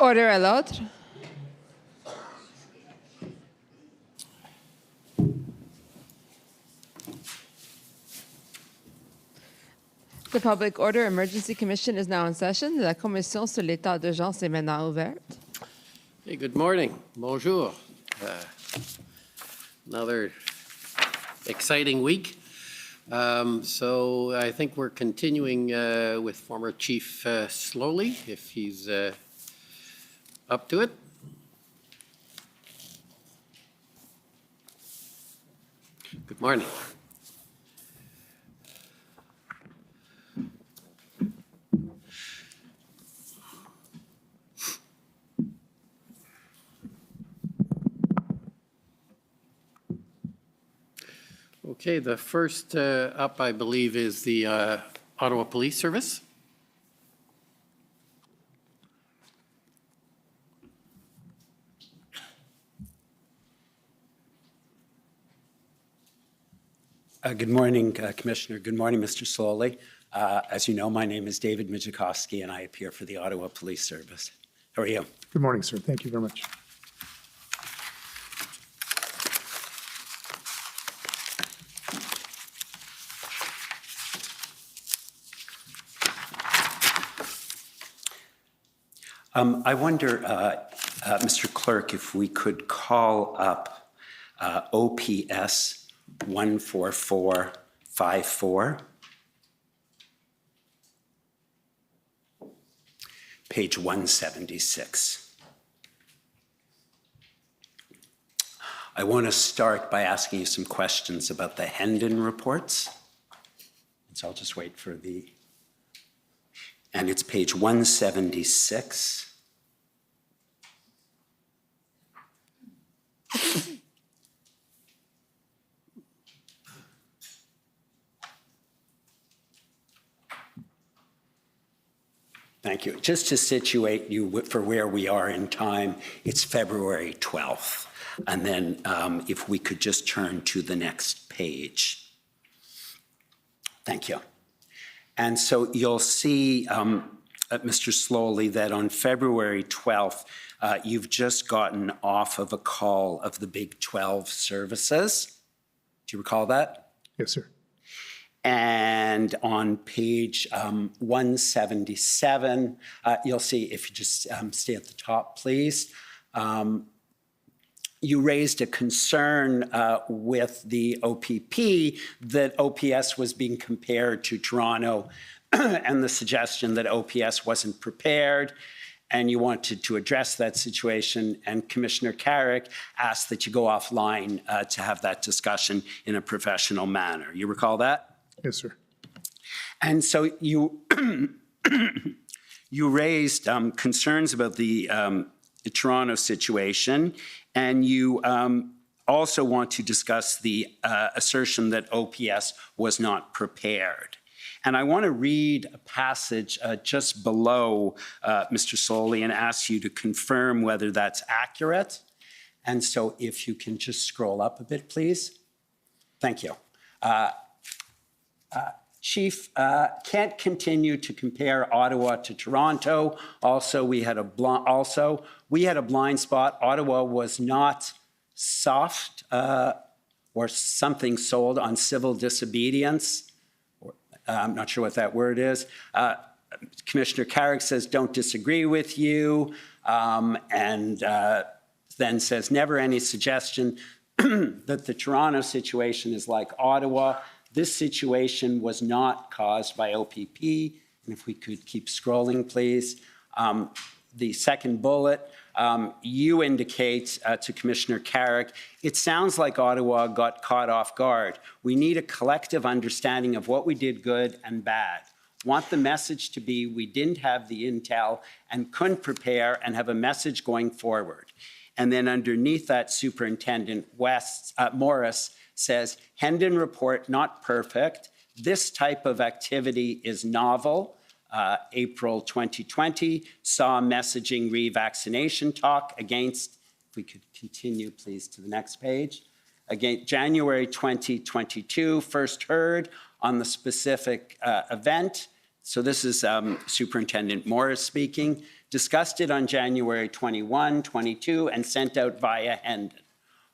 Order à l'ordre. The Public Order Emergency Commission is now in session. La commission sur l'état d'urgence est maintenant ouverte. Hey, good morning. Bonjour. Another exciting week. So I think we're continuing with former Chief Slowly, if he's up to it. Good morning. Okay, the first up, I believe, is the Ottawa Police Service. Good morning, Commissioner. Good morning, Mr. Slowly. As you know, my name is David Mijakowski, and I appear for the Ottawa Police Service. How are you? Good morning, sir. Thank you very much. I wonder, Mr. Clerk, if we could call up OPS 14454, page 176. I want to start by asking you some questions about the Hendon reports. So I'll just wait for the... And it's page 176. Thank you. Just to situate you for where we are in time, it's February 12th. And then if we could just turn to the next page. Thank you. And so you'll see, Mr. Slowly, that on February 12th, you've just gotten off of a call of the Big 12 services. Do you recall that? Yes, sir. And on page 177, you'll see, if you just stay at the top, please. You raised a concern with the OPP that OPS was being compared to Toronto and the suggestion that OPS wasn't prepared, and you wanted to address that situation, and Commissioner Carrick asked that you go offline to have that discussion in a professional manner. You recall that? Yes, sir. And so you, you raised concerns about the Toronto situation, and you also want to discuss the assertion that OPS was not prepared. And I want to read a passage just below Mr. Slowly and ask you to confirm whether that's accurate. And so if you can just scroll up a bit, please. Thank you. Chief, can't continue to compare Ottawa to Toronto. Also, we had a blind spot. Ottawa was not soft or something sold on civil disobedience. I'm not sure what that word is. Commissioner Carrick says, don't disagree with you, and then says, never any suggestion that the Toronto situation is like Ottawa. This situation was not caused by OPP. And if we could keep scrolling, please. The second bullet, you indicate to Commissioner Carrick, it sounds like Ottawa got caught off guard. We need a collective understanding of what we did good and bad. Want the message to be we didn't have the intel and couldn't prepare and have a message going forward. And then underneath that, Superintendent Morris says, Hendon report not perfect. This type of activity is novel. April 2020, saw messaging revaccination talk against, if we could continue please to the next page. Again, January 2022, first heard on the specific event. So this is Superintendent Morris speaking. Discussed it on January 21, 22, and sent out via Hendon.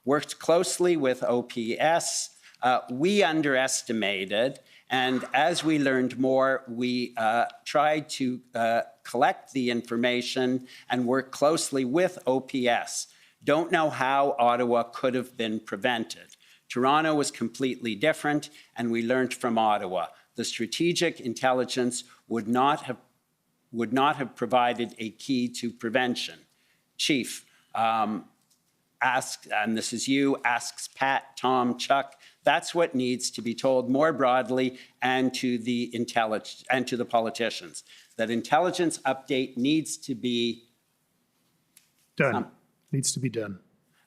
Worked closely with OPS. We underestimated, and as we learned more, we tried to collect the information and work closely with OPS. Don't know how Ottawa could have been prevented. Toronto was completely different, and we learned from Ottawa. The strategic intelligence would not have provided a key to prevention. Chief asks, and this is you, asks Pat, Tom, Chuck. That's what needs to be told more broadly and to the politicians. That intelligence update needs to be done. Needs to be done.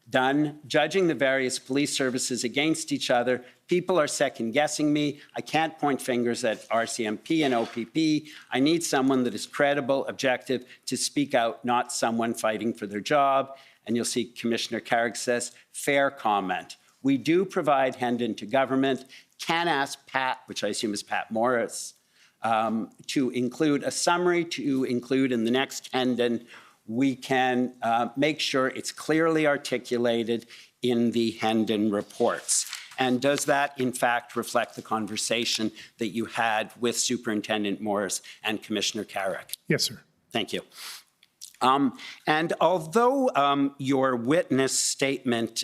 Done. Judging the various police services against each other, people are second guessing me. I can't point fingers at RCMP and OPP. I need someone that is credible, objective, to speak out, not someone fighting for their job. And you'll see Commissioner Carrick says, fair comment. We do provide Hendon to government. Can ask Pat, which I assume is Pat Morris, to include a summary to include in the next Hendon. We can make sure it's clearly articulated in the Hendon reports. And does that, in fact, reflect the conversation that you had with Superintendent Morris and Commissioner Carrick? Yes, sir. Thank you. And although your witness statement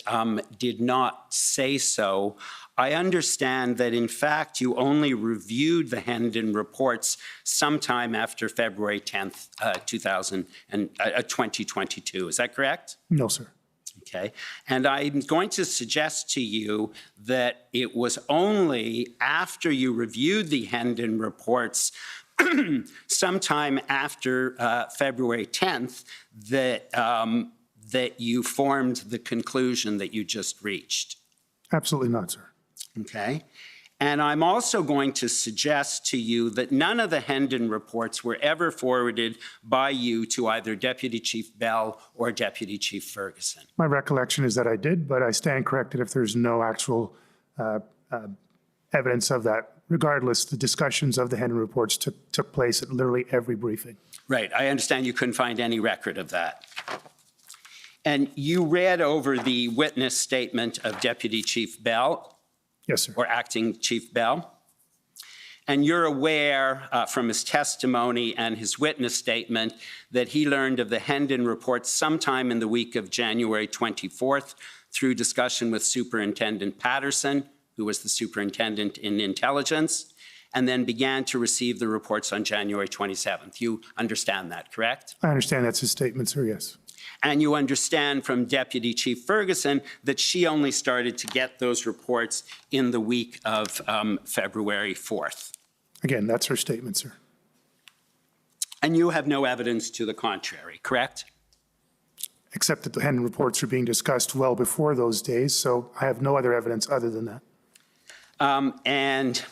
did not say so, I understand that, in fact, you only reviewed the Hendon reports sometime after February 10th, 2022. Is that correct? No, sir. Okay. And I'm going to suggest to you that it was only after you reviewed the Hendon reports sometime after February 10th that, that you formed the conclusion that you just reached. Absolutely not, sir. Okay. And I'm also going to suggest to you that none of the Hendon reports were ever forwarded by you to either Deputy Chief Bell or Deputy Chief Ferguson. My recollection is that I did, but I stand corrected if there's no actual evidence of that. Regardless, the discussions of the Hendon reports took place at literally every briefing. Right. I understand you couldn't find any record of that. And you read over the witness statement of Deputy Chief Bell. Yes, sir. Or Acting Chief Bell. And you're aware from his testimony and his witness statement that he learned of the Hendon report sometime in the week of January 24th through discussion with Superintendent Patterson, who was the superintendent in intelligence, and then began to receive the reports on January 27th. You understand that, correct? I understand that's his statement, sir, yes. And you understand from Deputy Chief Ferguson that she only started to get those reports in the week of February 4th. Again, that's her statement, sir. And you have no evidence to the contrary, correct? Except that the Hendon reports are being discussed well before those days, so I have no other evidence other than that. And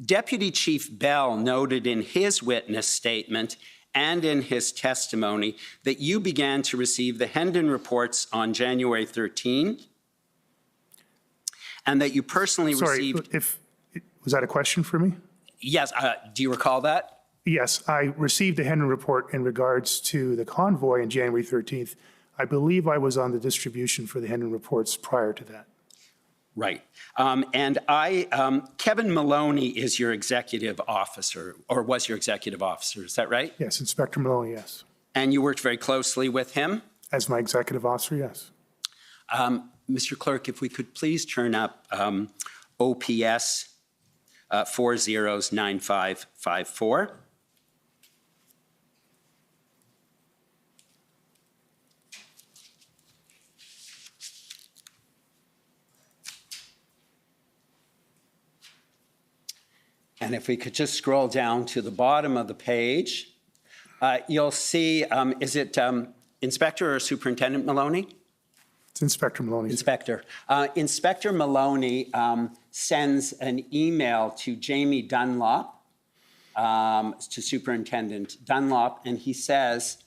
Deputy Chief Bell noted in his witness statement and in his testimony that you began to receive the Hendon reports on January 13, and that you personally received... Was that a question for me? Yes. Do you recall that? Yes, I received the Hendon report in regards to the convoy on January 13th. I believe I was on the distribution for the Hendon reports prior to that. Right. And Kevin Maloney is your executive officer, or was your executive officer, is that right? Yes, Inspector Maloney, yes. And you worked very closely with him? As my executive officer, yes. Mr. Clerk, if we could please turn up OPS 409554. And if we could just scroll down to the bottom of the page, you'll see, is it Inspector or Superintendent Maloney? It's Inspector Maloney. Inspector. Inspector Maloney sends an email to Jamie Dunlop, to Superintendent Dunlop, and he says,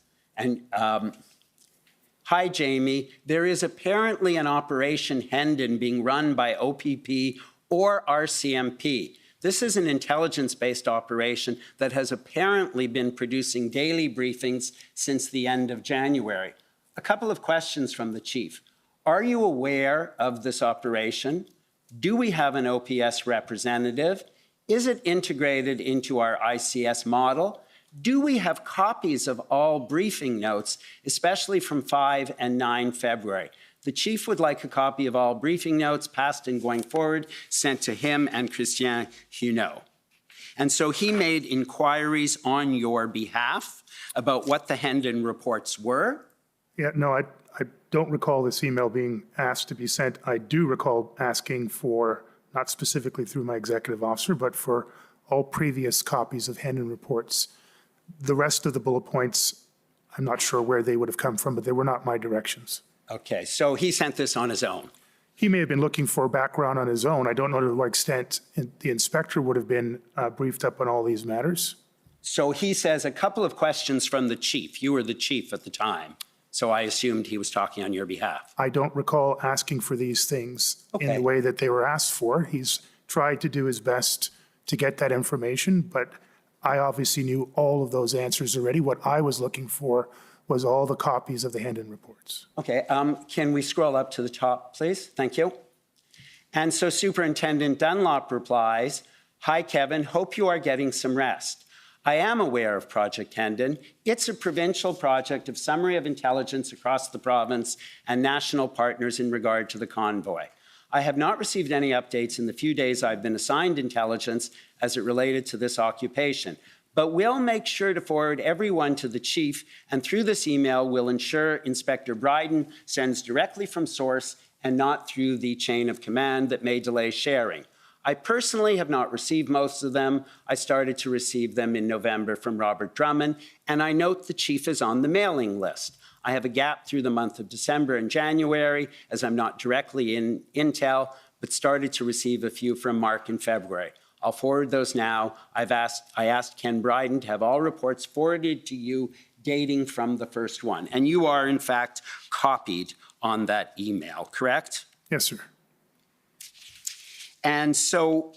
hi, Jamie, there is apparently an Operation Hendon being run by OPP or RCMP. This is an intelligence-based operation that has apparently been producing daily briefings since the end of January. A couple of questions from the chief. Are you aware of this operation? Do we have an OPS representative? Is it integrated into our ICS model? Do we have copies of all briefing notes, especially from 5 and 9 February? The chief would like a copy of all briefing notes, past and going forward, sent to him and Christian Huneau. And so he made inquiries on your behalf about what the Hendon reports were. Yeah, no, I don't recall this email being asked to be sent. I do recall asking for, not specifically through my executive officer, but for all previous copies of Hendon reports. The rest of the bullet points, I'm not sure where they would have come from, but they were not my directions. Okay, so he sent this on his own. He may have been looking for background on his own. I don't know to what extent the inspector would have been briefed up on all these matters. So he says a couple of questions from the chief. You were the chief at the time, so I assumed he was talking on your behalf. I don't recall asking for these things in Okay. the way that they were asked for. He's tried to do his best to get that information, but I obviously knew all of those answers already. What I was looking for was all the copies of the Hendon reports. Okay, can we scroll up to the top, please? Thank you. And so Superintendent Dunlop replies, "Hi, Kevin, hope you are getting some rest. I am aware of Project Hendon. It's a provincial project of summary of intelligence across the province and national partners in regard to the convoy. I have not received any updates in the few days I've been assigned intelligence as it related to this occupation, but we'll make sure to forward everyone to the chief, and through this email, we'll ensure Inspector Bryden sends directly from source and not through the chain of command that may delay sharing. I personally have not received most of them. I started to receive them in November from Robert Drummond, and I note the chief is on the mailing list. I have a gap through the month of December and January, as I'm not directly in Intel, but started to receive a few from Mark in February. I'll forward those now. I asked Ken Bryden to have all reports forwarded to you dating from the first one. And you are, in fact, copied on that email, correct? Yes, sir. And so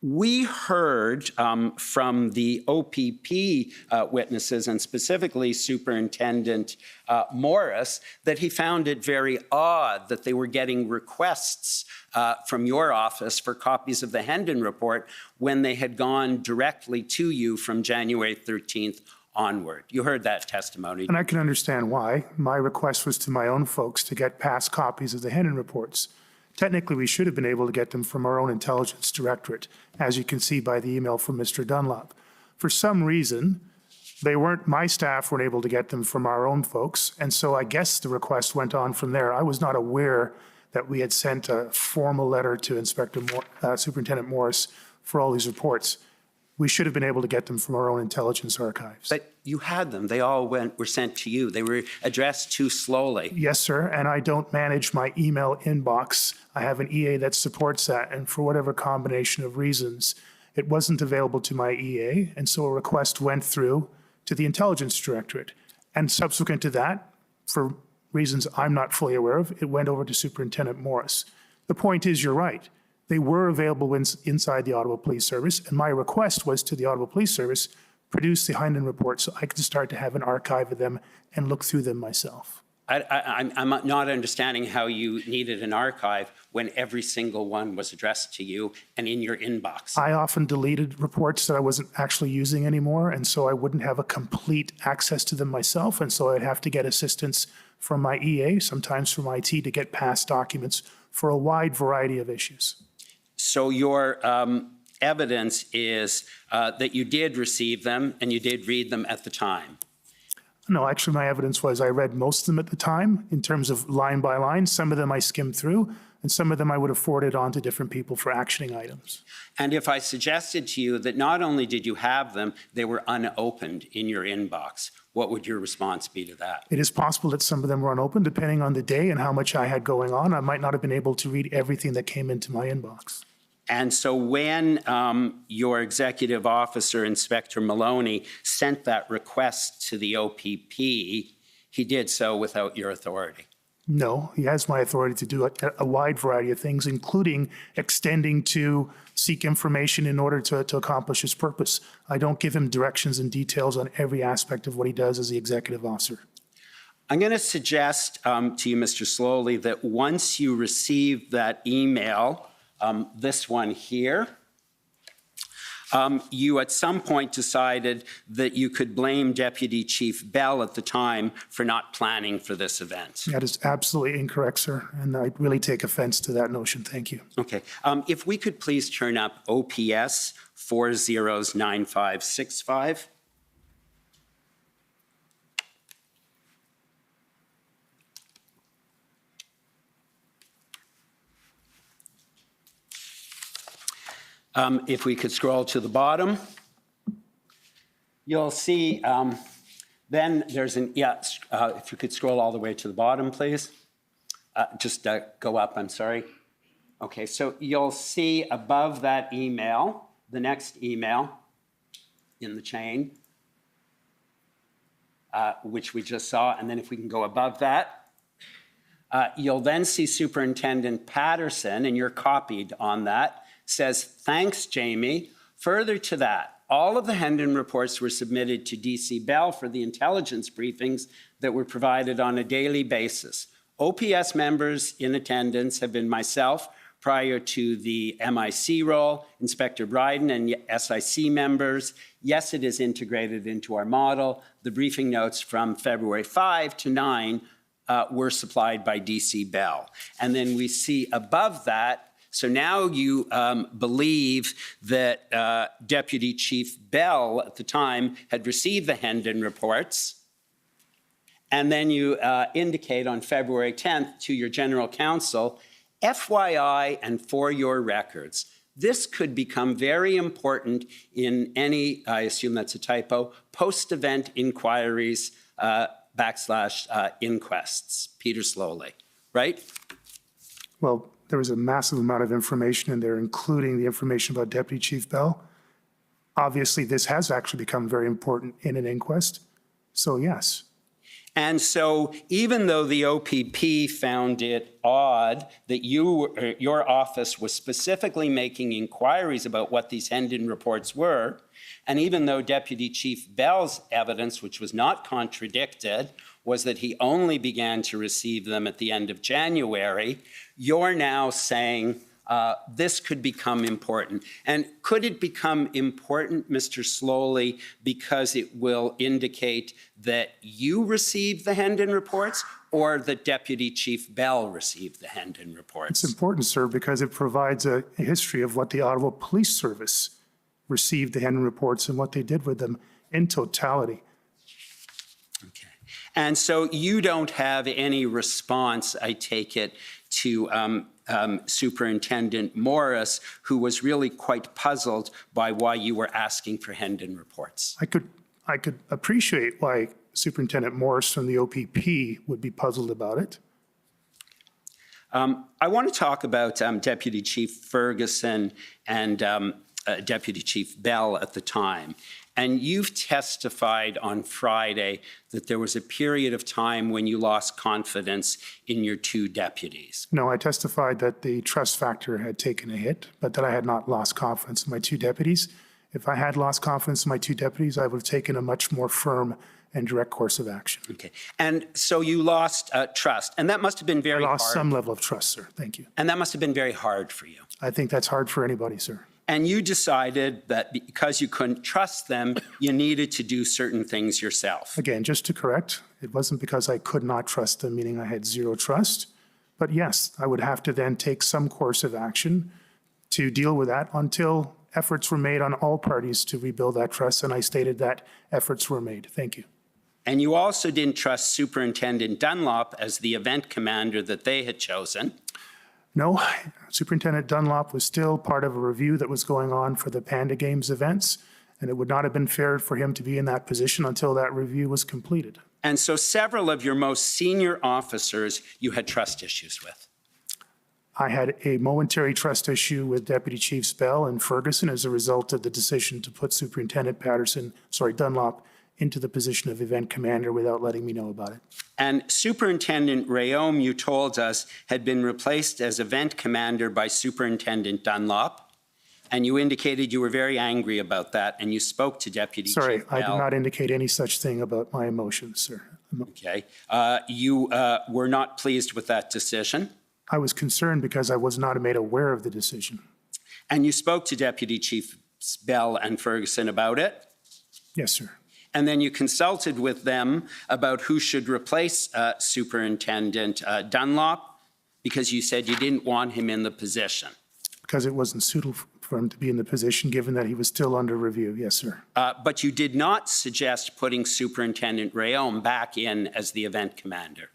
we heard from the OPP witnesses, and specifically Superintendent Morris, that he found it very odd that they were getting requests from your office for copies of the Hendon report when they had gone directly to you from January 13th onward. You heard that testimony. And I can understand why. My request was to my own folks to get past copies of the Hendon reports. Technically, we should have been able to get them from our own intelligence directorate, as you can see by the email from Mr. Dunlop. For some reason, my staff weren't able to get them from our own folks, and so I guess the request went on from there. I was not aware that we had sent a formal letter to Superintendent Morris for all these reports. We should have been able to get them from our own intelligence archives. But you had them. They all were sent to you. They were addressed too slowly. Yes, sir, and I don't manage my email inbox. I have an EA that supports that, and for whatever combination of reasons, it wasn't available to my EA, and so a request went through to the Intelligence Directorate. And subsequent to that, for reasons I'm not fully aware of, it went over to Superintendent Morris. The point is, you're right. They were available inside the Ottawa Police Service, and my request was to the Ottawa Police Service, produce the Hendon report so I could start to have an archive of them and look through them myself. I'm not understanding how you needed an archive when every single one was addressed to you and in your inbox. I often deleted reports that I wasn't actually using anymore, and so I wouldn't have a complete access to them myself, and so I'd have to get assistance from my EA, sometimes from IT, to get past documents for a wide variety of issues. So your evidence is that you did receive them and you did read them at the time. No, actually, my evidence was I read most of them at the time in terms of line by line. Some of them I skimmed through, and some of them I would have forwarded on to different people for actioning items. And if I suggested to you that not only did you have them, they were unopened in your inbox, what would your response be to that? It is possible that some of them were unopened, depending on the day and how much I had going on. I might not have been able to read everything that came into my inbox. And so when your executive officer, Inspector Maloney, sent that request to the OPP, he did so without your authority. No, he has my authority to do a wide variety of things, including extending to seek information in order to accomplish his purpose. I don't give him directions and details on every aspect of what he does as the executive officer. I'm going to suggest to you, Mr. Slowly, that once you receive that email, this one here, you at some point decided that you could blame Deputy Chief Bell at the time for not planning for this event. That is absolutely incorrect, sir, and I really take offense to that notion. Thank you. Okay. If we could please turn up OPS 409565. If we could scroll to the bottom, you'll see then there's an, if you could scroll all the way to the bottom, please. Just go up, I'm sorry. Okay, so you'll see above that email, the next email in the chain, which we just saw, and then if we can go above that, you'll then see Superintendent Patterson, and you're copied on that, says, thanks, Jamie. Further to that, all of the Hendon reports were submitted to DC Bell for the intelligence briefings that were provided on a daily basis. OPS members in attendance have been myself prior to the MIC role, Inspector Bryden, and SIC members. Yes, it is integrated into our model. The briefing notes from February 5 to 9 were supplied by DC Bell. And then we see above that, so now you believe that Deputy Chief Bell at the time had received the Hendon reports. And then you indicate on February 10th to your general counsel, FYI and for your records, this could become very important in any, I assume that's a typo, post-event inquiries / inquests. Peter Slowly, right? Well, there was a massive amount of information in there, including the information about Deputy Chief Bell. Obviously, this has actually become very important in an inquest. So, yes. And so even though the OPP found it odd that your office was specifically making inquiries about what these Hendon reports were, and even though Deputy Chief Bell's evidence, which was not contradicted, was that he only began to receive them at the end of January, you're now saying this could become important. And could it become important, Mr. Slowly, because it will indicate that you received the Hendon reports or that Deputy Chief Bell received the Hendon reports? It's important, sir, because it provides a history of what the Ottawa Police Service received the Hendon reports and what they did with them in totality. Okay. And so you don't have any response, I take it, to Superintendent Morris, who was really quite puzzled by why you were asking for Hendon reports. I could appreciate why Superintendent Morris from the OPP would be puzzled about it. I want to talk about Deputy Chief Ferguson and Deputy Chief Bell at the time. And you've testified on Friday that there was a period of time when you lost confidence in your two deputies. No, I testified that the trust factor had taken a hit, but that I had not lost confidence in my two deputies. If I had lost confidence in my two deputies, I would have taken a much more firm and direct course of action. Okay. And so you lost trust, and that must have been very hard. I lost some level of trust, sir. Thank you. And that must have been very hard for you. I think that's hard for anybody, sir. And you decided that because you couldn't trust them, you needed to do certain things yourself. Again, just to correct, it wasn't because I could not trust them, meaning I had zero trust. But yes, I would have to then take some course of action to deal with that until efforts were made on all parties to rebuild that trust. And I stated that efforts were made. Thank you. And you also didn't trust Superintendent Dunlop as the event commander that they had chosen. No, Superintendent Dunlop was still part of a review that was going on for the Panda Games events, and it would not have been fair for him to be in that position until that review was completed. And so several of your most senior officers you had trust issues with. I had a momentary trust issue with Deputy Chiefs Bell and Ferguson as a result of the decision to put Superintendent Dunlop into the position of event commander without letting me know about it. And Superintendent Rayom, you told us, had been replaced as event commander by Superintendent Dunlop. And you indicated you were very angry about that, and you spoke to Deputy Sorry, Chief I did Bell. not indicate any such thing about my emotions, sir. Okay. You were not pleased with that decision, I was concerned because I was not made aware of the decision. and you spoke to Deputy Chief Bell and Ferguson about it. Yes, sir. And then you consulted with them about who should replace Superintendent Dunlop, because you said you didn't want him in the position. Because it wasn't suitable for him to be in the position, given that he was still under review. Yes, sir. But you did not suggest putting Superintendent Rayom back in as the event commander.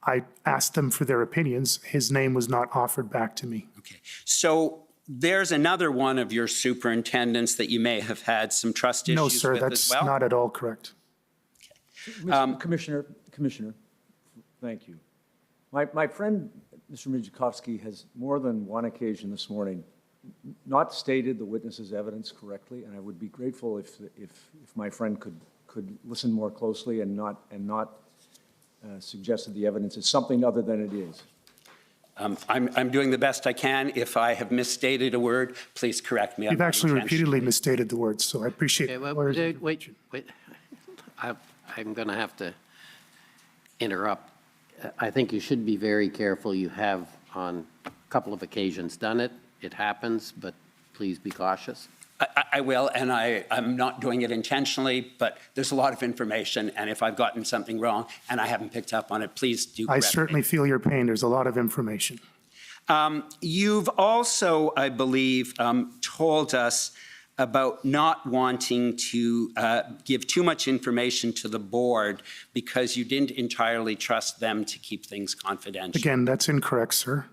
I asked them for their opinions. His name was not offered back to me. Okay. So there's another one of your superintendents that you may have had some trust issues No, with sir, as that's well? not at all correct. Commissioner, thank you. My friend, Mr. Mijakowski, has more than one occasion this morning not stated the witness's evidence correctly, and I would be grateful if my friend could listen more closely and not suggest that the evidence is something other than it is. I'm doing the best I can. If I have misstated a word, please correct me. You've actually repeatedly misstated the words, so I appreciate Okay, well, lawyers- wait. I'm going to have to interrupt. I think you should be very careful. You have on a couple of occasions done it. It happens, but please be cautious. I will, and I'm not doing it intentionally, but there's a lot of information, and if I've gotten something wrong and I haven't picked up on it, please do I correct certainly me. feel your pain. There's a lot of information. You've also, I believe, told us about not wanting to give too much information to the board because you didn't entirely trust them to keep things confidential. Again, that's incorrect, sir.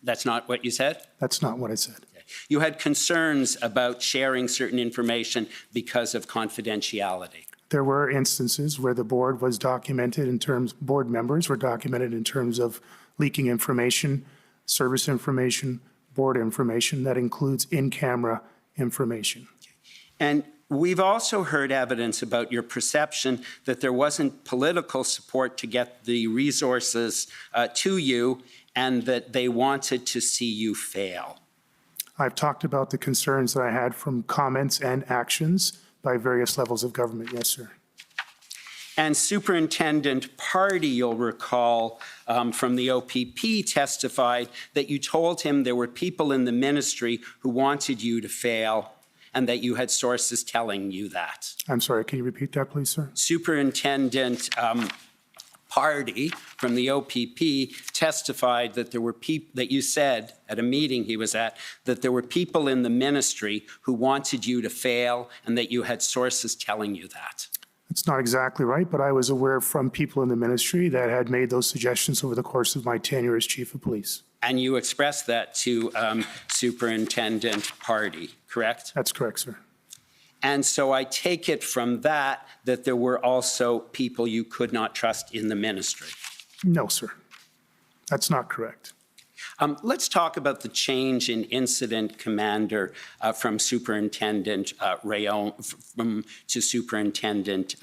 That's not what you said? That's not what I said. You had concerns about sharing certain information because of confidentiality. There were instances where the board was documented in terms, board members were documented in terms of leaking information, service information, board information that includes in-camera information. And we've also heard evidence about your perception that there wasn't political support to get the resources to you and that they wanted to see you fail. I've talked about the concerns that I had from comments and actions by various levels of government. Yes, sir. And Superintendent Party, you'll recall, from the OPP testified that you told him there were people in the ministry who wanted you to fail and that you had sources telling you that. I'm sorry, can you repeat that, please, sir? Superintendent Party from the OPP testified that there were people, that you said at a meeting he was at, that there were people in the ministry who wanted you to fail and that you had sources telling you that. It's not exactly right, but I was aware from people in the ministry that had made those suggestions over the course of my tenure as chief of police. And you expressed that to Superintendent Party, correct? That's correct, sir. And so I take it from that that there were also people you could not trust in the ministry. No, sir. That's not correct. Let's talk about the change in incident commander from Superintendent Rayon to Superintendent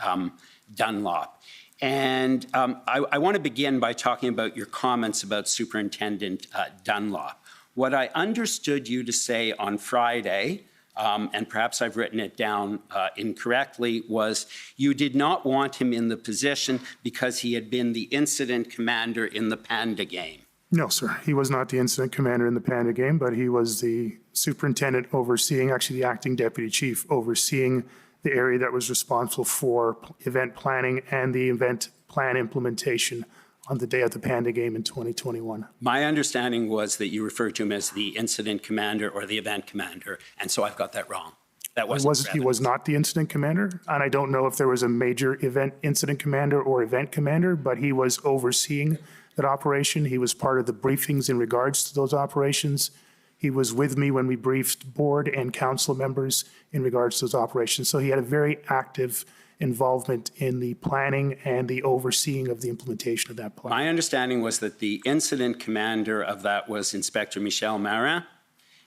Dunlop. And I want to begin by talking about your comments about Superintendent Dunlop. What I understood you to say on Friday, and perhaps I've written it down incorrectly, was you did not want him in the position because he had been the incident commander in the Panda game. No, sir. He was not the incident commander in the Panda game, but he was the superintendent overseeing, actually the acting deputy chief overseeing the area that was responsible for event planning and the event plan implementation on the day of the Panda game in 2021. My understanding was that you referred to him as the incident commander or the event commander, and so I've got that wrong. That wasn't He was not the incident commander, and I don't know if there was a major event incident commander or event commander, but he was overseeing that operation. He was part of the briefings in regards to those operations. He was with me when we briefed board and council members in regards to those operations. So he had a very active involvement in the planning and the overseeing of the implementation of that plan. My understanding was that the incident commander of that was Inspector Michel Marin,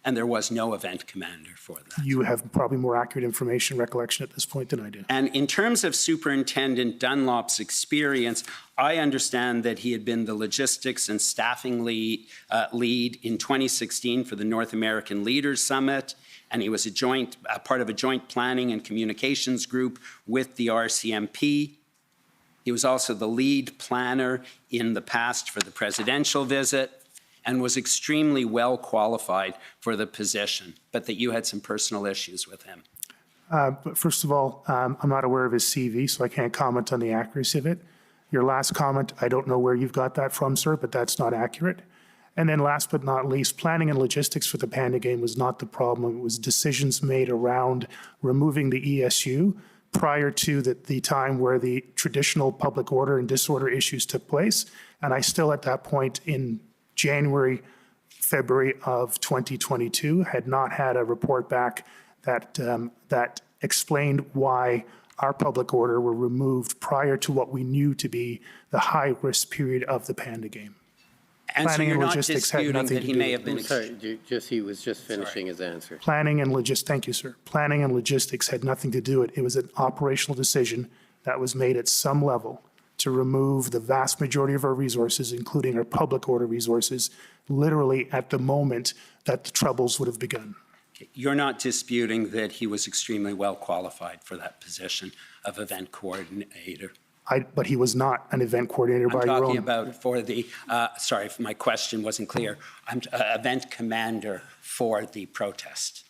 and there was no event commander for that. You have probably more accurate information recollection at this point than I do. And in terms of Superintendent Dunlop's experience, I understand that he had been the logistics and staffing lead in 2016 for the North American Leaders Summit, and he was part of a joint planning and communications group with the RCMP. He was also the lead planner in the past for the presidential visit, and was extremely well qualified for the position, but that you had some personal issues with him. But first of all, I'm not aware of his CV, so I can't comment on the accuracy of it. Your last comment, I don't know where you've got that from, sir, but that's not accurate. And then last but not least, planning and logistics for the Panda game was not the problem. It was decisions made around removing the ESU prior to the time where the traditional public order and disorder issues took place. And I still at that point in January, February of 2022, had not had a report back that explained why our public order were removed prior to what we knew to be the high-risk period of the Panda game. And so Planning and you're not logistics had disputing nothing that to he do may with have been. He was just finishing his answer. Thank you, sir. Planning and logistics had nothing to do with it. It was an operational decision that was made at some level to remove the vast majority of our resources, including our public order resources, literally at the moment that the troubles would have begun. You're not disputing that he was extremely well qualified for that position of event coordinator. But he was not an event coordinator by I'm your talking own. about for the, sorry if my question wasn't clear, I'm event commander for the protest.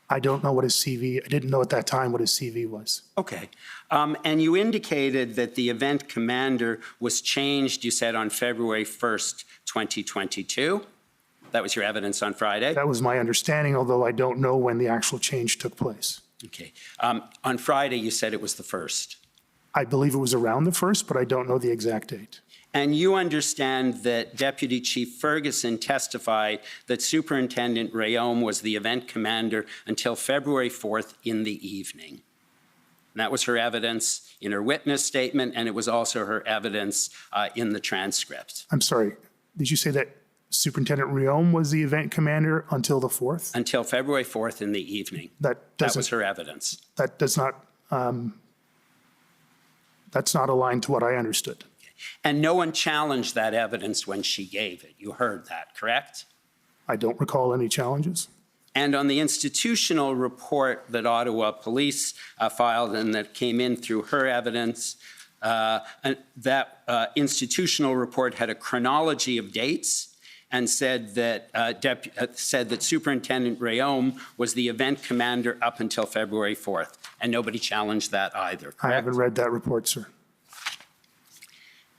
I don't know what his CV, I didn't know at that time what his CV was. Okay. And you indicated that the event commander was changed, you said, on February 1st, 2022. That was your evidence on Friday? That was my understanding, although I don't know when the actual change took place. Okay. On Friday, you said it was the 1st. I believe it was around the 1st, but I don't know the exact date. And you understand that Deputy Chief Ferguson testified that Superintendent Rayom was the event commander until February 4th in the evening. And that was her evidence in her witness statement, and it was also her evidence in the transcript. I'm sorry, did you say that Superintendent Rayom was the event commander until the 4th? Until February 4th in the evening. That was her evidence. That does not, that's not aligned to what I understood. And no one challenged that evidence when she gave it. You heard that, correct? I don't recall any challenges. And on the institutional report that Ottawa Police filed and that came in through her evidence, that institutional report had a chronology of dates and said that Superintendent Rayom was the event commander up until February 4th, and nobody challenged that either, correct? I haven't read that report, sir.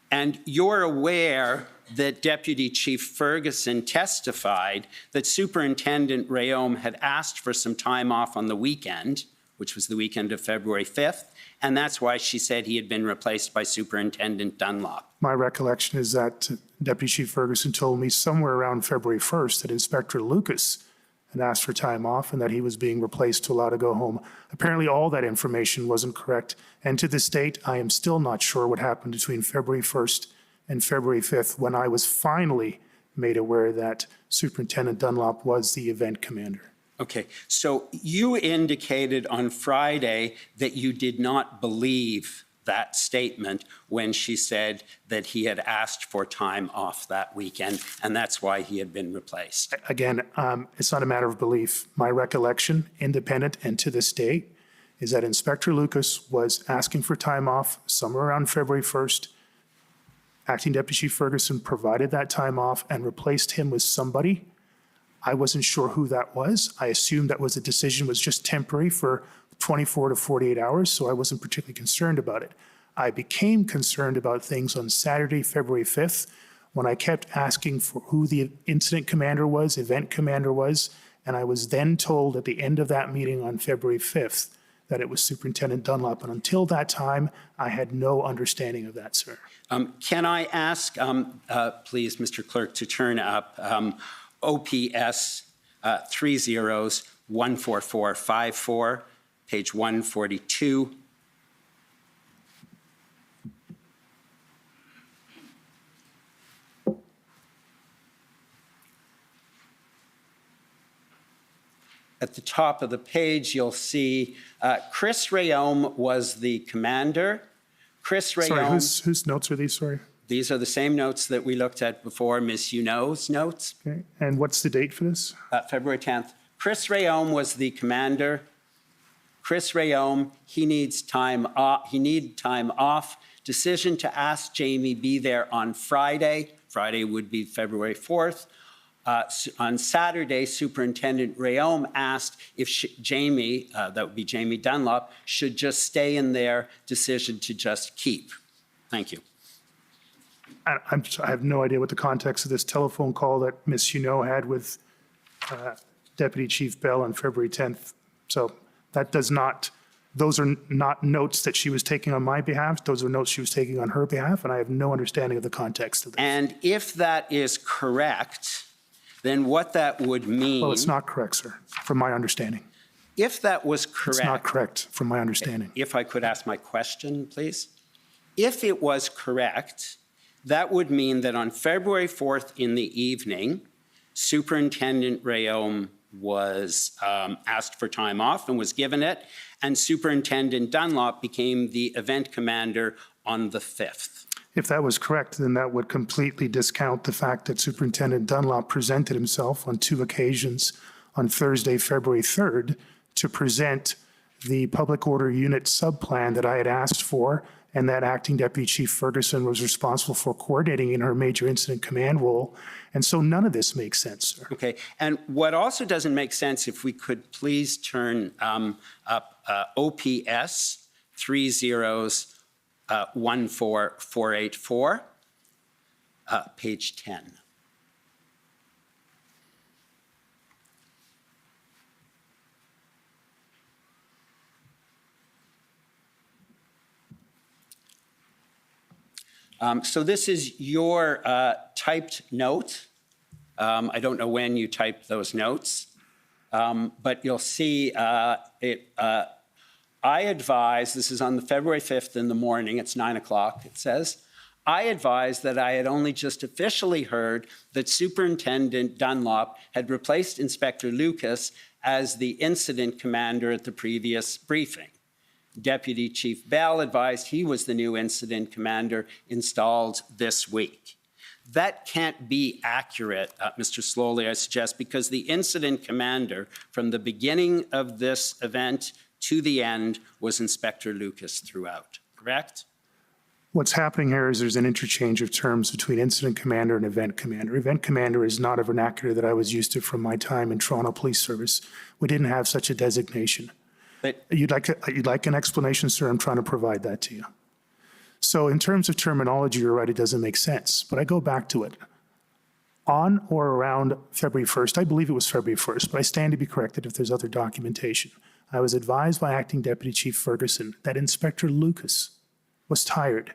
And you're aware that Deputy Chief Ferguson testified that Superintendent Rayom had asked for some time off on the weekend, which was the weekend of February 5th, and that's why she said he had been replaced by Superintendent Dunlop. My recollection is that Deputy Chief Ferguson told me somewhere around February 1st that Inspector Lucas had asked for time off and that he was being replaced to allow to go home. Apparently all that information wasn't correct, and to this date, I am still not sure what happened between February 1st and February 5th when I was finally made aware that Superintendent Dunlop was the event commander. Okay, so you indicated on Friday that you did not believe that statement when she said that he had asked for time off that weekend, and that's why he had been replaced. Again, it's not a matter of belief. My recollection, independent and to this day, is that Inspector Lucas was asking for time off somewhere around February 1st. Acting Deputy Chief Ferguson provided that time off and replaced him with somebody. I wasn't sure who that was. I assumed that was a decision was just temporary for 24 to 48 hours, so I wasn't particularly concerned about it. I became concerned about things on Saturday, February 5th, when I kept asking for who the incident commander was, event commander was, and I was then told at the end of that meeting on February 5th that it was Superintendent Dunlop, and until that time, I had no understanding of that, sir. Can I ask, please, Mr. Clerk, to turn up OPS 30-14454, page 142. at the top of the page, you'll see Chris Rayome was the commander. Chris Sorry, Rayome, whose notes are these, sorry? these are the same notes that we looked at before, Ms. Yuno's notes, Okay, and what's the date for this? February 10th. Chris Rayome was the commander. Chris Rayome, he needs time off. He needed time off. Decision to ask Jamie be there on Friday. Friday would be February 4th. On Saturday, Superintendent Rayome asked if Jamie, that would be Jamie Dunlop, should just stay in there. Decision to just keep. Thank you. I have no idea what the context of this telephone call that Ms. Huneau had with Deputy Chief Bell on February 10th. So that does not, those are not notes that she was taking on my behalf. Those are notes she was taking on her behalf, and I have no understanding of the context of this. And if that is correct, then what that would mean... Well, it's not correct, sir, from my understanding. If that was correct... It's not correct, from my understanding. If I could ask my question, please. If it was correct, that would mean that on February 4th in the evening, Superintendent Rayome was asked for time off and was given it, and Superintendent Dunlop became the event commander on the 5th. If that was correct, then that would completely discount the fact that Superintendent Dunlop presented himself on 2 occasions on Thursday, February 3rd, to present the public order unit subplan that I had asked for and that Acting Deputy Chief Ferguson was responsible for coordinating in her major incident command role. And so none of this makes sense, sir. Okay, and what also doesn't make sense, if we could please turn up OPS 3014484, page 10. So this is your typed note. I don't know when you typed those notes, but you'll see I advise, this is on the February 5th in the morning, it's 9 o'clock, it says, I advised that I had only just officially heard that Superintendent Dunlop had replaced Inspector Lucas as the incident commander at the previous briefing. Deputy Chief Bell advised he was the new incident commander installed this week. That can't be accurate, Mr. Slowly, I suggest, because the incident commander from the beginning of this event to the end was Inspector Lucas throughout, correct? What's happening here is there's an interchange of terms between incident commander and event commander. Event commander is not a vernacular that I was used to from my time in Toronto Police Service. We didn't have such a designation. But You'd like an explanation, sir? I'm trying to provide that to you. So in terms of terminology, you're right, it doesn't make sense. But I go back to it. On or around February 1st, I believe it was February 1st, but I stand to be corrected if there's other documentation. I was advised by Acting Deputy Chief Ferguson that Inspector Lucas was tired,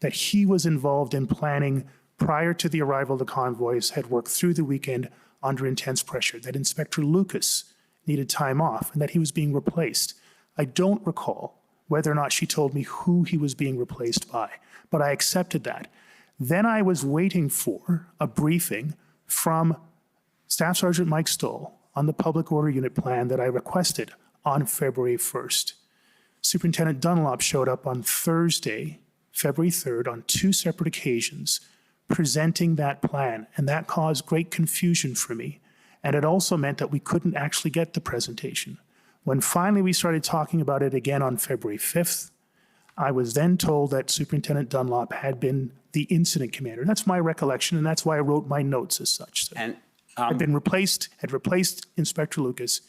that he was involved in planning prior to the arrival of the convoys, had worked through the weekend under intense pressure, that Inspector Lucas needed time off and that he was being replaced. I don't recall whether or not she told me who he was being replaced by, but I accepted that. Then I was waiting for a briefing from Staff Sergeant Mike Stoll on the public order unit plan that I requested on February 1st. Superintendent Dunlop showed up on Thursday, February 3rd, on 2 separate occasions, presenting that plan, and that caused great confusion for me. And it also meant that we couldn't actually get the presentation. When finally we started talking about it again on February 5th, I was then told that Superintendent Dunlop had been the incident commander. That's my recollection, and that's why I wrote my notes as such. and Had replaced Inspector Lucas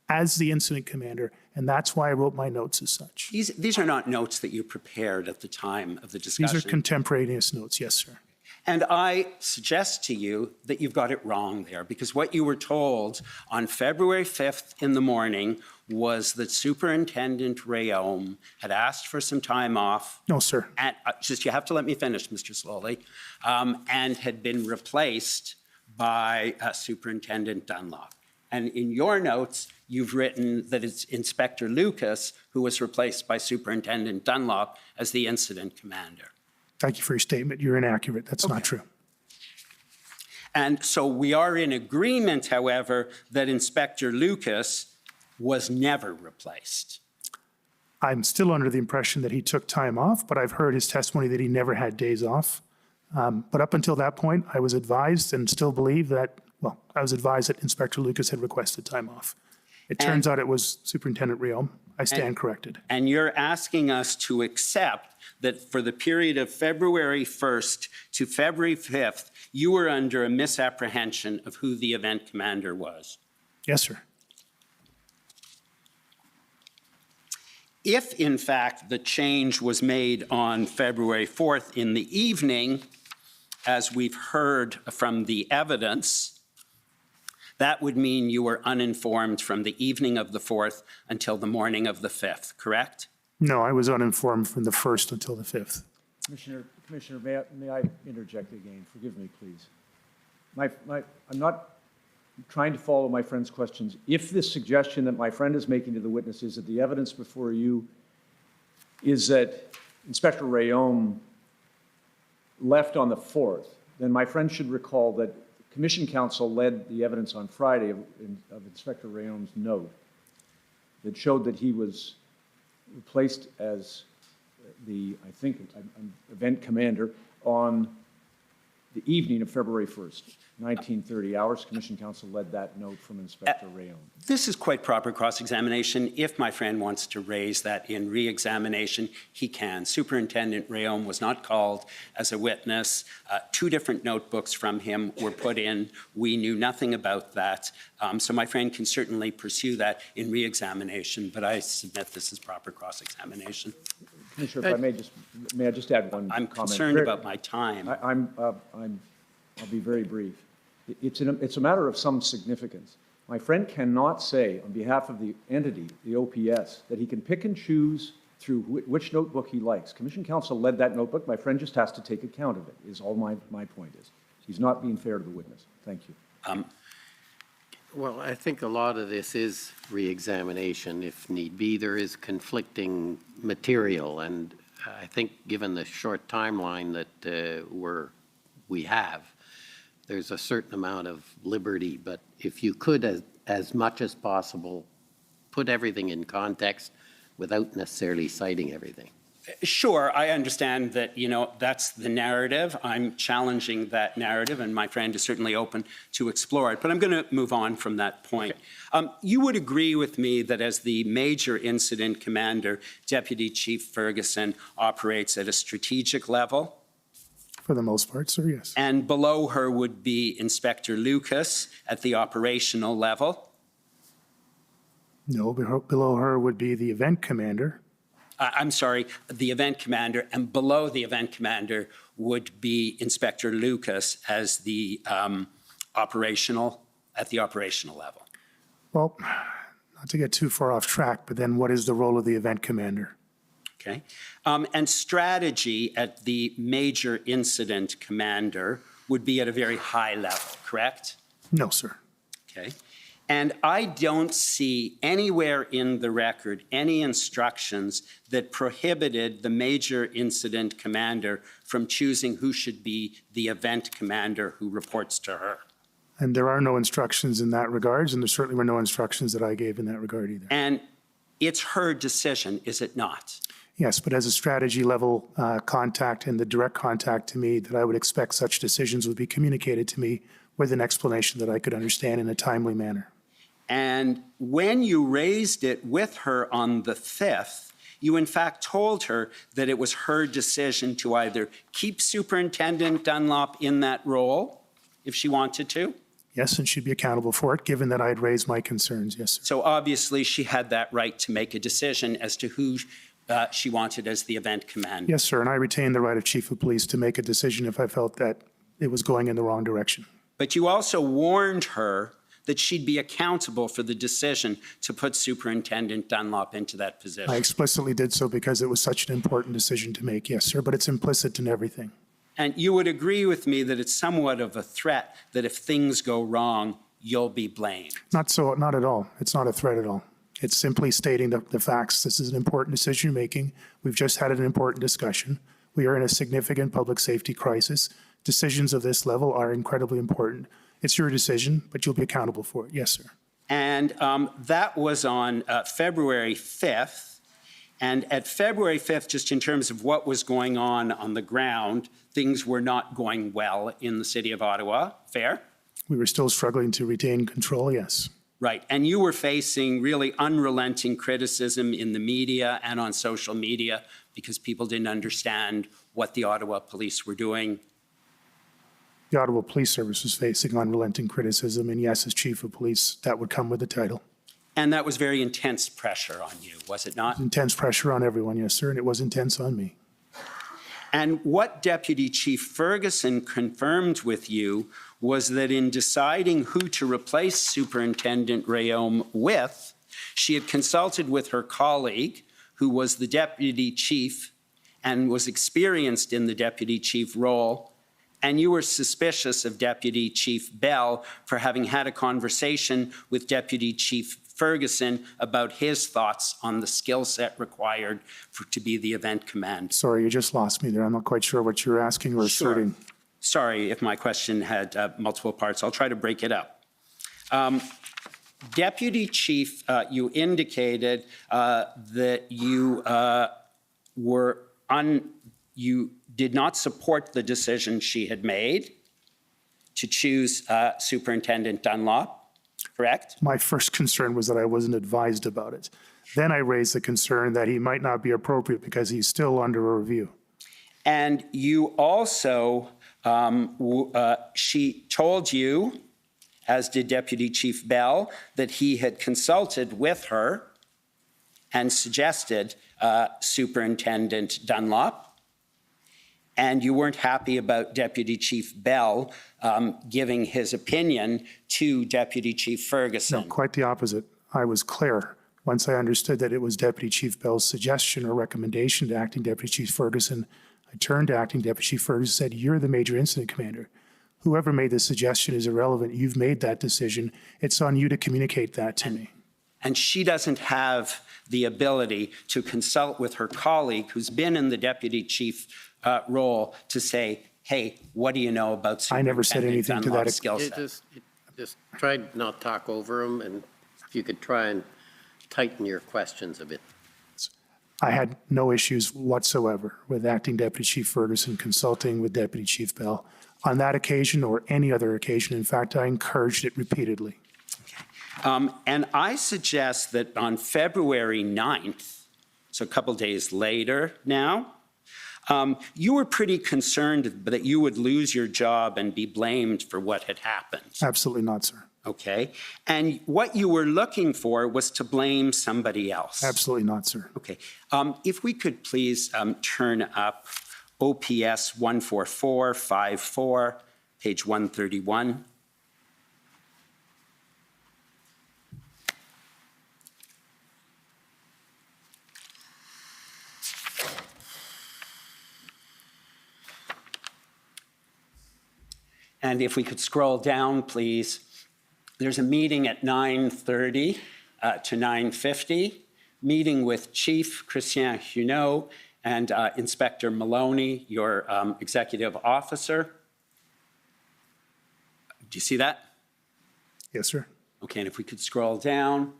as the incident commander, and that's why I wrote my notes as such. these are not notes that you prepared at the time of the discussion. These are contemporaneous notes, yes, sir. And I suggest to you that you've got it wrong there, because what you were told on February 5th in the morning was that Superintendent Rayome had asked for some time off. No, sir. And you have to let me finish, Mr. Slowly, and had been replaced by Superintendent Dunlop. And in your notes, you've written that it's Inspector Lucas who was replaced by Superintendent Dunlop as the incident commander. Thank you for your statement. You're inaccurate. That's not true. And so we are in agreement, however, that Inspector Lucas was never replaced. I'm still under the impression that he took time off, but I've heard his testimony that he never had days off. But up until that point, I was advised and still believe that, well, I was advised that Inspector Lucas had requested time off. It turns out it was Superintendent Riom. I stand corrected. And you're asking us to accept that for the period of February 1st to February 5th, you were under a misapprehension of who the event commander was. Yes, sir. If, in fact, the change was made on February 4th in the evening, as we've heard from the evidence, that would mean you were uninformed from the evening of the 4th until the morning of the 5th, correct? No, I was uninformed from the 1st until the 5th. Commissioner, may I interject again? Forgive me, please. I'm not trying to follow my friend's questions. If the suggestion that my friend is making to the witness is that the evidence before you is that Inspector Riom left on the 4th, then my friend should recall that Commission Counsel led the evidence on Friday of Inspector Riom's note that showed that he was replaced as the, I think, event commander on the evening of February 1st, 1930 hours. Commission Counsel led that note from Inspector Riom. This is quite proper cross-examination. If my friend wants to raise that in re-examination, he can. Superintendent Riom was not called as a witness. 2 different notebooks from him were put in. We knew nothing about that. So my friend can certainly pursue that in re-examination, but I submit this is proper cross-examination. Commissioner, if may I just add one I'm comment? concerned about my time. I'll be very brief. It's a matter of some significance. My friend cannot say on behalf of the entity, the OPS, that he can pick and choose through which notebook he likes. Commission Counsel led that notebook. My friend just has to take account of it, is all my point is. He's not being fair to the witness. Thank you. Well, I think a lot of this is re-examination if need be. There is conflicting material, and I think given the short timeline that we have, there's a certain amount of liberty. But if you could, as much as possible, put everything in context without necessarily citing everything. Sure, I understand that, that's the narrative. I'm challenging that narrative, and my friend is certainly open to explore it. But I'm going to move on from that point. Okay. You would agree with me that as the major incident commander, Deputy Chief Ferguson operates at a strategic level? For the most part, sir, yes. And below her would be Inspector Lucas at the operational level? No, below her would be the event commander. I'm sorry, the event commander, and below the event commander would be Inspector Lucas as the operational level. Well, not to get too far off track, but then what is the role of the event commander? Okay. And strategy at the major incident commander would be at a very high level, correct? No, sir. Okay. And I don't see anywhere in the record any instructions that prohibited the major incident commander from choosing who should be the event commander who reports to her. And there are no instructions in that regards, and there certainly were no instructions that I gave in that regard either. And it's her decision, is it not? Yes, but as a strategy level contact and the direct contact to me, that I would expect such decisions would be communicated to me with an explanation that I could understand in a timely manner. And when you raised it with her on the 5th, you in fact told her that it was her decision to either keep Superintendent Dunlop in that role, if she wanted to. Yes, and she'd be accountable for it, given that I had raised my concerns, yes, sir. So obviously she had that right to make a decision as to who she wanted as the event commander. Yes, sir, and I retained the right of Chief of Police to make a decision if I felt that it was going in the wrong direction. But you also warned her that she'd be accountable for the decision to put Superintendent Dunlop into that position. I explicitly did so because it was such an important decision to make, yes, sir, but it's implicit in everything. And you would agree with me that it's somewhat of a threat that if things go wrong, you'll be blamed. Not at all. It's not a threat at all. It's simply stating the facts. This is an important decision making. We've just had an important discussion. We are in a significant public safety crisis. Decisions of this level are incredibly important. It's your decision, but you'll be accountable for it. Yes, sir. And that was on February 5th. And at February 5th, just in terms of what was going on the ground, things were not going well in the city of Ottawa. Fair? We were still struggling to retain control, yes. Right. And you were facing really unrelenting criticism in the media and on social media because people didn't understand what the Ottawa police were doing. The Ottawa Police Service was facing unrelenting criticism, and yes, as chief of police, that would come with the title. And that was very intense pressure on you, was it not? Intense pressure on everyone, yes, sir, and it was intense on me. And what Deputy Chief Ferguson confirmed with you was that in deciding who to replace Superintendent Rayom with, she had consulted with her colleague, who was the deputy chief and was experienced in the deputy chief role, and you were suspicious of Deputy Chief Bell for having had a conversation with Deputy Chief Ferguson about his thoughts on the skill set required to be the event command. Sorry, you just lost me there. I'm not quite sure what you're asking or asserting. Sorry if my question had multiple parts. I'll try to break it up. Deputy Chief, you indicated that you did not support the decision she had made to choose Superintendent Dunlop, correct? My first concern was that I wasn't advised about it. Then I raised the concern that he might not be appropriate because he's still under a review. And you also, she told you, as did Deputy Chief Bell, that he had consulted with her and suggested Superintendent Dunlop. And you weren't happy about Deputy Chief Bell giving his opinion to Deputy Chief Ferguson. No, quite the opposite. I was clear. Once I understood that it was Deputy Chief Bell's suggestion or recommendation to Acting Deputy Chief Ferguson, I turned to Acting Deputy Chief Ferguson and said, "You're the major incident commander. Whoever made the suggestion is irrelevant. You've made that decision. It's on you to communicate that to me." And she doesn't have the ability to consult with her colleague who's been in the Deputy Chief role to say, hey, what do you know about I never said anything to that skill set? Just try not talk over him, and if you could try and tighten your questions a bit. I had no issues whatsoever with Acting Deputy Chief Ferguson consulting with Deputy Chief Bell on that occasion or any other occasion. In fact, I encouraged it repeatedly. And I suggest that on February 9th, so a couple days later now, you were pretty concerned that you would lose your job and be blamed for what had happened. Absolutely not, sir. Okay. And what you were looking for was to blame somebody else. Absolutely not, sir. Okay. If we could please turn up OPS 14454, page 131. And if we could scroll down, please. There's a meeting at 9:30 to 9:50, meeting with Chief Christian Huneau and Inspector Maloney, your executive officer. Do you see that? Yes, sir. Okay, and if we could scroll down.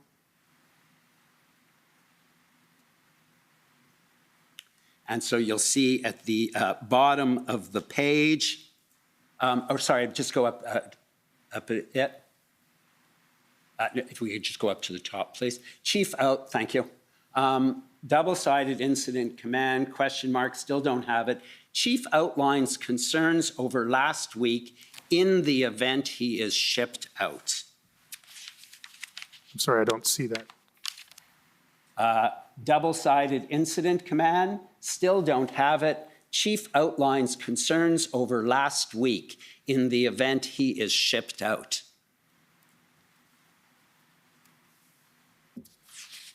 And so you'll see at the bottom of the page, just go up a bit. If we could just go up to the top, please. Chief out, thank you. Double-sided incident command, question mark, still don't have it. Chief outlines concerns over last week in the event he is shipped out. I'm sorry, I don't see that. Double-sided incident command, still don't have it. Chief outlines concerns over last week in the event he is shipped out.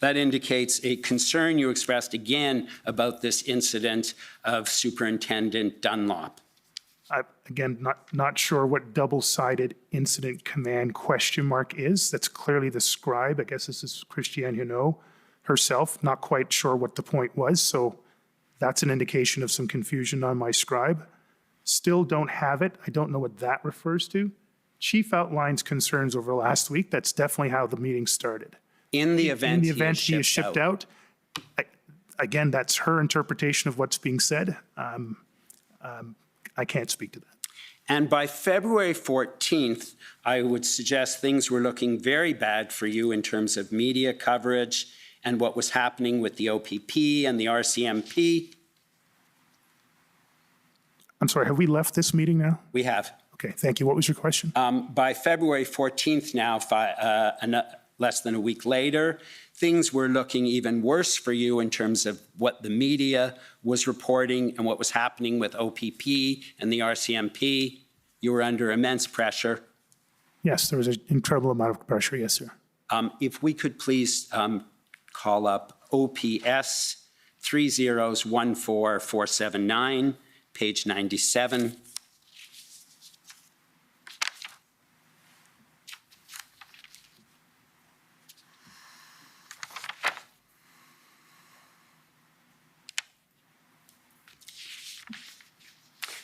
That indicates a concern you expressed again about this incident of Superintendent Dunlop. Again, not sure what double-sided incident command question mark is. That's clearly the scribe. I guess this is Christiane Huneau herself. Not quite sure what the point was. So that's an indication of some confusion on my scribe. Still don't have it. I don't know what that refers to. Chief outlines concerns over last week. That's definitely how the meeting started. In the In event the event he is shipped out. out, again, that's her interpretation of what's being said. I can't speak to that. And by February 14th, I would suggest things were looking very bad for you in terms of media coverage and what was happening with the OPP and the RCMP. I'm sorry, have we left this meeting now? We have. Okay, thank you. What was your question? By February 14th now, less than a week later, things were looking even worse for you in terms of what the media was reporting and what was happening with OPP and the RCMP. You were under immense pressure. Yes, there was an incredible amount of pressure. Yes, sir. If we could please call up OPS 3014479, page 97.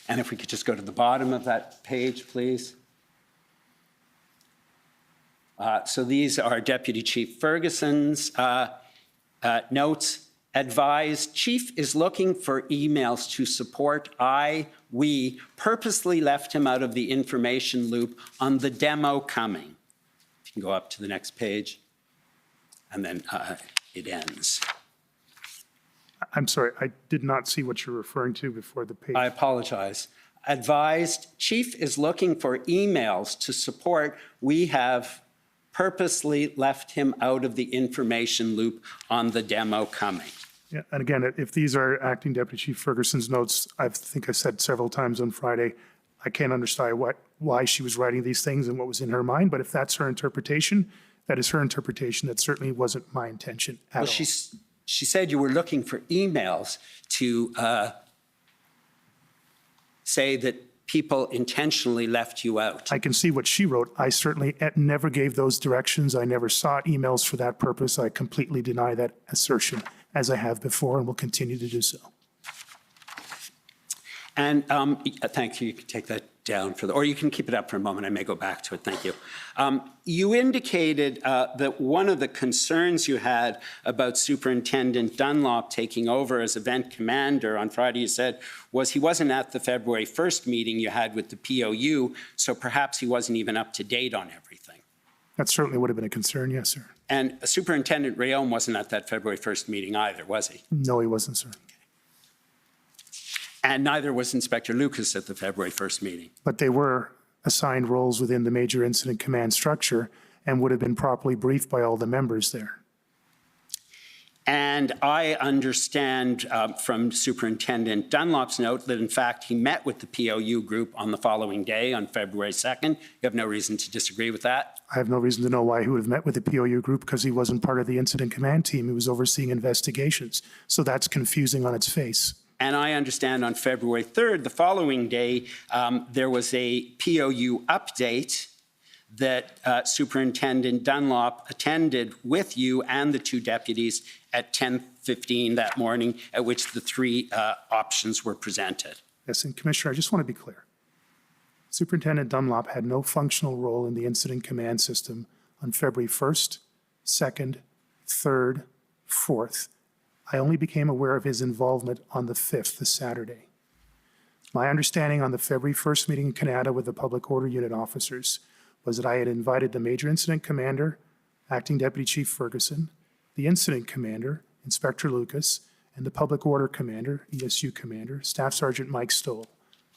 And if we could just go to the bottom of that page, please. So these are Deputy Chief Ferguson's notes. Advised, Chief is looking for emails to support we purposely left him out of the information loop on the demo coming. You can go up to the next page, and then it ends. I'm sorry, I did not see what you're referring to before the page. I apologize. Advised, Chief is looking for emails to support we have purposely left him out of the information loop on the demo coming. Yeah, and again, if these are Acting Deputy Chief Ferguson's notes, I think I said several times on Friday, I can't understand why she was writing these things and what was in her mind, but if that's her interpretation, that is her interpretation. That certainly wasn't my intention at all. She said you were looking for emails to say that people intentionally left you out. I can see what she wrote. I certainly never gave those directions. I never sought emails for that purpose. I completely deny that assertion, as I have before and will continue to do so. And thank you. You can take that down or you can keep it up for a moment. I may go back to it. Thank you. You indicated that one of the concerns you had about Superintendent Dunlop taking over as event commander on Friday, you said, was he wasn't at the February 1st meeting you had with the POU, so perhaps he wasn't even up to date on everything. That certainly would have been a concern, yes, sir. And Superintendent Rayom wasn't at that February 1st meeting either, was he? No, he wasn't, sir. And neither was Inspector Lucas at the February 1st meeting. But they were assigned roles within the Major Incident Command structure and would have been properly briefed by all the members there. And I understand from Superintendent Dunlop's note that, in fact, he met with the POU group on the following day, on February 2nd. You have no reason to disagree with that? I have no reason to know why he would have met with the POU group because he wasn't part of the Incident Command team. He was overseeing investigations. So that's confusing on its face. And I understand on February 3rd, the following day, there was a POU update that Superintendent Dunlop attended with you and the two deputies at 10:15 that morning, at which the three options were presented. Yes, and Commissioner, I just want to be clear. Superintendent Dunlop had no functional role in the Incident Command system on February 1st, 2nd, 3rd, 4th. I only became aware of his involvement on the 5th, the Saturday. My understanding on the February 1st meeting in Canada with the Public Order Unit officers was that I had invited the Major Incident Commander, Acting Deputy Chief Ferguson, the Incident Commander, Inspector Lucas, and the Public Order Commander, ESU Commander, Staff Sergeant Mike Stoll.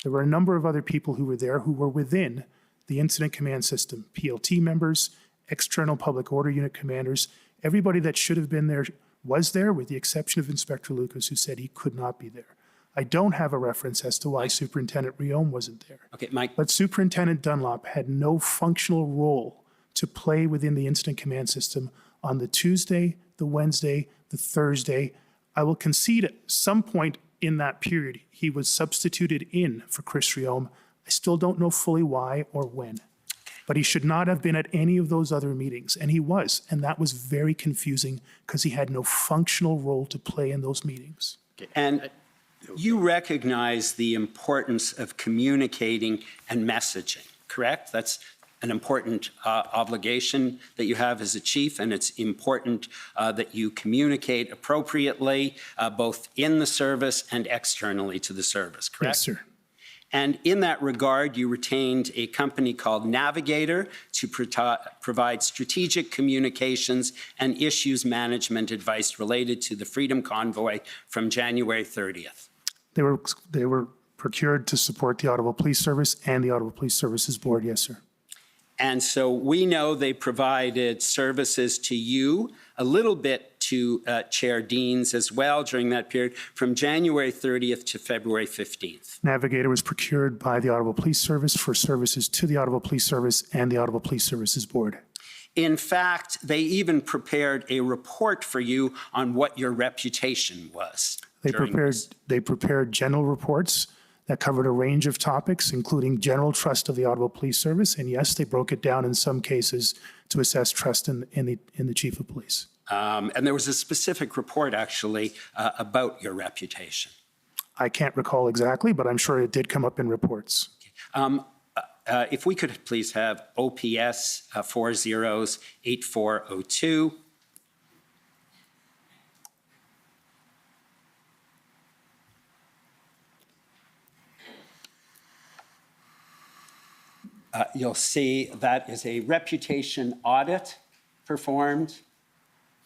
There were a number of other people who were there who were within the Incident Command system, PLT members, external Public Order Unit commanders. Everybody that should have been there was there, with the exception of Inspector Lucas, who said he could not be there. I don't have a reference as to why Superintendent Rayom wasn't there. Okay, Mike. But Superintendent Dunlop had no functional role to play within the Incident Command system on the Tuesday, the Wednesday, the Thursday. I will concede at some point in that period, he was substituted in for Chris Rayom. I still don't know fully why or when. But he should not have been at any of those other meetings, and he was. And that was very confusing because he had no functional role to play in those meetings. And you recognize the importance of communicating and messaging, correct? an important obligation that you have as a chief, and it's important that you communicate appropriately, both in the service and externally to the service, correct? Yes, sir. And in that regard, you retained a company called Navigator to provide strategic communications and issues management advice related to the Freedom Convoy from January 30th. They were procured to support the Ottawa Police Service and the Ottawa Police Services Board, yes, sir. And so we know they provided services to you, a little bit to Chair Deans as well during that period, from January 30th to February 15th. Navigator was procured by the Ottawa Police Service for services to the Ottawa Police Service and the Ottawa Police Services Board. In fact, they even prepared a report for you on what your reputation was. They during prepared, this. they prepared general reports that covered a range of topics, including general trust of the Ottawa Police Service. And yes, they broke it down in some cases to assess trust in the chief of police. And there was a specific report, actually, about your reputation. I can't recall exactly, but I'm sure it did come up in reports. If we could please have OPS 408402. You'll see that is a reputation audit performed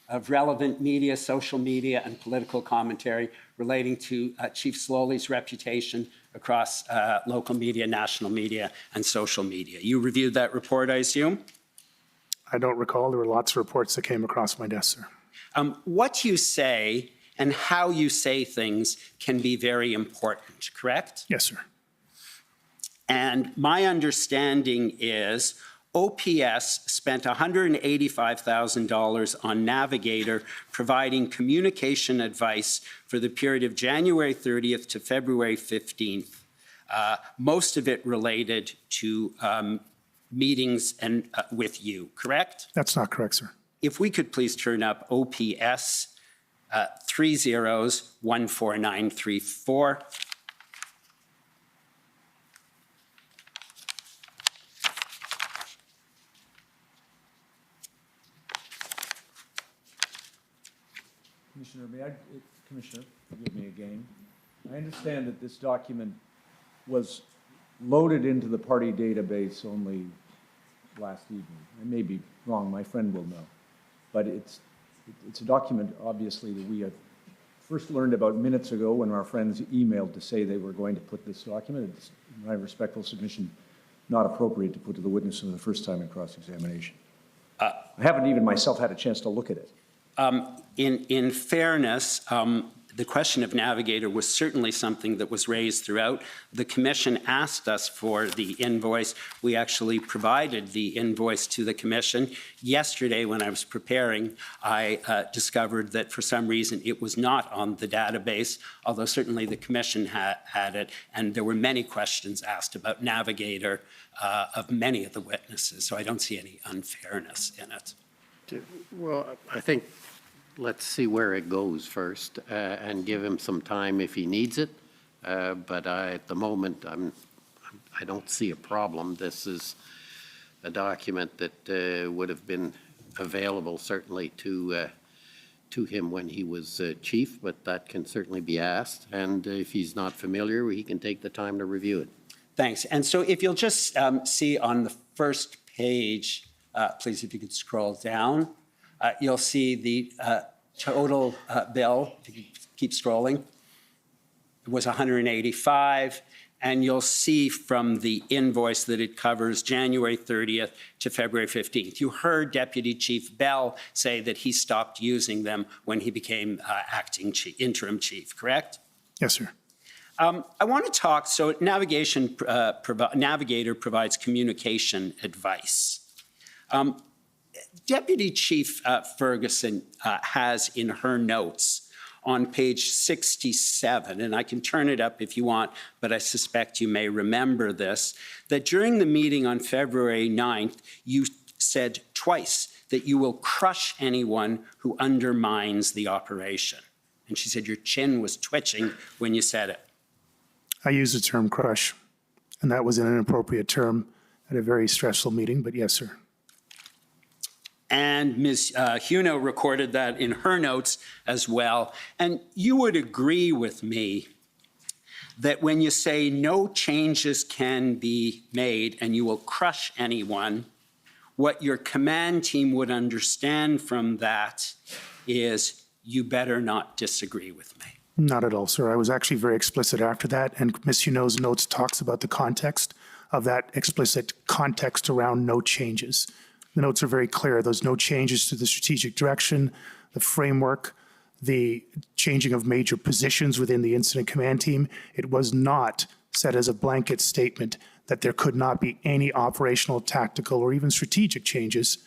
of relevant media, social media, and political commentary relating to Chief Slowly's reputation across local media, national media, and social media. You reviewed that report, I assume? I don't recall. There were lots of reports that came across my desk, sir. What you say and how you say things can be very important, correct? Yes, sir. And my understanding is OPS spent $185,000 on Navigator providing communication advice for the period of January 30th to February 15th. Most of it related to meetings and with you, correct? That's not correct, sir. If we could please turn up OPS 14934. Commissioner, forgive me again. I understand that this document was loaded into the party database only last evening. I may be wrong, my friend will know. But it's a document, obviously, that we have first learned about minutes ago when our friends emailed to say they were going to put this document. It's, in my respectful submission, not appropriate to put to the witness for the first time in cross-examination. I haven't even myself had a chance to look at it. In fairness, the question of Navigator was certainly something that was raised throughout. The commission asked us for the invoice. We actually provided the invoice to the commission. Yesterday, when I was preparing, I discovered that for some reason it was not on the database, although certainly the commission had it, and there were many questions asked about Navigator of many of the witnesses, so I don't see any unfairness in it. Well, I think let's see where it goes first and give him some time if he needs it. But at the moment, I don't see a problem. This is a document that would have been available certainly to him when he was chief, but that can certainly be asked. And if he's not familiar, he can take the time to review it. Thanks. And so if you'll just see on the first page, please, if you could scroll down, you'll see the total bill. If you keep scrolling, it was 185, and you'll see from the invoice that it covers January 30th to February 15th. You heard Deputy Chief Bell say that he stopped using them when he became acting chief, interim chief, correct? Yes, sir. I want to talk, so Navigator provides communication advice. Deputy Chief Ferguson has in her notes on page 67, and I can turn it up if you want, but I suspect you may remember this, that during the meeting on February 9th, you said twice that you will crush anyone who undermines the operation. And she said your chin was twitching when you said it. I used the term crush, and that was an inappropriate term at a very stressful meeting, but yes, sir. And Ms. Huno recorded that in her notes as well. And you would agree with me that when you say no changes can be made and you will crush anyone, what your command team would understand from that is you better not disagree with me. Not at all, sir. I was actually very explicit after that, and Ms. Huno's notes talks about the context of that explicit context around no changes. The notes are very clear. There's no changes to the strategic direction, the framework, the changing of major positions within the incident command team. It was not said as a blanket statement that there could not be any operational, tactical, or even strategic changes,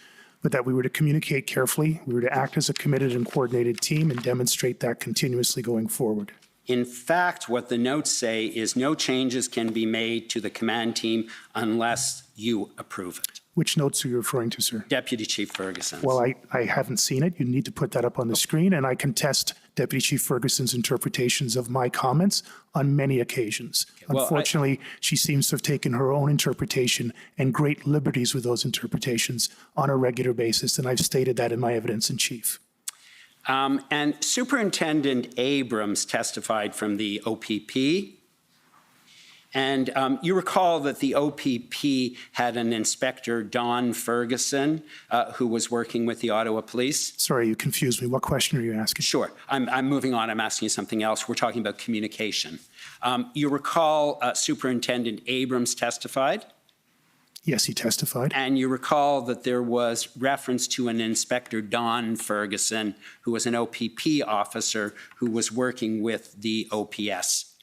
but that we were to communicate carefully, we were to act as a committed and coordinated team and demonstrate that continuously going forward. In fact, what the notes say is no changes can be made to the command team unless you approve it. Which notes are you referring to, sir? Deputy Chief Ferguson. Well, I haven't seen it. You need to put that up on the screen, and I contest Deputy Chief Ferguson's interpretations of my comments on many occasions. Well, Unfortunately, she seems to have taken her own interpretation and great liberties with those interpretations on a regular basis, and I've stated that in my evidence in chief. And Superintendent Abrams testified from the OPP. And you recall that the OPP had an inspector, Don Ferguson, who was working with the Ottawa Police. Sorry, you confused me. What question are you asking? Sure. I'm moving on. I'm asking you something else. We're talking about communication. You recall Superintendent Abrams testified? Yes, he testified. And you recall that there was reference to an Inspector Don Ferguson, who was an OPP officer who was working with the OPS.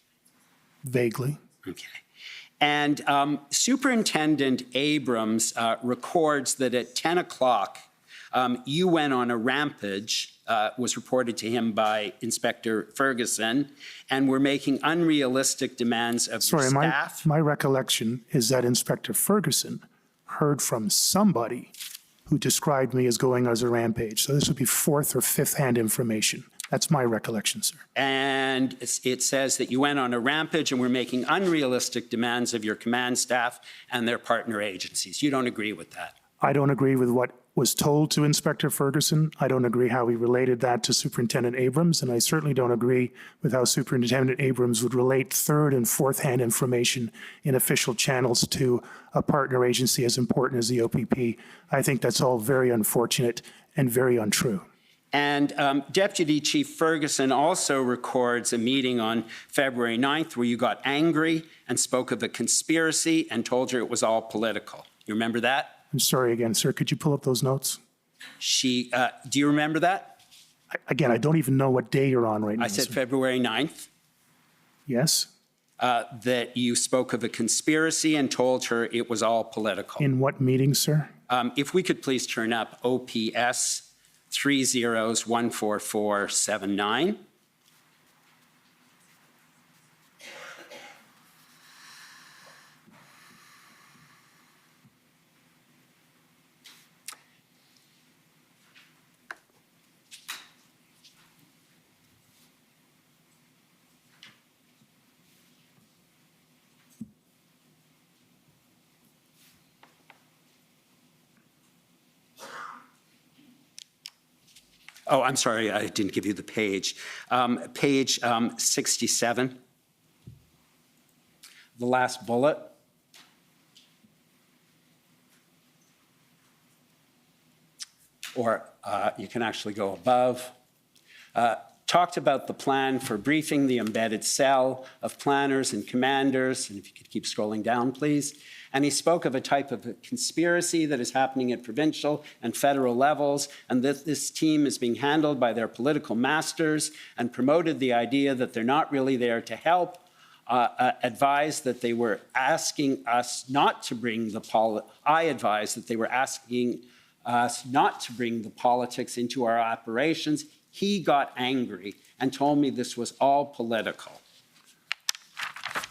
Vaguely. Okay. And Superintendent Abrams records that at 10 o'clock, you went on a rampage, was reported to him by Inspector Ferguson, and were making unrealistic demands of your staff. My recollection is that Inspector Ferguson heard from somebody who described me as going as a rampage. So this would be fourth or fifth hand information. That's my recollection, sir. And it says that you went on a rampage and were making unrealistic demands of your command staff and their partner agencies. You don't agree with that? I don't agree with what was told to Inspector Ferguson. I don't agree how he related that to Superintendent Abrams, and I certainly don't agree with how Superintendent Abrams would relate third and fourth hand information in official channels to a partner agency as important as the OPP. I think that's all very unfortunate and very untrue. And Deputy Chief Ferguson also records a meeting on February 9th where you got angry and spoke of a conspiracy and told her it was all political. You remember that? I'm sorry again, sir. Could you pull up those notes? Do you remember that? Again, I don't even know what day you're on right now. I said sir. February 9th. Yes. That you spoke of a conspiracy and told her it was all political. In what meeting, sir? If we could please turn up OPS 3014479. Oh, I'm sorry, I didn't give you the page. Page 67, the last bullet. Or you can actually go above. Talked about the plan for briefing the embedded cell of planners and commanders, and if you could keep scrolling down, please. And he spoke of a type of a conspiracy that is happening at provincial and federal levels, and that this team is being handled by their political masters, and promoted the idea that they're not really there to help, advised that they were asking us not to bring the I advised that they were asking us not to bring the politics into our operations. He got angry and told me this was all political.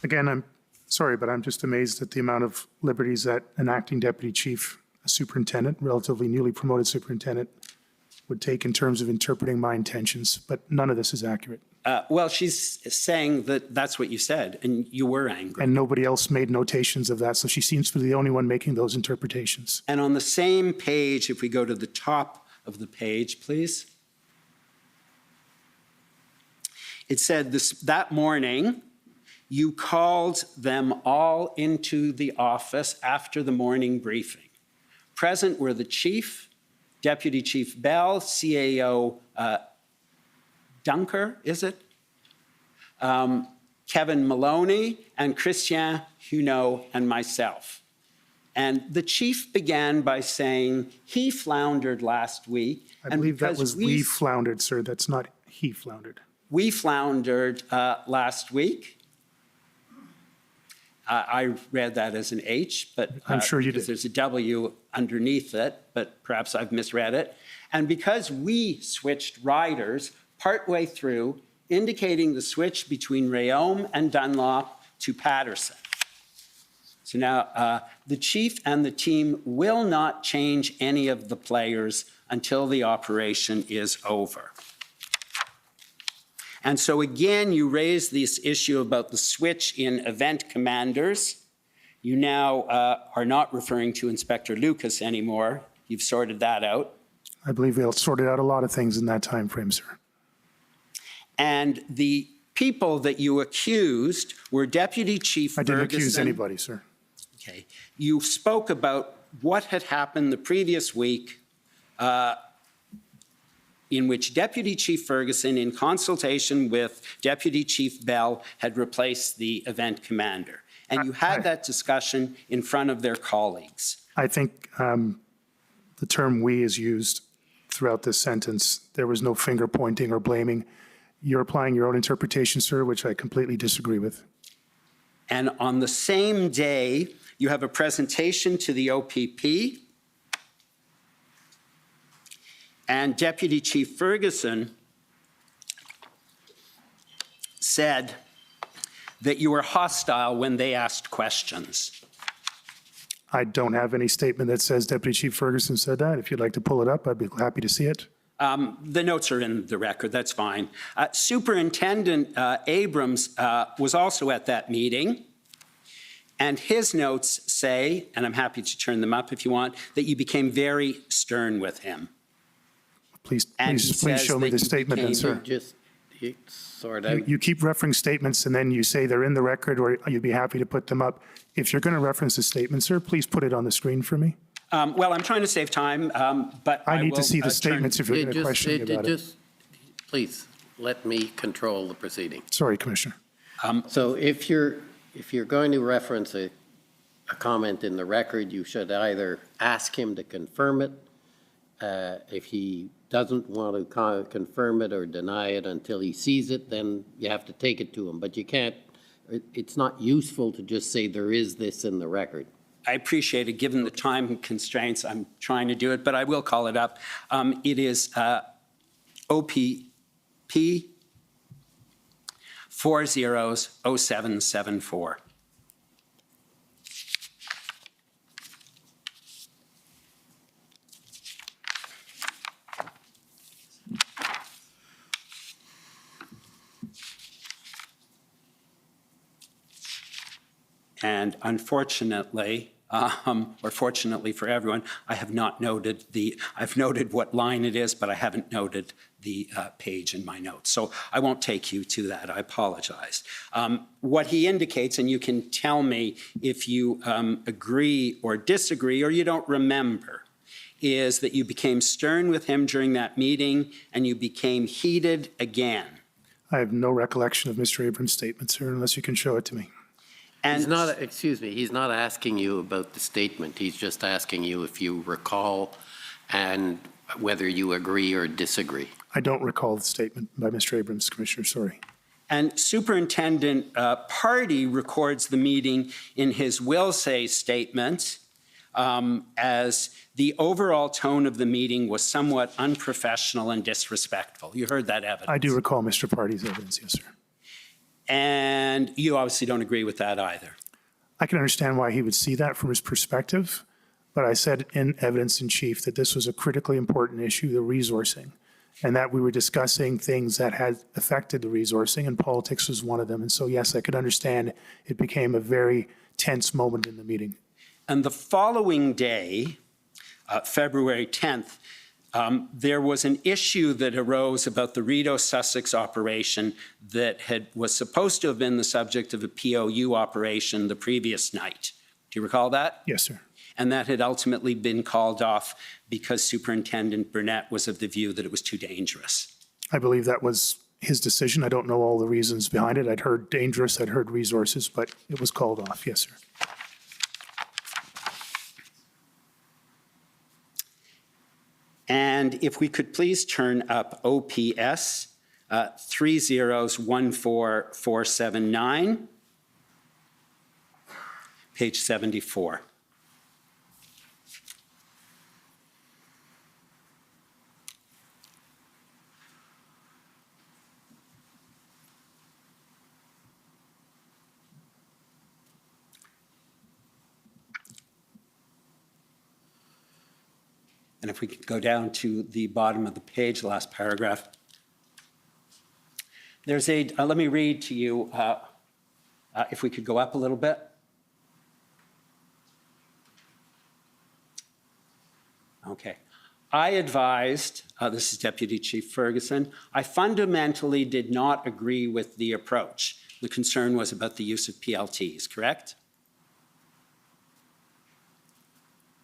Again, I'm sorry, but I'm just amazed at the amount of liberties that an acting deputy chief, a superintendent, relatively newly promoted superintendent, would take in terms of interpreting my intentions, but none of this is accurate. Well, she's saying that that's what you said, and you were angry. And nobody else made notations of that, so she seems to be the only one making those interpretations. And on the same page, if we go to the top of the page, please. It said that morning, you called them all into the office after the morning briefing. Present were the chief, Deputy Chief Bell, CAO Dunker, is it? Kevin Maloney, and Christian Huneau, and myself. And the chief began by saying he floundered last week. I believe that was we floundered, sir. That's not he floundered. We floundered last week. I read that as an H, but I'm sure you because did. there's a W underneath it, but perhaps I've misread it. And because we switched riders partway through, indicating the switch between Rayome and Dunlop to Patterson. So now the chief and the team will not change any of the players until the operation is over. And so again, you raise this issue about the switch in event commanders. You now are not referring to Inspector Lucas anymore. You've sorted that out. I believe they sorted out a lot of things in that time frame, sir. And the people that you accused were Deputy Chief Ferguson. I didn't accuse anybody, sir. Okay. You spoke about what had happened the previous week in which Deputy Chief Ferguson, in consultation with Deputy Chief Bell, had replaced the event commander. And you had that discussion in front of their colleagues. I think the term "we" is used throughout this sentence. There was no finger pointing or blaming. You're applying your own interpretation, sir, which I completely disagree with. And on the same day, you have a presentation to the OPP. And Deputy Chief Ferguson said that you were hostile when they asked questions. I don't have any statement that says Deputy Chief Ferguson said that. If you'd like to pull it up, I'd be happy to see it. The notes are in the record, that's fine. Superintendent Abrams was also at that meeting, and his notes say, and I'm happy to turn them up if you want, that you became very stern with him. Please And he show says me that the you statement then, became- sir. Just sort out. You keep referencing statements and then you say they're in the record or you'd be happy to put them up. If you're going to reference a statement, sir, please put it on the screen for me. Well, I'm trying to save time, but I need will, to see the turn- statements if you're going to question me about it. Please, let me control the proceeding. Sorry, Commissioner. So if you're going to reference a comment in the record, you should either ask him to confirm it. If he doesn't want to confirm it or deny it until he sees it, then you have to take it to him. But you can't, it's not useful to just say there is this in the record. I appreciate it. Given the time constraints, I'm trying to do it, but I will call it up. It is OPP 400774. And unfortunately, or fortunately for everyone, I have not noted I've noted what line it is, but I haven't noted the page in my notes. So I won't take you to that. I apologize. What he indicates, and you can tell me if you agree or disagree or you don't remember, is that you became stern with him during that meeting and you became heated again. I have no recollection of Mr. Abrams' statement, sir, unless you can show it to me. And He's not, excuse me, he's not asking you about the statement. He's just asking you if you recall and whether you agree or disagree. I don't recall the statement by Mr. Abrams, Commissioner, sorry. And Superintendent Party records the meeting in his will say statement as the overall tone of the meeting was somewhat unprofessional and disrespectful. You heard that evidence. I do recall Mr. Party's evidence, yes, sir. And you obviously don't agree with that either. I can understand why he would see that from his perspective, but I said in evidence in chief that this was a critically important issue, the resourcing. and that we were discussing things that had affected the resourcing, and politics was one of them. And so, yes, I could understand it became a very tense moment in the meeting. And the following day, February 10th, there was an issue that arose about the Rideau Sussex operation that was supposed to have been the subject of a POU operation the previous night. Do you recall that? Yes, sir. And that had ultimately been called off because Superintendent Burnett was of the view that it was too dangerous. I believe that was his decision. I don't know all the reasons behind it. I'd heard dangerous, I'd heard resources, but it was called off. Yes, sir. And if we could please turn up OPS 3014479, page 74. And if we could go down to the bottom of the page, last paragraph. There's a, let me read to you, if we could go up a little bit. Okay. I advised, this is Deputy Chief Ferguson, I fundamentally did not agree with the approach. The concern was about the use of PLTs, correct?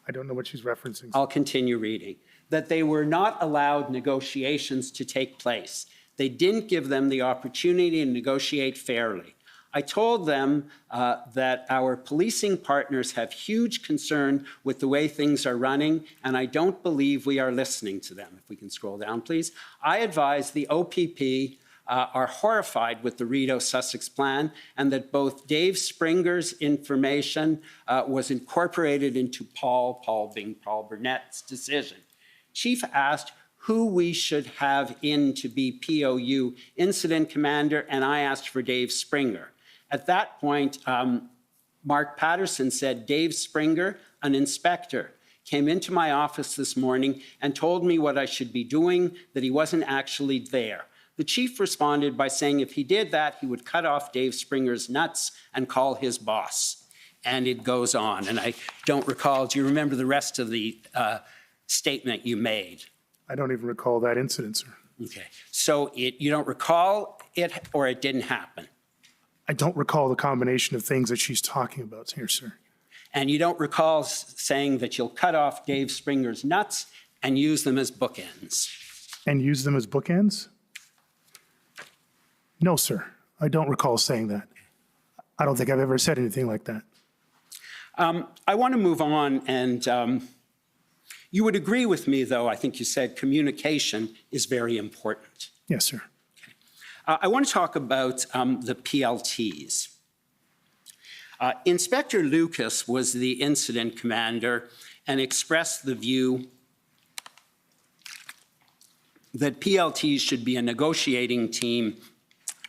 I don't know what she's referencing. I'll continue reading. That they were not allowed negotiations to take place. They didn't give them the opportunity to negotiate fairly. I told them that our policing partners have huge concern with the way things are running, and I don't believe we are listening to them. If we can scroll down, please. I advised the OPP are horrified with the Rideau Sussex plan, and that both Dave Springer's information was incorporated into Paul being Paul Burnett's decision. Chief asked who we should have in to be POU incident commander, and I asked for Dave Springer. At that point, Mark Patterson said, Dave Springer, an inspector, came into my office this morning and told me what I should be doing, that he wasn't actually there. The chief responded by saying if he did that, he would cut off Dave Springer's nuts and call his boss. And it goes on. And I don't recall, do you remember the rest of the statement you made? I don't even recall that incident, sir. Okay. So you don't recall it, or it didn't happen? I don't recall the combination of things that she's talking about here, sir. And you don't recall saying that you'll cut off Dave Springer's nuts and use them as bookends? And use them as bookends? No, sir. I don't recall saying that. I don't think I've ever said anything like that. I want to move on, and you would agree with me, though, I think you said communication is very important. Yes, sir. Okay. I want to talk about the PLTs. Inspector Lucas was the incident commander and expressed the view that PLTs should be a negotiating team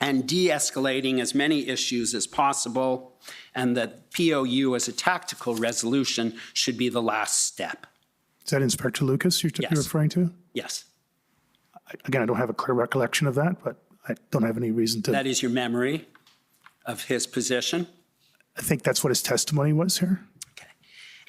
and de-escalating as many issues as possible, and that POU as a tactical resolution should be the last step. Is that Inspector Lucas you're referring to? Yes. Again, I don't have a clear recollection of that, but I don't have any reason to. That is your memory of his position? I think that's what his testimony was here.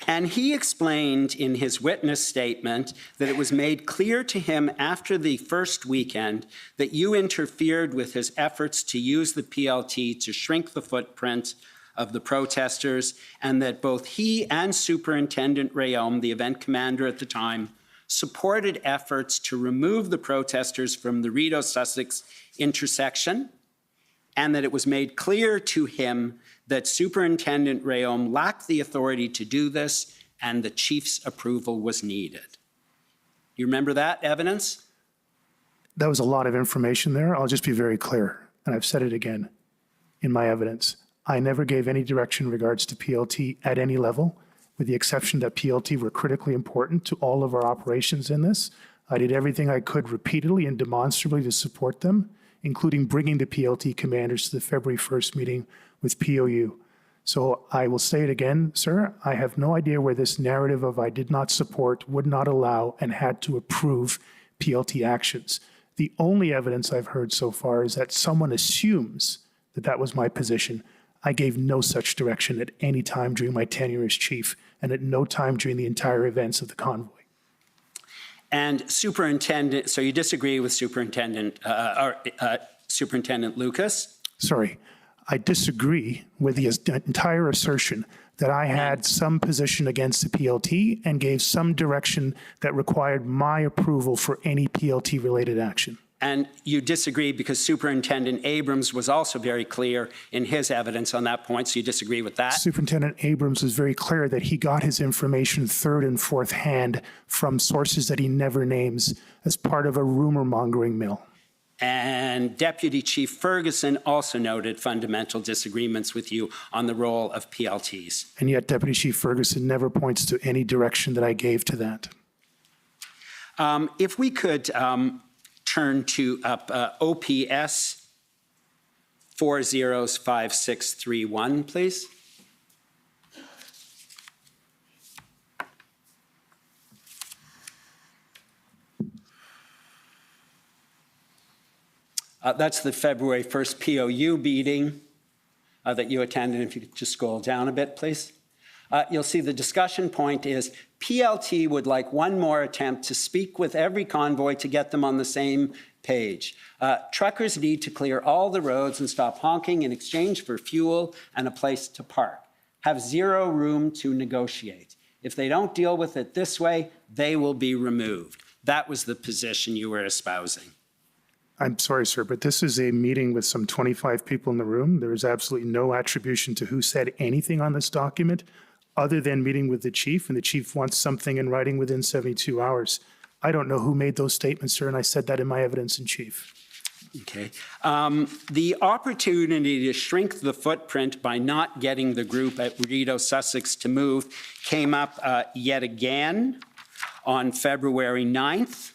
And he explained in his witness statement that it was made clear to him after the first weekend that you interfered with his efforts to use the PLT to shrink the footprint of the protesters, and that both he and Superintendent Rayom, the event commander at the time, supported efforts to remove the protesters from the Rideau Sussex intersection, and that it was made clear to him that Superintendent Rayom lacked the authority to do this and the chief's approval was needed. You remember that evidence? That was a lot of information there. I'll just be very clear, and I've said it again in my evidence. I never gave any direction in regards to PLT at any level, with the exception that PLT were critically important to all of our operations in this. I did everything I could repeatedly and demonstrably to support them, including bringing the PLT commanders to the February 1st meeting with POU. So I will say it again, sir, I have no idea where this narrative of I did not support, would not allow, and had to approve PLT actions. The only evidence I've heard so far is that someone assumes that that was my position. I gave no such direction at any time during my tenure as chief and at no time during the entire events of the convoy. And Superintendent, so you disagree with Superintendent Lucas? Sorry, I disagree with the entire assertion that I had some position against the PLT and gave some direction that required my approval for any PLT-related action. And you disagree because Superintendent Abrams was also very clear in his evidence on that point, so you disagree with that? Superintendent Abrams was very clear that he got his information third and fourth hand from sources that he never names as part of a rumor-mongering mill. And Deputy Chief Ferguson also noted fundamental disagreements with you on the role of PLTs. And yet Deputy Chief Ferguson never points to any direction that I gave to that. If we could turn to OPS 405631, please. That's the February 1st POU meeting that you attended. If you could just scroll down a bit, please. You'll see the discussion point is PLT would like one more attempt to speak with every convoy to get them on the same page. Truckers need to clear all the roads and stop honking in exchange for fuel and a place to park. Have zero room to negotiate. If they don't deal with it this way, they will be removed. That was the position you were espousing. I'm sorry, sir, but this is a meeting with some 25 people in the room. There is absolutely no attribution to who said anything on this document other than meeting with the chief, and the chief wants something in writing within 72 hours. I don't know who made those statements, sir, and I said that in my evidence in chief. Okay. The opportunity to shrink the footprint by not getting the group at Rideau Sussex to move came up yet again on February 9th.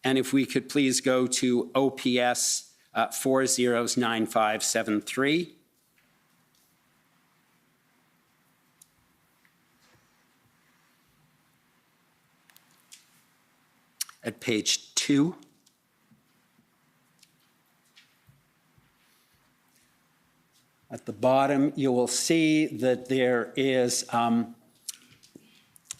And if we could please go to OPS 409573. At page 2. At the bottom, you will see that there is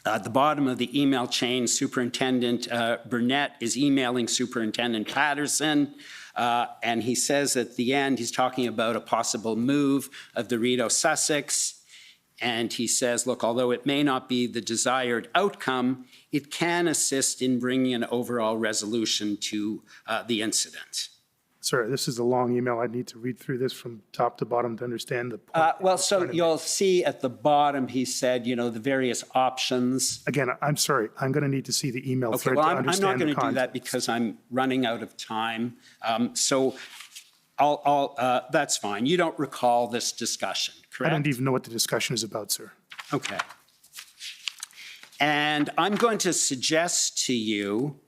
at the bottom of the email chain, Superintendent Burnett is emailing Superintendent Patterson, and he says at the end, he's talking about a possible move of the Rideau Sussex, and he says, look, although it may not be the desired outcome, it can assist in bringing an overall resolution to the incident. Sir, this is a long email. I need to read through this from top to bottom to understand the point. Well, so you'll see at the bottom, he said, you know, the various options. Again, I'm sorry. I'm going to need to see the email Okay, thread well, to I'm understand not going the to do that context. because I'm running out of time. So that's fine. You don't recall this discussion, I correct? don't even know what the discussion is about, sir. Okay. And I'm going to suggest to you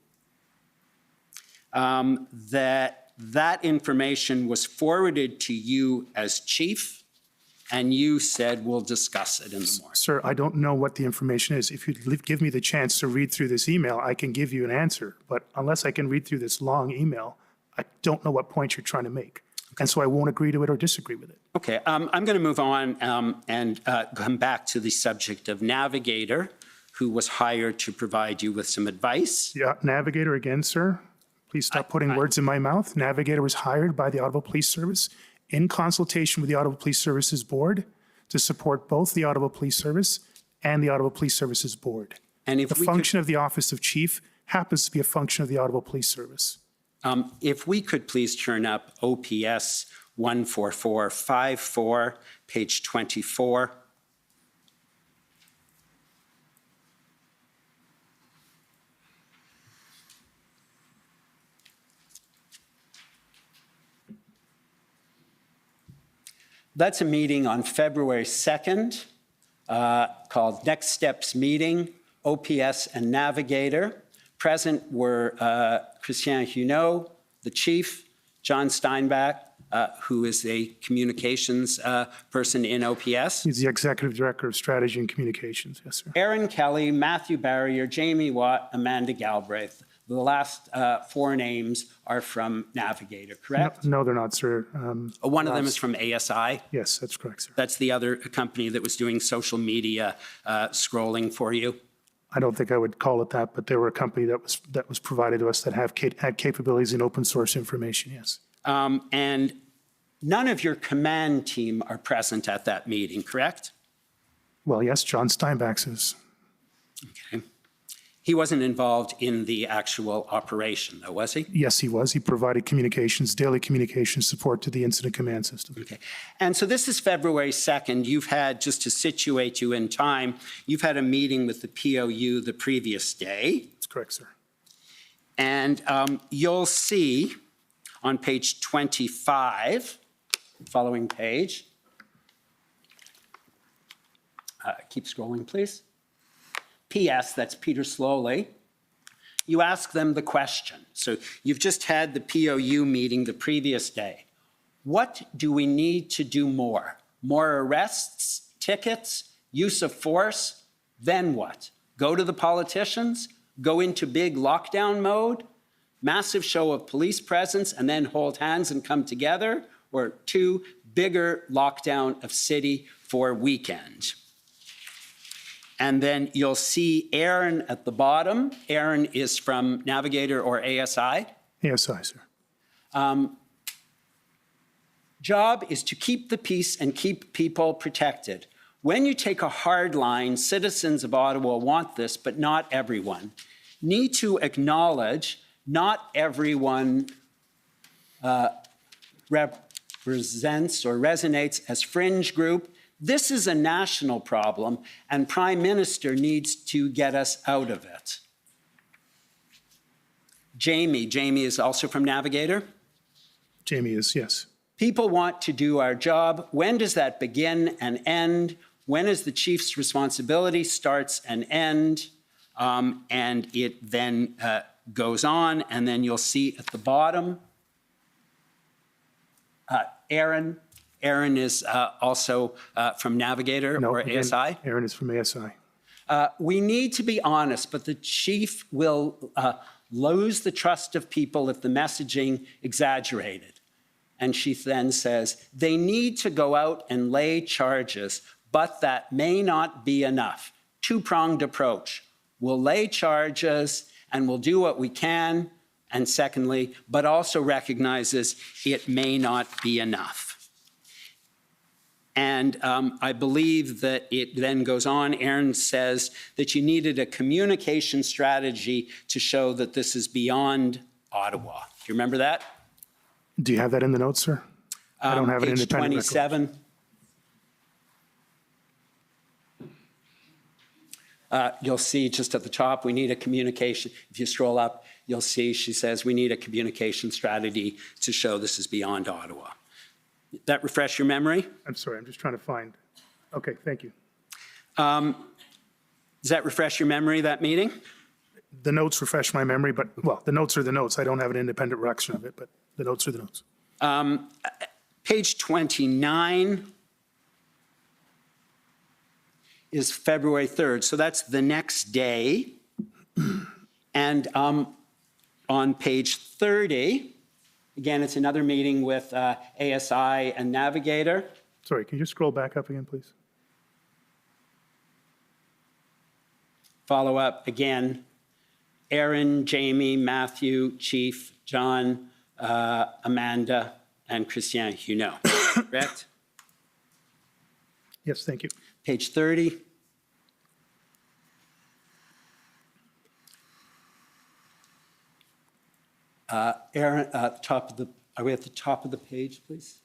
that information was forwarded to you as chief, and you said, we'll discuss it in the morning. Sir, I don't know what the information is. If you give me the chance to read through this email, I can give you an answer. But unless I can read through this long email, I don't know what point you're trying to make. And so I won't agree to it or disagree with it. Okay, I'm going to move on and come back to the subject of Navigator, who was hired to provide you with some advice. Yeah, Navigator again, sir. Please stop putting words in my mouth. Navigator was hired by the Ottawa Police Service in consultation with the Ottawa Police Services Board to support both the Ottawa Police Service and the Ottawa Police Services Board. And if The function of the Office of Chief happens to be a function of the Ottawa Police Service. If we could please turn up OPS 14454, page 24. That's a meeting on February 2nd called Next Steps Meeting, OPS and Navigator. Present were Christian Huneau, the chief, John Steinbach, who is a communications person in OPS. He's the Executive Director of Strategy and Communications. Yes, sir. Aaron Kelly, Matthew Barrier, Jamie Watt, Amanda Galbraith. The last four names are from Navigator, correct? No, they're not, sir. One of them is from ASI. Yes, that's correct, sir. That's the other company that was doing social media scrolling for you. I don't think I would call it that, but they were a company that was provided to us that had capabilities in open source information, yes. And none of your command team are present at that meeting, correct? Well, yes, John Steinbach is. Okay. He wasn't involved in the actual operation, though, was he? Yes, he was. He provided communications, daily communications support to the incident command system. Okay. And so this is February 2nd. You've had, just to situate you in time, you've had a meeting with the POU the previous day. That's correct, sir. And you'll see on page 25, following page. Keep scrolling, please. P.S., that's Peter Slowly. You ask them the question. So you've just had the POU meeting the previous day. What do we need to do more? More arrests, tickets, use of force? Then what? Go to the politicians? Go into big lockdown mode? Massive show of police presence and then hold hands and come together? Or two, bigger lockdown of city for weekend? And then you'll see Aaron at the bottom. Aaron is from Navigator or ASI. ASI, sir. Job is to keep the peace and keep people protected. When you take a hard line, citizens of Ottawa want this, but not everyone. Need to acknowledge not everyone represents or resonates as fringe group. This is a national problem, and Prime Minister needs to get us out of it. Jamie is also from Navigator. Jamie is, yes. People want to do our job. When does that begin and end? When is the chief's responsibility starts and end? And it then goes on, and then you'll see at the bottom, Aaron is also from Navigator or ASI? Aaron is from ASI. We need to be honest, but the chief will lose the trust of people if the messaging exaggerated. And she then says, they need to go out and lay charges, but that may not be enough. Two-pronged approach. We'll lay charges and we'll do what we can. And secondly, but also recognizes it may not be enough. And I believe that it then goes on. Aaron says that you needed a communication strategy to show that this is beyond Ottawa. Do you remember that? Do you have that in the notes, sir? I don't have an Page independent 27. You'll see just at the top, we need a communication. If you scroll up, you'll see she says we need a communication strategy to show this is beyond Ottawa. That refresh your memory? I'm sorry, I'm just trying to find. Okay, thank you. Does that refresh your memory, that meeting? The notes refresh my memory, but, well, the notes are the notes. I don't have an independent recollection of it, but the notes are the notes. Page 29 is February 3rd, so that's the next day. And on page 30, again, it's another meeting with ASI and Navigator. Sorry, can you just scroll back up again, please? Follow up again, Aaron, Jamie, Matthew, Chief, John, Amanda, and Christian Huneau, correct? Yes, thank you. Page 30. Aaron, are we at the top of the page, please?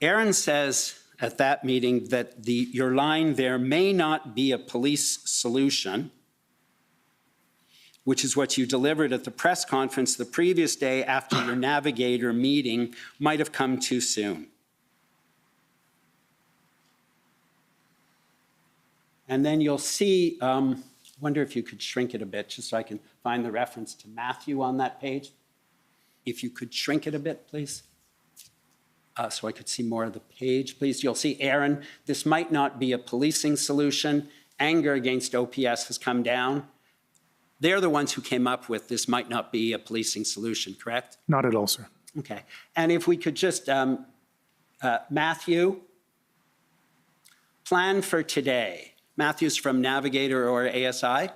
Aaron says at that meeting that your line there may not be a police solution, which is what you delivered at the press conference the previous day after your Navigator meeting might have come too soon. And then you'll see, wonder if you could shrink it a bit, just so I can find the reference to Matthew on that page. If you could shrink it a bit, please. So I could see more of the page, please. You'll see, Aaron, this might not be a policing solution. Anger against OPS has come down. They're the ones who came up with this might not be a policing solution, correct? Not at all, sir. Okay. And if we could just, Matthew, plan for today. Matthew's from Navigator or ASI.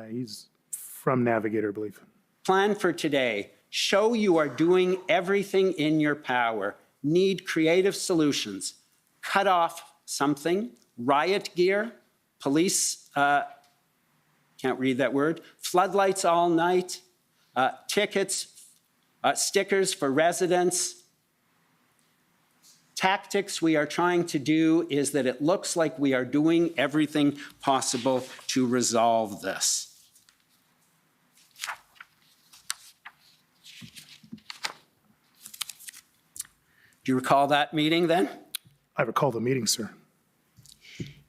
He's from Navigator, I believe. Plan for today. Show you are doing everything in your power. Need creative solutions. Cut off something. Riot gear. Police, can't read that word. Floodlights all night. Tickets, stickers for residents. Tactics we are trying to do is that it looks like we are doing everything possible to resolve this. Do you recall that meeting then? I recall the meeting, sir.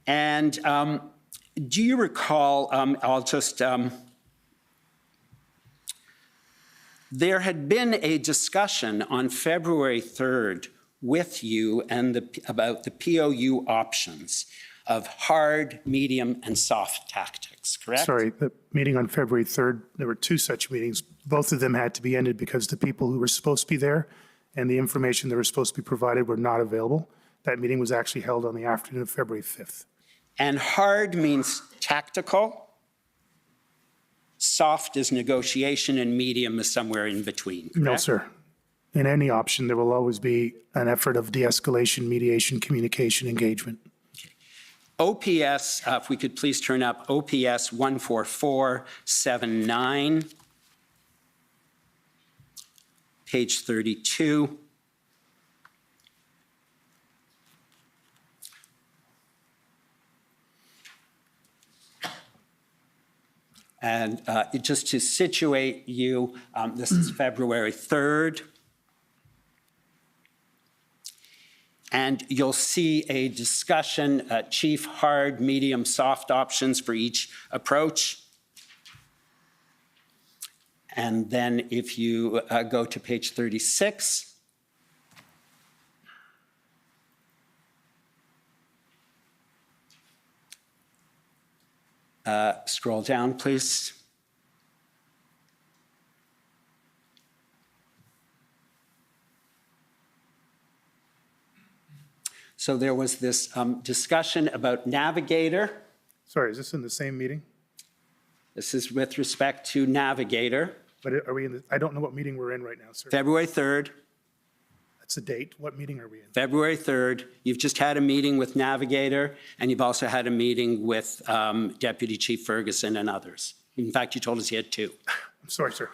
And do you recall, I'll just, there had been a discussion on February 3rd with you and about the POU options of hard, medium, and soft tactics, correct? Sorry, the meeting on February 3rd, there were two such meetings. Both of them had to be ended because the people who were supposed to be there and the information that was supposed to be provided were not available. That meeting was actually held on the afternoon of February 5th. And hard means tactical, soft is negotiation, and medium is somewhere in between, correct? No, sir. In any option, there will always be an effort of de-escalation, mediation, communication, engagement. OPS, if we could please turn up OPS 14479, page 32. And just to situate you, this is February 3rd. And you'll see a discussion, chief, hard, medium, soft options for each approach. And then if you go to page 36, scroll down, please. So there was this discussion about Navigator. Sorry, is this in the same meeting? This is with respect to Navigator, But are we in the, I don't know what meeting we're in right now, sir. February 3rd. That's the date. What meeting are we in? February 3rd. You've just had a meeting with Navigator, and you've also had a meeting with Deputy Chief Ferguson and others. In fact, you told us you had two. I'm sorry, sir.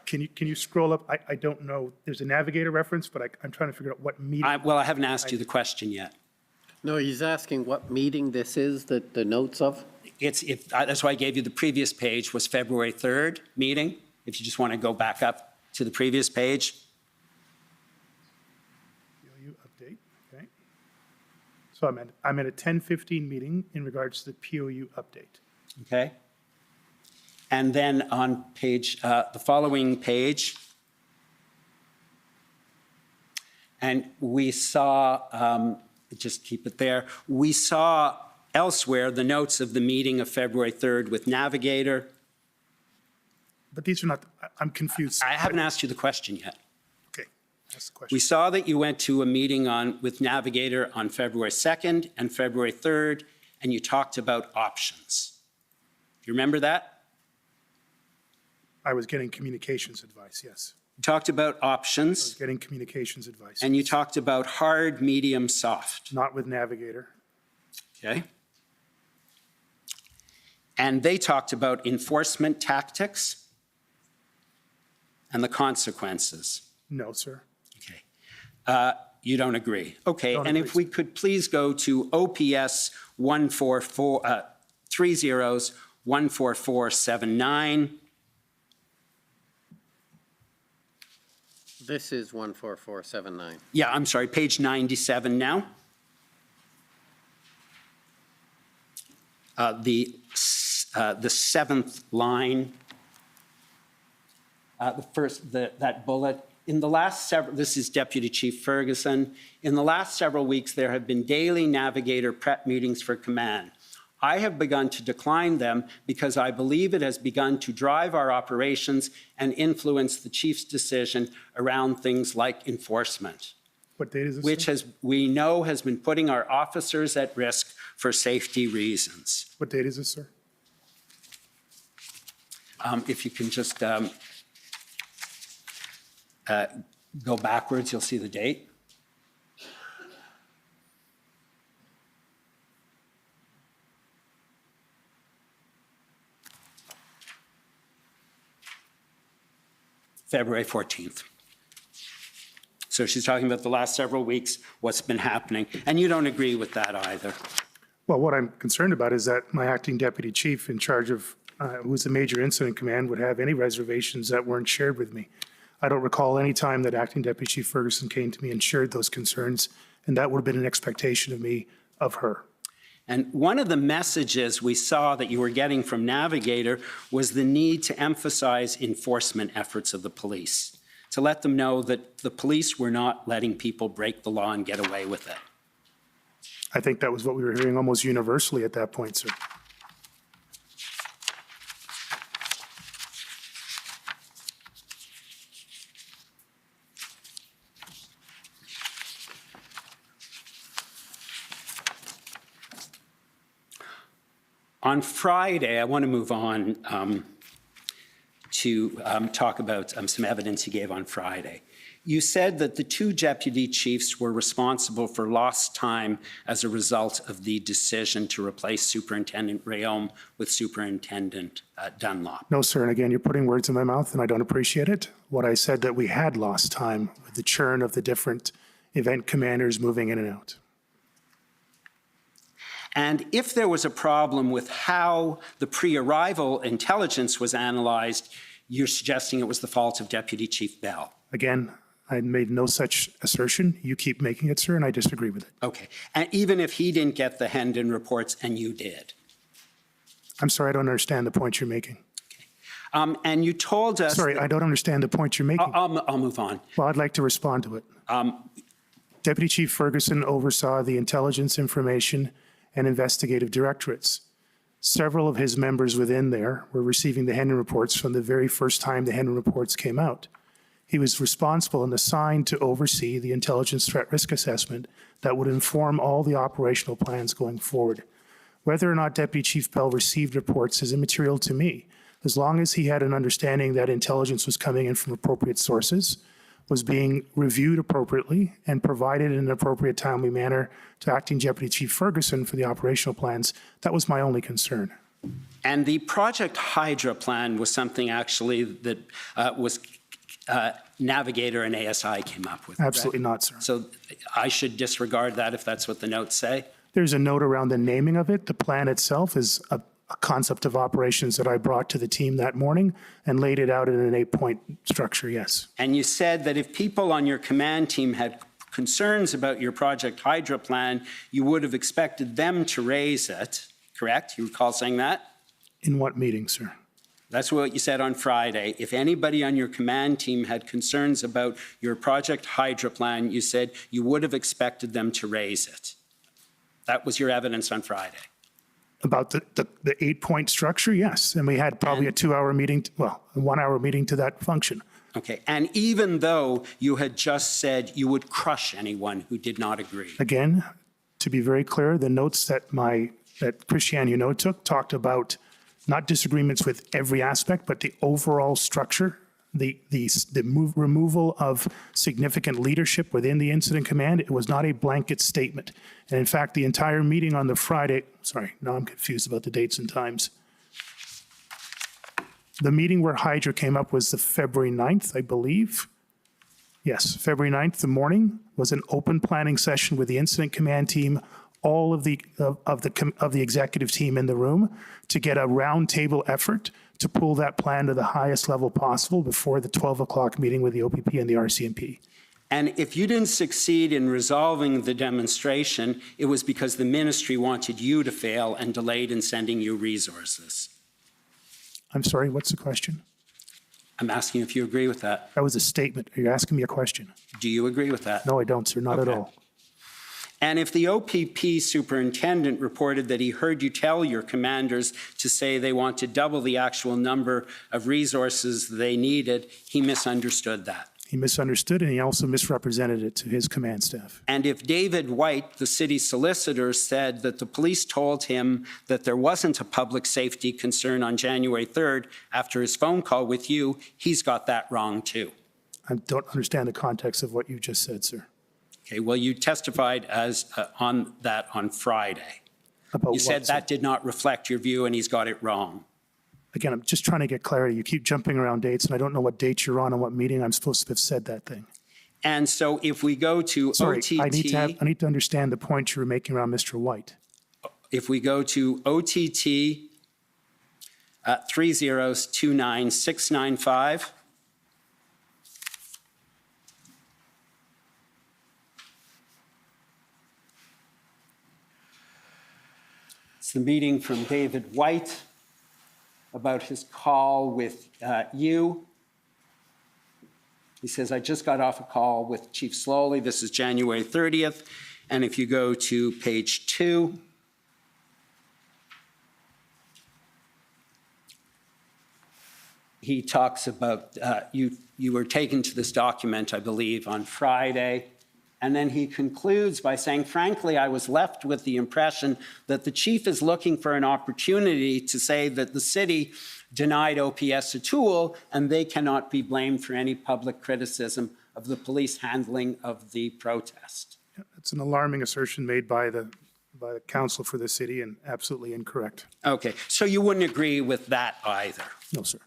Can you scroll up? I don't know. There's a Navigator reference, but I'm trying to figure out what meeting. Well, I haven't asked you the question yet. No, he's asking what meeting this is, that the notes of? That's why I gave you the previous page was February 3rd meeting. If you just want to go back up to the previous page. POU update, okay. So I'm at a 10:15 meeting in regards to the POU update. Okay. And then on page, the following page, and we saw, just keep it there, we saw elsewhere the notes of the meeting of February 3rd with Navigator. But these are not, I'm confused. I haven't asked you the question yet. Okay, that's the question. We saw that you went to a meeting with Navigator on February 2nd and February 3rd, and you talked about options. Do you remember that? I was getting communications advice, yes. You talked about I was options, getting communications advice. and you talked about hard, medium, soft. Not with Navigator. Okay. And they talked about enforcement tactics and the consequences. No, sir. Okay. You don't agree? Okay, Don't and agree, if we could please go to OPS 14479. This is 14479. Yeah, I'm sorry, page 97 now. the seventh line, that bullet. In the last several, this is Deputy Chief Ferguson. In the last several weeks, there have been daily Navigator prep meetings for command. I have begun to decline them because I believe it has begun to drive our operations and influence the chief's decision around things like enforcement, What date is this? which sir? we know has been putting our officers at risk for safety reasons. What date is this, sir? If you can just go backwards, you'll see the date. February 14th. So she's talking about the last several weeks, what's been happening, and you don't agree with that either. Well, what I'm concerned about is that my acting deputy chief in charge of, who's the major incident command, would have any reservations that weren't shared with me. I don't recall any time that acting deputy chief Ferguson came to me and shared those concerns, and that would have been an expectation of me of her. And one of the messages we saw that you were getting from Navigator was the need to emphasize enforcement efforts of the police, to let them know that the police were not letting people break the law and get away with it. I think that was what we were hearing almost universally at that point, sir. On Friday, I want to move on to talk about some evidence you gave on Friday. You said that the two deputy chiefs were responsible for lost time as a result of the decision to replace Superintendent Rayom with Superintendent Dunlop. No, sir, and again, you're putting words in my mouth, and I don't appreciate it. What I said that we had lost time with the churn of the different event commanders moving in and out. And if there was a problem with how the pre-arrival intelligence was analyzed, you're suggesting it was the fault of Deputy Chief Bell. Again, I made no such assertion. You keep making it, sir, and I disagree with it. Okay. And even if he didn't get the Hendon reports and you did? I'm sorry, I don't understand the point you're making. And you told us... Sorry, I don't understand the point you're making. I'll move on. Well, I'd like to respond to it. Deputy Chief Ferguson oversaw the intelligence, information, and investigative directorates. Several of his members within there were receiving the Hendon reports from the very first time the Hendon reports came out. He was responsible and assigned to oversee the intelligence threat risk assessment that would inform all the operational plans going forward. Whether or not Deputy Chief Bell received reports is immaterial to me, as long as he had an understanding that intelligence was coming in from appropriate sources, was being reviewed appropriately, and provided in an appropriate, timely manner to Acting Deputy Chief Ferguson for the operational plans. That was my only concern. And the Project Hydra plan was something actually that was Navigator and ASI came up with. Absolutely correct? not, sir. So I should disregard that if that's what the notes say? There's a note around the naming of it. The plan itself is a concept of operations that I brought to the team that morning and laid it out in an 8-point structure, yes. And you said that if people on your command team had concerns about your Project Hydra plan, you would have expected them to raise it, correct? You recall saying that? In what meeting, sir? That's what you said on Friday. If anybody on your command team had concerns about your Project Hydra plan, you said you would have expected them to raise it. That was your evidence on Friday. About the 8-point structure, yes. And we had probably a 2-hour meeting, a 1-hour meeting to that function. Okay. And even though you had just said you would crush anyone who did not agree. Again, to be very clear, the notes that Christiane Huneau took talked about not disagreements with every aspect, but the overall structure, the removal of significant leadership within the incident command. It was not a blanket statement. And in fact, the entire meeting on the Friday, sorry, now I'm confused about the dates and times. The meeting where Hydra came up was the February 9th, I believe. Yes, February 9th, the morning was an open planning session with the incident command team, all of the executive team in the room, to get a roundtable effort to pull that plan to the highest level possible before the 12 o'clock meeting with the OPP and the RCMP. And if you didn't succeed in resolving the demonstration, it was because the ministry wanted you to fail and delayed in sending you resources. I'm sorry, what's the question? I'm asking if you agree with that. That was a statement. Are you asking me a question? Do you agree with that? No, I don't, sir, not at Okay. all. And if the OPP superintendent reported that he heard you tell your commanders to say they want to double the actual number of resources they needed, he misunderstood that. He misunderstood, and he also misrepresented it to his command staff. And if David White, the city solicitor, said that the police told him that there wasn't a public safety concern on January 3rd after his phone call with you, he's got that wrong too. I don't understand the context of what you just said, sir. Okay, well, you testified on that on Friday. About You said what, sir? that did not reflect your view and he's got it wrong. Again, I'm just trying to get clarity. You keep jumping around dates, and I don't know what date you're on and what meeting I'm supposed to have said that thing. And so if we go to Sorry, OTT, I need to understand the point you were making around Mr. White. if we go to OTT 3029695, it's the meeting from David White about his call with you. He says, I just got off a call with Chief Slowly. This is January 30th. And if you go to page 2, he talks about you were taken to this document, I believe, on Friday. And then he concludes by saying, frankly, I was left with the impression that the chief is looking for an opportunity to say that the city denied OPS a tool and they cannot be blamed for any public criticism of the police handling of the protest. It's an alarming assertion made by the council for the city and absolutely incorrect. Okay, so you wouldn't agree with that either? No, sir.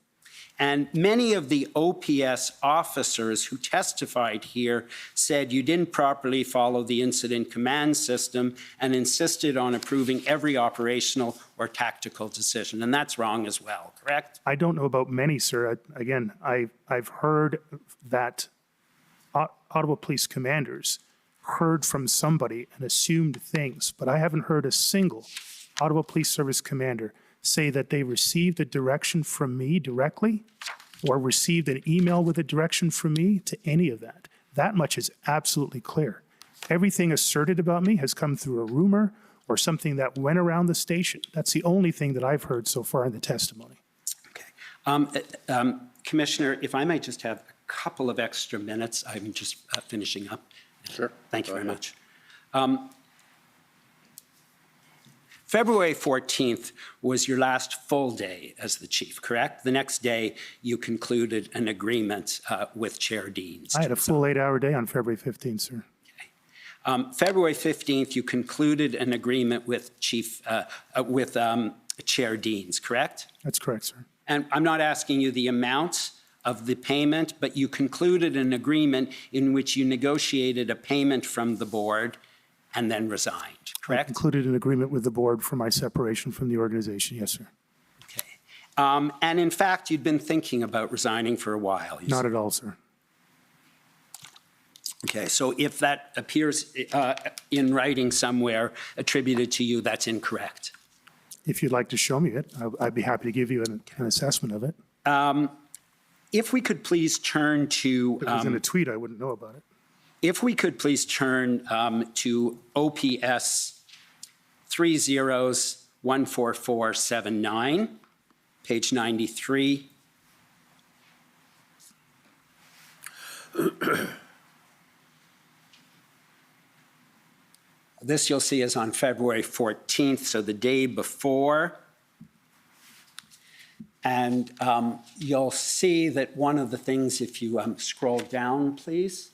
And many of the OPS officers who testified here said you didn't properly follow the incident command system and insisted on approving every operational or tactical decision. And that's wrong as well, correct? I don't know about many, sir. Again, I've heard that Ottawa Police commanders heard from somebody and assumed things, but I haven't heard a single Ottawa Police Service commander say that they received a direction from me directly or received an email with a direction from me to any of that. That much is absolutely clear. Everything asserted about me has come through a rumor or something that went around the station. That's the only thing that I've heard so far in the testimony. Okay. Commissioner, if I might just have a couple of extra minutes, I'm just finishing up. Sure. Thank you Go very ahead. much. February 14th was your last full day as the chief, correct? The next day, you concluded an agreement with Chair Deans. I had a full 8-hour day on February 15th, sir. February 15th, you concluded an agreement with Chair Deans, correct? That's correct, sir. And I'm not asking you the amount of the payment, but you concluded an agreement in which you negotiated a payment from the board and then resigned, I correct? concluded an agreement with the board for my separation from the organization. Yes, sir. Okay. And in fact, you'd been thinking about resigning for a while. you Not said. at all, sir. Okay, so if that appears in writing somewhere attributed to you, that's incorrect. If you'd like to show me it, I'd be happy to give you an assessment of it. If we could please turn to, If it was in a tweet, I wouldn't know about it. if we could please turn to OPS 3014479, page 93. This you'll see is on February 14th, so the day before. And you'll see that one of the things, if you scroll down, please.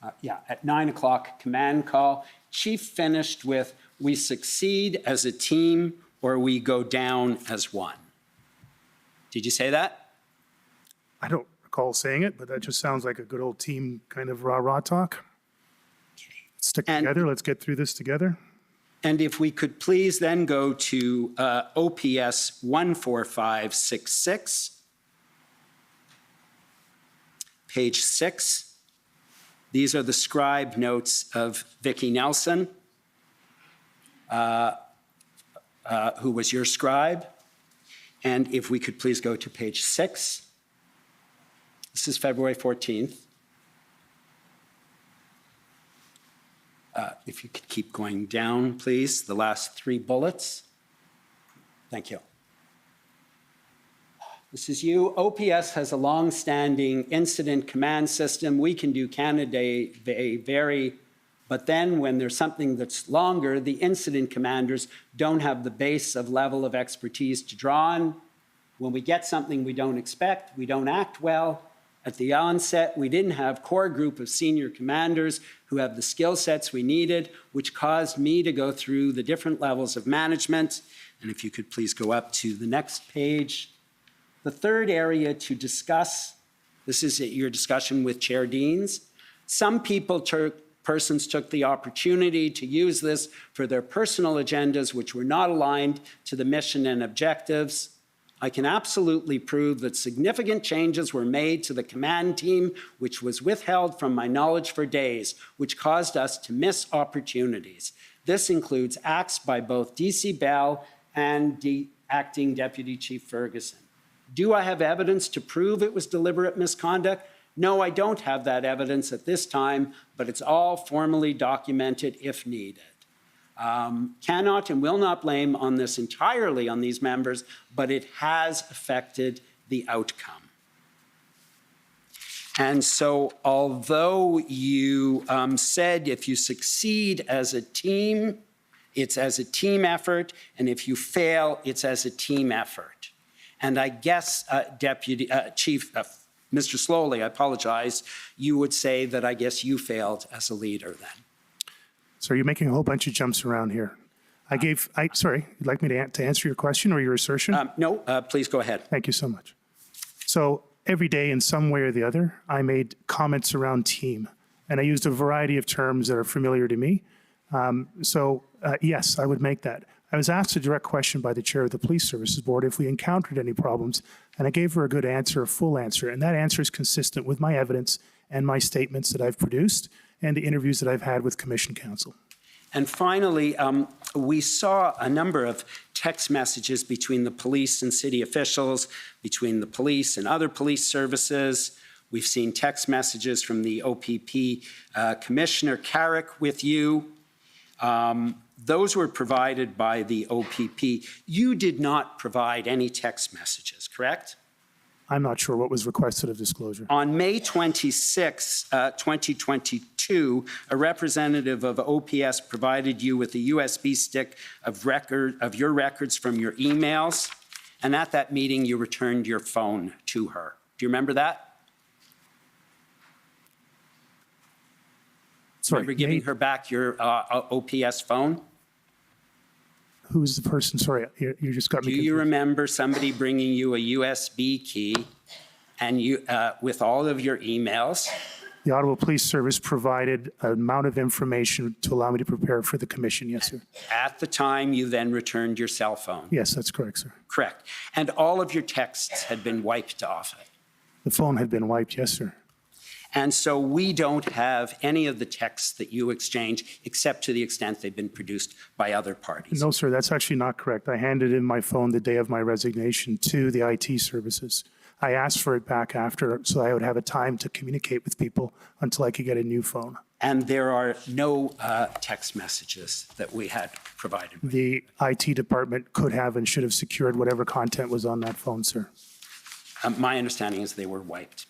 At 9 o'clock, command call. Chief finished with, we succeed as a team or we go down as one. Did you say that? I don't recall saying it, but that just sounds like a good old team kind of rah-rah talk. Let's stick And- together. Let's get through this together. And if we could please then go to OPS 14566, page 6. These are the scribe notes of Vicki Nelson, who was your scribe. And if we could please go to page 6. This is February 14th. If you could keep going down, please, the last 3 bullets. Thank you. This is you. OPS has a long-standing incident command system. We can do Canada vary, but then when there's something that's longer, the incident commanders don't have the base of level of expertise to draw on. When we get something we don't expect, we don't act well. At the onset, we didn't have core group of senior commanders who have the skill sets we needed, which caused me to go through the different levels of management. And if you could please go up to the next page. The third area to discuss, this is your discussion with Chair Deans. Some persons took the opportunity to use this for their personal agendas, which were not aligned to the mission and objectives. I can absolutely prove that significant changes were made to the command team, which was withheld from my knowledge for days, which caused us to miss opportunities. This includes acts by both DC Bell and Acting Deputy Chief Ferguson. Do I have evidence to prove it was deliberate misconduct? No, I don't have that evidence at this time, but it's all formally documented if needed. Cannot and will not blame on this entirely on these members, but it has affected the outcome. And so although you said if you succeed as a team, it's as a team effort, and if you fail, it's as a team effort. And I guess, Chief, Mr. Slowly, I apologize, you would say that I guess you failed as a leader then. So you're making a whole bunch of jumps around here. Sorry, you'd like me to answer your question or your assertion? No, please go ahead. Thank you so much. So every day in some way or the other, I made comments around team, and I used a variety of terms that are familiar to me. Yes, I would make that. I was asked a direct question by the chair of the Police Services Board if we encountered any problems, and I gave her a good answer, a full answer, and that answer is consistent with my evidence and my statements that I've produced and the interviews that I've had with Commission Counsel. And finally, we saw a number of text messages between the police and city officials, between the police and other police services. We've seen text messages from the OPP Commissioner Carrick with you. Those were provided by the OPP. You did not provide any text messages, correct? I'm not sure what was requested of disclosure. On May 26, 2022, a representative of OPS provided you with a USB stick of your records from your emails, and at that meeting, you returned your phone to her. Do you remember that? Sorry, remember giving her back your OPS phone? Who's the person? Sorry, you just got me Do confused. you remember somebody bringing you a USB key and you with all of your emails? The Ottawa Police Service provided an amount of information to allow me to prepare for the commission. Yes, sir. At the time, you then returned your cell phone. Yes, that's correct, sir. Correct. And all of your texts had been wiped off it. The phone had been wiped. Yes, sir. And so we don't have any of the texts that you exchange, except to the extent they've been produced by other parties. No, sir, that's actually not correct. I handed in my phone the day of my resignation to the IT services. I asked for it back after so I would have a time to communicate with people until I could get a new phone. And there are no text messages that we had provided. The IT department could have and should have secured whatever content was on that phone, sir. My understanding is they were wiped.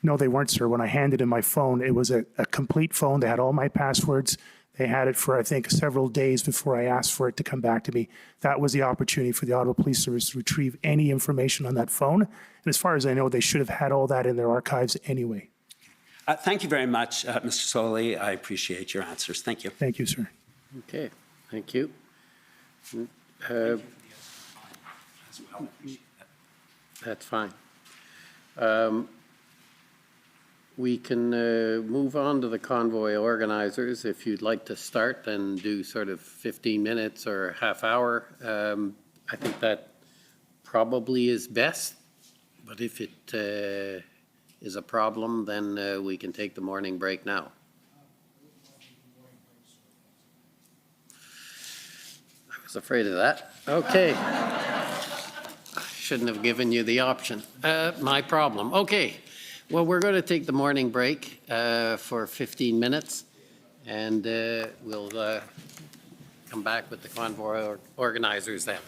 No, they weren't, sir. When I handed in my phone, it was a complete phone. They had all my passwords. They had it for, I think, several days before I asked for it to come back to me. That was the opportunity for the Ottawa Police Service to retrieve any information on that phone. And as far as I know, they should have had all that in their archives anyway. Thank you very much, Mr. Soley. I appreciate your answers. Thank you. Thank you, sir. Okay, thank you. That's fine. We can move on to the convoy organizers. If you'd like to start and do sort of 15 minutes or half hour, I think that probably is best. But if it is a problem, then we can take the morning break now. I was afraid of that. Okay. Shouldn't have given you the option. My problem. Okay. Well, we're going to take the morning break for 15 minutes, and we'll come back with the convoy organizers then.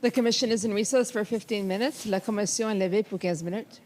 The commission is in recess for 15 minutes. La commission est levée pour 15 minutes.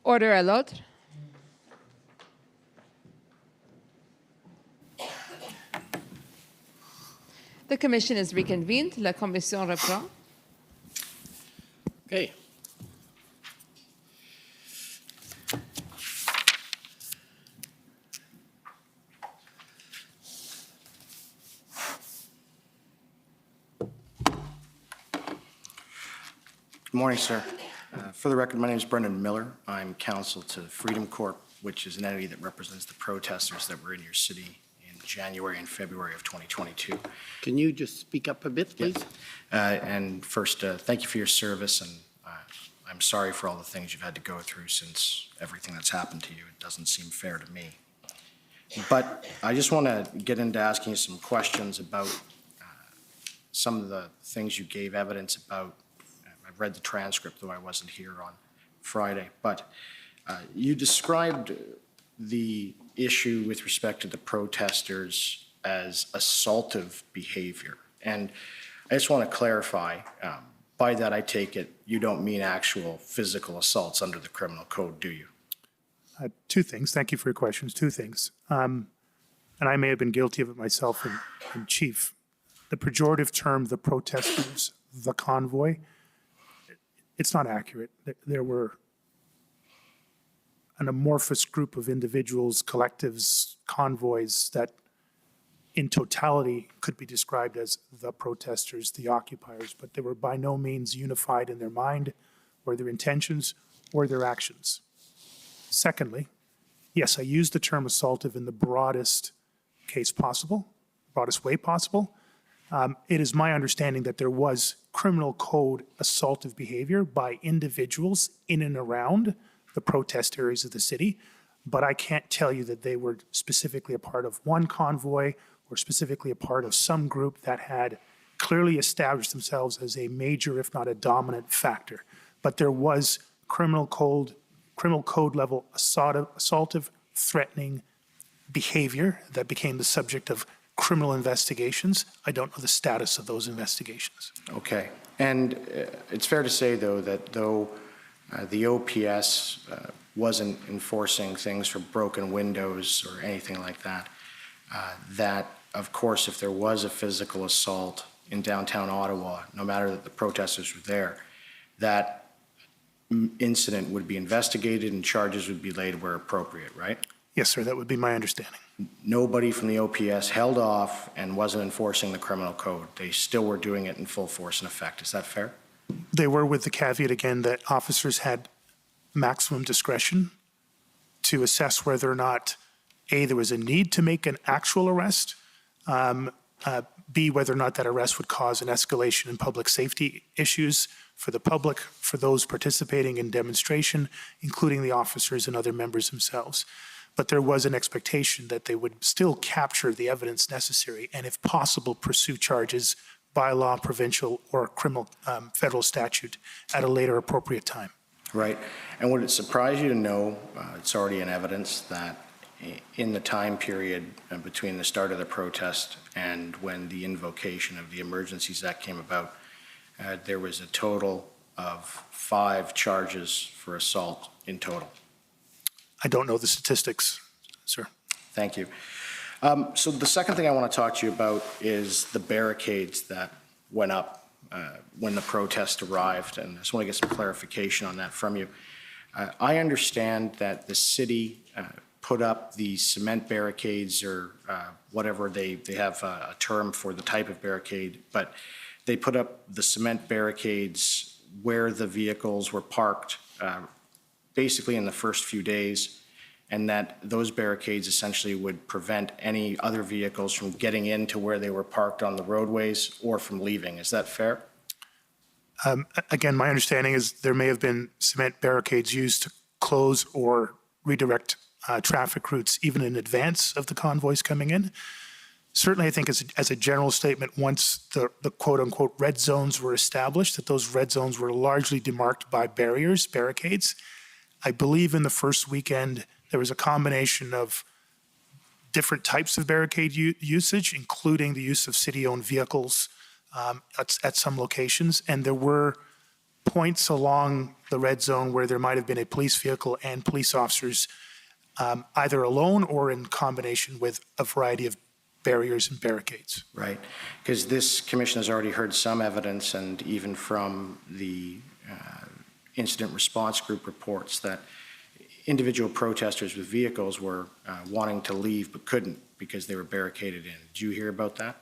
Order à l'ordre. The commission is reconvened. La commission reprend. Okay. Good morning, sir. For the record, my name is Brendan Miller. I'm counsel to Freedom Corp, which is an entity that represents the protesters that were in your city in January and February of 2022. Can you just speak up a bit, please? And first, thank you for your service, and I'm sorry for all the things you've had to go through since everything that's happened to you. It doesn't seem fair to me. But I just want to get into asking you some questions about some of the things you gave evidence about. I read the transcript, though I wasn't here on Friday, but you described the issue with respect to the protesters as assaultive behavior. And I just want to clarify, by that I take it you don't mean actual physical assaults under the criminal code, do you? Two things. Thank you for your questions. Two things. And I may have been guilty of it myself in chief. The pejorative term, the protesters, the convoy, it's not accurate. There were an amorphous group of individuals, collectives, convoys that in totality could be described as the protesters, the occupiers, but they were by no means unified in their mind or their intentions or their actions. Secondly, yes, I used the term assaultive in the broadest case possible, broadest way possible. It is my understanding that there was criminal code assaultive behavior by individuals in and around the protest areas of the city, but I can't tell you that they were specifically a part of one convoy or specifically a part of some group that had clearly established themselves as a major, if not a dominant factor. But there was criminal code level assaultive, threatening behavior that became the subject of criminal investigations. I don't know the status of those investigations. Okay. And it's fair to say, though, that though the OPS wasn't enforcing things for broken windows or anything like that, that, of course, if there was a physical assault in downtown Ottawa, no matter that the protesters were there, that incident would be investigated and charges would be laid where appropriate, right? Yes, sir, that would be my understanding. Nobody from the OPS held off and wasn't enforcing the criminal code. They still were doing it in full force and effect. Is that fair? They were, with the caveat again that officers had maximum discretion to assess whether or not, A, there was a need to make an actual arrest, B, whether or not that arrest would cause an escalation in public safety issues for the public, for those participating in demonstration, including the officers and other members themselves. But there was an expectation that they would still capture the evidence necessary and, if possible, pursue charges by law, provincial, or criminal federal statute at a later appropriate time. Right. And would it surprise you to know, it's already in evidence, that in the time period between the start of the protest and when the invocation of the Emergencies Act came about, there was a total of 5 charges for assault in total? I don't know the statistics, sir. Thank you. So the second thing I want to talk to you about is the barricades that went up when the protest arrived, and I just want to get some clarification on that from you. I understand that the city put up the cement barricades or whatever, they have a term for the type of barricade, but they put up the cement barricades where the vehicles were parked basically in the first few days, and that those barricades essentially would prevent any other vehicles from getting into where they were parked on the roadways or from leaving. Is that fair? Again, my understanding is there may have been cement barricades used to close or redirect traffic routes even in advance of the convoys coming in. Certainly, I think as a general statement, once the quote-unquote red zones were established, that those red zones were largely demarked by barricades. I believe in the first weekend, there was a combination of different types of barricade usage, including the use of city-owned vehicles at some locations, and there were points along the red zone where there might have been a police vehicle and police officers either alone or in combination with a variety of barriers and barricades. Right, because this commission has already heard some evidence, and even from the incident response group reports, that individual protesters with vehicles were wanting to leave but couldn't because they were barricaded in. Did you hear about that?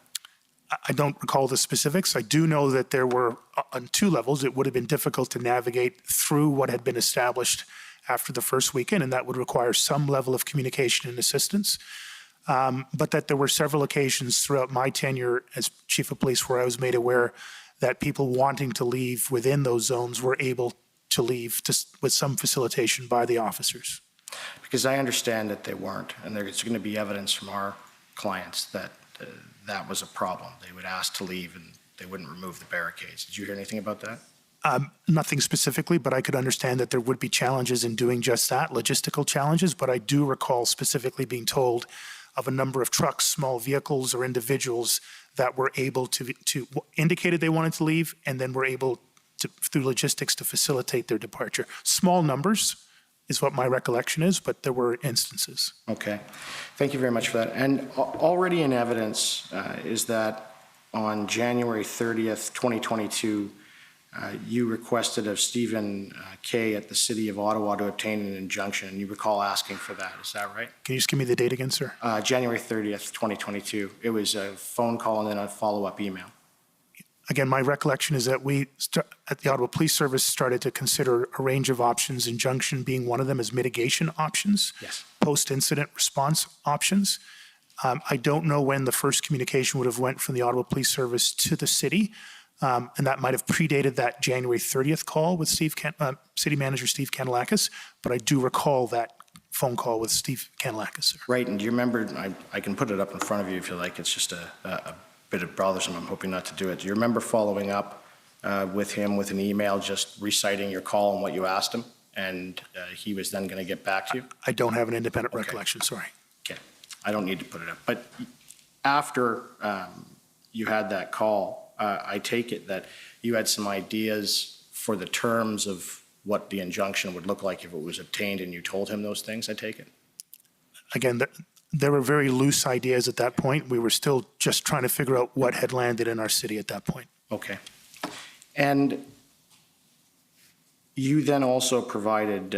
I don't recall the specifics. I do know that there were, on two levels, it would have been difficult to navigate through what had been established after the first weekend, and that would require some level of communication and assistance. But that there were several occasions throughout my tenure as chief of police where I was made aware that people wanting to leave within those zones were able to leave with some facilitation by the officers. Because I understand that they weren't, and there's going to be evidence from our clients that that was a problem. They would ask to leave and they wouldn't remove the barricades. Did you hear anything about that? Nothing specifically, but I could understand that there would be challenges in doing just that, logistical challenges. But I do recall specifically being told of a number of trucks, small vehicles, or individuals that were able to indicated they wanted to leave and then were able to, through logistics, to facilitate their departure. Small numbers is what my recollection is, but there were instances. Okay. Thank you very much for that. And already in evidence is that on January 30th, 2022, you requested of Stephen Kay at the City of Ottawa to obtain an injunction, and you recall asking for that. Is that right? Can you just give me the date again, sir? January 30th, 2022. It was a phone call and then a follow-up email. Again, my recollection is that we, at the Ottawa Police Service, started to consider a range of options, injunction being one of them, as mitigation options, Yes. post-incident response options. I don't know when the first communication would have went from the Ottawa Police Service to the city, and that might have predated that January 30th call with City Manager Steve Kanellakis, but I do recall that phone call with Steve Kanellakis, sir. Right, and do you remember, I can put it up in front of you if you like, it's just a bit of bothersome, I'm hoping not to do it. Do you remember following up with him with an email just reciting your call and what you asked him, and he was then going to get back to you? I don't have an independent recollection, sorry. Okay, I don't need to put it up. But after you had that call, I take it that you had some ideas for the terms of what the injunction would look like if it was obtained, and you told him those things, I take it? Again, there were very loose ideas at that point. We were still just trying to figure out what had landed in our city at that point. Okay. And you then also provided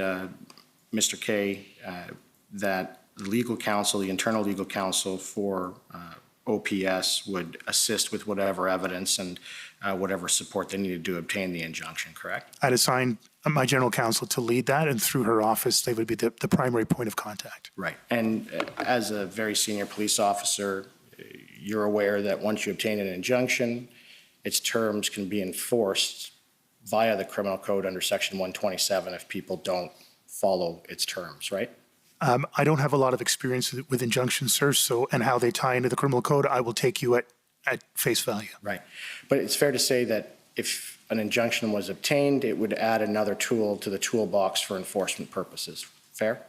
Mr. Kay that the legal counsel, the internal legal counsel for OPS would assist with whatever evidence and whatever support they needed to obtain the injunction, correct? I'd assigned my general counsel to lead that, and through her office, they would be the primary point of contact. Right. And as a very senior police officer, you're aware that once you obtain an injunction, its terms can be enforced via the criminal code under Section 127 if people don't follow its terms, right? I don't have a lot of experience with injunctions, sir, and how they tie into the criminal code. I will take you at face value. Right. But it's fair to say that if an injunction was obtained, it would add another tool to the toolbox for enforcement purposes. Fair?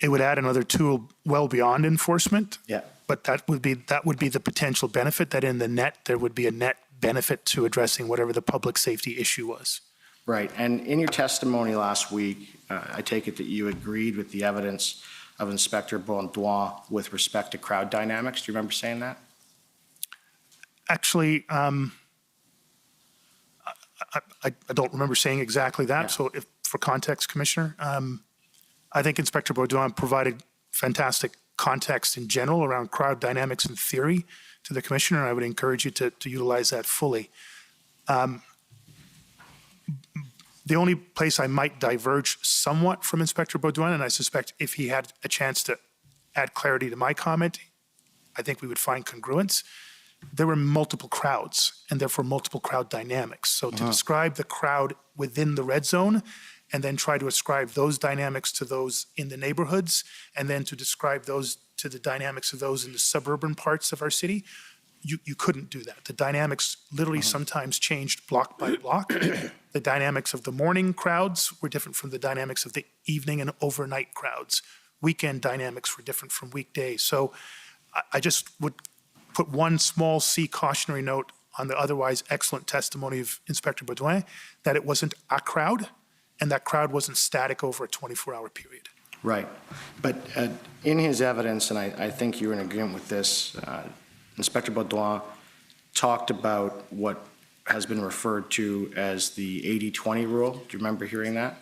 It would add another tool well beyond enforcement. Yeah. But that would be the potential benefit, that in the net, there would be a net benefit to addressing whatever the public safety issue was. Right. And in your testimony last week, I take it that you agreed with the evidence of Inspector Bondoin with respect to crowd dynamics. Do you remember saying that? Actually, I don't remember saying exactly that. Yeah. So for context, Commissioner, I think Inspector Bondoin provided fantastic context in general around crowd dynamics and theory to the Commissioner, and I would encourage you to utilize that fully. The only place I might diverge somewhat from Inspector Bondoin, and I suspect if he had a chance to add clarity to my comment, I think we would find congruence. There were multiple crowds and therefore multiple crowd dynamics. So to describe the crowd within the red zone and then try to ascribe those dynamics to those in the neighborhoods and then to describe those to the dynamics of those in the suburban parts of our city, you couldn't do that. The dynamics literally sometimes changed block by block. The dynamics of the morning crowds were different from the dynamics of the evening and overnight crowds. Weekend dynamics were different from weekdays. So I just would put one small C cautionary note on the otherwise excellent testimony of Inspector Baudouin that it wasn't a crowd, and that crowd wasn't static over a 24-hour period. Right. But in his evidence, and I think you're in agreement with this, Inspector Baudouin talked about what has been referred to as the 80-20 rule. Do you remember hearing that?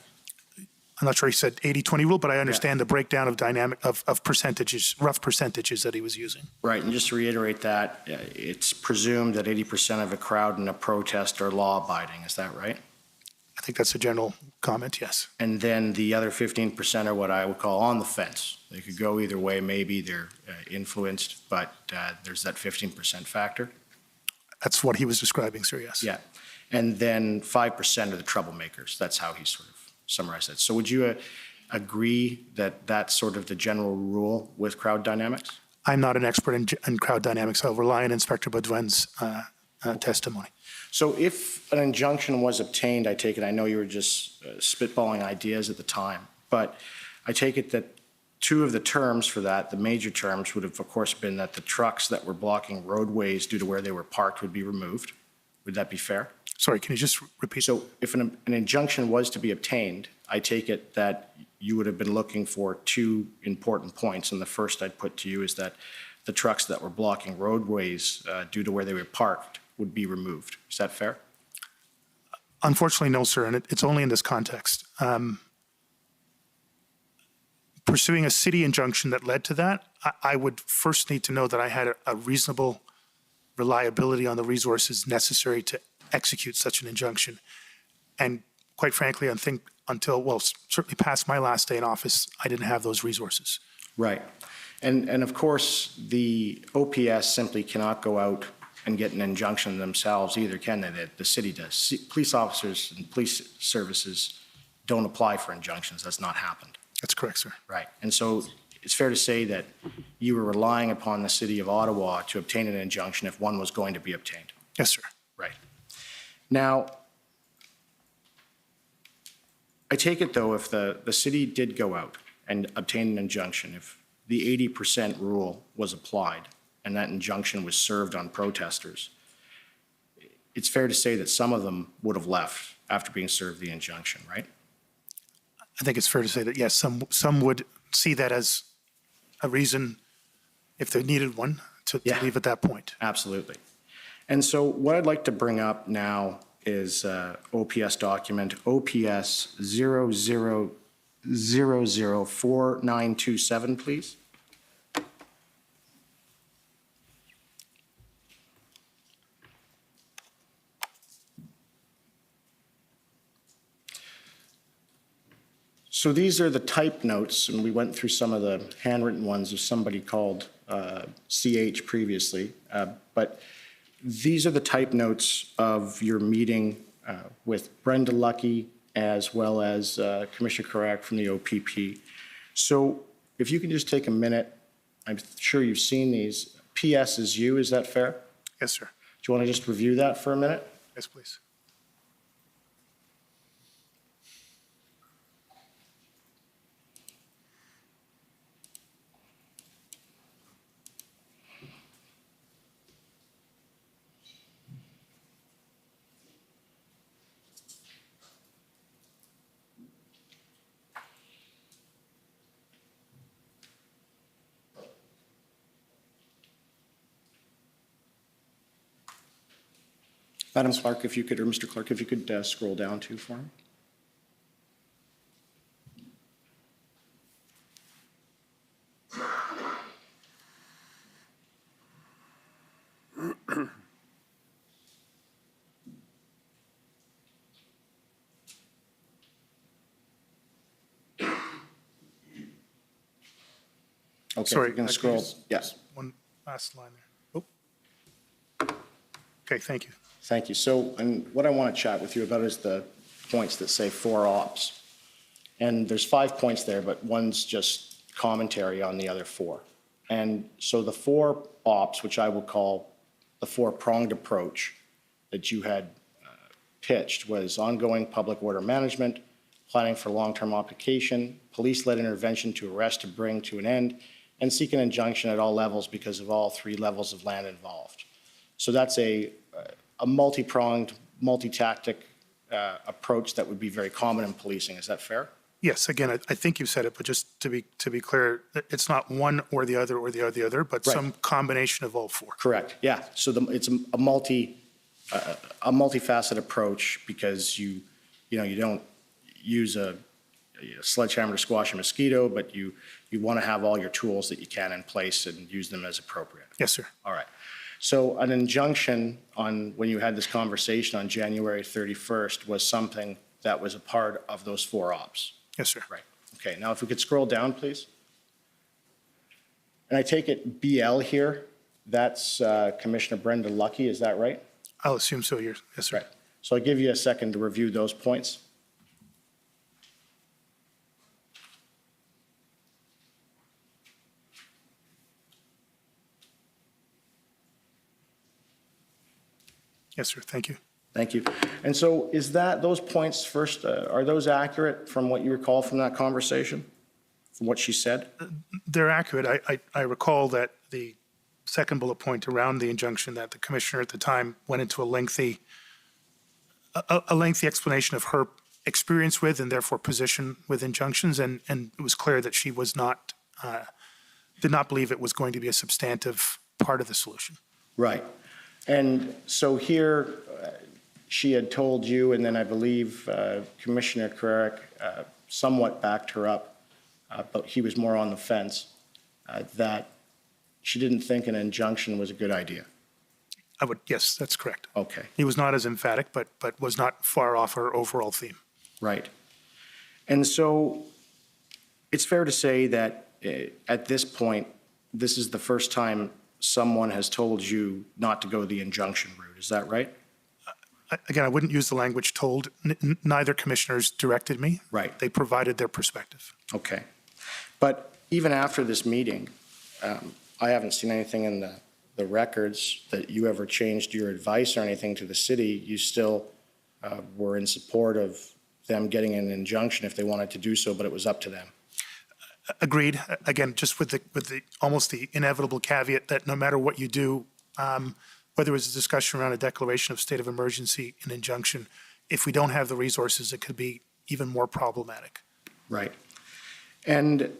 I'm not sure he said 80-20 rule, but I understand the breakdown of dynamic of percentages, rough percentages that he was using. Right, and just to reiterate that, it's presumed that 80% of a crowd in a protest are law-abiding, is that right? I think that's a general comment, yes. And then the other 15% are what I would call on the fence. They could go either way, maybe they're influenced, but there's that 15% factor. That's what he was describing, sir, yes. Yeah, and then 5% are the troublemakers. That's how he sort of summarized it. So would you agree that that's sort of the general rule with crowd dynamics? I'm not an expert in crowd dynamics. I'll rely on Inspector Baudouin's testimony. So if an injunction was obtained, I take it, I know you were just spitballing ideas at the time, but I take it that two of the terms for that, the major terms, would have, of course, been that the trucks that were blocking roadways due to where they were parked would be removed. Would that be fair? Sorry, can you just repeat? So if an injunction was to be obtained, I take it that you would have been looking for two important points. And the first I'd put to you is that the trucks that were blocking roadways due to where they were parked would be removed. Is that fair? Unfortunately, no, sir, and it's only in this context. Pursuing a city injunction that led to that, I would first need to know that I had a reasonable reliability on the resources necessary to execute such an injunction. And quite frankly, I think until, well, certainly past my last day in office, I didn't have those resources. Right. And of course, the OPS simply cannot go out and get an injunction themselves either, can they? The city does. Police officers and police services don't apply for injunctions. That's not happened. That's correct, sir. Right. And so it's fair to say that you were relying upon the city of Ottawa to obtain an injunction if one was going to be obtained. Yes, sir. Right. Now, I take it, though, if the city did go out and obtain an injunction, if the 80% rule was applied and that injunction was served on protesters, it's fair to say that some of them would have left after being served the injunction, right? I think it's fair to say that, yes, some would see that as a reason, if they needed one, to leave at that point. Absolutely. And so what I'd like to bring up now is OPS document OPS 00004927, please. So these are the type notes, and we went through some of the handwritten ones of somebody called CH previously, but these are the type notes of your meeting with Brenda Lucky as well as Commissioner Carrack from the OPP. So if you can just take a minute, I'm sure you've seen these. PS is you, is that fair? Yes, sir. Do you want to just review that for a minute? Yes, please. Madam Clerk, if you could, or Mr. Clerk, if you could scroll down too for me. Okay, Sorry, you can I could scroll. just- Yes. One last line there. Oh. Okay, thank you. Thank you. So, and what I want to chat with you about is the points that say 4 ops. And there's 5 points there, but one's just commentary on the other 4. And so the 4 ops, which I will call the 4-pronged approach that you had pitched, was ongoing public order management, planning for long-term application, police-led intervention to arrest to bring to an end, and seek an injunction at all levels because of all 3 levels of land involved. So that's a a multi-pronged, multi-tactic approach that would be very common in policing. Is that fair? Yes, again, I think you said it, but just to be clear, it's not one or the other or the other, but Right. some combination of all four. Correct, yeah. So it's a multifaceted approach because you don't use a sledgehammer to squash a mosquito, but you want to have all your tools that you can in place and use them as appropriate. Yes, sir. All right. So an injunction on, when you had this conversation on January 31st was something that was a part of those 4 ops. Yes, sir. Right. Okay, now if we could scroll down, please. And I take it BL here, that's Commissioner Brenda Lucky, is that right? I'll assume so. Yes, sir. Right. So I'll give you a second to review those points. Yes, sir. Thank you. Thank you. And so is that, those points first, are those accurate from what you recall from that conversation? From what she said? They're accurate. I recall that the second bullet point around the injunction that the commissioner at the time went into a lengthy explanation of her experience with and therefore position with injunctions, and it was clear that she was not, did not believe it was going to be a substantive part of the solution. Right. And so here, she had told you, and then I believe Commissioner Carrick somewhat backed her up, but he was more on the fence, that she didn't think an injunction was a good idea. Yes, that's correct. Okay, He was not as emphatic, but was not far off her overall theme. right. And so it's fair to say that at this point, this is the first time someone has told you not to go the injunction route. Is that right? Again, I wouldn't use the language told. Neither commissioners directed me. Right. They provided their perspective. Okay. But even after this meeting, I haven't seen anything in the records that you ever changed your advice or anything to the city. You still were in support of them getting an injunction if they wanted to do so, but it was up to them. Agreed. Again, just with the almost the inevitable caveat that no matter what you do, whether it's a discussion around a declaration of state of emergency, an injunction, if we don't have the resources, it could be even more problematic. Right. And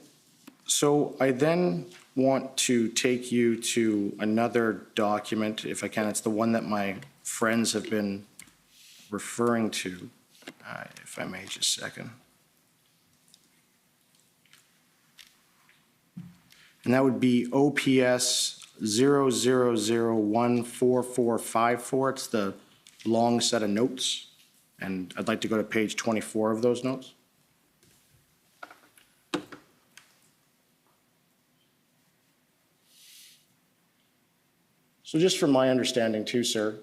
so I then want to take you to another document, if I can. It's the one that my friends have been referring to, if I may, just a second. And that would be OPS 00014454. It's the long set of notes. And I'd like to go to page 24 of those notes. So just from my understanding too, sir,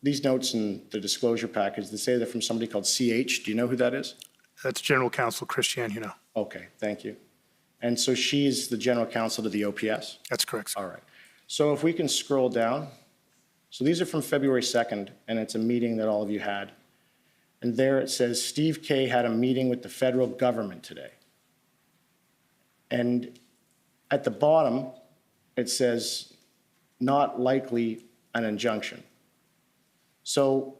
these notes in the disclosure package, they say they're from somebody called CH. Do you know who that is? That's General Counsel Christiane, you know. Okay, thank you. And so she's the general counsel to the OPS? That's correct, sir. All right. So if we can scroll down. So these are from February 2nd, and it's a meeting that all of you had. And there it says, Steve Kay had a meeting with the federal government today. And at the bottom, it says, not likely an injunction. So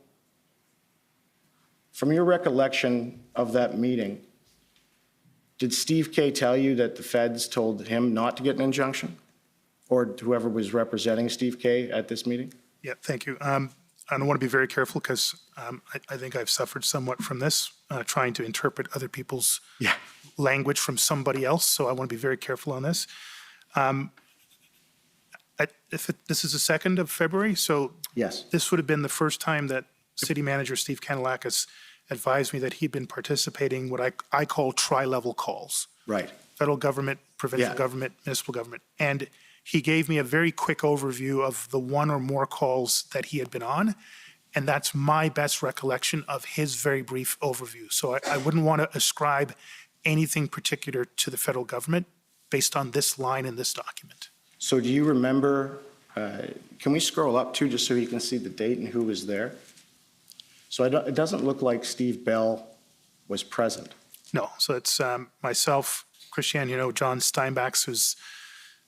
from your recollection of that meeting, did Steve Kay tell you that the feds told him not to get an injunction? Or whoever was representing Steve Kay at this meeting? Yeah, thank you. I want to be very careful because I think I've suffered somewhat from this, trying to interpret other people's language from somebody else. So I want to be very careful on this. This is the 2nd of February, so Yes. this would have been the first time that City Manager Steve Kanellakis advised me that he'd been participating what I call tri-level calls. Right. Federal government, provincial Yeah. government, municipal government. And he gave me a very quick overview of the one or more calls that he had been on. And that's my best recollection of his very brief overview. So I wouldn't want to ascribe anything particular to the federal government based on this line in this document. So do you remember, can we scroll up too, just so you can see the date and who was there? So it doesn't look like Steve Bell was present. No, so it's myself, Christiane, John Steinbachs, who's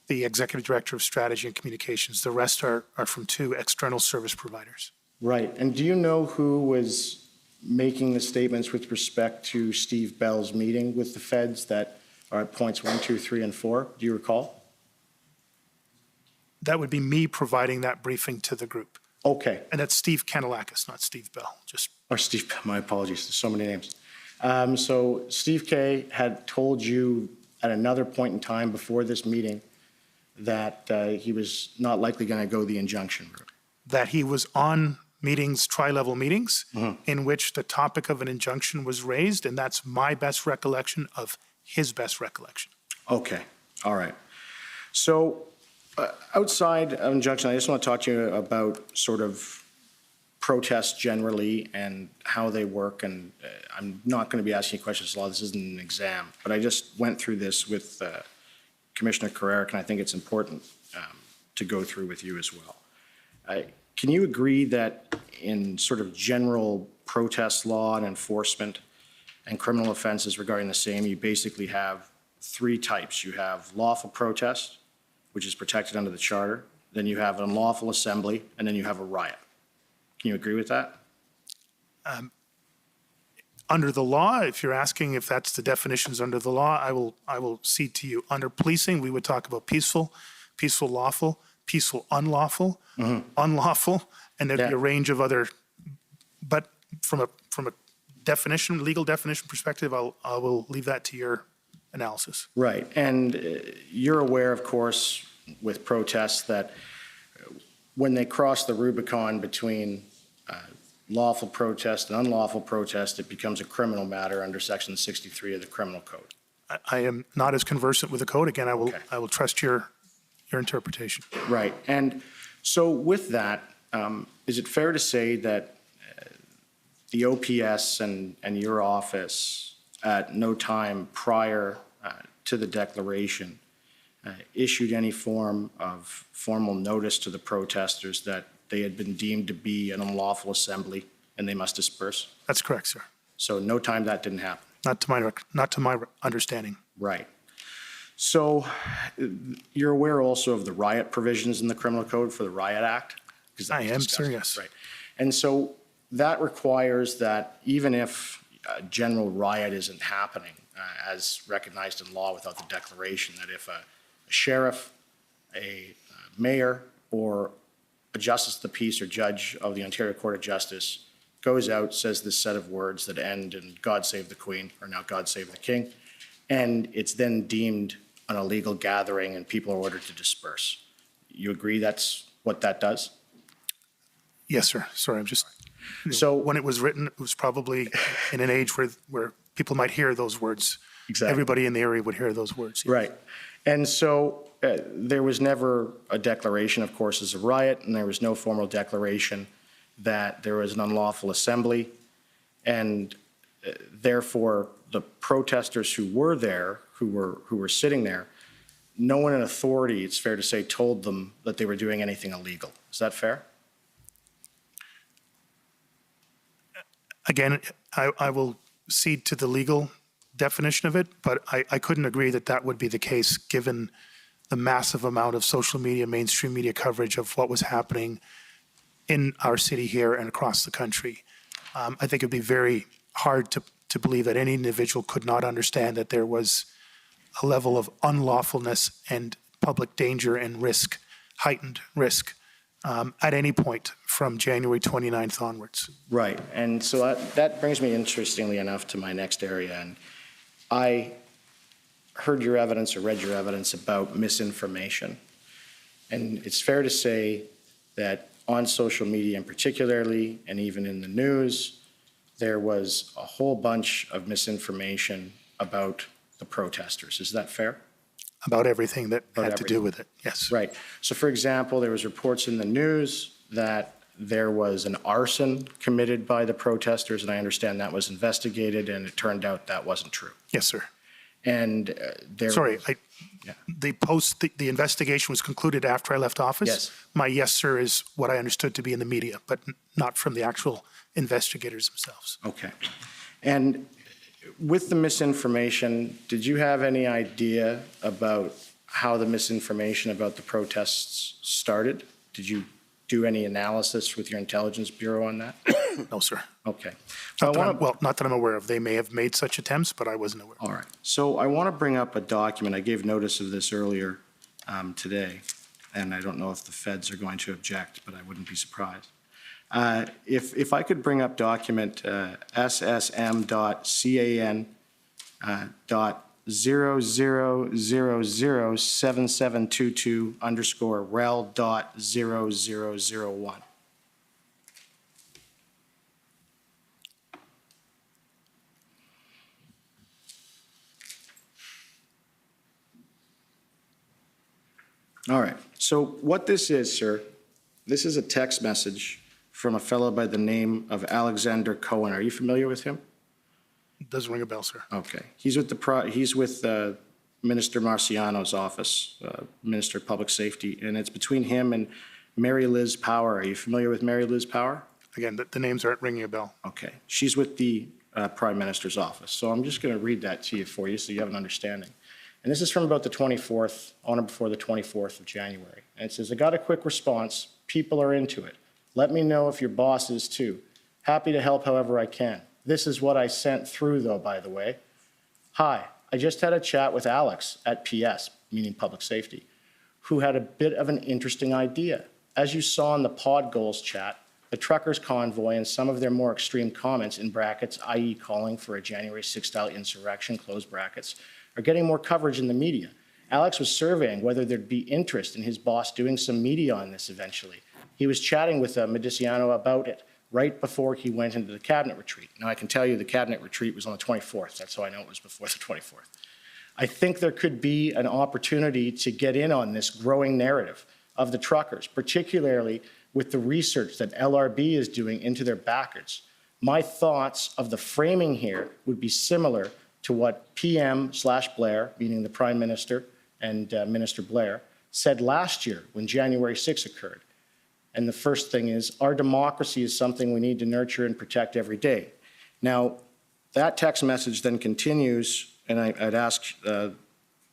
the Executive Director of Strategy and Communications. The rest are from 2 external service providers. Right. And do you know who was making the statements with respect to Steve Bell's meeting with the feds that are at points 1, 2, 3, and 4? Do you recall? That would be me providing that briefing to the group. Okay. And that's Steve Kanalakis, not Steve Bell, just Or Steve, my apologies, there's so many names. So Steve K had told you at another point in time before this meeting that he was not likely going to go the injunction route. that he was on meetings, tri-level meetings, in which the topic of an injunction was raised, and that's my best recollection of his best recollection. Okay, all right. So outside of injunction, I just want to talk to you about sort of protests generally and how they work. And I'm not going to be asking you questions a lot. This isn't an exam, but I just went through this with Commissioner Carrerick, and I think it's important to go through with you as well. Can you agree that in sort of general protest law and enforcement and criminal offenses regarding the same, you basically have three types? You have lawful protest, which is protected under the charter. Then you have an unlawful assembly, and then you have a riot. Can you agree with that? Under the law, if you're asking if that's the definitions under the law, I will cede to you. Under policing, we would talk about peaceful, peaceful lawful, peaceful unlawful, unlawful, and there'd be a range of other, but from a definition, legal definition perspective, I will leave that to your analysis. Right. And you're aware, of course, with protests that when they cross the Rubicon between lawful protest and unlawful protest, it becomes a criminal matter under Section 63 of the Criminal Code. I am not as conversant with the code. Again, Okay. I will trust your interpretation. Right. And so with that, is it fair to say that the OPS and your office at no time prior to the declaration issued any form of formal notice to the protesters that they had been deemed to be an unlawful assembly and they must disperse? That's correct, sir. So no time that didn't happen? Not to my understanding. Right. So you're aware also of the riot provisions in the Criminal Code for the Riot Act? 'Cause that I was am, discussed. sir, yes. Right. And so that requires that even if a general riot isn't happening, as recognized in law without the declaration, that if a sheriff, a mayor, or a justice of the peace or judge of the Ontario Court of Justice goes out, says this set of words that end in God save the Queen, or now God save the King, and it's then deemed an illegal gathering and people are ordered to disperse. You agree that's what that does? Yes, sir. Sorry, I'm just, So when it was written, it was probably in an age where people might hear those words. Exactly. Everybody in the area would hear those words. Yeah. Right. And so there was never a declaration, of course, as a riot, and there was no formal declaration that there was an unlawful assembly. And therefore, the protesters who were there, who were sitting there, no one in authority, it's fair to say, told them that they were doing anything illegal. Is that fair? Again, I will cede to the legal definition of it, but I couldn't agree that that would be the case given the massive amount of social media, mainstream media coverage of what was happening in our city here and across the country. I think it'd be very hard to believe that any individual could not understand that there was a level of unlawfulness and public danger and risk, heightened risk, at any point from January 29th onwards. Right. And so that brings me, interestingly enough, to my next area. And I heard your evidence or read your evidence about misinformation. And it's fair to say that on social media in particularly, and even in the news, there was a whole bunch of misinformation about the protesters. Is that fair? About everything that About had to do with it, yes. Right. So for example, there was reports in the news that there was an arson committed by the protesters, and I understand that was investigated, and it turned out that wasn't true. Yes, sir. And there. Sorry, Yeah. the investigation was concluded after I left office? Yes. My yes, sir, is what I understood to be in the media, but not from the actual investigators themselves. Okay. And with the misinformation, did you have any idea about how the misinformation about the protests started? Did you do any analysis with your intelligence bureau on that? No, sir. Okay. Not that well, not that I'm aware of. They may have made such attempts, but I wasn't aware. All right. So I want to bring up a document. I gave notice of this earlier today, and I don't know if the feds are going to object, but I wouldn't be surprised. If I could bring up document SSM.CAN dot 00007722 underscore rel dot 0001. All right, so what this is, sir, this is a text message from a fellow by the name of Alexander Cohen. Are you familiar with him? It does ring a bell, sir. Okay. He's with Minister Marciano's office, Minister of Public Safety, and it's between him and Mary Liz Power. Are you familiar with Mary Liz Power? Again, the names aren't ringing a bell. Okay. She's with the Prime Minister's office. So I'm just going to read that to you for you so you have an understanding. And this is from about the 24th, on or before the 24th of January. And it says, I got a quick response. People are into it. Let me know if your boss is too. Happy to help however I can. This is what I sent through, though, by the way. Hi, I just had a chat with Alex at PS, meaning Public Safety, who had a bit of an interesting idea. As you saw in the pod goals chat, the truckers' convoy and some of their more extreme comments in brackets, i.e. calling for a January 6th style insurrection, close brackets, are getting more coverage in the media. Alex was surveying whether there'd be interest in his boss doing some media on this eventually. He was chatting with Mediciano about it right before he went into the cabinet retreat. Now, I can tell you the cabinet retreat was on the 24th. That's how I know it was before the 24th. I think there could be an opportunity to get in on this growing narrative of the truckers, particularly with the research that LRB is doing into their backers. My thoughts of the framing here would be similar to what PM/Blair, meaning the Prime Minister and Minister Blair, said last year when January 6 occurred. And the first thing is, our democracy is something we need to nurture and protect every day. Now, that text message then continues, and I'd ask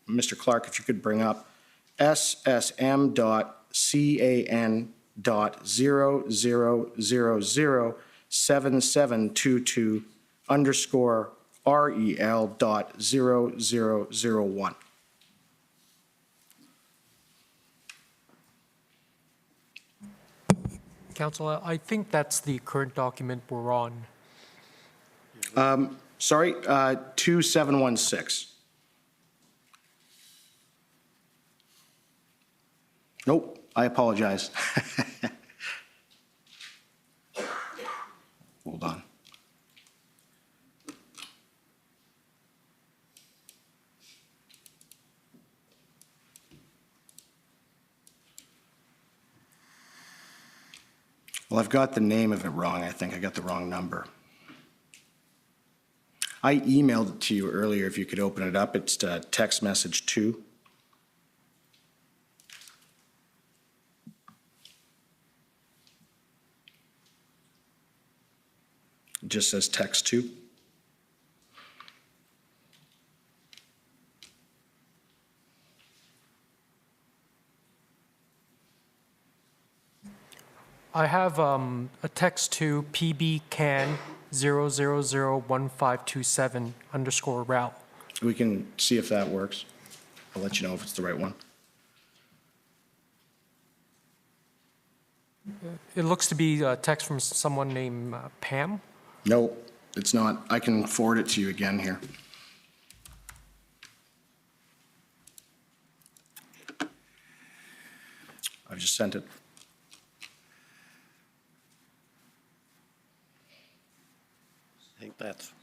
Mr. Clark if you could bring up ssm.can.00007722 underscore rel dot 0001. Council, I think that's the current document we're on. Sorry, 2716. Nope, I apologize. Hold on. Well, I've got the name of it wrong. I think I got the wrong number. I emailed it to you earlier. If you could open it up, it's text message 2. It just says text 2. I have a text to pbcan 0001527 underscore rel. We can see if that works. I'll let you know if it's the right one. It looks to be a text from someone named Pam. No, it's not. I can forward it to you again here. I've just sent it.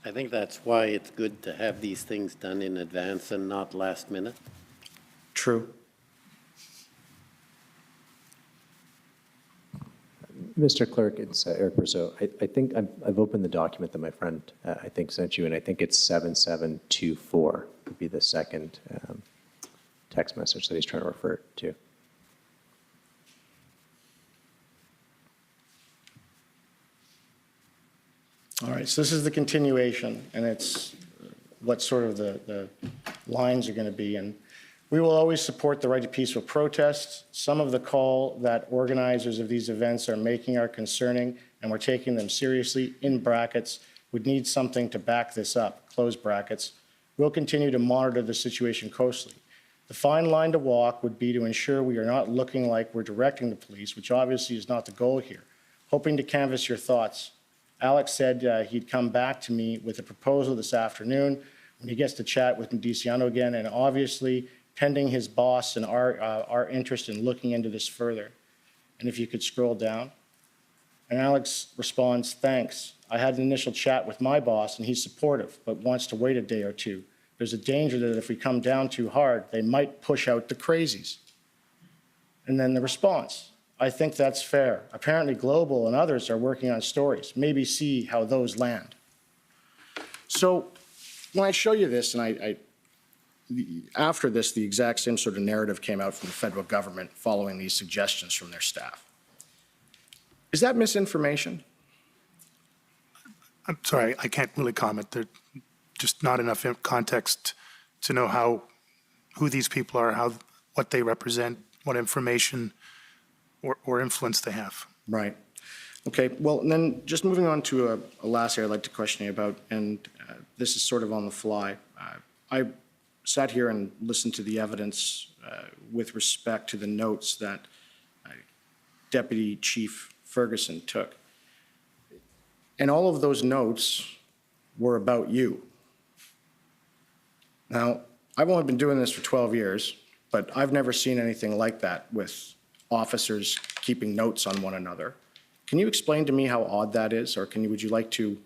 I think that's why it's good to have these things done in advance and not last minute. True. Mr. Clerk, it's Eric Brousseau. I think I've opened the document that my friend, I think, sent you, and I think it's 7724 would be the second text message that he's trying to refer to. All right, so this is the continuation, and it's what sort of the lines are going to be. And We will always support the right to peaceful protests. Some of the call that organizers of these events are making are concerning, and we're taking them seriously. In brackets, would need something to back this up, close brackets. We'll continue to monitor the situation closely. The fine line to walk would be to ensure we are not looking like we're directing the police, which obviously is not the goal here. Hoping to canvass your thoughts. Alex said he'd come back to me with a proposal this afternoon when he gets to chat with Ndiciano again, and obviously pending his boss and our interest in looking into this further. And if you could scroll down. And Alex responds, thanks. I had an initial chat with my boss and he's supportive, but wants to wait a day or two. There's a danger that if we come down too hard, they might push out the crazies. And then the response, I think that's fair. Apparently Global and others are working on stories. Maybe see how those land. So when I show you this, and after this, the exact same sort of narrative came out from the federal government following these suggestions from their staff. Is that misinformation? I'm sorry, I can't really comment. There's just not enough context to know who these people are, what they represent, what information or influence they have. Right. Okay, well, and then just moving on to a last area I'd like to question you about, and this is sort of on the fly. I sat here and listened to the evidence with respect to the notes that Deputy Chief Ferguson took. And all of those notes were about you. Now, I've only been doing this for 12 years, but I've never seen anything like that with officers keeping notes on one another. Can you explain to me how odd that is, or would you like to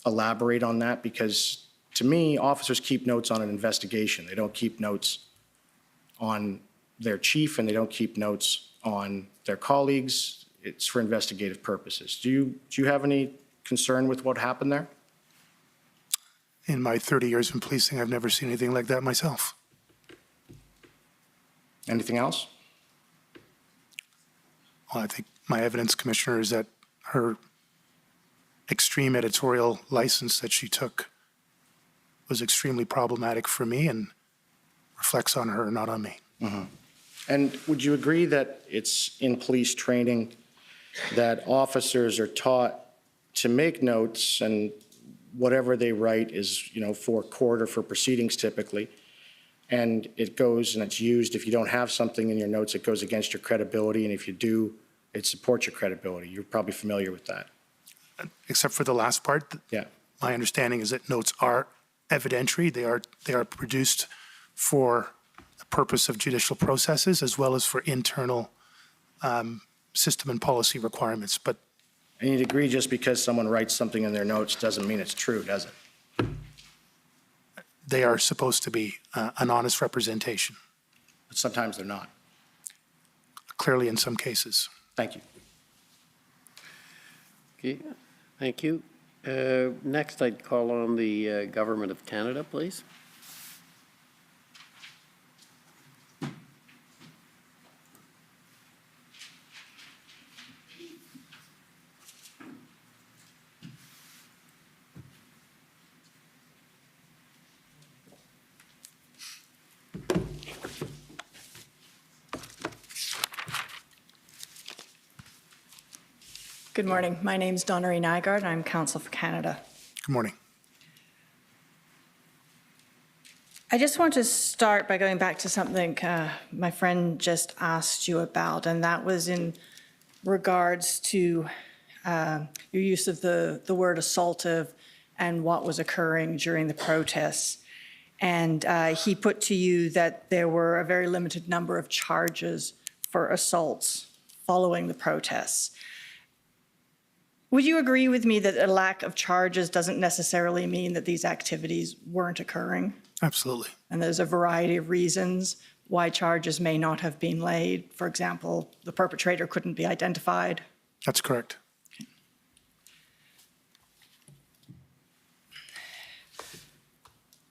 elaborate on that? Because to me, officers keep notes on an investigation. They don't keep notes on their chief, and they don't keep notes on their colleagues. It's for investigative purposes. Do you have any concern with what happened there? In my 30 years in policing, I've never seen anything like that myself. Anything else? Well, I think my evidence commissioner is that her extreme editorial license that she took was extremely problematic for me and reflects on her, not on me. Mm-hmm. And would you agree that it's in police training that officers are taught to make notes, and whatever they write is, for court or for proceedings typically, and it goes and it's used. If you don't have something in your notes, it goes against your credibility, and if you do, it supports your credibility. You're probably familiar with that. Except for the last part. Yeah. My understanding is that notes are evidentiary. They are produced for the purpose of judicial processes as well as for internal system and policy requirements. But And you'd agree just because someone writes something in their notes doesn't mean it's true, does it? they are supposed to be an honest representation, But sometimes they're not. clearly in some cases. Thank you. Okay, thank you. Next, I'd call on the Government of Canada, please. Good morning. My name is Donnery Nygaard, and I'm Counsel for Canada. Good morning. I just want to start by going back to something my friend just asked you about, and that was in regards to your use of the word assaultive and what was occurring during the protests. And he put to you that there were a very limited number of charges for assaults following the protests. Would you agree with me that a lack of charges doesn't necessarily mean that these activities weren't occurring? Absolutely. And there's a variety of reasons why charges may not have been laid. For example, the perpetrator couldn't be identified. That's correct.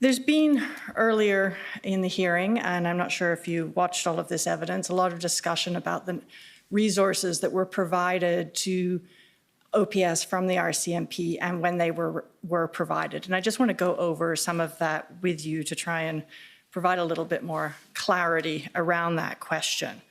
There's been earlier in the hearing, and I'm not sure if you watched all of this evidence, a lot of discussion about the resources that were provided to OPS from the RCMP and when they were provided. And I just want to go over some of that with you to try and provide a little bit more clarity around that question.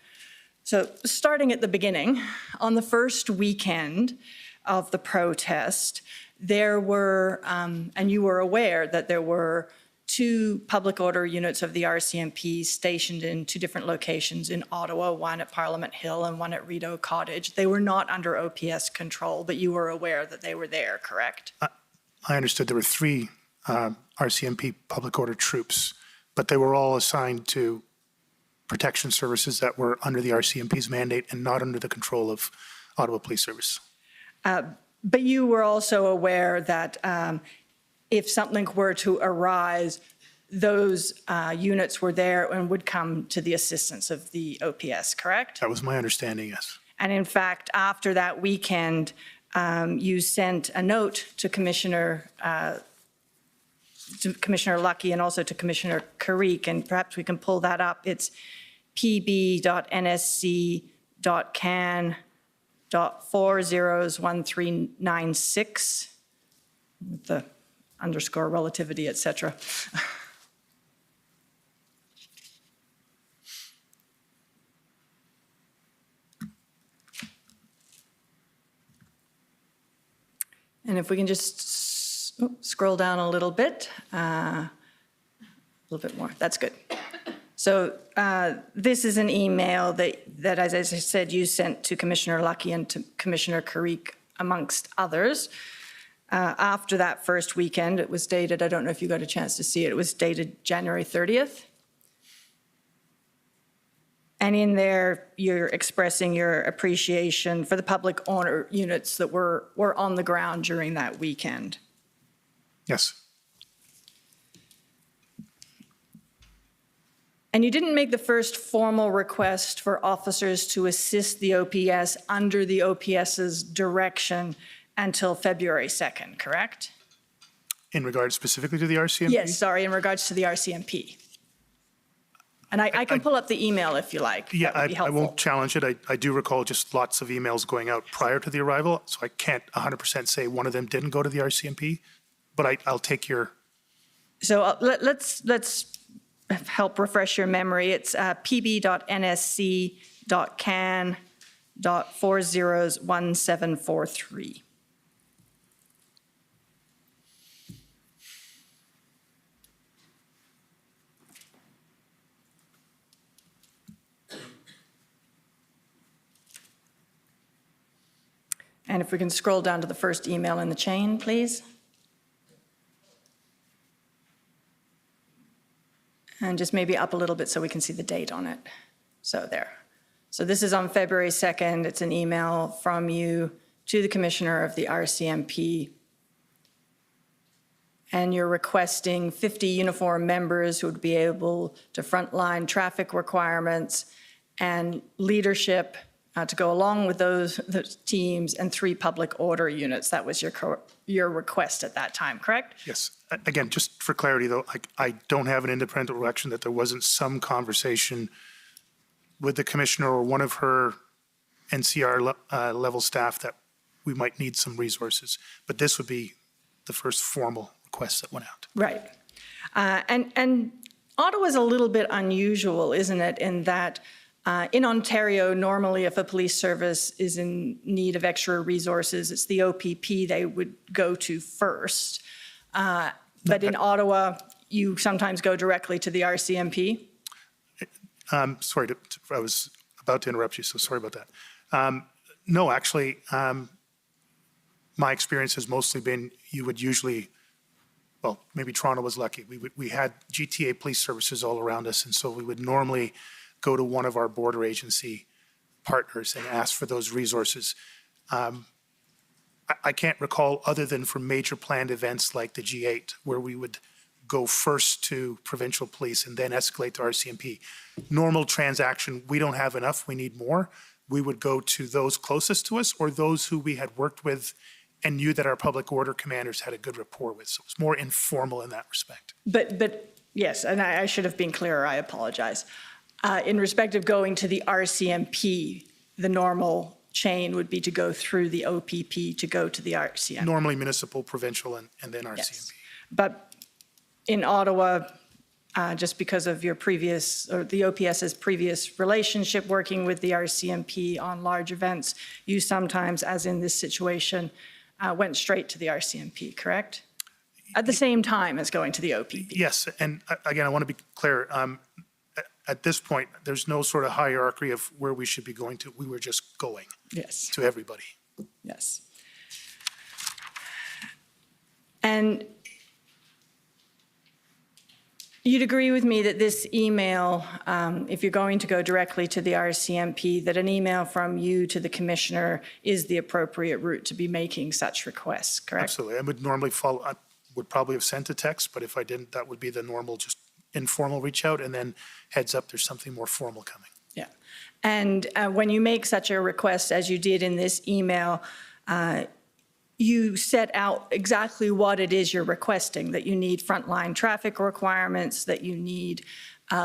So starting at the beginning, on the first weekend of the protest, there were, and you were aware that there were 2 public order units of the RCMP stationed in 2 different locations in Ottawa, one at Parliament Hill and one at Rideau Cottage. They were not under OPS control, but you were aware that they were there, correct? I understood there were 3 RCMP public order troops, but they were all assigned to protection services that were under the RCMP's mandate and not under the control of Ottawa Police Service. But you were also aware that if something were to arise, those units were there and would come to the assistance of the OPS, correct? That was my understanding, yes. And in fact, after that weekend, you sent a note to Commissioner Lucky and also to Commissioner Carrique, and perhaps we can pull that up. It's pb.nsc.can.401396 with the underscore relativity, et cetera. And if we can just scroll down a little bit more, that's good. So this is an email that, as I said, you sent to Commissioner Lucky and to Commissioner Carrique, amongst others. After that first weekend, it was dated, I don't know if you got a chance to see it, it was dated January 30th. And in there, you're expressing your appreciation for the public order units that were on the ground during that weekend. Yes. And you didn't make the first formal request for officers to assist the OPS under the OPS's direction until February 2nd, correct? In regards specifically to the RCMP? Yes, sorry, in regards to the RCMP. And I can pull up the email if you like. Yeah, That would be I helpful. won't challenge it. I do recall just lots of emails going out prior to the arrival, so I can't 100% say one of them didn't go to the RCMP, but I'll take your... So let's help refresh your memory. It's pb.nsc.can.401743. And if we can scroll down to the first email in the chain, please. And just maybe up a little bit so we can see the date on it. So there. So this is on February 2nd. It's an email from you to the Commissioner of the RCMP. And you're requesting 50 uniformed members who would be able to frontline traffic requirements and leadership to go along with those teams, and 3 public order units. That was your request at that time, correct? Yes. Again, just for clarity, though, I don't have an independent recollection that there wasn't some conversation with the commissioner or one of her NCR level staff that we might need some resources. But this would be the first formal request that went out. Right. And Ottawa's a little bit unusual, isn't it, in that in Ontario, normally if a police service is in need of extra resources, it's the OPP they would go to first. But in Ottawa, you sometimes go directly to the RCMP? Sorry, I was about to interrupt you, so sorry about that. No, actually, my experience has mostly been you would usually, well, maybe Toronto was lucky. We had GTA police services all around us, and so we would normally go to one of our border agency partners and ask for those resources. I can't recall, other than for major planned events like the G8, where we would go first to provincial police and then escalate to RCMP. Normal transaction, we don't have enough, we need more. We would go to those closest to us or those who we had worked with and knew that our public order commanders had a good rapport with. So it was more informal in that respect. But yes, and I should have been clearer, I apologize. In respect of going to the RCMP, the normal chain would be to go through the OPP to go to the RCMP. Normally municipal, provincial, and then RCMP. Yes. But in Ottawa, just because of your previous, or the OPS's previous relationship working with the RCMP on large events, you sometimes, as in this situation, went straight to the RCMP, correct? At the same time as going to the OPP? Yes, and again, I want to be clear. At this point, there's no sort of hierarchy of where we should be going to. We were just going Yes. to everybody. Yes. And you'd agree with me that this email, if you're going to go directly to the RCMP, that an email from you to the commissioner is the appropriate route to be making such requests, correct? Absolutely. I would normally follow, I would probably have sent a text, but if I didn't, that would be the normal, just informal reach out, and then heads up, there's something more formal coming. Yeah. And when you make such a request, as you did in this email, you set out exactly what it is you're requesting, that you need frontline traffic requirements, that you need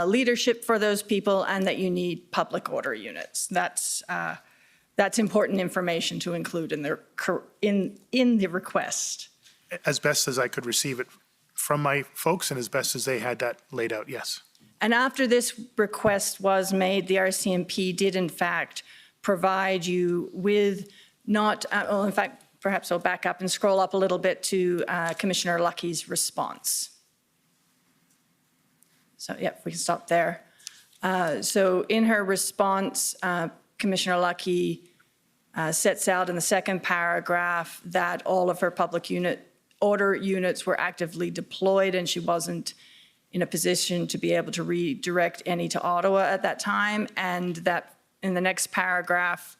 leadership for those people, and that you need public order units. That's important information to include in the request. As best as I could receive it from my folks and as best as they had that laid out, yes. And after this request was made, the RCMP did in fact provide you with not, well, in fact, perhaps I'll back up and scroll up a little bit to Commissioner Lucky's response. So, yeah, if we can stop there. So in her response, Commissioner Lucky sets out in the second paragraph that all of her public order units were actively deployed, and she wasn't in a position to be able to redirect any to Ottawa at that time, and that in the next paragraph,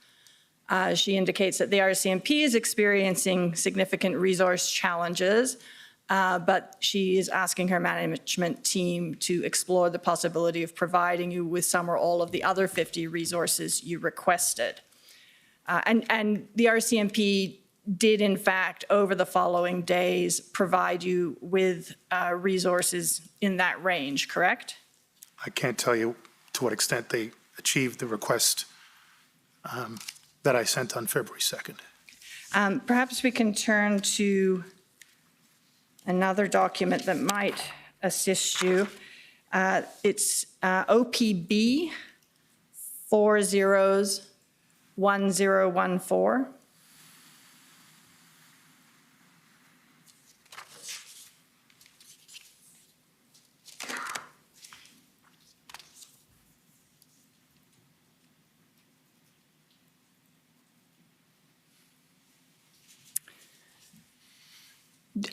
she indicates that the RCMP is experiencing significant resource challenges, but she is asking her management team to explore the possibility of providing you with some or all of the other 50 resources you requested. And the RCMP did, in fact, over the following days, provide you with resources in that range, correct? I can't tell you to what extent they achieved the request that I sent on February 2nd. Perhaps we can turn to another document that might assist you. It's OPB 401014.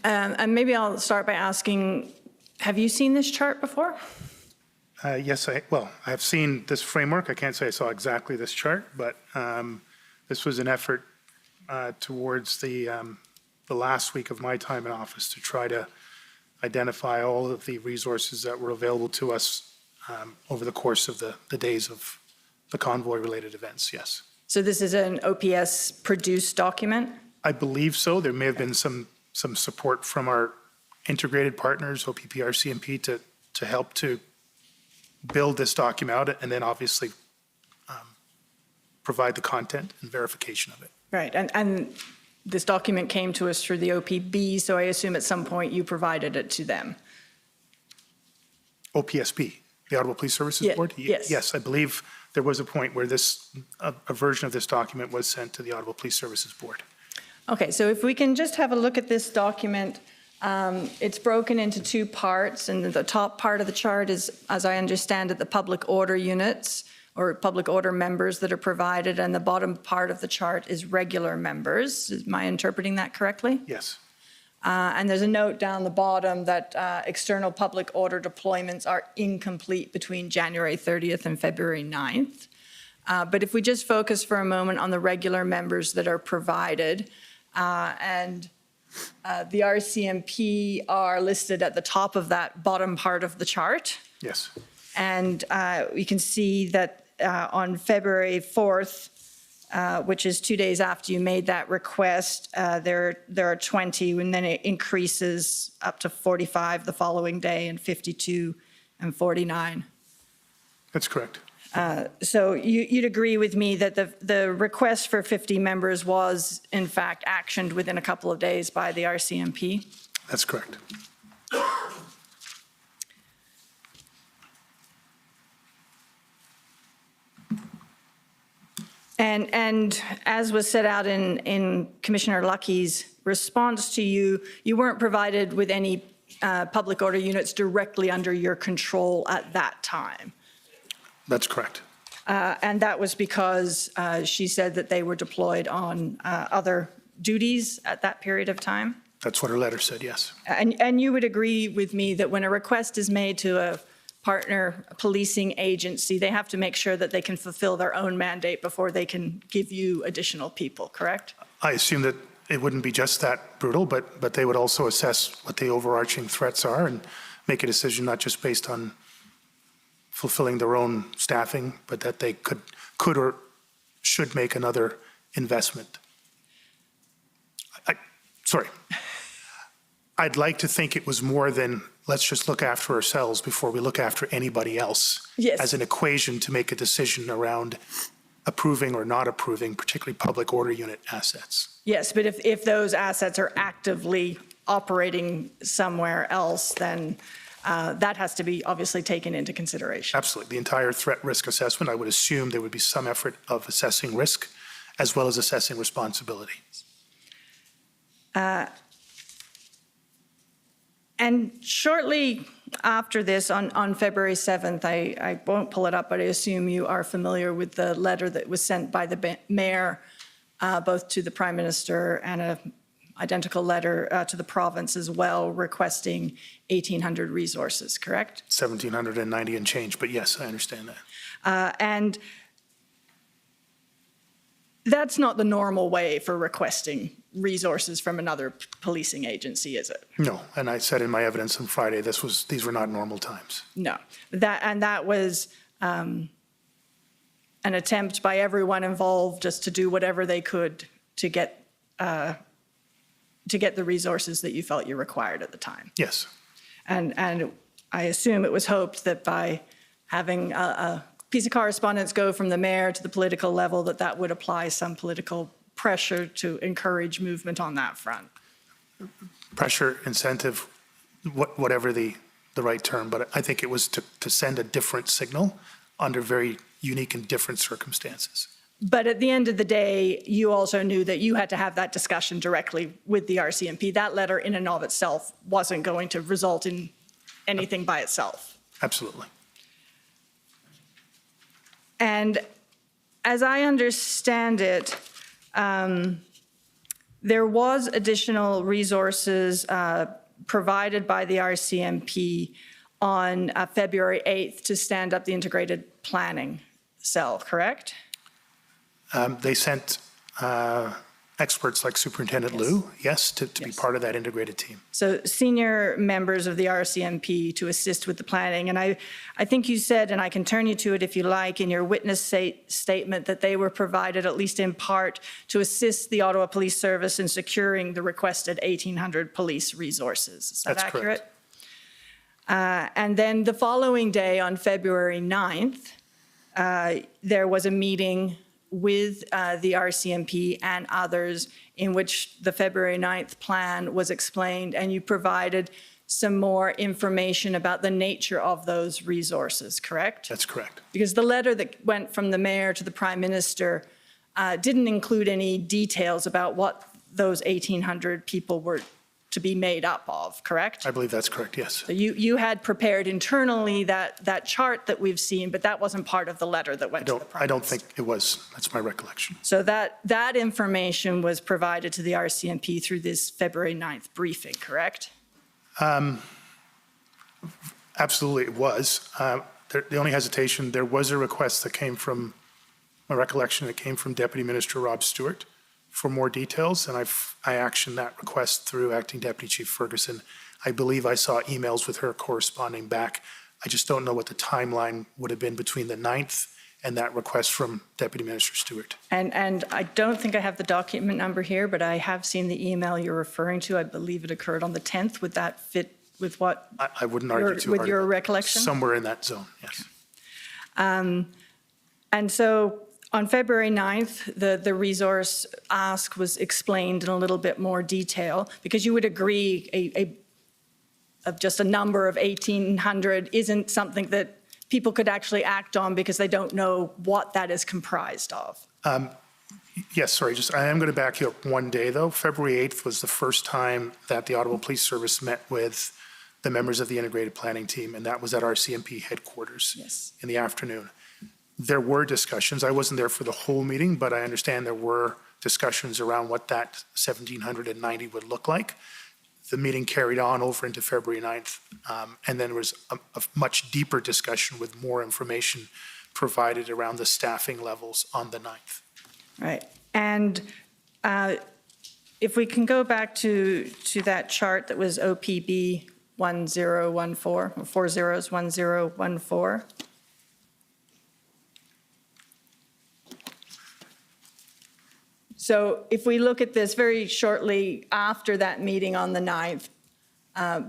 And maybe I'll start by asking, have you seen this chart before? Yes, I have seen this framework. I can't say I saw exactly this chart, but this was an effort towards the last week of my time in office to try to identify all of the resources that were available to us over the course of the days of the convoy-related events, yes. So this is an OPS-produced document? I believe so. There may have been some support from our integrated partners, OPP, RCMP, to help to build this document out and then obviously provide the content and verification of it. Right, and this document came to us through the OPB, so I assume at some point you provided it to them. OPSB, the Ottawa Police Services Board? Yes. Yes, I believe there was a point where a version of this document was sent to the Ottawa Police Services Board. Okay, so if we can just have a look at this document, it's broken into two parts, and the top part of the chart is, as I understand it, the public order units or public order members that are provided, and the bottom part of the chart is regular members. Am I interpreting that correctly? Yes. And there's a note down the bottom that external public order deployments are incomplete between January 30th and February 9th. But if we just focus for a moment on the regular members that are provided, and the RCMP are listed at the top of that bottom part of the chart. Yes. And we can see that on February 4th, which is 2 days after you made that request, there are 20, and then it increases up to 45 the following day, and 52 and 49. That's correct. So you'd agree with me that the request for 50 members was, in fact, actioned within a couple of days by the RCMP? That's correct. And as was set out in Commissioner Lucky's response to you, you weren't provided with any public order units directly under your control at that time. That's correct. And that was because she said that they were deployed on other duties at that period of time? That's what her letter said, yes. And you would agree with me that when a request is made to a partner policing agency, they have to make sure that they can fulfill their own mandate before they can give you additional people, correct? I assume that it wouldn't be just that brutal, but they would also assess what the overarching threats are and make a decision not just based on fulfilling their own staffing, but that they could or should make another investment. Sorry. I'd like to think it was more than let's just look after ourselves before we look after anybody else. Yes. As an equation to make a decision around approving or not approving, particularly public order unit assets. Yes, but if those assets are actively operating somewhere else, then that has to be obviously taken into consideration. Absolutely. The entire threat risk assessment, I would assume there would be some effort of assessing risk as well as assessing responsibility. And shortly after this, on February 7th, I won't pull it up, but I assume you are familiar with the letter that was sent by the mayor, both to the Prime Minister and an identical letter to the province as well, requesting 1,800 resources, correct? 1,790 and change, but yes, I understand that. And that's not the normal way for requesting resources from another policing agency, is it? No, and I said in my evidence on Friday, these were not normal times. No, that was an attempt by everyone involved just to do whatever they could to get the resources that you felt you required at the time. Yes. And I assume it was hoped that by having a piece of correspondence go from the mayor to the political level, that would apply some political pressure to encourage movement on that front. Pressure, incentive, whatever the right term, but I think it was to send a different signal under very unique and different circumstances. But at the end of the day, you also knew that you had to have that discussion directly with the RCMP. That letter in and of itself wasn't going to result in anything by itself. Absolutely. And as I understand it, there was additional resources provided by the RCMP on February 8th to stand up the integrated planning cell, correct? They sent experts like Superintendent Liu, yes, to be part of that integrated team. So senior members of the RCMP to assist with the planning. And I think you said, and I can turn you to it if you like, in your witness statement that they were provided, at least in part, to assist the Ottawa Police Service in securing the requested 1,800 police resources. Is that That's accurate? correct. And then the following day, on February 9th, there was a meeting with the RCMP and others in which the February 9th plan was explained, and you provided some more information about the nature of those resources, correct? That's correct. Because the letter that went from the mayor to the Prime Minister didn't include any details about what those 1,800 people were to be made up of, correct? I believe that's correct, yes. So you had prepared internally that chart that we've seen, but that wasn't part of the letter that went to the Prime I don't Minister. think it was. That's my recollection. So that information was provided to the RCMP through this February 9th briefing, correct? Absolutely, it was. The only hesitation, there was a request that came from, my recollection, that came from Deputy Minister Rob Stewart for more details, and I actioned that request through Acting Deputy Chief Ferguson. I believe I saw emails with her corresponding back. I just don't know what the timeline would have been between the 9th and that request from Deputy Minister Stewart. And I don't think I have the document number here, but I have seen the email you're referring to. I believe it occurred on the 10th. Would that fit with what? I wouldn't argue too hard. With your recollection? Somewhere in that zone, yes. And so on February 9th, the resource ask was explained in a little bit more detail, because you would agree of just a number of 1,800 isn't something that people could actually act on because they don't know what that is comprised of. Yes, sorry, I am going to back you up one day, though. February 8th was the first time that the Ottawa Police Service met with the members of the integrated planning team, and that was at RCMP headquarters Yes. in the afternoon. There were discussions. I wasn't there for the whole meeting, but I understand there were discussions around what that 1,790 would look like. The meeting carried on over into February 9th, and then there was a much deeper discussion with more information provided around the staffing levels on the 9th. Right. And if we can go back to that chart that was OPB 1014, or 4 zeros 1014. So if we look at this very shortly after that meeting on the 9th,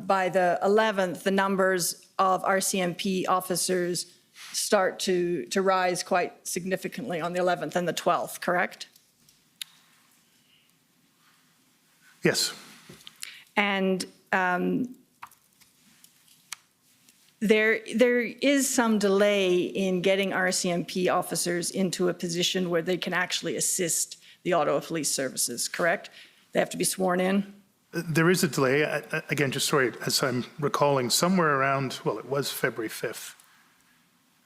by the 11th, the numbers of RCMP officers start to rise quite significantly on the 11th and the 12th, correct? Yes. And there is some delay in getting RCMP officers into a position where they can actually assist the Ottawa Police Services, correct? They have to be sworn in? There is a delay. Again, just sorry, as I'm recalling, somewhere around, well, it was February 5th.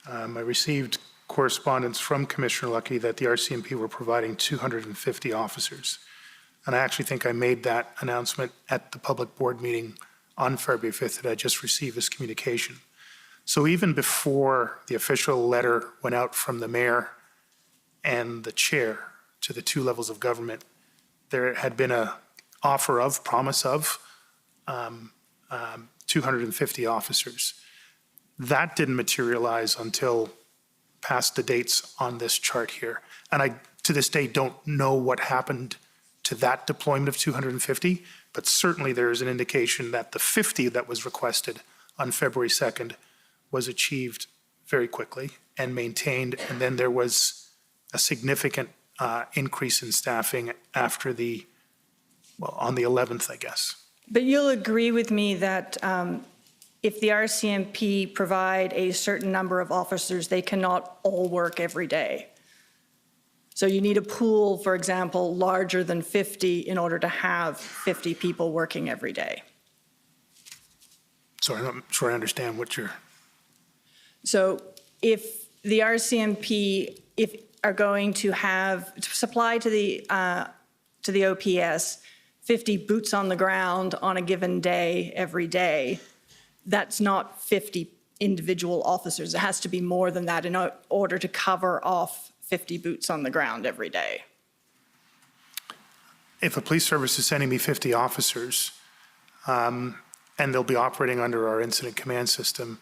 I received correspondence from Commissioner Lucky that the RCMP were providing 250 officers. And I actually think I made that announcement at the public board meeting on February 5th that I just received this communication. So even before the official letter went out from the mayor and the chair to the two levels of government, there had been a promise of 250 officers. That didn't materialize until past the dates on this chart here. And I, to this day, don't know what happened to that deployment of 250, but certainly there is an indication that the 50 that was requested on February 2nd was achieved very quickly and maintained. And then there was a significant increase in staffing after on the 11th, I guess. But you'll agree with me that if the RCMP provide a certain number of officers, they cannot all work every day. So you need a pool, for example, larger than 50 in order to have 50 people working every day. Sorry, I'm not sure I understand what you're... So if the RCMP are going to supply to the OPS 50 boots on the ground on a given day, every day, that's not 50 individual officers. It has to be more than that in order to cover off 50 boots on the ground every day. If a police service is sending me 50 officers, and they'll be operating under our incident command system,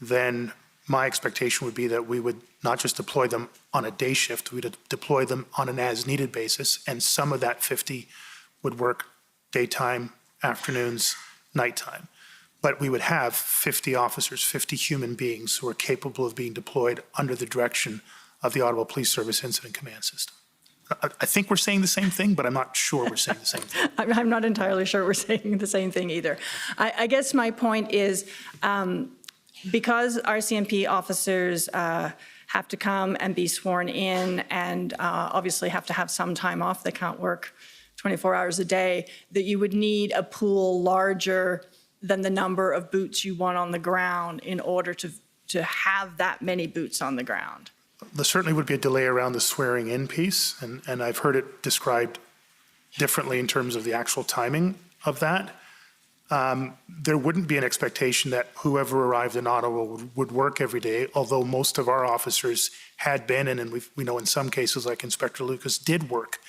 then my expectation would be that we would not just deploy them on a day shift, we'd deploy them on an as-needed basis, and some of that 50 would work daytime, afternoons, nighttime. But we would have 50 officers, 50 human beings who are capable of being deployed under the direction of the Ottawa Police Service Incident Command System. I think we're saying the same thing, but I'm not sure we're saying the same thing. I'm not entirely sure we're saying the same thing either. I guess my point is, because RCMP officers have to come and be sworn in and obviously have to have some time off, they can't work 24 hours a day, that you would need a pool larger than the number of boots you want on the ground in order to have that many boots on the ground. There certainly would be a delay around the swearing in piece, and I've heard it described differently in terms of the actual timing of that. There wouldn't be an expectation that whoever arrived in Ottawa would work every day, although most of our officers had been, and we know in some cases, like Inspector Lucas, did work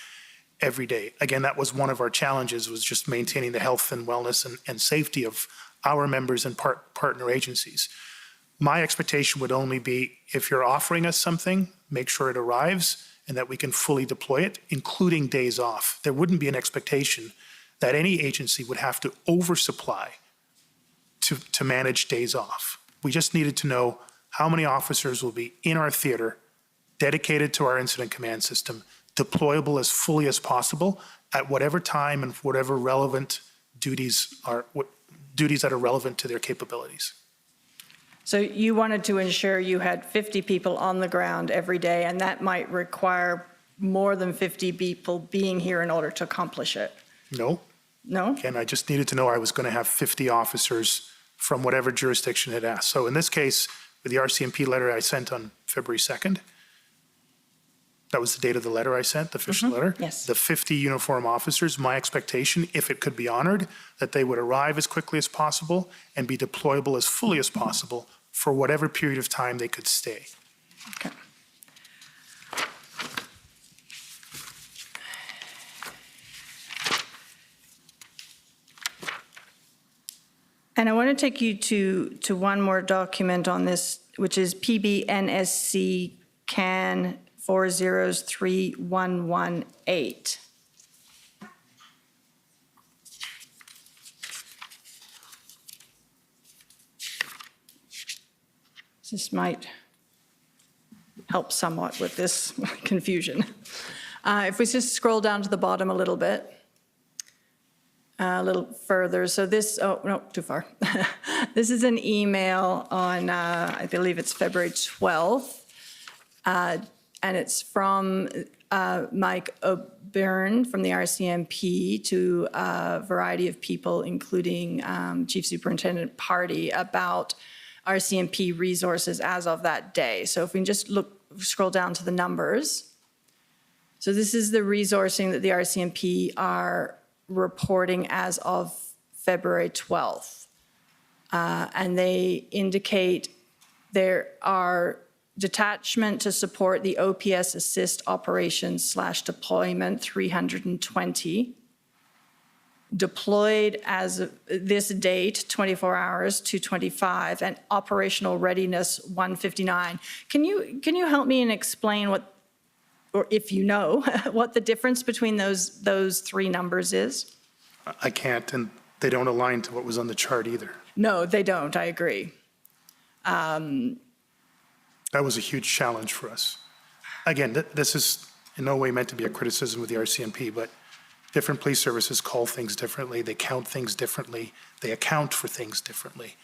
every day. Again, that was one of our challenges, was just maintaining the health and wellness and safety of our members and partner agencies. My expectation would only be, if you're offering us something, make sure it arrives and that we can fully deploy it, including days off. There wouldn't be an expectation that any agency would have to oversupply to manage days off. We just needed to know how many officers will be in our theater, dedicated to our incident command system, deployable as fully as possible at whatever time and whatever relevant duties that are relevant to their capabilities. So you wanted to ensure you had 50 people on the ground every day, and that might require more than 50 people being here in order to accomplish it? No, No? again, I just needed to know I was going to have 50 officers from whatever jurisdiction had asked. So in this case, with the RCMP letter I sent on February 2nd, that was the date of the letter I sent, the official letter. yes. The 50 uniform officers, my expectation, if it could be honored, that they would arrive as quickly as possible and be deployable as fully as possible for whatever period of time they could stay. Okay. And I want to take you to one more document on this, which is PBNSC CAN 403118. This might help somewhat with this confusion. If we just scroll down to the bottom a little bit, a little further. So this, oh, no, too far. This is an email on, I believe it's February 12th. And it's from Mike O'Byrne from the RCMP to a variety of people, including Chief Superintendent Party, about RCMP resources as of that day. So if we can just scroll down to the numbers. So this is the resourcing that the RCMP are reporting as of February 12th. And they indicate there are detachment to support the OPS assist operations / deployment 320. Deployed as of this date, 24 hours, 225, and operational readiness 159. Can you help me and explain what, or if you know, what the difference between those three numbers is? I can't, and they don't align to what was on the chart either. No, they don't, I agree. That was a huge challenge for us. Again, this is in no way meant to be a criticism of the RCMP, but different police services call things differently, they count things differently, they account for things differently.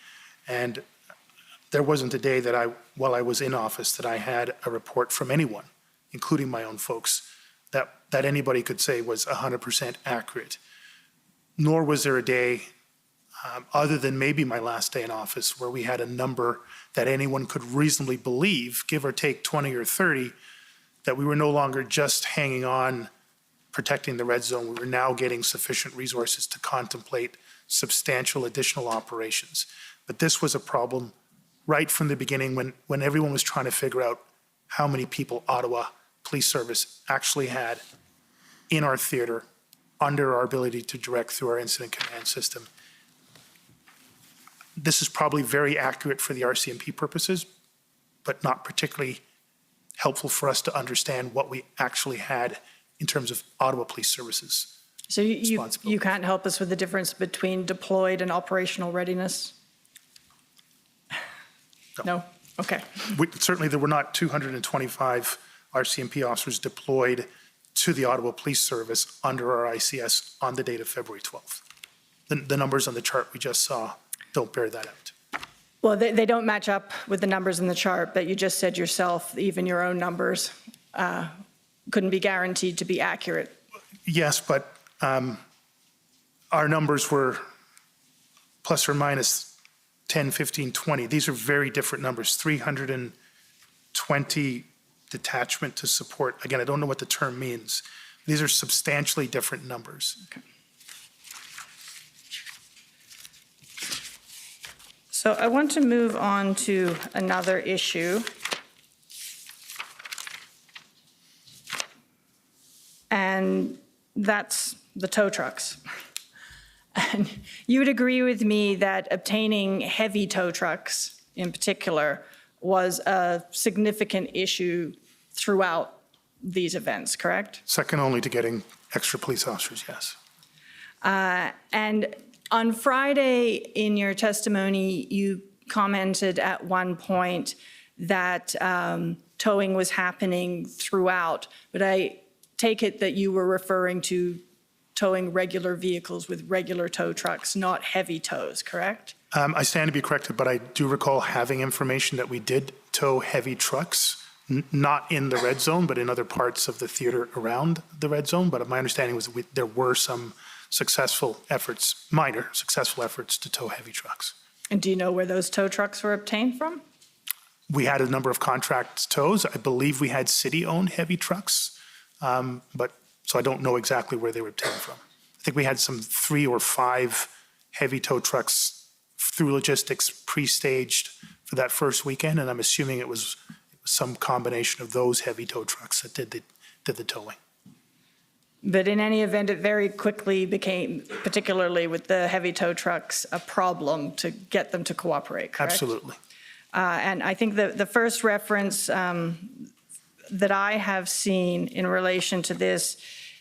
And there wasn't a day that while I was in office, that I had a report from anyone, including my own folks, that anybody could say was 100% accurate. Nor was there a day, other than maybe my last day in office, where we had a number that anyone could reasonably believe, give or take 20 or 30, that we were no longer just hanging on, protecting the red zone. We were now getting sufficient resources to contemplate substantial additional operations. But this was a problem right from the beginning when everyone was trying to figure out how many people Ottawa Police Service actually had in our theater under our ability to direct through our incident command system. This is probably very accurate for the RCMP purposes, but not particularly helpful for us to understand what we actually had in terms of Ottawa Police Services. So you can't help us with the difference between deployed and operational readiness? No? Okay. Certainly, there were not 225 RCMP officers deployed to the Ottawa Police Service under our ICS on the date of February 12th. The numbers on the chart we just saw don't bear that out. Well, they don't match up with the numbers in the chart, but you just said yourself, even your own numbers couldn't be guaranteed to be accurate. Yes, but our numbers were plus or minus 10, 15, 20. These are very different numbers. 320 detachment to support. Again, I don't know what the term means. These are substantially different numbers. Okay. So I want to move on to another issue. And that's the tow trucks. And you would agree with me that obtaining heavy tow trucks in particular was a significant issue throughout these events, correct? Second only to getting extra police officers, yes. And on Friday, in your testimony, you commented at one point that towing was happening throughout, but I take it that you were referring to towing regular vehicles with regular tow trucks, not heavy tows, correct? I stand to be corrected, but I do recall having information that we did tow heavy trucks, not in the red zone, but in other parts of the theater around the red zone. But my understanding was there were some successful efforts, minor successful efforts to tow heavy trucks. And do you know where those tow trucks were obtained from? We had a number of contract tows. I believe we had city-owned heavy trucks, but so I don't know exactly where they were obtained from. I think we had some 3 or 5 heavy tow trucks through logistics pre-staged for that first weekend, and I'm assuming it was some combination of those heavy tow trucks that did the towing. But in any event, it very quickly became, particularly with the heavy tow trucks, a problem to get them to cooperate, correct? Absolutely. And I think the first reference that I have seen in relation to this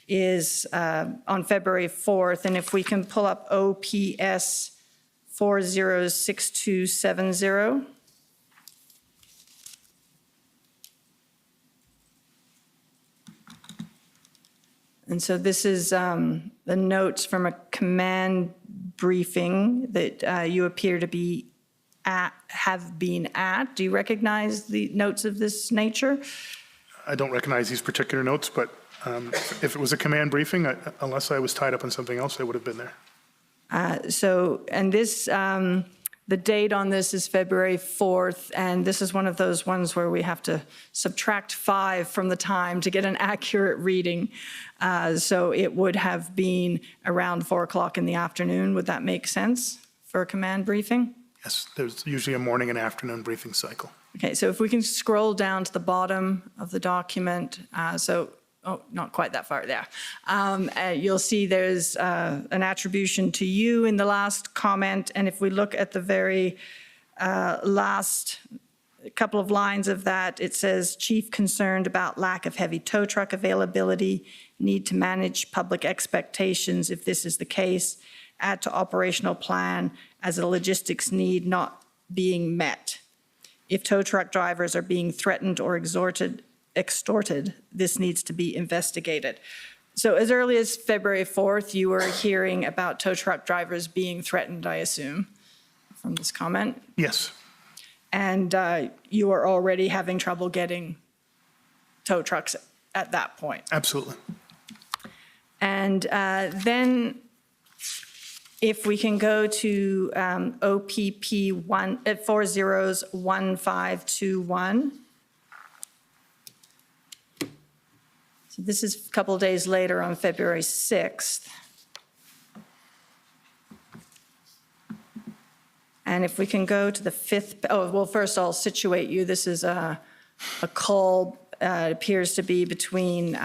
is on February 4th. And if we can pull up OPS 406270. And so this is the notes from a command briefing that you appear to be have been at. Do you recognize the notes of this nature? I don't recognize these particular notes, but if it was a command briefing, unless I was tied up on something else, I would have been there. And this, the date on this is February 4th, and this is one of those ones where we have to subtract 5 from the time to get an accurate reading. So it would have been around 4 o'clock in the afternoon. Would that make sense for a command briefing? Yes, there's usually a morning and afternoon briefing cycle. Okay, so if we can scroll down to the bottom of the document, not quite that far there. You'll see there's an attribution to you in the last comment, and if we look at the very last couple of lines of that, it says, chief concerned about lack of heavy tow truck availability, need to manage public expectations if this is the case, add to operational plan as a logistics need not being met. If tow truck drivers are being threatened or extorted, this needs to be investigated. So as early as February 4th, you were hearing about tow truck drivers being threatened, I assume, from this comment? Yes. And you are already having trouble getting tow trucks at that point? Absolutely. And then if we can go to OPP 401521. So this is a couple of days later on February 6th. And if we can go to the 5th, first I'll situate you. This is a call, it appears to be between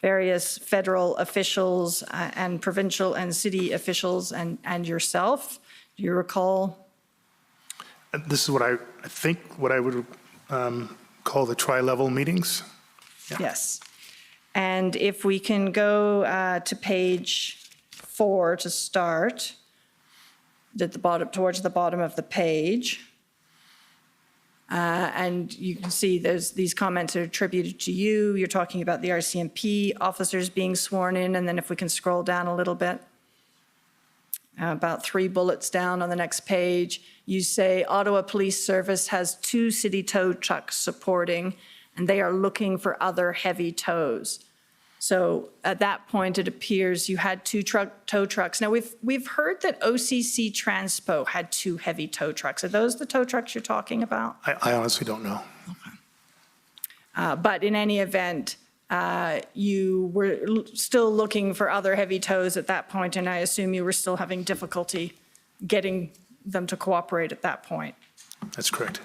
various federal officials and provincial and city officials and yourself. Do you recall? This is what I think what I would call the tri-level meetings. Yeah. Yes. And if we can go to page 4 to start, at the bottom, towards the bottom of the page. And you can see these comments are attributed to you. You're talking about the RCMP officers being sworn in. And then if we can scroll down a little bit, about 3 bullets down on the next page, you say Ottawa Police Service has 2 city tow trucks supporting, and they are looking for other heavy tows. So at that point, it appears you had 2 tow trucks. Now, we've heard that OCC Transpo had 2 heavy tow trucks. Are those the tow trucks you're talking about? I honestly don't know. Okay. But in any event, you were still looking for other heavy tows at that point, and I assume you were still having difficulty getting them to cooperate at that point. That's correct.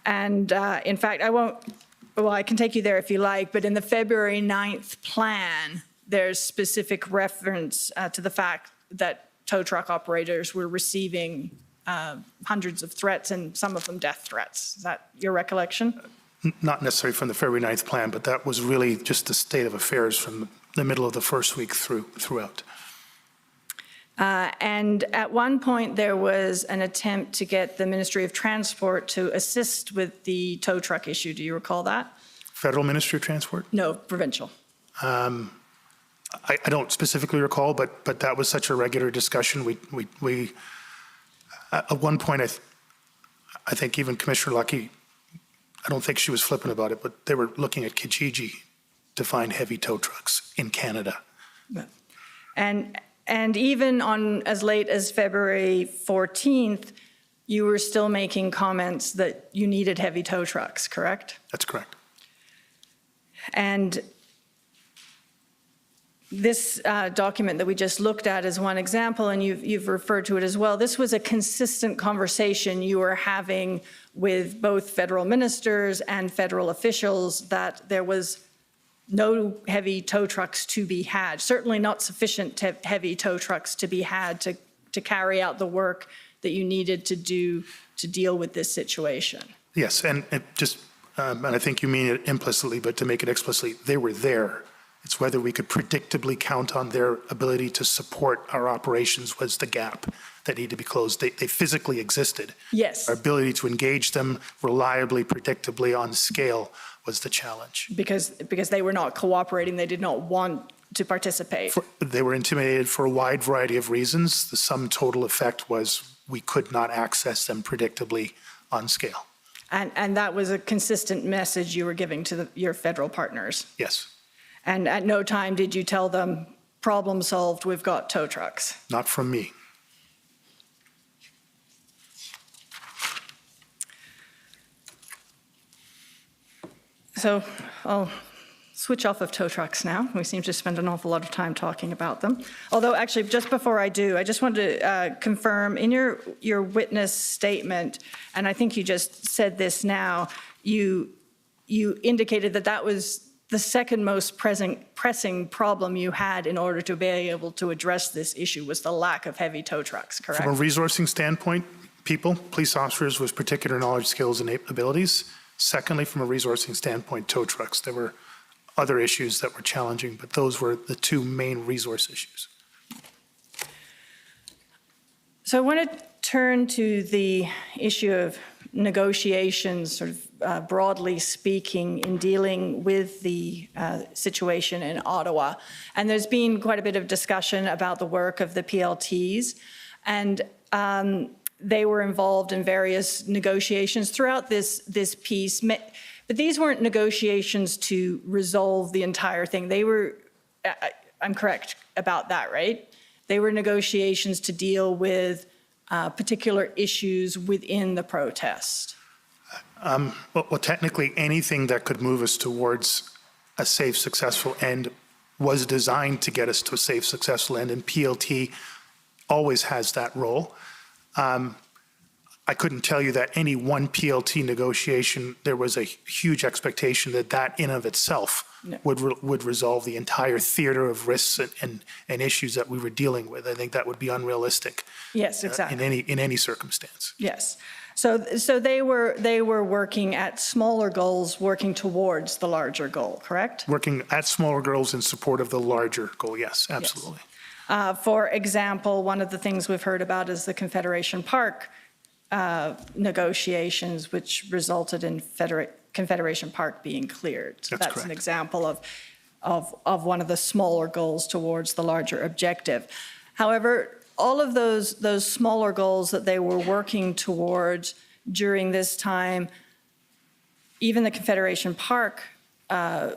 And in fact, I can take you there if you like, but in the February 9th plan, there's specific reference to the fact that tow truck operators were receiving hundreds of threats and some of them death threats. Is that your recollection? Not necessarily from the February 9th plan, but that was really just the state of affairs from the middle of the first week throughout. And at one point, there was an attempt to get the Ministry of Transport to assist with the tow truck issue. Do you recall that? Federal Ministry of Transport? No, provincial. I don't specifically recall, but that was such a regular discussion. We at one point, I think even Commissioner Lucky, I don't think she was flippant about it, but they were looking at Kijiji to find heavy tow trucks in Canada. And even on as late as February 14th, you were still making comments that you needed heavy tow trucks, correct? That's correct. And this document that we just looked at is one example, and you've referred to it as well. This was a consistent conversation you were having with both federal ministers and federal officials that there was no heavy tow trucks to be had, certainly not sufficient heavy tow trucks to be had to carry out the work that you needed to do to deal with this situation. Yes, and and I think you mean it implicitly, but to make it explicitly, they were there. It's whether we could predictably count on their ability to support our operations was the gap that needed to be closed. They physically existed. Yes. Our ability to engage them reliably, predictably on scale was the challenge. Because they were not cooperating, they did not want to participate. They were intimidated for a wide variety of reasons. The sum total effect was we could not access them predictably on scale. And that was a consistent message you were giving to your federal partners. Yes. And at no time did you tell them, problem solved, we've got tow trucks. Not from me. So I'll switch off of tow trucks now. We seem to spend an awful lot of time talking about them. Although actually, just before I do, I just wanted to confirm in your witness statement, and I think you just said this now, you indicated that that was the second most pressing problem you had in order to be able to address this issue was the lack of heavy tow trucks, correct? From a resourcing standpoint, police officers with particular knowledge, skills, and abilities. Secondly, from a resourcing standpoint, tow trucks. There were other issues that were challenging, but those were the two main resource issues. So I want to turn to the issue of negotiations, sort of broadly speaking, in dealing with the situation in Ottawa. And there's been quite a bit of discussion about the work of the PLTs. And they were involved in various negotiations throughout this piece. But these weren't negotiations to resolve the entire thing. They were, I'm correct about that, right? They were negotiations to deal with particular issues within the protest. Well, technically, anything that could move us towards a safe, successful end was designed to get us to a safe, successful end, and PLT always has that role. I couldn't tell you that any one PLT negotiation, there was a huge expectation that that in of itself would resolve the entire theater of risks and issues that we were dealing with. I think that would be unrealistic. Yes, exactly. In any circumstance. Yes. So they were working at smaller goals, working towards the larger goal, correct? Working at smaller goals in support of the larger goal, yes, absolutely. Yes. For example, one of the things we've heard about is the Confederation Park negotiations, which resulted in Confederation Park being cleared. So that's an example of one of the smaller goals towards the larger objective. However, all of those smaller goals that they were working towards during this time, even the Confederation Park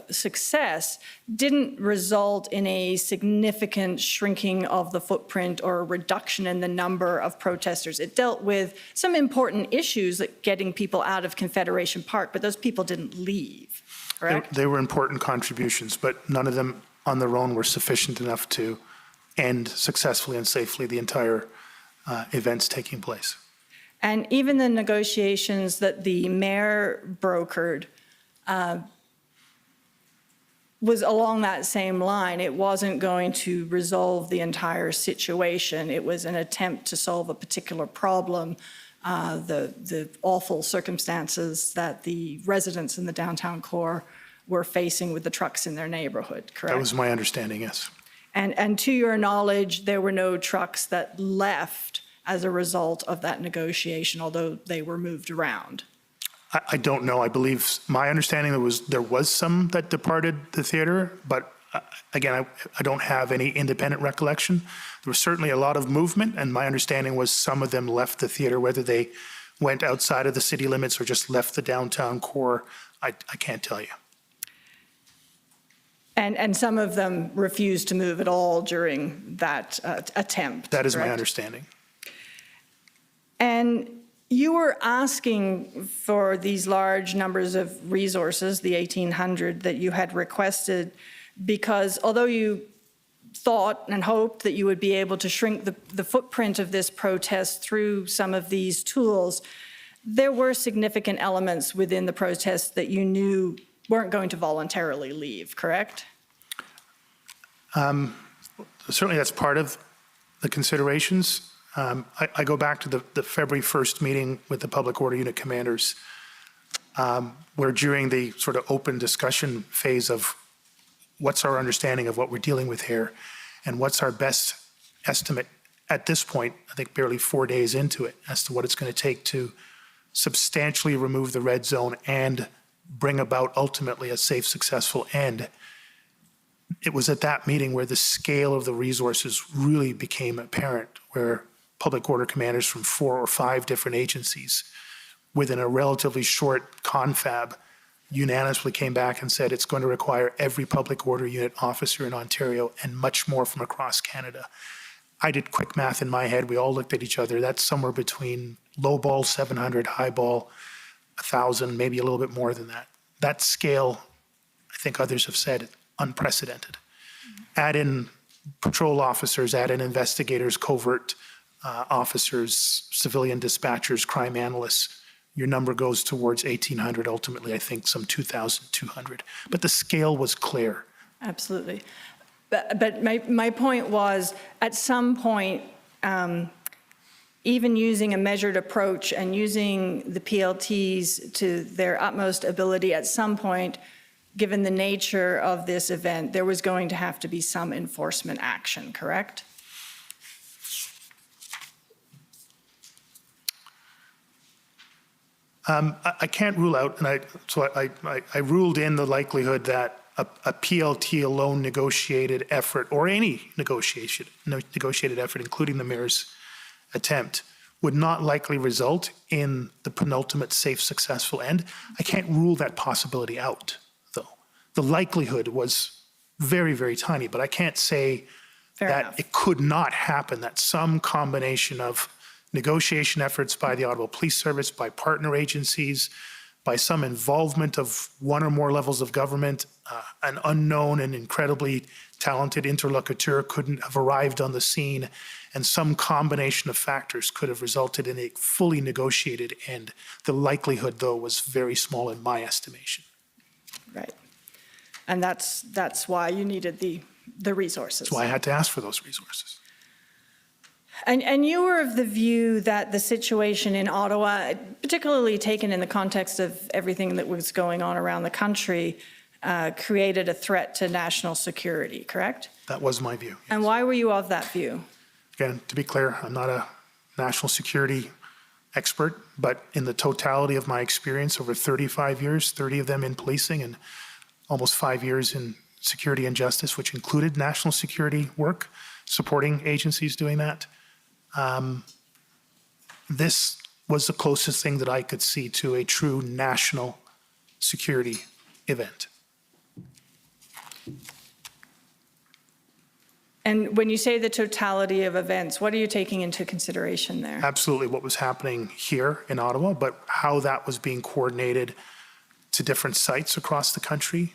success didn't result in a significant shrinking of the footprint or a reduction in the number of protesters. It dealt with some important issues like getting people out of Confederation Park, but those people didn't leave, correct? They were important contributions, but none of them on their own were sufficient enough to end successfully and safely the entire events taking place. And even the negotiations that the mayor brokered was along that same line. It wasn't going to resolve the entire situation. It was an attempt to solve a particular problem, the awful circumstances that the residents in the downtown core were facing with the trucks in their neighborhood, correct? That was my understanding, yes. And to your knowledge, there were no trucks that left as a result of that negotiation, although they were moved around. I don't know. I believe my understanding there was some that departed the theater, but again, I don't have any independent recollection. There was certainly a lot of movement, and my understanding was some of them left the theater, whether they went outside of the city limits or just left the downtown core, I can't tell you. And some of them refused to move at all during that attempt. That is my correct? understanding. And you were asking for these large numbers of resources, the 1,800 that you had requested, because although you thought and hoped that you would be able to shrink the footprint of this protest through some of these tools, there were significant elements within the protest that you knew weren't going to voluntarily leave, correct? Certainly that's part of the considerations. I go back to the February 1st meeting with the Public Order Unit commanders, where during the sort of open discussion phase of what's our understanding of what we're dealing with here and what's our best estimate at this point, I think barely 4 days into it, as to what it's going to take to substantially remove the red zone and bring about ultimately a safe, successful end. It was at that meeting where the scale of the resources really became apparent, where public order commanders from 4 or 5 different agencies within a relatively short confab unanimously came back and said it's going to require every public order unit officer in Ontario and much more from across Canada. I did quick math in my head. We all looked at each other. That's somewhere between low ball 700, high ball 1,000, maybe a little bit more than that. That scale, I think others have said, unprecedented. Add in patrol officers, add in investigators, covert officers, civilian dispatchers, crime analysts. Your number goes towards 1,800, ultimately, I think some 2,200. But the scale was clear. Absolutely. But my point was, at some point, even using a measured approach and using the PLTs to their utmost ability, at some point, given the nature of this event, there was going to have to be some enforcement action, correct? I can't rule out, and I ruled in the likelihood that a PLT alone negotiated effort, or any negotiated effort, including the mayor's attempt, would not likely result in the penultimate safe, successful end. I can't rule that possibility out, though. The likelihood was very, very tiny, but I can't say that it could not happen, that some combination of negotiation efforts by the Ottawa Police Service, by partner agencies, by some involvement of one or more levels of government, an unknown and incredibly talented interlocutor couldn't have arrived on the scene, and some combination of factors could have resulted in a fully negotiated end. The likelihood, though, was very small in my estimation. Right. And that's why you needed the resources. That's why I had to ask for those resources. And you were of the view that the situation in Ottawa, particularly taken in the context of everything that was going on around the country, created a threat to national security, correct? That was my view. Yes. And why were you of that view? Again, to be clear, I'm not a national security expert, but in the totality of my experience over 35 years, 30 of them in policing and almost 5 years in security and justice, which included national security work, supporting agencies doing that, this was the closest thing that I could see to a true national security event. And when you say the totality of events, what are you taking into consideration there? Absolutely what was happening here in Ottawa, but how that was being coordinated to different sites across the country,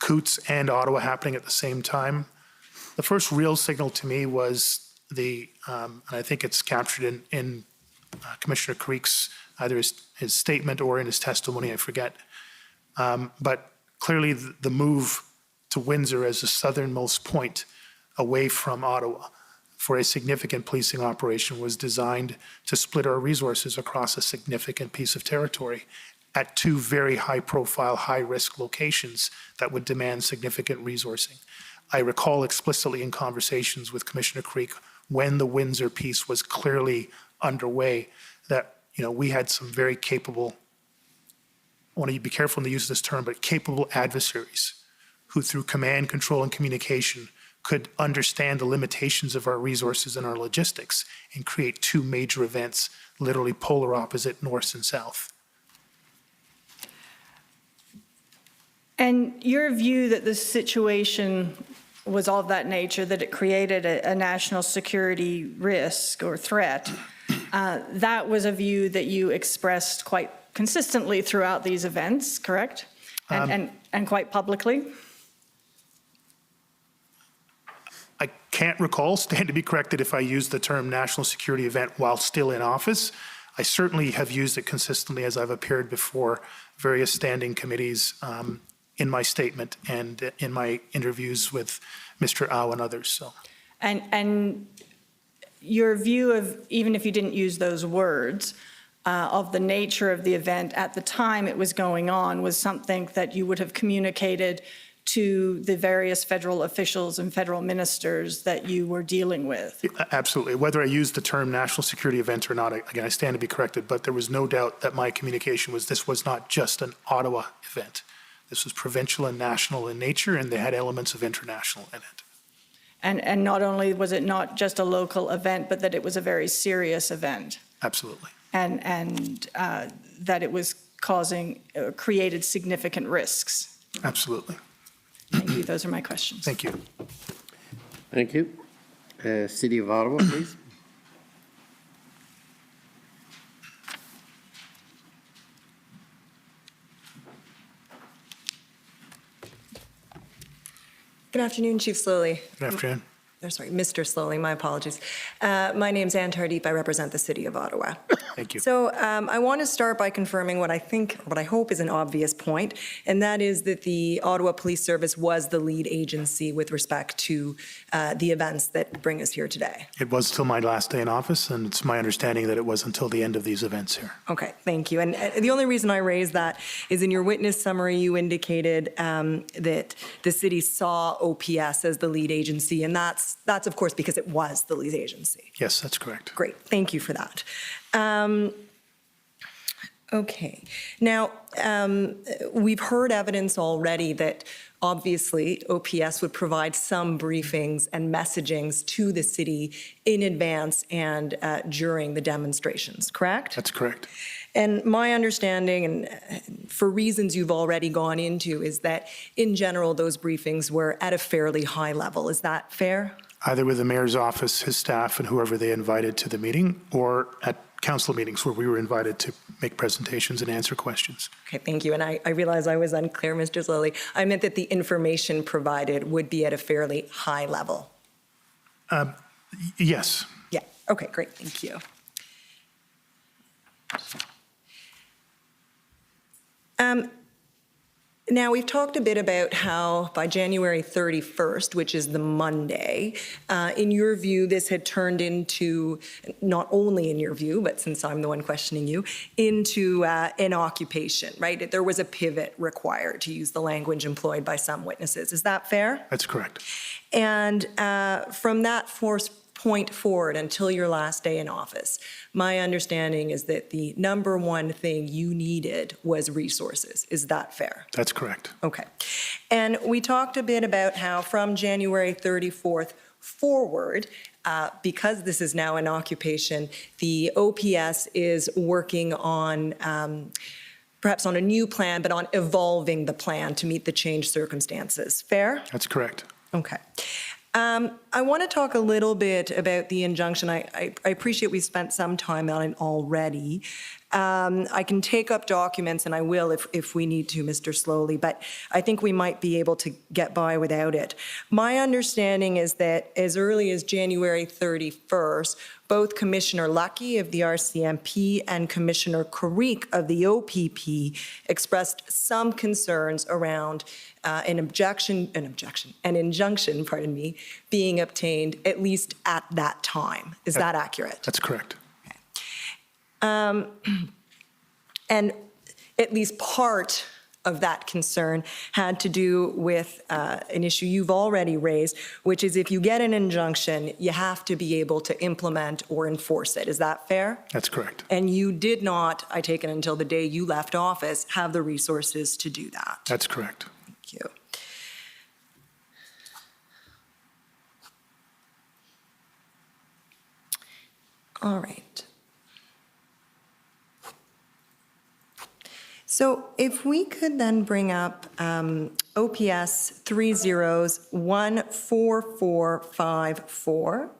Coots and Ottawa happening at the same time. The first real signal to me was and I think it's captured in Commissioner Creek's, either his statement or in his testimony, I forget. But clearly the move to Windsor as the southernmost point away from Ottawa for a significant policing operation was designed to split our resources across a significant piece of territory at 2 very high-profile, high-risk locations that would demand significant resourcing. I recall explicitly in conversations with Commissioner Creek when the Windsor piece was clearly underway that, we had some very capable, I want to be careful in the use of this term, but capable adversaries who through command, control, and communication could understand the limitations of our resources and our logistics and create two major events, literally polar opposite north and south. And your view that the situation was of that nature, that it created a national security risk or threat, that was a view that you expressed quite consistently throughout these events, correct? And quite publicly? I can't recall, stand to be corrected if I used the term national security event while still in office. I certainly have used it consistently as I've appeared before various standing committees in my statement and in my interviews with Mr. Au and others. So, And your view of, even if you didn't use those words, of the nature of the event at the time it was going on was something that you would have communicated to the various federal officials and federal ministers that you were dealing with? absolutely. Whether I used the term national security event or not, again, I stand to be corrected, but there was no doubt that my communication was this was not just an Ottawa event. This was provincial and national in nature, and they had elements of international in it. And not only was it not just a local event, but that it was a very serious event. Absolutely. And that it was created significant risks. Absolutely. Thank you. Those are my questions. Thank you. Thank you. City of Ottawa, please. Good afternoon, Chief Slowly. Good afternoon. Sorry, Mr. Slowly, my apologies. My name's Anne Tardif. I represent the City of Ottawa. Thank you. So I want to start by confirming what I hope is an obvious point, and that is that the Ottawa Police Service was the lead agency with respect to the events that bring us here today. It was till my last day in office, and it's my understanding that it was until the end of these events here. Okay, thank you. And the only reason I raise that is in your witness summary, you indicated that the city saw OPS as the lead agency, and that's of course because it was the lead agency. Yes, that's correct. Great, thank you for that. Okay, now we've heard evidence already that obviously OPS would provide some briefings and messagings to the city in advance and during the demonstrations, correct? That's correct. And my understanding, and for reasons you've already gone into, is that in general those briefings were at a fairly high level. Is that fair? Either with the mayor's office, his staff, and whoever they invited to the meeting, or at council meetings where we were invited to make presentations and answer questions. Okay, thank you. And I realize I was unclear, Mr. Slowly. I meant that the information provided would be at a fairly high level. Yes. Yeah, okay, great, thank you. Now, we've talked a bit about how by January 31st, which is the Monday, in your view, this had turned into, not only in your view, but since I'm the one questioning you, into an occupation, right? There was a pivot required, to use the language employed by some witnesses. Is that fair? That's correct. And from that point forward until your last day in office, my understanding is that the number one thing you needed was resources. Is that fair? That's correct. Okay. And we talked a bit about how from January 34th forward, because this is now an occupation, the OPS is working on perhaps on a new plan, but on evolving the plan to meet the changed circumstances. Fair? That's correct. Okay. I want to talk a little bit about the injunction. I appreciate we've spent some time on it already. I can take up documents, and I will if we need to, Mr. Slowly, but I think we might be able to get by without it. My understanding is that as early as January 31st, both Commissioner Lucky of the RCMP and Commissioner Carrique of the OPP expressed some concerns around an injunction, pardon me, being obtained at least at that time. Is that accurate? That's correct. And at least part of that concern had to do with an issue you've already raised, which is if you get an injunction, you have to be able to implement or enforce it. Is that fair? That's correct. And you did not, I take it until the day you left office, have the resources to do that. That's correct. Thank you. All right. So if we could then bring up OPS 30-14454.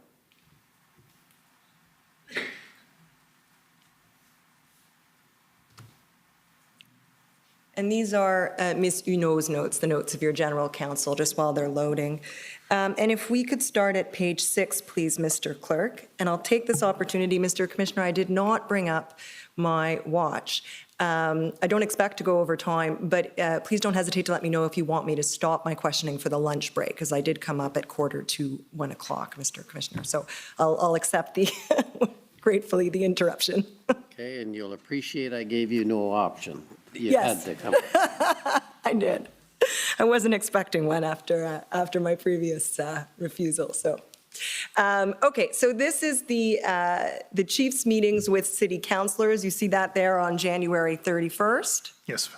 And these are Ms. Uno's notes, the notes of your general counsel, just while they're loading. And if we could start at page 6, please, Mr. Clerk. And I'll take this opportunity, Mr. Commissioner, I did not bring up my watch. I don't expect to go over time, but please don't hesitate to let me know if you want me to stop my questioning for the lunch break, because I did come up at 1:45, Mr. Commissioner. So I'll accept the, gratefully, the interruption. Okay, and you'll appreciate I gave you no option. You Yes. had to come. I did. I wasn't expecting one after my previous refusal, so. Okay, so this is the chief's meetings with city councilors. You see that there on January 31st? Yes.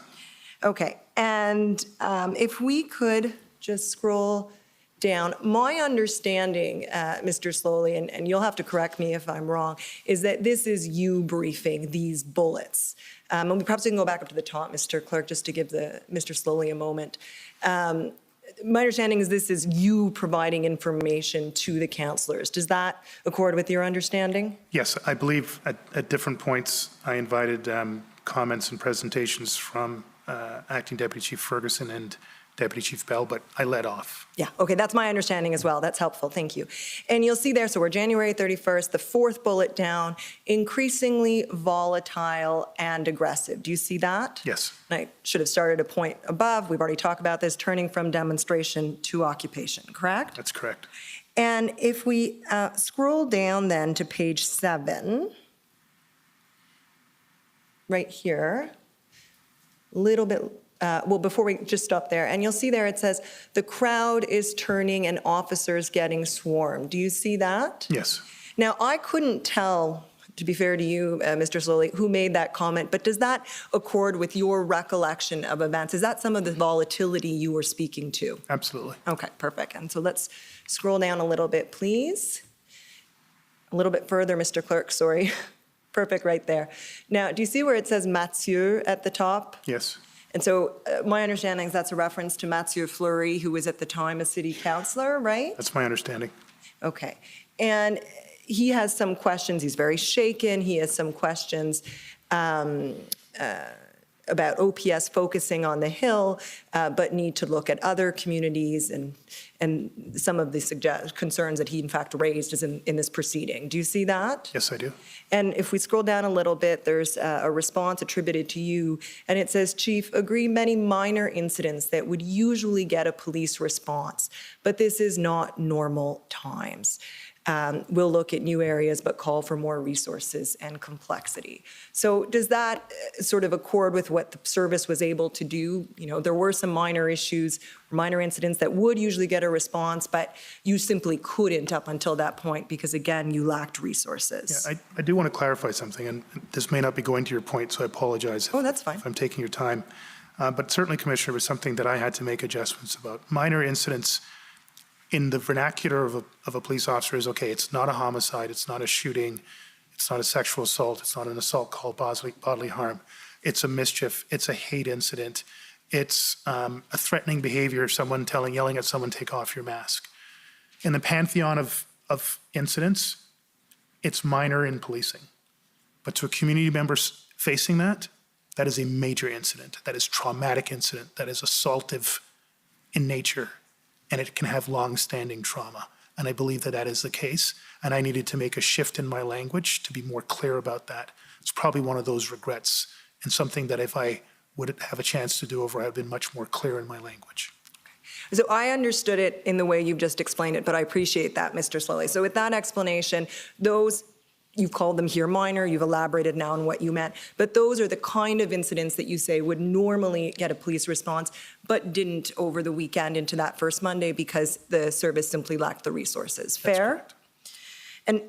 Okay, and if we could just scroll down. My understanding, Mr. Slowly, and you'll have to correct me if I'm wrong, is that this is you briefing these bullets. And we perhaps can go back up to the top, Mr. Clerk, just to give Mr. Slowly a moment. My understanding is this is you providing information to the councillors. Does that accord with your understanding? Yes, I believe at different points I invited comments and presentations from Acting Deputy Chief Ferguson and Deputy Chief Bell, but I led off. Yeah, okay, that's my understanding as well. That's helpful, thank you. And you'll see there, so we're January 31st, the fourth bullet down, increasingly volatile and aggressive. Do you see that? Yes. I should have started a point above. We've already talked about this, turning from demonstration to occupation, correct? That's correct. And if we scroll down then to page 7, right here, a little bit, well, before we just stop there, and you'll see there it says, the crowd is turning and officers getting swarmed. Do you see that? Yes. Now, I couldn't tell, to be fair to you, Mr. Slowly, who made that comment, but does that accord with your recollection of events? Is that some of the volatility you were speaking to? Absolutely. Okay, perfect. And so let's scroll down a little bit, please. A little bit further, Mr. Clerk, sorry. Perfect, right there. Now, do you see where it says Mathieu at the top? Yes. And so my understanding is that's a reference to Mathieu Fleury, who was at the time a city councillor, right? That's my understanding. Okay. And he has some questions. He's very shaken. He has some questions about OPS focusing on the Hill, but need to look at other communities, and some of the concerns that he in fact raised is in this proceeding. Do you see that? Yes, I do. And if we scroll down a little bit, there's a response attributed to you, and it says, Chief, agree many minor incidents that would usually get a police response, but this is not normal times. We'll look at new areas, but call for more resources and complexity. So does that sort of accord with what the service was able to do? You know, there were some minor issues, minor incidents that would usually get a response, but you simply couldn't up until that point because, again, you lacked resources. Yeah, I do want to clarify something, and this may not be going to your point, so I apologize that's fine. if I'm taking your time. But certainly, Commissioner, was something that I had to make adjustments about. Minor incidents in the vernacular of a police officer is, okay, it's not a homicide, it's not a shooting, it's not a sexual assault, it's not an assault called bodily harm. It's a mischief, it's a hate incident, it's a threatening behavior, someone yelling at someone, take off your mask. In the pantheon of incidents, it's minor in policing. But to a community member facing that, that is a major incident, that is traumatic incident, that is assaultive in nature, and it can have long-standing trauma. And I believe that that is the case. And I needed to make a shift in my language to be more clear about that. It's probably one of those regrets, and something that if I would have a chance to do over, I'd been much more clear in my language. So I understood it in the way you've just explained it, but I appreciate that, Mr. Slowly. So with that explanation, those, you've called them here minor, you've elaborated now on what you meant, but those are the kind of incidents that you say would normally get a police response, but didn't over the weekend into that first Monday because the service simply lacked the resources. Fair? That's correct. And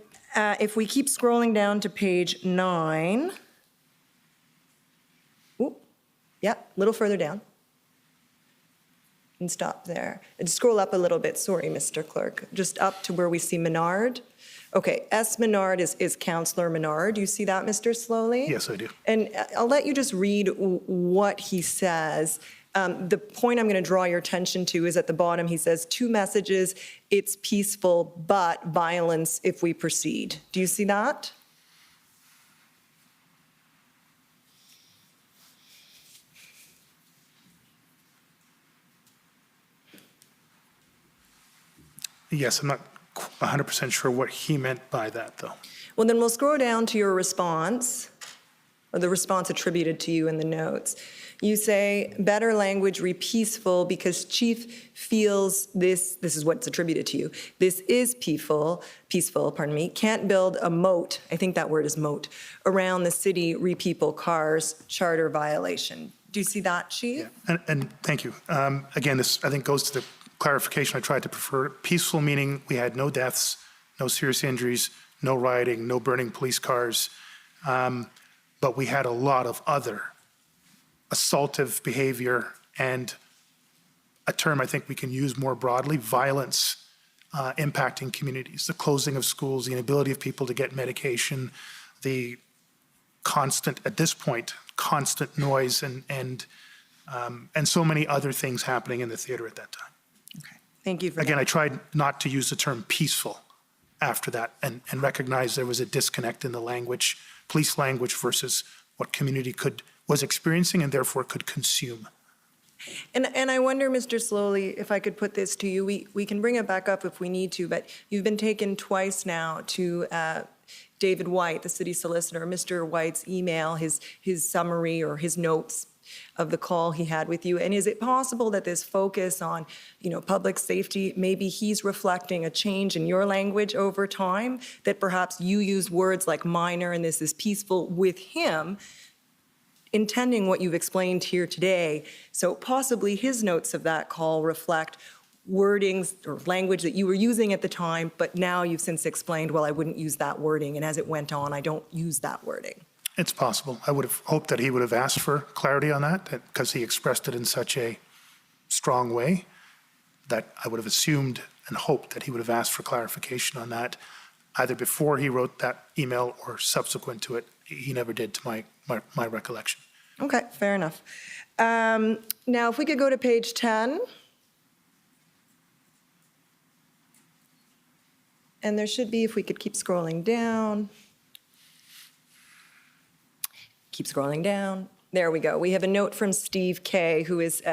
if we keep scrolling down to page 9, a little further down. And stop there. And scroll up a little bit, sorry, Mr. Clerk, just up to where we see Menard. Okay, S. Menard is Councillor Menard. You see that, Mr. Slowly? Yes, I do. And I'll let you just read what he says. The point I'm going to draw your attention to is at the bottom, he says, 2 messages, it's peaceful, but violence if we proceed. Do you see that? Yes, I'm not 100% sure what he meant by that, though. Well, then we'll scroll down to your response, or the response attributed to you in the notes. You say, better language, re peaceful, because chief feels this is what's attributed to you. This is peaceful, can't build a moat, I think that word is moat, around the city, re people cars, charter violation. Do you see that, Chief? Yeah. And thank you. Again, this, I think, goes to the clarification I tried to prefer. Peaceful meaning we had no deaths, no serious injuries, no rioting, no burning police cars, but we had a lot of other assaultive behavior and a term I think we can use more broadly, violence impacting communities, the closing of schools, the inability of people to get medication, the constant, at this point, constant noise and so many other things happening in the theater at that time. Thank you for Again, that. I tried not to use the term peaceful after that and recognize there was a disconnect in the language, police language versus what community was experiencing and therefore could consume. And I wonder, Mr. Slowly, if I could put this to you, we can bring it back up if we need to, but you've been taken twice now to David White, the city solicitor, Mr. White's email, his summary or his notes of the call he had with you. And is it possible that this focus on, public safety, maybe he's reflecting a change in your language over time, that perhaps you use words like minor and this is peaceful with him, intending what you've explained here today. So possibly his notes of that call reflect wordings or language that you were using at the time, but now you've since explained, well, I wouldn't use that wording. And as it went on, I don't use that wording. It's possible. I would have hoped that he would have asked for clarity on that because he expressed it in such a strong way that I would have assumed and hoped that he would have asked for clarification on that either before he wrote that email or subsequent to it. He never did, to my recollection. Okay, fair enough. Now, if we could go to page 10. And there should be, if we could keep scrolling down. Keep scrolling down. There we go. We have a note from Steve Kay, who is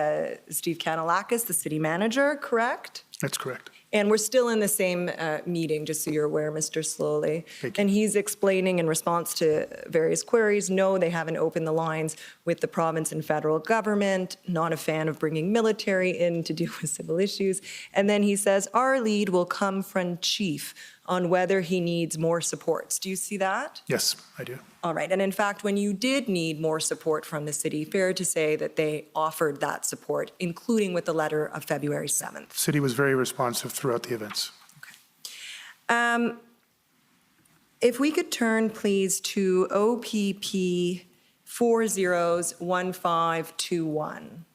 Steve Kanalakis, the city manager, correct? That's correct. And we're still in the same meeting, just so you're aware, Mr. Slowly. Thank you. And he's explaining in response to various queries, no, they haven't opened the lines with the province and federal government, not a fan of bringing military in to deal with civil issues. And then he says, our lead will come from chief on whether he needs more supports. Do you see that? Yes, I do. All right. And in fact, when you did need more support from the city, fair to say that they offered that support, including with the letter of February 7th. The city was very responsive throughout the events. If we could turn, please, to OPP 401521.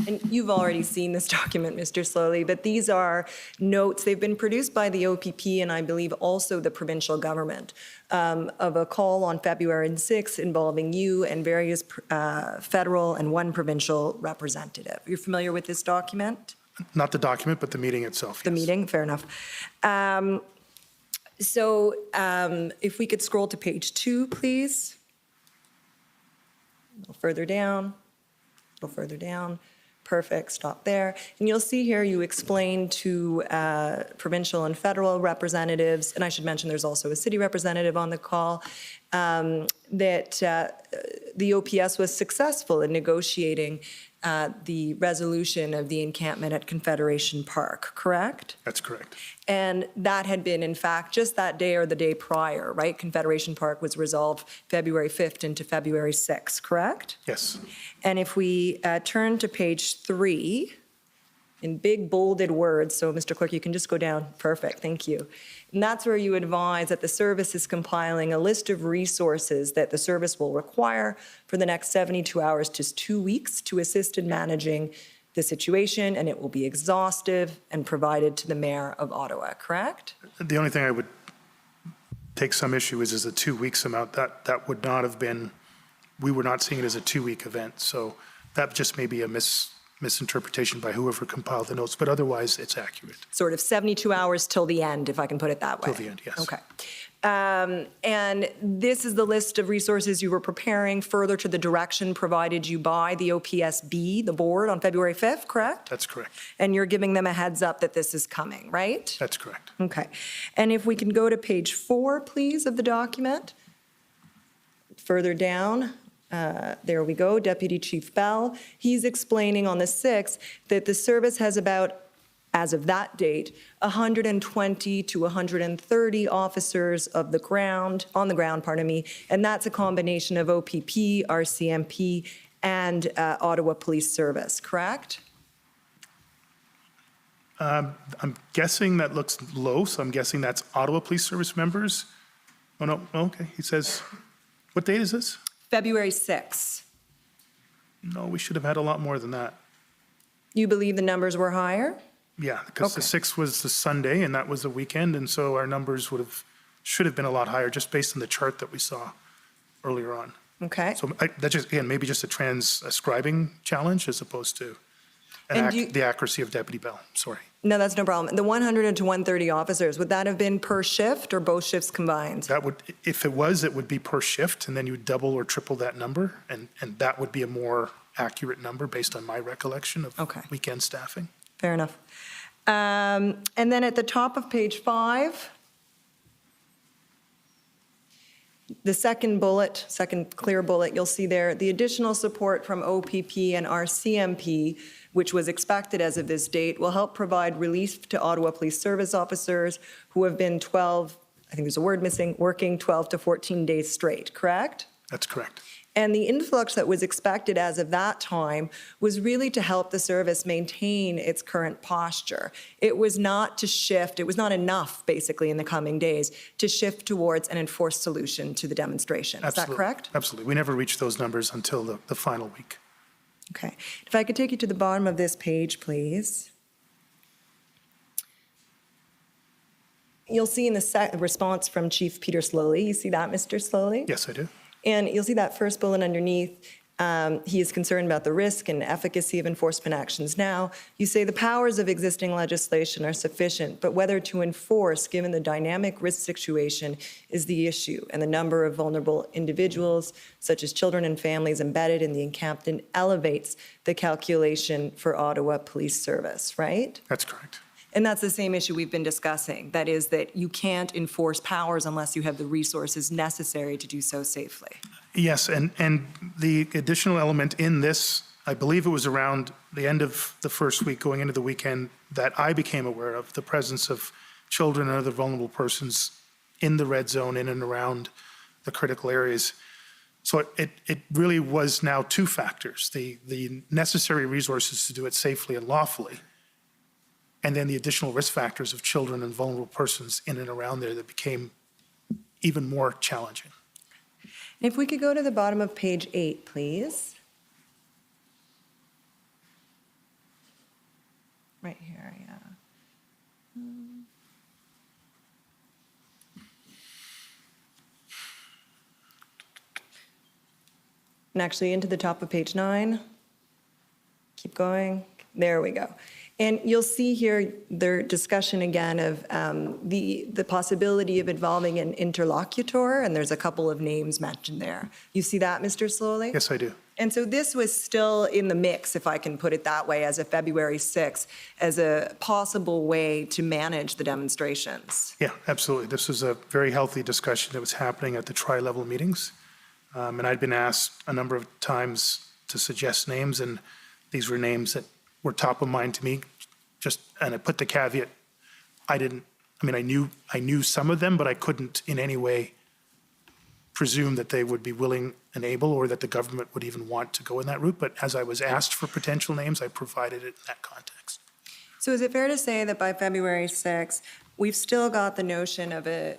And you've already seen this document, Mr. Slowly, but these are notes. They've been produced by the OPP and I believe also the provincial government of a call on February 6th involving you and various federal and one provincial representative. You're familiar with this document? Not the document, but the meeting itself. The yes. meeting, fair enough. If we could scroll to page 2, please. A little further down, a little further down. Perfect, stop there. And you'll see here you explain to provincial and federal representatives, and I should mention there's also a city representative on the call, that the OPS was successful in negotiating the resolution of the encampment at Confederation Park, correct? That's correct. And that had been, in fact, just that day or the day prior, right? Confederation Park was resolved February 5th into February 6th, correct? Yes. And if we turn to page 3, in big bolded words, so Mr. Clerk, you can just go down. Perfect, thank you. And that's where you advise that the service is compiling a list of resources that the service will require for the next 72 hours to 2 weeks to assist in managing the situation, and it will be exhaustive and provided to the Mayor of Ottawa, correct? The only thing I would take some issue is a 2 weeks amount. That would not have been, we were not seeing it as a 2-week event. So that just may be a misinterpretation by whoever compiled the notes, but otherwise it's accurate. Sort of 72 hours till the end, if I can put it that way. Till the end, yes. Okay. And this is the list of resources you were preparing further to the direction provided you by the OPSB, the board, on February 5th, correct? That's correct. And you're giving them a heads up that this is coming, right? That's correct. Okay. And if we can go to page 4, please, of the document. Further down, there we go, Deputy Chief Bell. He's explaining on the 6th that the service has about, as of that date, 120 to 130 officers on the ground, and that's a combination of OPP, RCMP, and Ottawa Police Service, correct? I'm guessing that looks low, so I'm guessing that's Ottawa Police Service members. Oh, no, okay, he says, what date is this? February 6th. No, we should have had a lot more than that. You believe the numbers were higher? Yeah, because the Okay. 6th was the Sunday, and that was a weekend, and so our numbers should have been a lot higher, just based on the chart that we saw earlier on. Okay. So that just, again, maybe just a transcribing challenge as opposed to And you- the accuracy of Deputy Bell, sorry. No, that's no problem. The 100 to 130 officers, would that have been per shift or both shifts combined? That would, if it was, it would be per shift, and then you would double or triple that number, and that would be a more accurate number based on my recollection of Okay. weekend staffing. Fair enough. And then at the top of page 5, the second bullet, second clear bullet, you'll see there, the additional support from OPP and RCMP, which was expected as of this date, will help provide relief to Ottawa Police Service officers who have been 12, I think there's a word missing, working 12 to 14 days straight, correct? That's correct. And the influx that was expected as of that time was really to help the service maintain its current posture. It was not to shift, it was not enough, basically, in the coming days, to shift towards an enforced solution to the demonstration. Is that Absolutely. correct? Absolutely. We never reached those numbers until the final week. Okay. If I could take you to the bottom of this page, please. You'll see in the response from Chief Peter Slowly, you see that, Mr. Slowly? Yes, I do. And you'll see that first bullet underneath. He is concerned about the risk and efficacy of enforcement actions now. You say the powers of existing legislation are sufficient, but whether to enforce, given the dynamic risk situation, is the issue. And the number of vulnerable individuals, such as children and families embedded in the encampment, elevates the calculation for Ottawa Police Service, right? That's correct. And that's the same issue we've been discussing. That is that you can't enforce powers unless you have the resources necessary to do so safely. Yes, and the additional element in this, I believe it was around the end of the first week going into the weekend that I became aware of the presence of children and other vulnerable persons in the red zone in and around the critical areas. So it really was now two factors, the necessary resources to do it safely and lawfully, and then the additional risk factors of children and vulnerable persons in and around there that became even more challenging. If we could go to the bottom of page 8, please. Right here, yeah. And actually into the top of page 9. Keep going. There we go. And you'll see here their discussion again of the possibility of involving an interlocutor, and there's a couple of names mentioned there. You see that, Mr. Slowly? Yes, I do. And so this was still in the mix, if I can put it that way, as of February 6th, as a possible way to manage the demonstrations. Yeah, absolutely. This was a very healthy discussion that was happening at the tri-level meetings. And I'd been asked a number of times to suggest names, and these were names that were top of mind to me. And I put the caveat, I knew some of them, but I couldn't in any way presume that they would be willing and able, or that the government would even want to go in that route. But as I was asked for potential names, I provided it in that context. So is it fair to say that by February 6th, we've still got the notion of a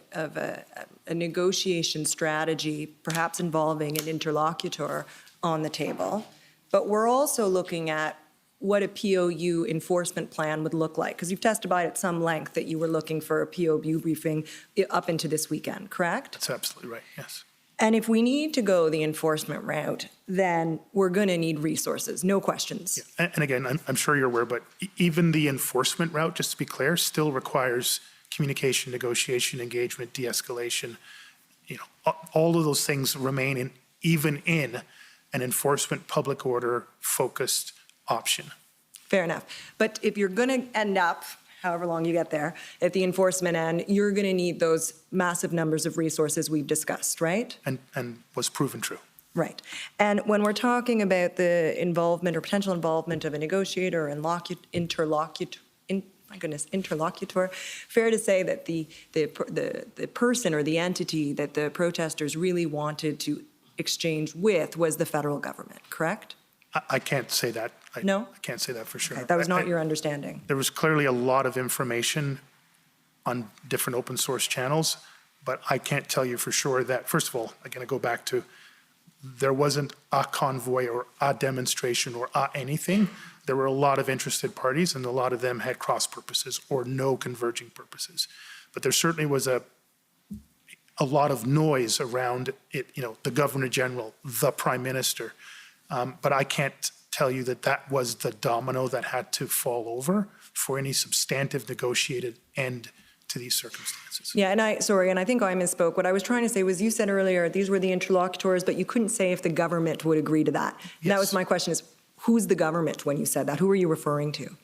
negotiation strategy, perhaps involving an interlocutor on the table, but we're also looking at what a POU enforcement plan would look like? Because you've testified at some length that you were looking for a POU briefing up into this weekend, correct? That's absolutely right, yes. And if we need to go the enforcement route, then we're going to need resources, no questions. Yeah. And again, I'm sure you're aware, but even the enforcement route, just to be clear, still requires communication, negotiation, engagement, de-escalation. All of those things remain even in an enforcement public order focused option. Fair enough. But if you're going to end up, however long you get there, at the enforcement end, you're going to need those massive numbers of resources we've discussed, right? And was proven true. Right. And when we're talking about the involvement or potential involvement of a negotiator or interlocutor, fair to say that the person or the entity that the protesters really wanted to exchange with was the federal government, correct? I can't say that. No? I can't say that for sure. Okay, that was not your understanding. There was clearly a lot of information on different open source channels, but I can't tell you for sure that, first of all, I'm going to go back to, there wasn't a convoy or a demonstration or anything. There were a lot of interested parties, and a lot of them had cross purposes or no converging purposes. But there certainly was a lot of noise around it, the Governor General, the Prime Minister. But I can't tell you that that was the domino that had to fall over for any substantive negotiated end to these circumstances. Yeah, and I think I misspoke. What I was trying to say was you said earlier these were the interlocutors, but you couldn't say if the government would agree to that. Yes. That was my question is, who's the government when you said that? Who are you referring to?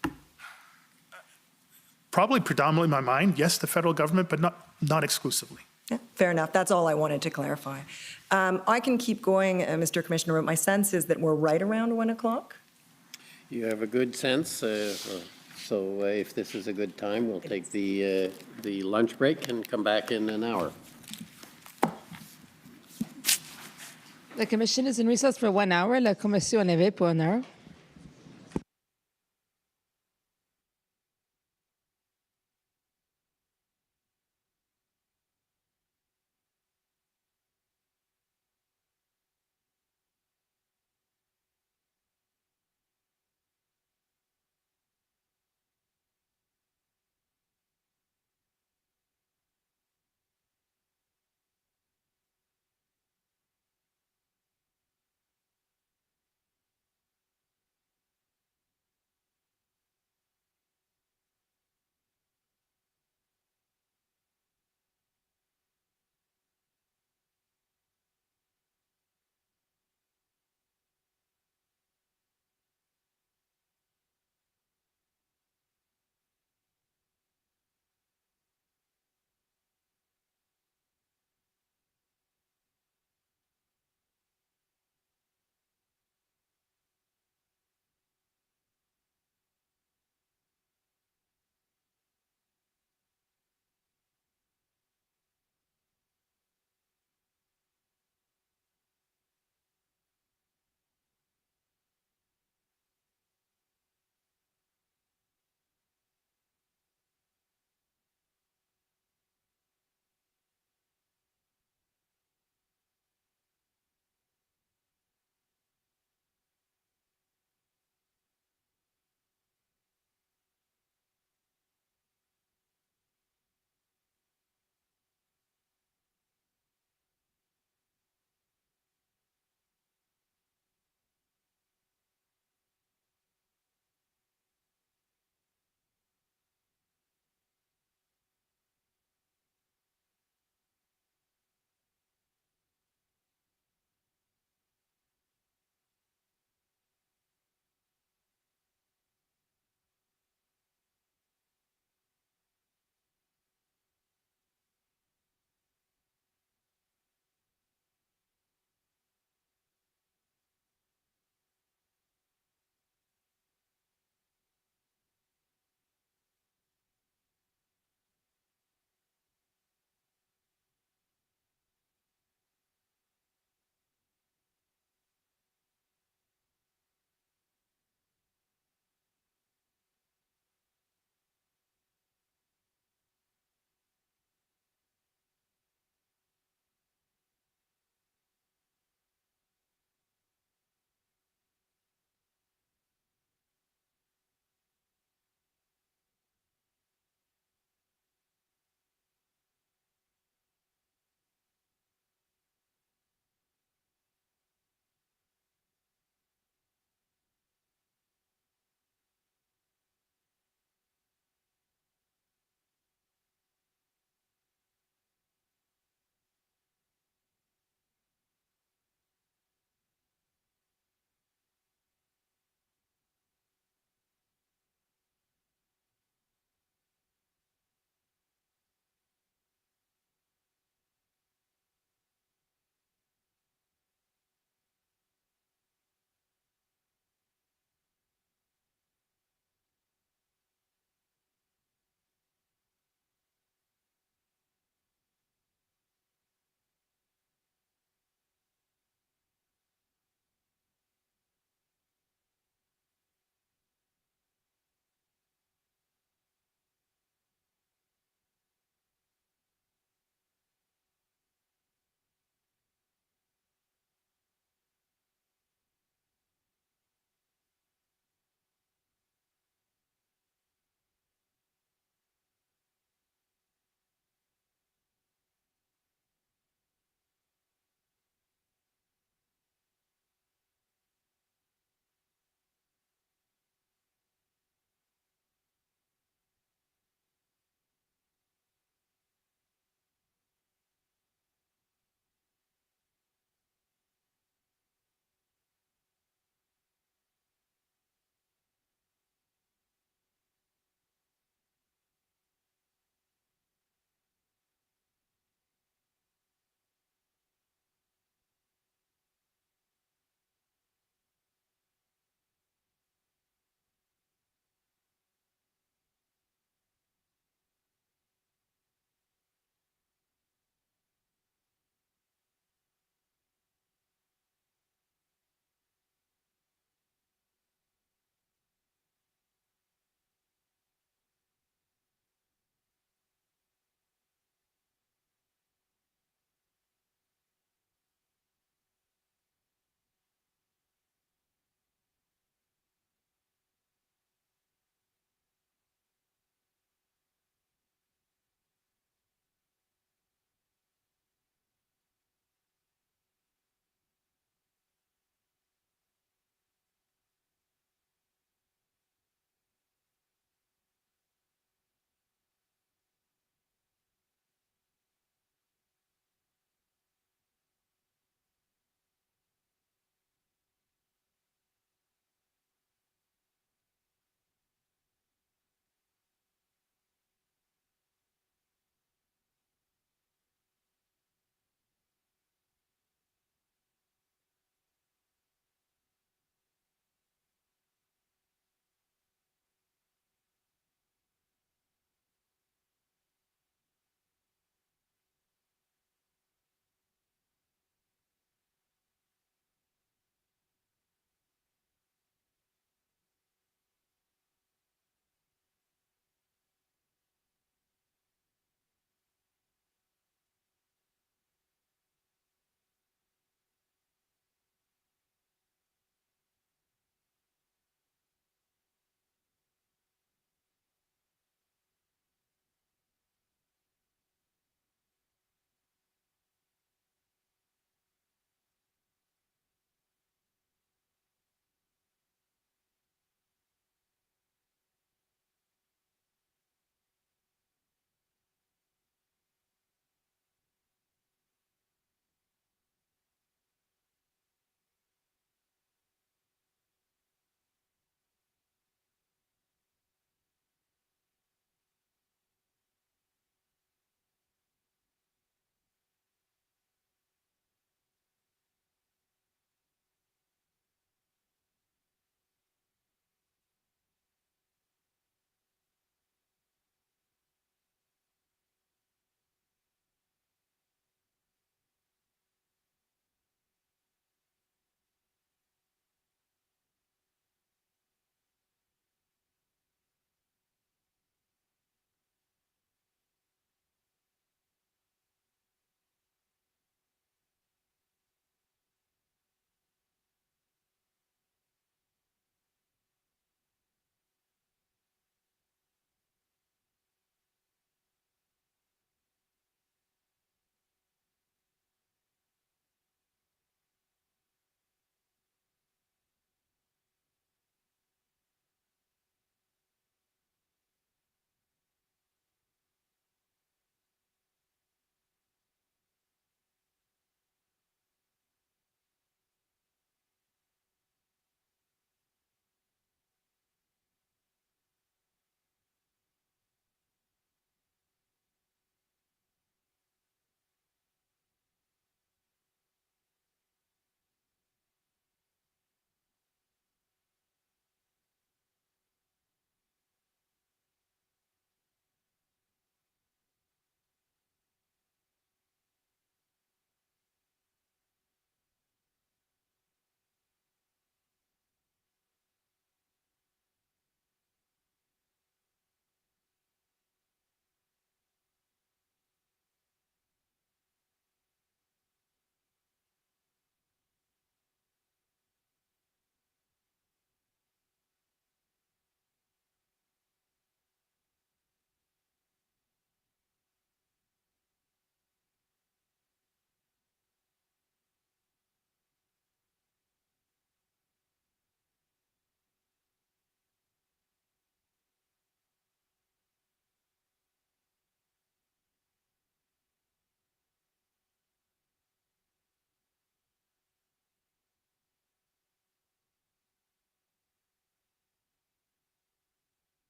Probably predominantly in my mind, yes, the federal government, but not exclusively. Yeah, fair enough. That's all I wanted to clarify. I can keep going, Mr. Commissioner, but my sense is that we're right around 1 o'clock. You have a good sense, so if this is a good time, we'll take the lunch break and come back in an hour. The commission is in recess for 1 hour. La commission en éveil pour 1 heure.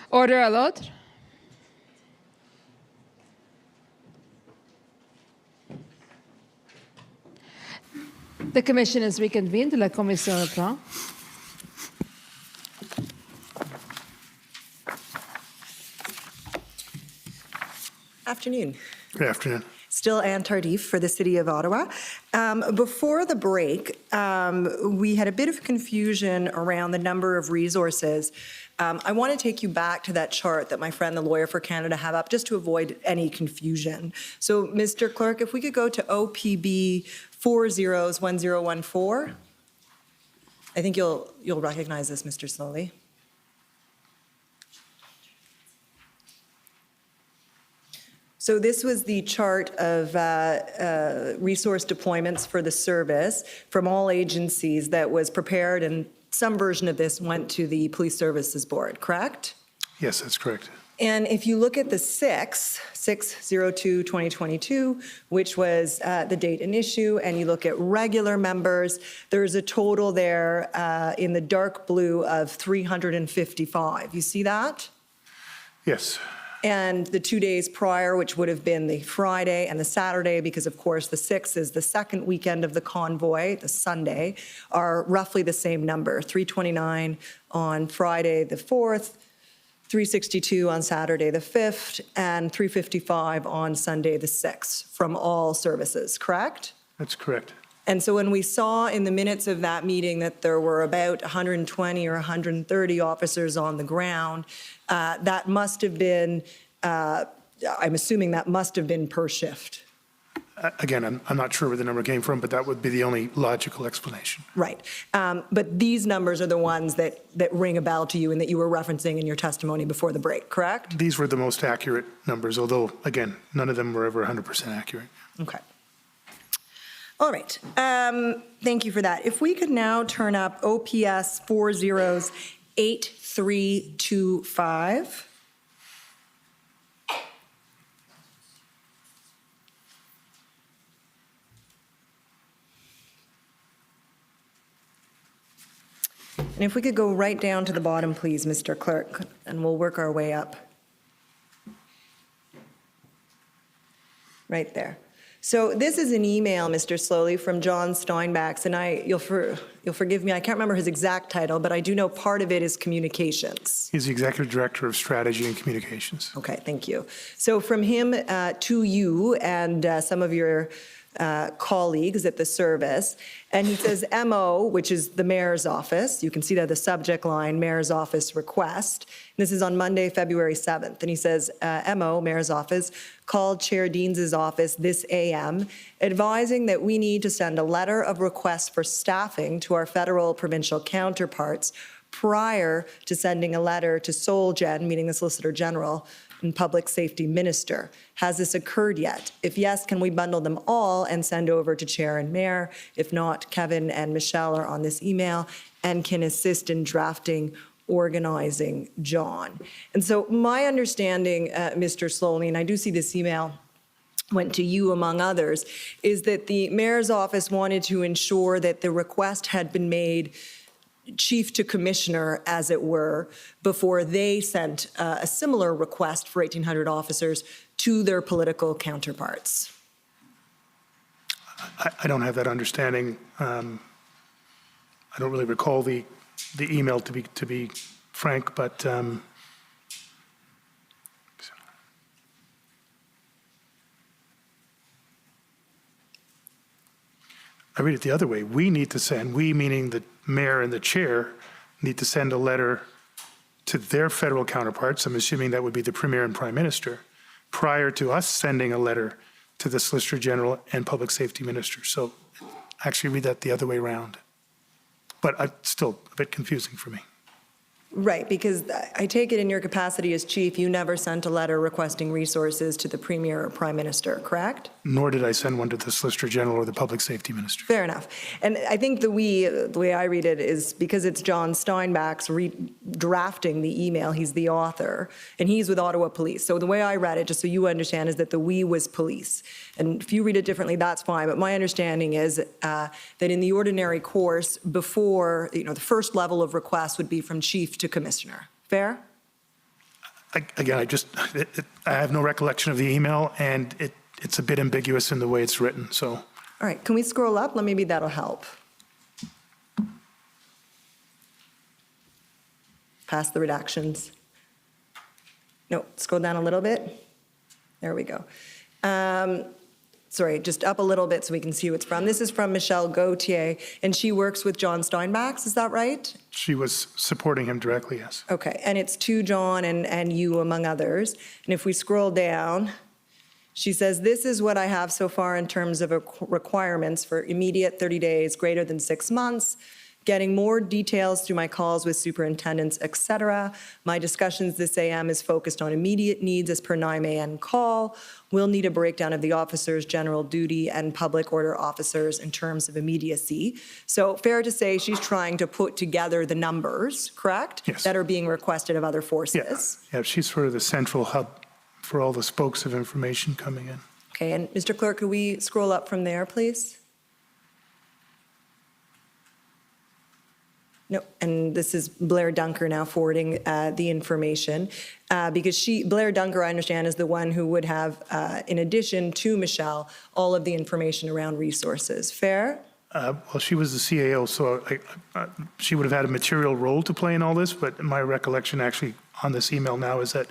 Order à l'autre. The commission is reconvened. La commission reprend. Afternoon. Good afternoon. Still Anne Tardif for the City of Ottawa. Before the break, we had a bit of confusion around the number of resources. I want to take you back to that chart that my friend, the Lawyer for Canada, have up just to avoid any confusion. So, Mr. Clerk, if we could go to OPB 401014. I think you'll recognize this, Mr. Slowly. So this was the chart of resource deployments for the service from all agencies that was prepared, and some version of this went to the Police Services Board, correct? Yes, that's correct. And if you look at the 6/02/2022, which was the date and issue, and you look at regular members, there's a total there in the dark blue of 355. You see that? Yes. And the 2 days prior, which would have been the Friday and the Saturday, because of course the 6th is the second weekend of the convoy, the Sunday, are roughly the same number, 329 on Friday the 4th, 362 on Saturday the 5th, and 355 on Sunday the 6th from all services, correct? That's correct. And so when we saw in the minutes of that meeting that there were about 120 or 130 officers on the ground, that must have been, I'm assuming that must have been per shift. Again, I'm not sure where the number came from, but that would be the only logical explanation. Right. But these numbers are the ones that ring a bell to you and that you were referencing in your testimony before the break, correct? These were the most accurate numbers, although, again, none of them were ever 100% accurate. Okay. All right. Thank you for that. If we could now turn up OPS 408325. And if we could go right down to the bottom, please, Mr. Clerk, and we'll work our way up. Right there. So this is an email, Mr. Slowly, from John Steinbach's, and you'll forgive me, I can't remember his exact title, but I do know part of it is communications. He's the Executive Director of Strategy and Communications. Okay, thank you. So from him to you and some of your colleagues at the service, and he says MO, which is the mayor's office. You can see that the subject line, mayor's office request. And this is on Monday, February 7th. And he says, MO, mayor's office, called Chair Deans' office this AM, advising that we need to send a letter of request for staffing to our federal provincial counterparts prior to sending a letter to SolGen, meaning the Solicitor General, and Public Safety Minister. Has this occurred yet? If yes, can we bundle them all and send over to Chair and Mayor? If not, Kevin and Michelle are on this email and can assist in drafting, organizing John. And so my understanding, Mr. Slowly, and I do see this email went to you among others, is that the Mayor's office wanted to ensure that the request had been made chief to commissioner, as it were, before they sent a similar request for 1,800 officers to their political counterparts. I don't have that understanding. I don't really recall the email, to be frank, but I read it the other way. We need to send, we meaning the mayor and the chair, need to send a letter to their federal counterparts. I'm assuming that would be the premier and prime minister, prior to us sending a letter to the Solicitor General and Public Safety Minister. So actually read that the other way around. But it's still a bit confusing for me. Right, because I take it in your capacity as chief, you never sent a letter requesting resources to the premier or prime minister, correct? Nor did I send one to the Solicitor General or the Public Safety Minister. Fair enough. And I think the way I read it is because it's John Steinbach's drafting the email, he's the author, and he's with Ottawa Police. So the way I read it, just so you understand, is that the we was police. And if you read it differently, that's fine. But my understanding is that in the ordinary course, before, the first level of request would be from chief to commissioner. Fair? Again, I have no recollection of the email, and it's a bit ambiguous in the way it's written, so. All right, can we scroll up? Maybe that'll help. Past the redactions. No, scroll down a little bit. There we go. Sorry, just up a little bit so we can see who it's from. This is from Michelle Gauthier, and she works with John Steinbach's, is that right? She was supporting him directly, yes. Okay, and it's to John and you, among others. And if we scroll down, she says, this is what I have so far in terms of requirements for immediate 30 days, greater than 6 months, getting more details through my calls with superintendents, et cetera. My discussions this AM is focused on immediate needs as per 9 a.m. call. We'll need a breakdown of the officers, general duty, and public order officers in terms of immediacy. So fair to say she's trying to put together the numbers, correct? Yes. That are being requested of other forces. Yeah, she's sort of the central hub for all the spokes of information coming in. Okay, and Mr. Clerk, could we scroll up from there, please? No, and this is Blair Dunker now forwarding the information because Blair Dunker, I understand, is the one who would have, in addition to Michelle, all of the information around resources. Fair? Well, she was the CAO, so she would have had a material role to play in all this, but my recollection actually on this email now is that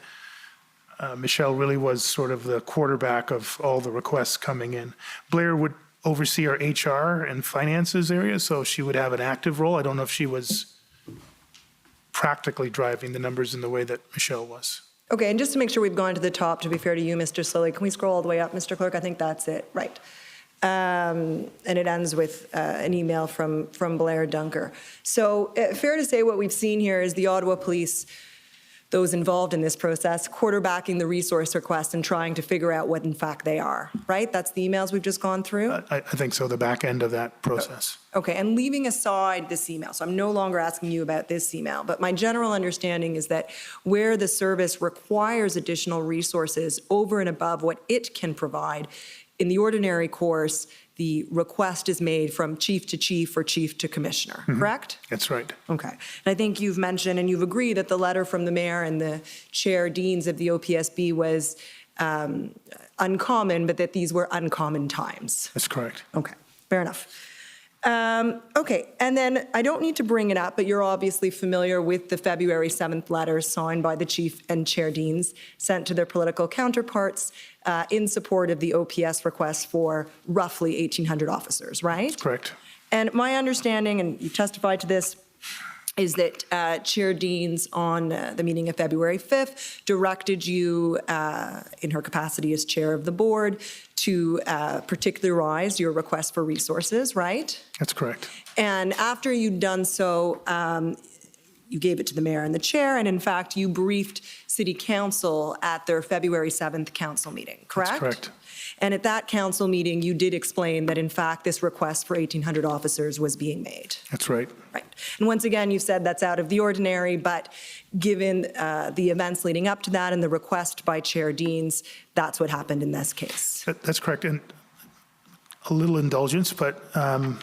Michelle really was sort of the quarterback of all the requests coming in. Blair would oversee our HR and finances area, so she would have an active role. I don't know if she was practically driving the numbers in the way that Michelle was. Okay, and just to make sure we've gone to the top, to be fair to you, Mr. Slowly, can we scroll all the way up, Mr. Clerk? I think that's it, right. And it ends with an email from Blair Dunker. So fair to say what we've seen here is the Ottawa Police, those involved in this process, quarterbacking the resource request and trying to figure out what in fact they are, right? That's the emails we've just gone through? I think so, the back end of that process. Okay, and leaving aside this email, so I'm no longer asking you about this email, but my general understanding is that where the service requires additional resources over and above what it can provide, in the ordinary course, the request is made from chief to chief or chief to commissioner, correct? That's right. Okay. And I think you've mentioned and you've agreed that the letter from the mayor and the chair deans of the OPSB was uncommon, but that these were uncommon times. That's correct. Okay, fair enough. Okay, and then I don't need to bring it up, but you're obviously familiar with the February 7th letter signed by the chief and chair deans sent to their political counterparts in support of the OPS request for roughly 1,800 officers, right? That's correct. And my understanding, and you testified to this, is that Chair Deans on the meeting of February 5th directed you, in her capacity as chair of the board, to particularize your request for resources, right? That's correct. And after you'd done so, you gave it to the mayor and the chair, and in fact, you briefed City Council at their February 7th council meeting, correct? That's correct. And at that council meeting, you did explain that in fact, this request for 1,800 officers was being made. That's right. Right. And once again, you said that's out of the ordinary, but given the events leading up to that and the request by Chair Deans, that's what happened in this case. That's correct. And a little indulgence, but I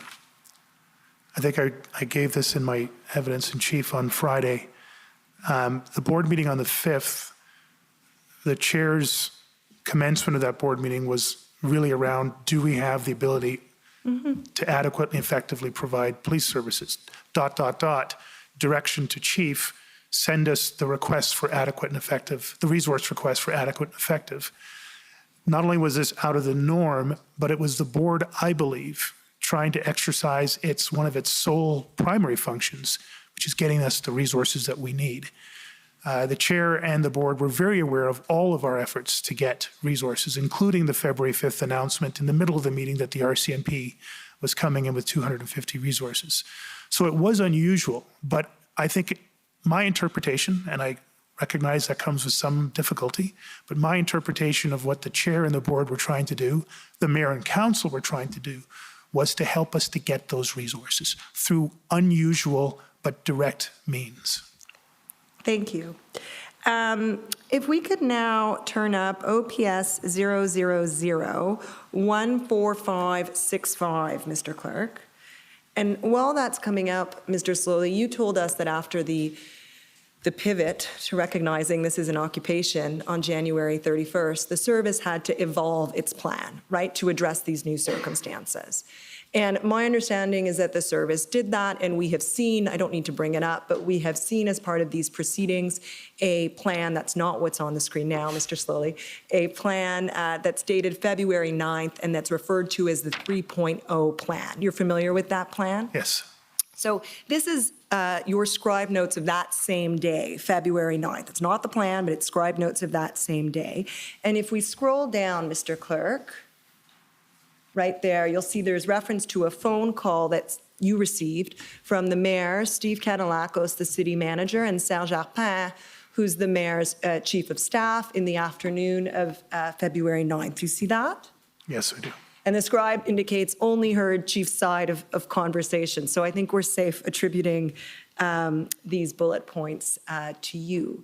think I gave this in my evidence in chief on Friday. The board meeting on the 5th, the chair's commencement of that board meeting was really around, do we have the ability to adequately, effectively provide police services? ... Direction to chief, send us the request for adequate and effective, the resource request for adequate and effective. Not only was this out of the norm, but it was the board, I believe, trying to exercise one of its sole primary functions, which is getting us the resources that we need. The chair and the board were very aware of all of our efforts to get resources, including the February 5th announcement in the middle of the meeting that the RCMP was coming in with 250 resources. So it was unusual, but I think my interpretation, and I recognize that comes with some difficulty, but my interpretation of what the chair and the board were trying to do, the mayor and council were trying to do, was to help us to get those resources through unusual but direct means. Thank you. If we could now turn up OPS 000-14565, Mr. Clerk. And while that's coming up, Mr. Slowly, you told us that after the the pivot to recognizing this is an occupation on January 31st, the service had to evolve its plan, right, to address these new circumstances. And my understanding is that the service did that, and we have seen, I don't need to bring it up, but we have seen as part of these proceedings a plan, that's not what's on the screen now, Mr. Slowly, a plan that's dated February 9th and that's referred to as the 3.0 plan. You're familiar with that plan? Yes. So this is your scribe notes of that same day, February 9th. It's not the plan, but it's scribe notes of that same day. And if we scroll down, Mr. Clerk, right there, you'll see there's reference to a phone call that you received from the mayor, Steve Kanellakos, the city manager, and Serge Arpin, who's the mayor's chief of staff, in the afternoon of February 9th. You see that? Yes, I do. And the scribe indicates only heard chief's side of conversation. So I think we're safe attributing these bullet points to you.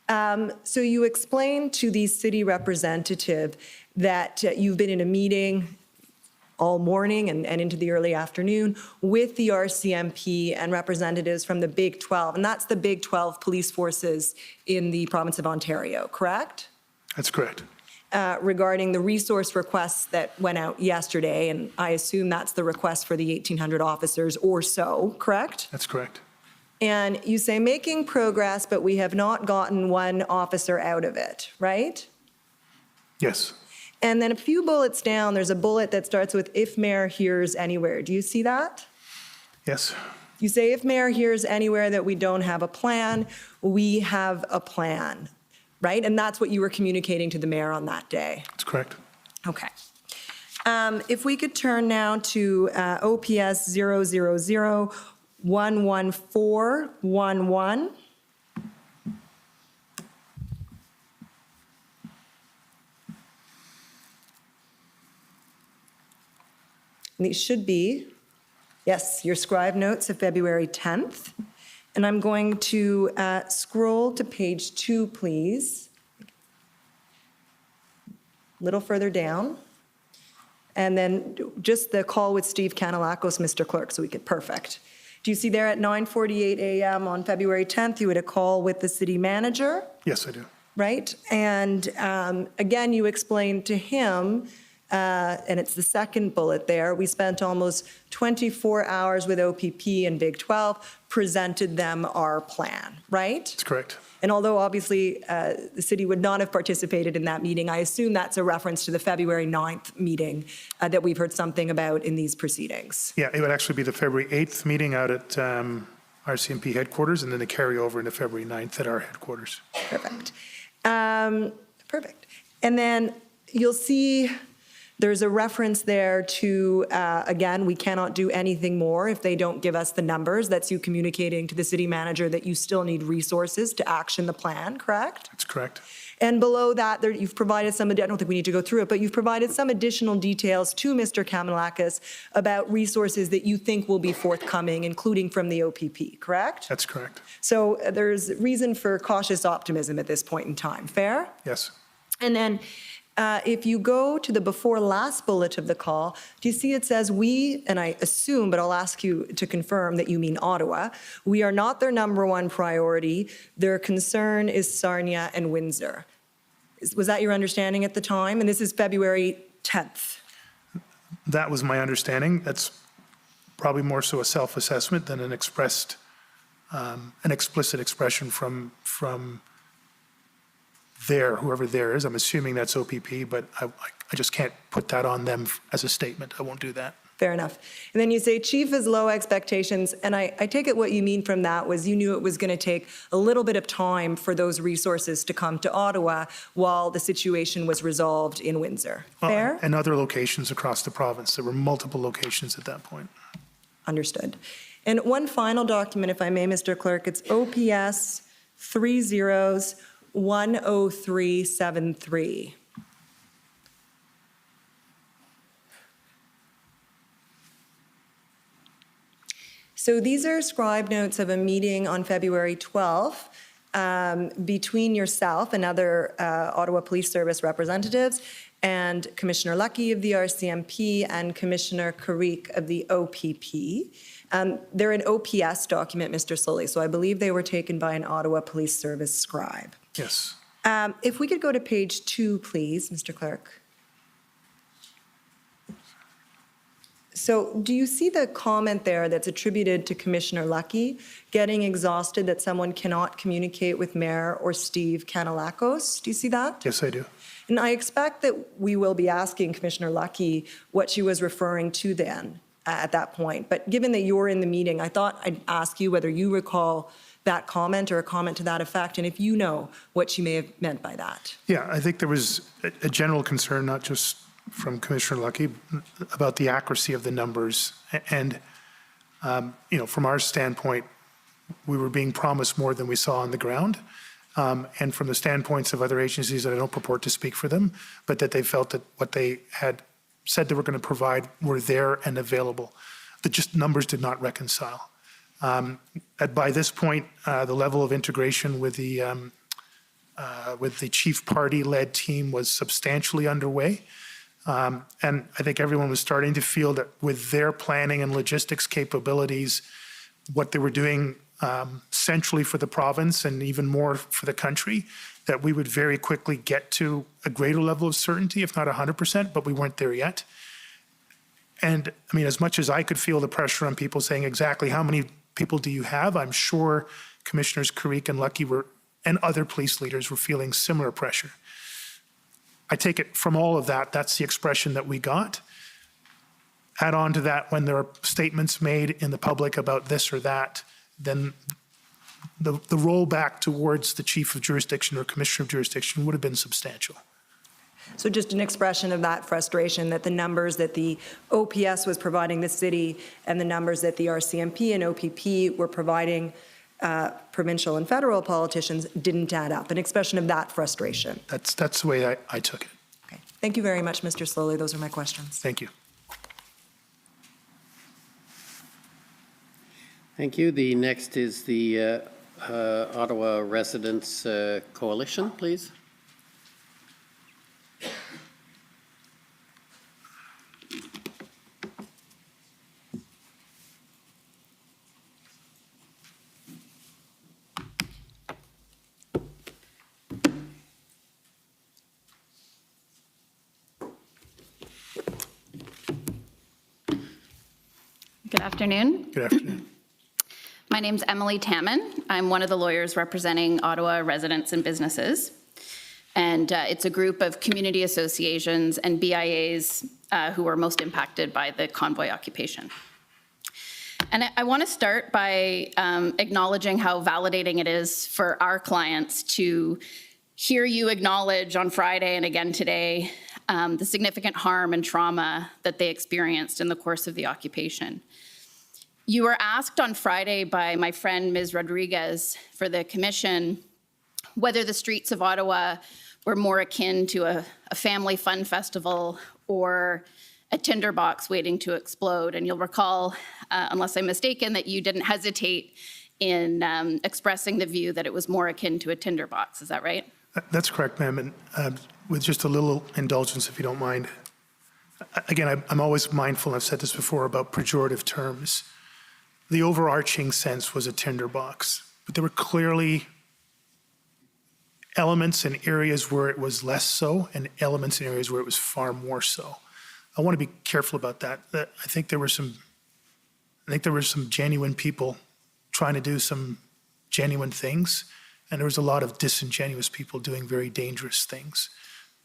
So you explained to the city representative that you've been in a meeting all morning and into the early afternoon with the RCMP and representatives from the Big 12. And that's the Big 12 police forces in the province of Ontario, correct? That's correct. Regarding the resource requests that went out yesterday, and I assume that's the request for the 1,800 officers or so, correct? That's correct. And you say making progress, but we have not gotten one officer out of it, right? Yes. And then a few bullets down, there's a bullet that starts with if mayor hears anywhere. Do you see that? Yes. You say if mayor hears anywhere that we don't have a plan, we have a plan, right? And that's what you were communicating to the mayor on that day. That's correct. Okay. If we could turn now to OPS 000-11411. And these should be, yes, your scribe notes of February 10th. And I'm going to scroll to page 2, please. A little further down. And then just the call with Steve Kanellakos, Mr. Clerk, so we get perfect. Do you see there at 9:48 a.m. on February 10th, you had a call with the city manager? Yes, I do. Right? And again, you explained to him, and it's the second bullet there, we spent almost 24 hours with OPP and Big 12, presented them our plan, right? That's correct. And although obviously the city would not have participated in that meeting, I assume that's a reference to the February 9th meeting that we've heard something about in these proceedings. Yeah, it would actually be the February 8th meeting out at RCMP headquarters, and then the carryover into February 9th at our headquarters. Perfect. Perfect. And then you'll see there's a reference there to, again, we cannot do anything more if they don't give us the numbers. That's you communicating to the city manager that you still need resources to action the plan, correct? That's correct. And below that, there, you've provided some, I don't think we need to go through it, but you've provided some additional details to Mr. Kanellakos about resources that you think will be forthcoming, including from the OPP, correct? That's correct. So there's reason for cautious optimism at this point in time. Fair? Yes. And then if you go to the before last bullet of the call, do you see it says we, and I assume, but I'll ask you to confirm that you mean Ottawa, we are not their number one priority. Their concern is Sarnia and Windsor. Was that your understanding at the time? And this is February 10th. That was my understanding. That's probably more so a self-assessment than an explicit expression from there, whoever there is. I'm assuming that's OPP, but I just can't put that on them as a statement. I won't do that. Fair enough. And then you say chief has low expectations, and I take it what you mean from that was you knew it was going to take a little bit of time for those resources to come to Ottawa while the situation was resolved in Windsor. Fair? And other locations across the province. There were multiple locations at that point. Understood. And one final document, if I may, Mr. Clerk, it's OPS 30-10373. So these are scribe notes of a meeting on February 12th between yourself and other Ottawa Police Service representatives and Commissioner Lucky of the RCMP and Commissioner Karik of the OPP. They're an OPS document, Mr. Sully, so I believe they were taken by an Ottawa Police Service scribe. Yes. If we could go to page 2, please, Mr. Clerk. So do you see the comment there that's attributed to Commissioner Lucky, getting exhausted that someone cannot communicate with Mayor or Steve Kanalakos? Do you see that? Yes, I do. And I expect that we will be asking Commissioner Lucky what she was referring to then at that point. But given that you're in the meeting, I thought I'd ask you whether you recall that comment or a comment to that effect, and if you know what she may have meant by that. Yeah, I think there was a general concern, not just from Commissioner Lucky, about the accuracy of the numbers. And, from our standpoint, we were being promised more than we saw on the ground. And from the standpoints of other agencies, that I don't purport to speak for them, but that they felt that what they had said they were going to provide were there and available. The just numbers did not reconcile. By this point, the level of integration with the chief party-led team was substantially underway. And I think everyone was starting to feel that with their planning and logistics capabilities, what they were doing centrally for the province and even more for the country, that we would very quickly get to a greater level of certainty, if not 100%, but we weren't there yet. And I mean, as much as I could feel the pressure on people saying exactly how many people do you have, I'm sure Commissioners Karik and Lucky and other police leaders were feeling similar pressure. I take it from all of that, that's the expression that we got. Add on to that when there are statements made in the public about this or that, then the rollback towards the chief of jurisdiction or commissioner of jurisdiction would have been substantial. So just an expression of that frustration that the numbers that the OPS was providing the city and the numbers that the RCMP and OPP were providing provincial and federal politicians didn't add up. An expression of that frustration. That's the way I took it. Okay. Thank you very much, Mr. Slowly. Those are my questions. Thank you. Thank you. The next is the Ottawa Residents Coalition, please. Good afternoon. Good afternoon. My name's Emily Tamman. I'm one of the lawyers representing Ottawa residents and businesses. And it's a group of community associations and BIAs who are most impacted by the convoy occupation. And I want to start by acknowledging how validating it is for our clients to hear you acknowledge on Friday and again today the significant harm and trauma that they experienced in the course of the occupation. You were asked on Friday by my friend, Ms. Rodriguez, for the commission, whether the streets of Ottawa were more akin to a family fun festival or a tinderbox waiting to explode. And you'll recall, unless I'm mistaken, that you didn't hesitate in expressing the view that it was more akin to a tinderbox. Is that right? That's correct, ma'am. And with just a little indulgence, if you don't mind. Again, I'm always mindful, I've said this before, about pejorative terms. The overarching sense was a tinderbox, but there were clearly elements in areas where it was less so and elements in areas where it was far more so. I want to be careful about that. I think there were some genuine people trying to do some genuine things, and there was a lot of disingenuous people doing very dangerous things.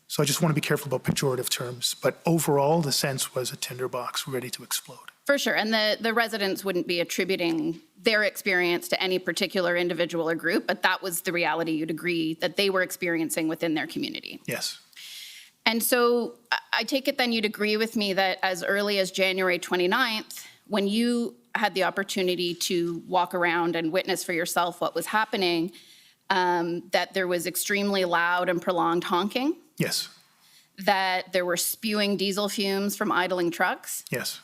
So I just want to be careful about pejorative terms, but overall the sense was a tinderbox ready to explode. For sure, and the residents wouldn't be attributing their experience to any particular individual or group, but that was the reality you'd agree that they were experiencing within their community. Yes. And so I take it then you'd agree with me that as early as January 29th, when you had the opportunity to walk around and witness for yourself what was happening, that there was extremely loud and prolonged honking? Yes. That there were spewing diesel fumes from idling trucks? Yes.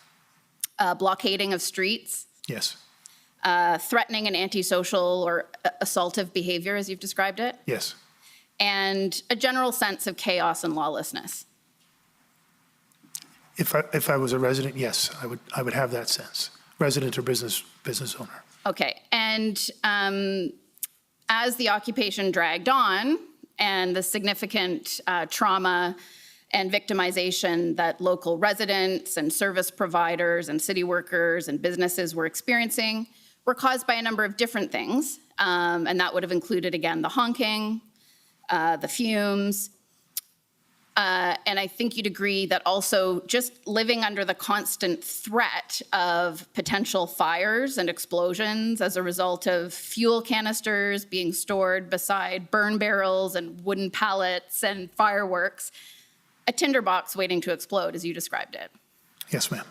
Blockading of streets? Yes. threatening and antisocial or assaultive behavior, as you've described it, Yes. and a general sense of chaos and lawlessness. If I was a resident, yes, I would have that sense. Resident or business owner. Okay, and as the occupation dragged on and the significant trauma and victimization that local residents and service providers and city workers and businesses were experiencing were caused by a number of different things. And that would have included, again, the honking, the fumes. And I think you'd agree that also just living under the constant threat of potential fires and explosions as a result of fuel canisters being stored beside burn barrels and wooden pallets and fireworks, a tinderbox waiting to explode, as you described it. Yes, ma'am.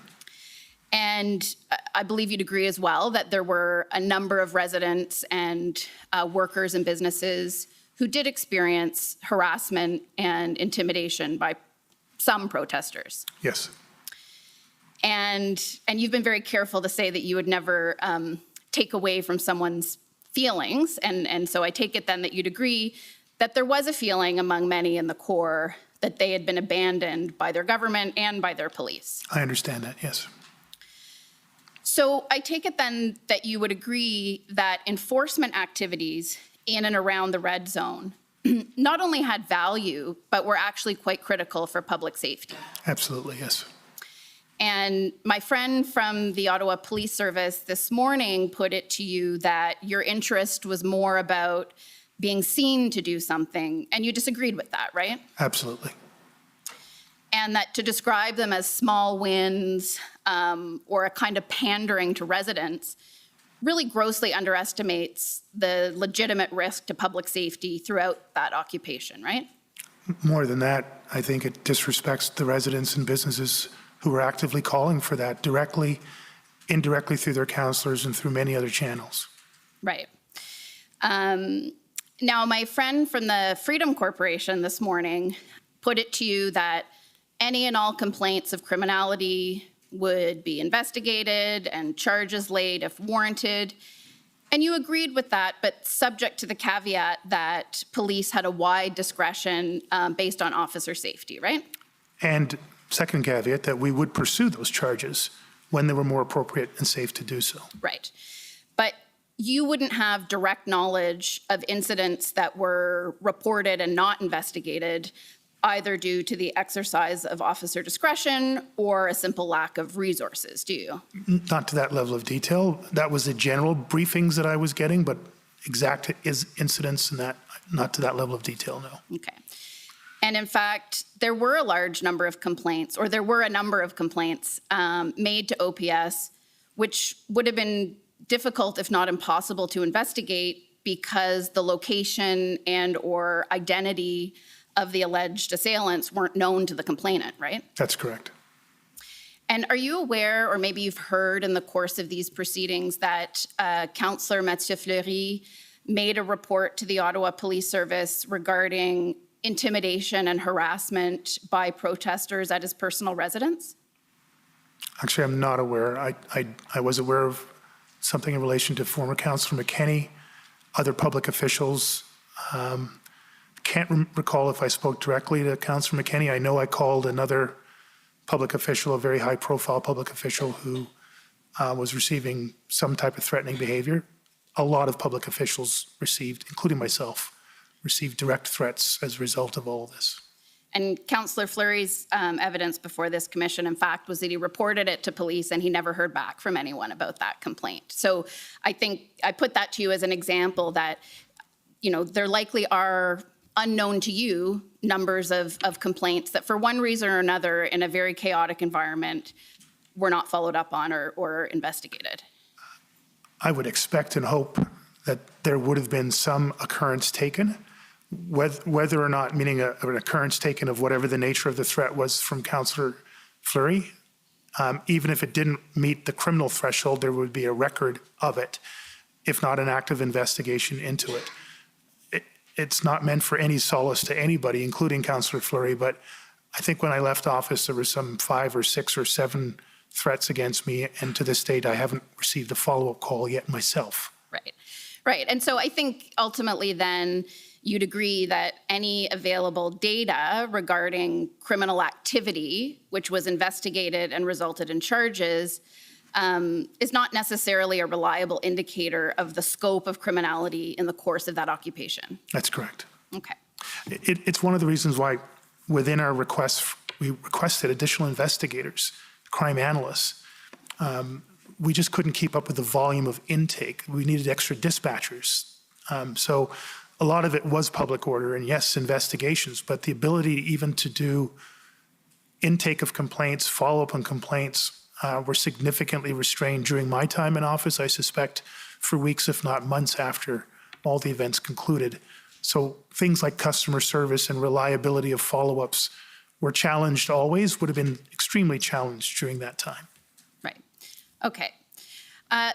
And I believe you'd agree as well that there were a number of residents and workers and businesses who did experience harassment and intimidation by some protesters. Yes. And you've been very careful to say that you would never take away from someone's feelings. And so I take it then that you'd agree that there was a feeling among many in the Corps that they had been abandoned by their government and by their police. I understand that, yes. So I take it then that you would agree that enforcement activities in and around the red zone not only had value, but were actually quite critical for public safety. Absolutely, yes. And my friend from the Ottawa Police Service this morning put it to you that your interest was more about being seen to do something, and you disagreed with that, right? Absolutely. And that to describe them as small wins or a kind of pandering to residents really grossly underestimates the legitimate risk to public safety throughout that occupation, right? More than that, I think it disrespects the residents and businesses who are actively calling for that directly, indirectly through their councillors and through many other channels. Right. Now, my friend from the Freedom Corporation this morning put it to you that any and all complaints of criminality would be investigated and charges laid if warranted. And you agreed with that, but subject to the caveat that police had a wide discretion based on officer safety, right? And second caveat, that we would pursue those charges when they were more appropriate and safe to do so. Right. But you wouldn't have direct knowledge of incidents that were reported and not investigated, either due to the exercise of officer discretion or a simple lack of resources, do you? Not to that level of detail. That was the general briefings that I was getting, but exact incidents and that, not to that level of detail, no. Okay. And in fact, there were a large number of complaints, or there were a number of complaints made to OPS, which would have been difficult, if not impossible, to investigate because the location and or identity of the alleged assailants weren't known to the complainant, right? That's correct. And are you aware, or maybe you've heard in the course of these proceedings, that Councillor Mathieu Fleury made a report to the Ottawa Police Service regarding intimidation and harassment by protesters at his personal residence? Actually, I'm not aware. I was aware of something in relation to former Councillor McKenney, other public officials. Can't recall if I spoke directly to Councillor McKenney. I know I called another public official, a very high-profile public official who was receiving some type of threatening behavior. A lot of public officials received, including myself, received direct threats as a result of all this. And Councillor Fleury's evidence before this commission, in fact, was that he reported it to police and he never heard back from anyone about that complaint. So I think I put that to you as an example that, you know, there likely are unknown to you numbers of complaints that for one reason or another in a very chaotic environment were not followed up on or investigated. I would expect and hope that there would have been some occurrence taken, whether or not, meaning an occurrence taken of whatever the nature of the threat was from Councillor Fleury. Even if it didn't meet the criminal threshold, there would be a record of it, if not an active investigation into it. It's not meant for any solace to anybody, including Councillor Fleury, but I think when I left office, there were some 5 or 6 or 7 threats against me, and to this date, I haven't received a follow-up call yet myself. Right, right. And so I think ultimately then you'd agree that any available data regarding criminal activity, which was investigated and resulted in charges, is not necessarily a reliable indicator of the scope of criminality in the course of that occupation. That's correct. Okay. It's one of the reasons why within our requests, we requested additional investigators, crime analysts. We just couldn't keep up with the volume of intake. We needed extra dispatchers. So a lot of it was public order and yes, investigations, but the ability even to do intake of complaints, follow-up on complaints were significantly restrained during my time in office, I suspect, for weeks, if not months after all the events concluded. So things like customer service and reliability of follow-ups were challenged always, would have been extremely challenged during that time. Right. Okay.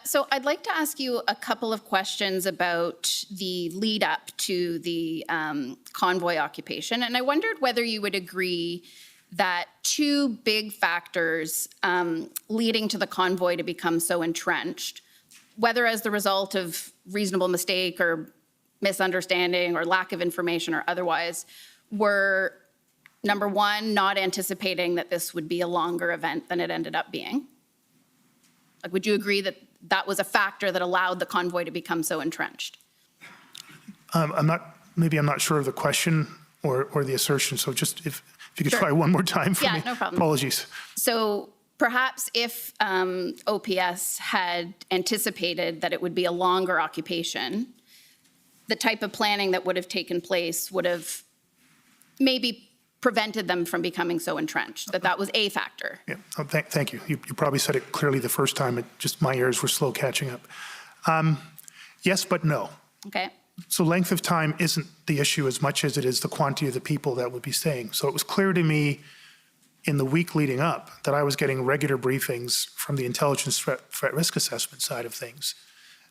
So I'd like to ask you a couple of questions about the lead up to the convoy occupation. And I wondered whether you would agree that two big factors leading to the convoy to become so entrenched, whether as the result of reasonable mistake or misunderstanding or lack of information or otherwise, were, number one, not anticipating that this would be a longer event than it ended up being. Like, would you agree that that was a factor that allowed the convoy to become so entrenched? I'm not sure of the question or the assertion, so just if you could Sure. try one more time for me. Yeah, no problem. Apologies. So perhaps if OPS had anticipated that it would be a longer occupation, the type of planning that would have taken place would have maybe prevented them from becoming so entrenched, that was a factor. Yeah, oh, thank you. You probably said it clearly the first time, it just my ears were slow catching up. Yes, but no. Okay. So length of time isn't the issue as much as it is the quantity of the people that would be staying. So it was clear to me in the week leading up that I was getting regular briefings from the intelligence threat risk assessment side of things,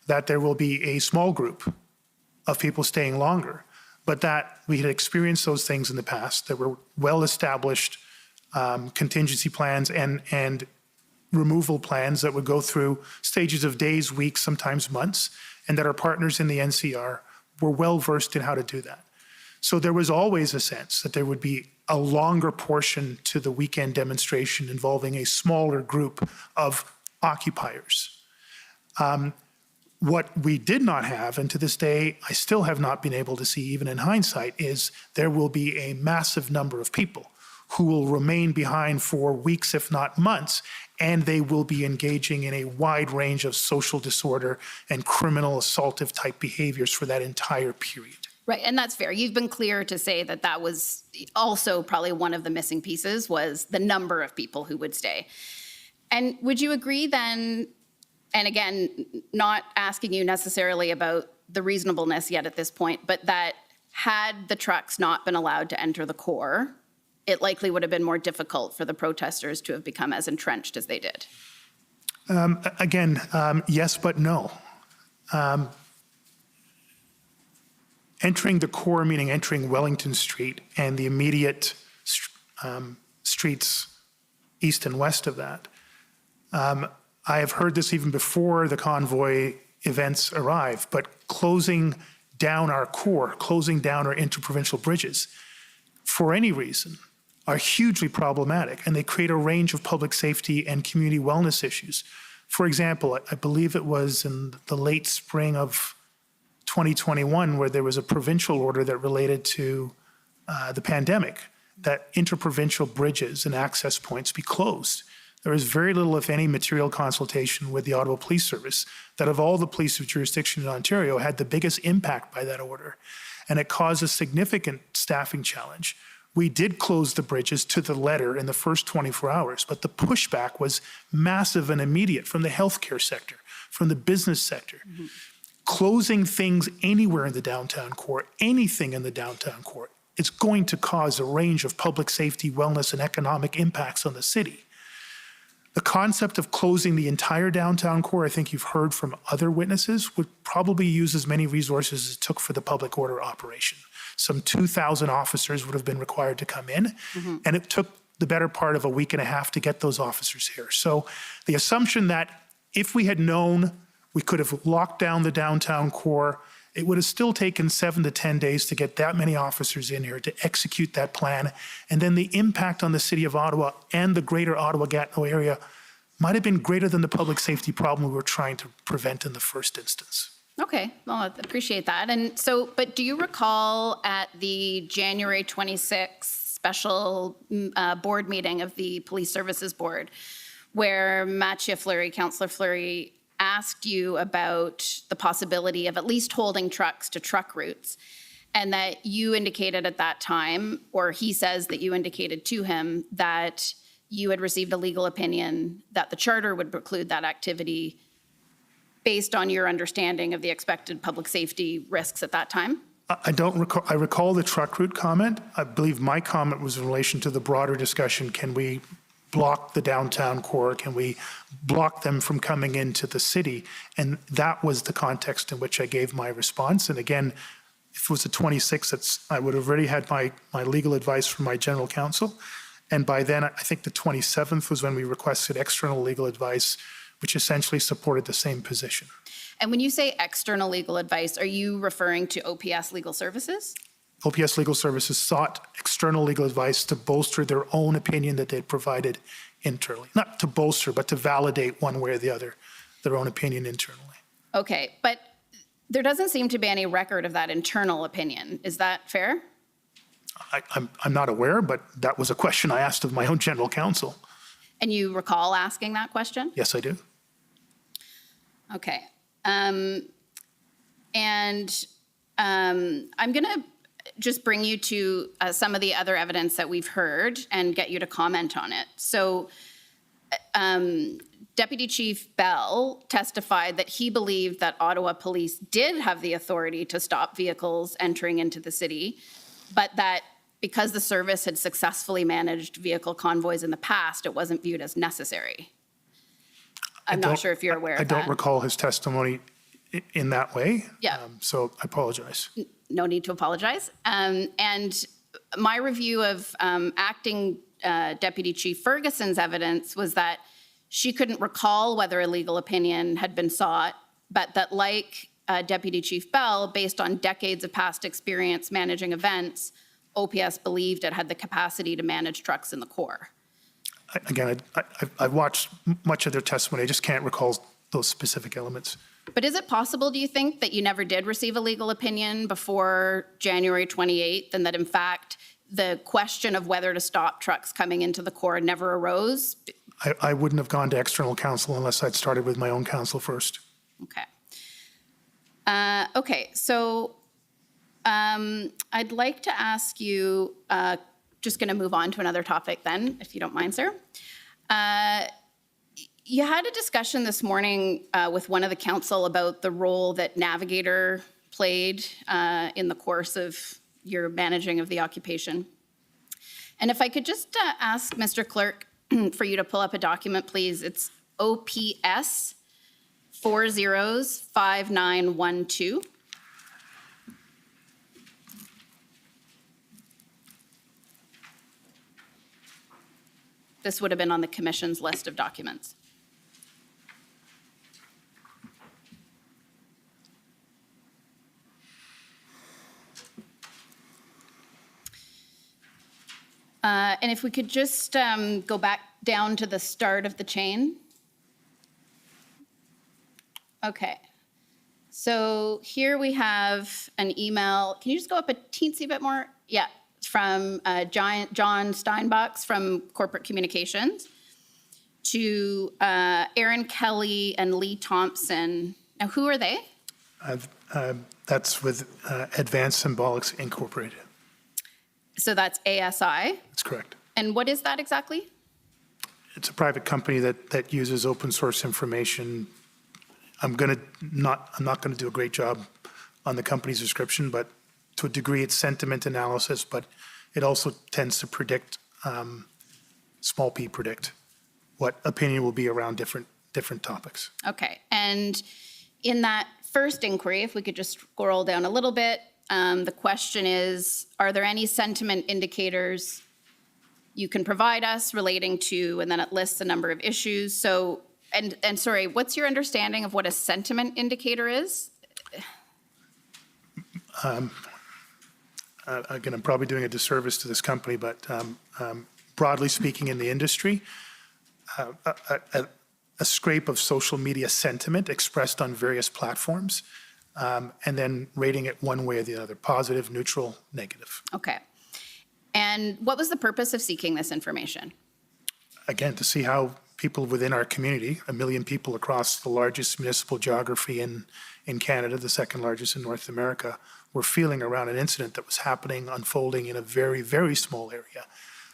that there will be a small group of people staying longer, but that we had experienced those things in the past. There were well-established contingency plans and removal plans that would go through stages of days, weeks, sometimes months, and that our partners in the NCR were well-versed in how to do that. So there was always a sense that there would be a longer portion to the weekend demonstration involving a smaller group of occupiers. What we did not have, and to this day I still have not been able to see even in hindsight, is there will be a massive number of people who will remain behind for weeks, if not months, and they will be engaging in a wide range of social disorder and criminal assaultive type behaviors for that entire period. Right, and that's fair. You've been clear to say that that was also probably one of the missing pieces, was the number of people who would stay. And would you agree then, and again, not asking you necessarily about the reasonableness yet at this point, but that had the trucks not been allowed to enter the core, it likely would have been more difficult for the protesters to have become as entrenched as they did? Yes, but no. Entering the core, meaning entering Wellington Street and the immediate streets east and west of that. I have heard this even before the convoy events arrive, but closing down our core, closing down our interprovincial bridges for any reason are hugely problematic, and they create a range of public safety and community wellness issues. For example, I believe it was in the late spring of 2021 where there was a provincial order that related to the pandemic, that interprovincial bridges and access points be closed. There was very little, if any, material consultation with the Ottawa Police Service that of all the police of jurisdiction in Ontario had the biggest impact by that order. And it caused a significant staffing challenge. We did close the bridges to the letter in the first 24 hours, but the pushback was massive and immediate from the healthcare sector, from the business sector. Mm-hmm. Closing things anywhere in the downtown core, anything in the downtown core, it's going to cause a range of public safety, wellness, and economic impacts on the city. The concept of closing the entire downtown core, I think you've heard from other witnesses, would probably use as many resources as it took for the public order operation. Some 2,000 officers would have been required to come in, mm-hmm. and it took the better part of a week and a half to get those officers here. So the assumption that if we had known we could have locked down the downtown core, it would have still taken 7 to 10 days to get that many officers in here to execute that plan. And then the impact on the city of Ottawa and the greater Ottawa-Gatineau area might have been greater than the public safety problem we were trying to prevent in the first instance. Okay, well, I appreciate that. And so, but do you recall at the January 26th special board meeting of the Police Services Board, where Mathieu Fleury, Councillor Fleury, asked you about the possibility of at least holding trucks to truck routes, and that you indicated at that time, or he says that you indicated to him, that you had received a legal opinion that the charter would preclude that activity based on your understanding of the expected public safety risks at that time? I don't recall, I recall the truck route comment. I believe my comment was in relation to the broader discussion, can we block the downtown core? Can we block them from coming into the city? And that was the context in which I gave my response. And again, if it was the 26th, I would have already had my legal advice from my general counsel. And by then, I think the 27th was when we requested external legal advice, which essentially supported the same position. And when you say external legal advice, are you referring to OPS Legal Services? OPS Legal Services sought external legal advice to bolster their own opinion that they'd provided internally. Not to bolster, but to validate one way or the other their own opinion internally. Okay, but there doesn't seem to be any record of that internal opinion. Is that fair? I'm not aware, but that was a question I asked of my own general counsel. And you recall asking that question? Yes, I do. Okay. I'm going to just bring you to some of the other evidence that we've heard and get you to comment on it. So Deputy Chief Bell testified that he believed that Ottawa Police did have the authority to stop vehicles entering into the city, but that because the service had successfully managed vehicle convoys in the past, it wasn't viewed as necessary. I'm not sure if you're aware of that. I don't recall his testimony in that way. Yeah. So I apologize. No need to apologize. And my review of acting Deputy Chief Ferguson's evidence was that she couldn't recall whether a legal opinion had been sought, but that like Deputy Chief Bell, based on decades of past experience managing events, OPS believed it had the capacity to manage trucks in the core. Again, I've watched much of their testimony. I just can't recall those specific elements. But is it possible, do you think, that you never did receive a legal opinion before January 28th, and that in fact the question of whether to stop trucks coming into the core never arose? I wouldn't have gone to external counsel unless I'd started with my own counsel first. Okay. Okay, so I'd like to ask you, just going to move on to another topic then, if you don't mind, sir. You had a discussion this morning with one of the council about the role that Navigator played in the course of your managing of the occupation. And if I could just ask Mr. Clerk for you to pull up a document, please. It's OPS 405912. This would have been on the commission's list of documents. And if we could just go back down to the start of the chain. Okay. So here we have an email. Can you just go up a teensy bit more? Yeah, from John Steinbachs from Corporate Communications to Aaron Kelly and Lee Thompson. Now, who are they? That's with Advanced Symbolics Incorporated. So that's ASI? That's correct. And what is that exactly? It's a private company that uses open source information. I'm not going to do a great job on the company's description, but to a degree it's sentiment analysis, but it also tends to predict, small p predict, what opinion will be around different topics. Okay, and in that first inquiry, if we could just scroll down a little bit, the question is, are there any sentiment indicators you can provide us relating to, and then it lists a number of issues. So, and sorry, what's your understanding of what a sentiment indicator is? Again, I'm probably doing a disservice to this company, but broadly speaking in the industry, a scrape of social media sentiment expressed on various platforms, and then rating it one way or the other, positive, neutral, negative. Okay. And what was the purpose of seeking this information? Again, to see how people within our community, 1 million people across the largest municipal geography in Canada, the second largest in North America, were feeling around an incident that was happening, unfolding in a very, very small area.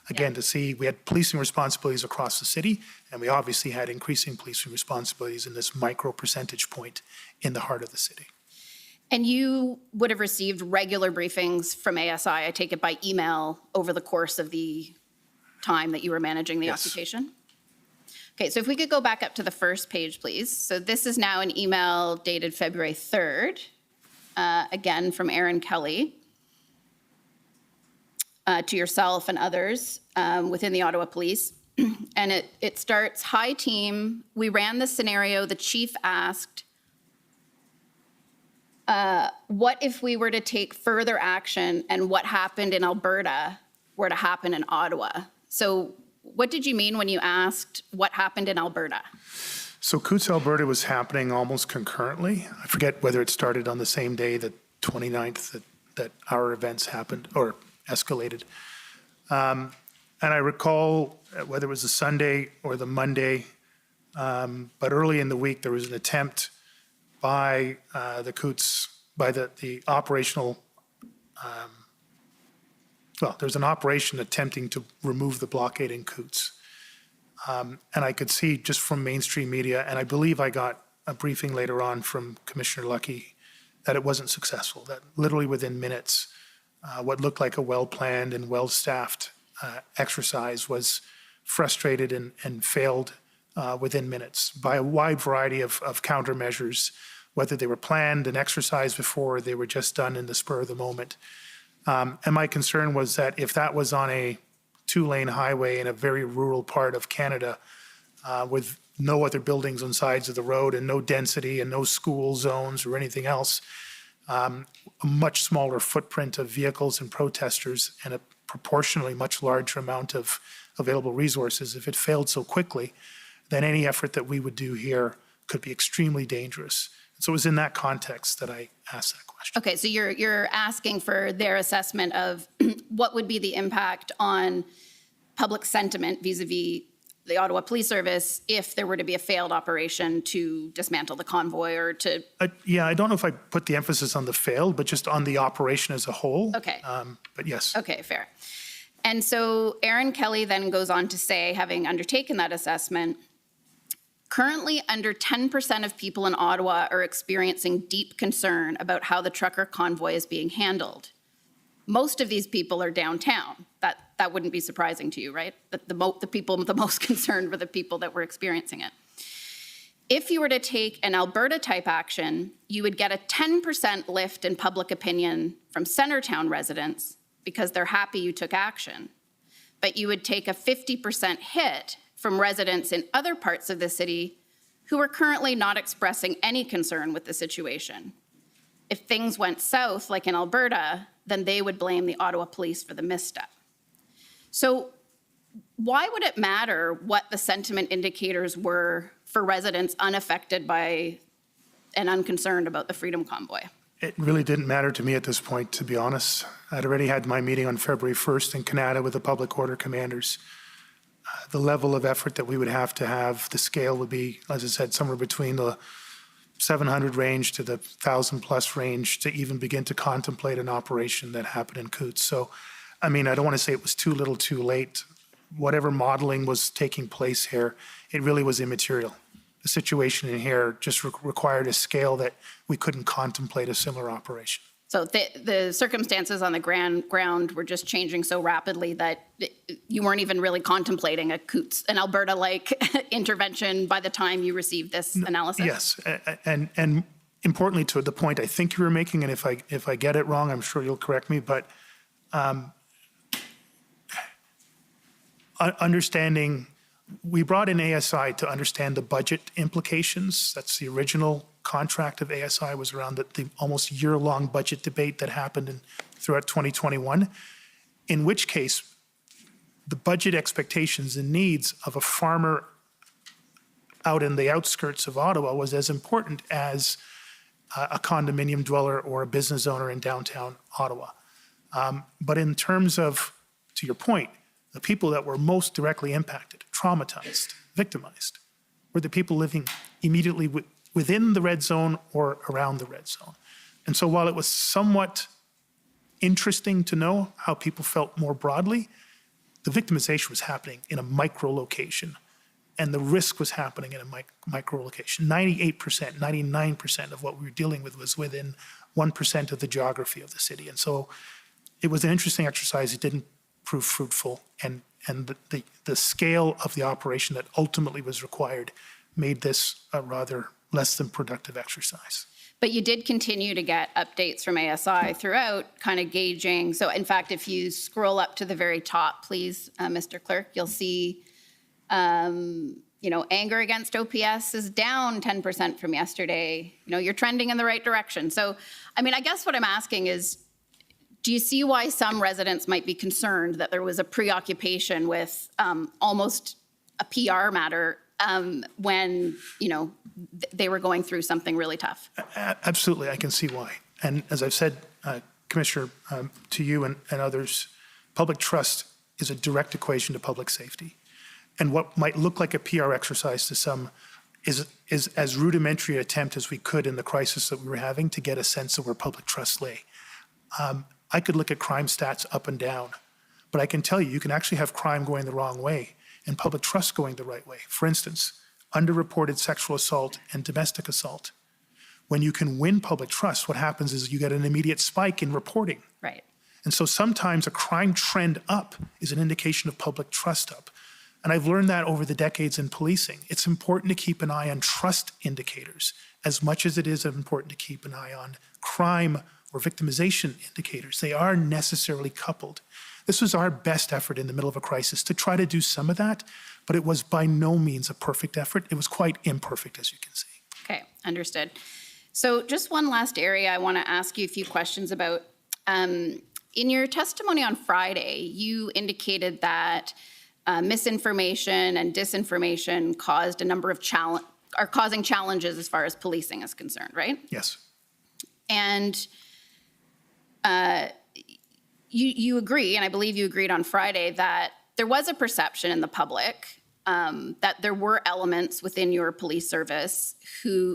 Again, to see, we had policing responsibilities across the city, and we obviously had increasing policing responsibilities in this micro percentage point in the heart of the city. And you would have received regular briefings from ASI, I take it by email, over the course of the time that you were managing the Yes. occupation? Okay, so if we could go back up to the first page, please. So this is now an email dated February 3rd, again from Aaron Kelly, to yourself and others within the Ottawa Police. And it starts, "Hi team, we ran this scenario. The chief asked, what if we were to take further action and what happened in Alberta were to happen in Ottawa?" So what did you mean when you asked what happened in Alberta? So Coots, Alberta was happening almost concurrently. I forget whether it started on the same day, the 29th, that our events happened or escalated. And I recall whether it was the Sunday or the Monday, but early in the week, there was an attempt by the Coots, by the operational, there's an operation attempting to remove the blockade in Coots. And I could see just from mainstream media, and I believe I got a briefing later on from Commissioner Lucky, that it wasn't successful, that literally within minutes, what looked like a well-planned and well-staffed exercise was frustrated and failed within minutes by a wide variety of countermeasures, whether they were planned and exercised before, or they were just done in the spur of the moment. And my concern was that if that was on a 2-lane highway in a very rural part of Canada with no other buildings on sides of the road and no density and no school zones or anything else, a much smaller footprint of vehicles and protesters and a proportionally much larger amount of available resources, if it failed so quickly, then any effort that we would do here could be extremely dangerous. So it was in that context that I asked that question. Okay, so you're asking for their assessment of what would be the impact on public sentiment vis-a-vis the Ottawa Police Service if there were to be a failed operation to dismantle the convoy or to... Yeah, I don't know if I put the emphasis on the failed, but just on the operation as a whole. Okay. But yes. Okay, fair. And so Aaron Kelly then goes on to say, having undertaken that assessment, currently under 10% of people in Ottawa are experiencing deep concern about how the trucker convoy is being handled. Most of these people are downtown. That wouldn't be surprising to you, right? That the people the most concerned were the people that were experiencing it. If you were to take an Alberta-type action, you would get a 10% lift in public opinion from Centertown residents because they're happy you took action. But you would take a 50% hit from residents in other parts of the city who are currently not expressing any concern with the situation. If things went south, like in Alberta, then they would blame the Ottawa Police for the misstep. So why would it matter what the sentiment indicators were for residents unaffected by and unconcerned about the Freedom Convoy? It really didn't matter to me at this point, to be honest. I'd already had my meeting on February 1st in Canada with the public order commanders. The level of effort that we would have, the scale would be, as I said, somewhere between the 700 range to the 1,000+ range to even begin to contemplate an operation that happened in Coots. So, I mean, I don't want to say it was too little too late. Whatever modeling was taking place here, it really was immaterial. The situation in here just required a scale that we couldn't contemplate a similar operation. So the circumstances on the ground were just changing so rapidly that you weren't even really contemplating an Alberta-like intervention by the time you received this analysis? Yes, and importantly to the point I think you were making, and if I get it wrong, I'm sure you'll correct me, but understanding, we brought in ASI to understand the budget implications. That's the original contract of ASI, was around the almost year-long budget debate that happened throughout 2021, in which case the budget expectations and needs of a farmer out in the outskirts of Ottawa was as important as a condominium dweller or a business owner in downtown Ottawa. But in terms of, to your point, the people that were most directly impacted, traumatized, victimized, were the people living immediately within the red zone or around the red zone. And so while it was somewhat interesting to know how people felt more broadly, the victimization was happening in a micro location, and the risk was happening in a micro location. 98%, 99% of what we were dealing with was within 1% of the geography of the city. And so it was an interesting exercise. It didn't prove fruitful, and the scale of the operation that ultimately was required made this a rather less than productive exercise. But you did continue to get updates from ASI throughout, kind of gauging. So in fact, if you scroll up to the very top, please, Mr. Clerk, you'll see, anger against OPS is down 10% from yesterday. You're trending in the right direction. So, I guess what I'm asking is, do you see why some residents might be concerned that there was a preoccupation with almost a PR matter when, they were going through something really tough? Absolutely, I can see why. And as I've said, Commissioner, to you and others, public trust is a direct equation to public safety. And what might look like a PR exercise to some is as rudimentary an attempt as we could in the crisis that we were having to get a sense of where public trust lay. I could look at crime stats up and down, but I can tell you can actually have crime going the wrong way and public trust going the right way. For instance, underreported sexual assault and domestic assault. When you can win public trust, what happens is you get an immediate spike in reporting. Right. And so sometimes a crime trend up is an indication of public trust up. And I've learned that over the decades in policing. It's important to keep an eye on trust indicators as much as it is important to keep an eye on crime or victimization indicators. They are necessarily coupled. This was our best effort in the middle of a crisis to try to do some of that, but it was by no means a perfect effort. It was quite imperfect, as you can see. Okay, understood. So just one last area I want to ask you a few questions about. In your testimony on Friday, you indicated that misinformation and disinformation caused a number of are causing challenges as far as policing is concerned, right? Yes. And you agree, and I believe you agreed on Friday, that there was a perception in the public that there were elements within your police service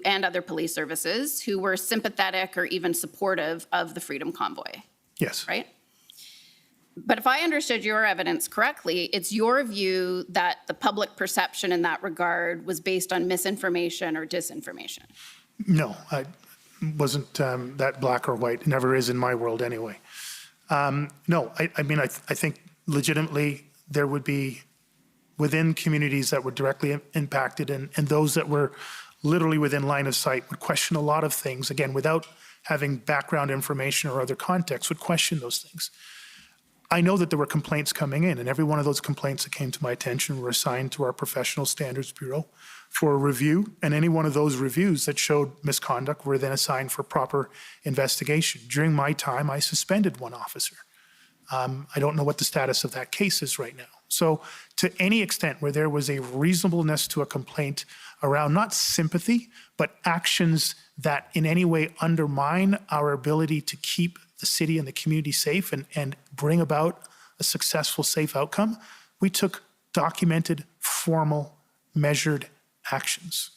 and other police services who were sympathetic or even supportive of the Freedom Convoy. Yes. Right? But if I understood your evidence correctly, it's your view that the public perception in that regard was based on misinformation or disinformation. No, I wasn't that black or white. It never is in my world anyway. No, I think legitimately there would be within communities that were directly impacted and those that were literally within line of sight would question a lot of things, again, without having background information or other context, would question those things. I know that there were complaints coming in, and every one of those complaints that came to my attention were assigned to our Professional Standards Bureau for a review, and any one of those reviews that showed misconduct were then assigned for proper investigation. During my time, I suspended one officer. I don't know what the status of that case is right now. So to any extent where there was a reasonableness to a complaint around not sympathy, but actions that in any way undermine our ability to keep the city and the community safe and bring about a successful, safe outcome, we took documented, formal, measured actions.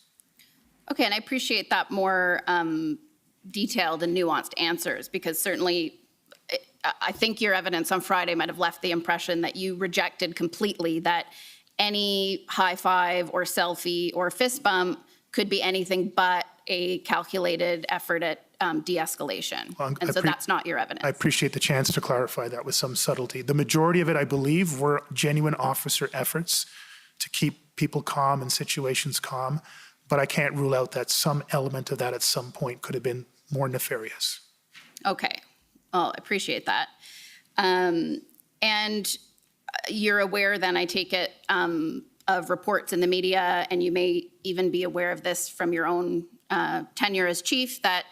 Okay, and I appreciate that more detailed and nuanced answers, because certainly I think your evidence on Friday might have left the impression that you rejected completely that any high five or selfie or fist bump could be anything but a calculated effort at de-escalation. Well, and so that's not your evidence. I appreciate the chance to clarify that with some subtlety. The majority of it, I believe, were genuine officer efforts to keep people calm and situations calm, but I can't rule out that some element of that at some point could have been more nefarious. Okay, well, I appreciate that. And you're aware then, I take it, of reports in the media, and you may even be aware of this from your own tenure as chief, that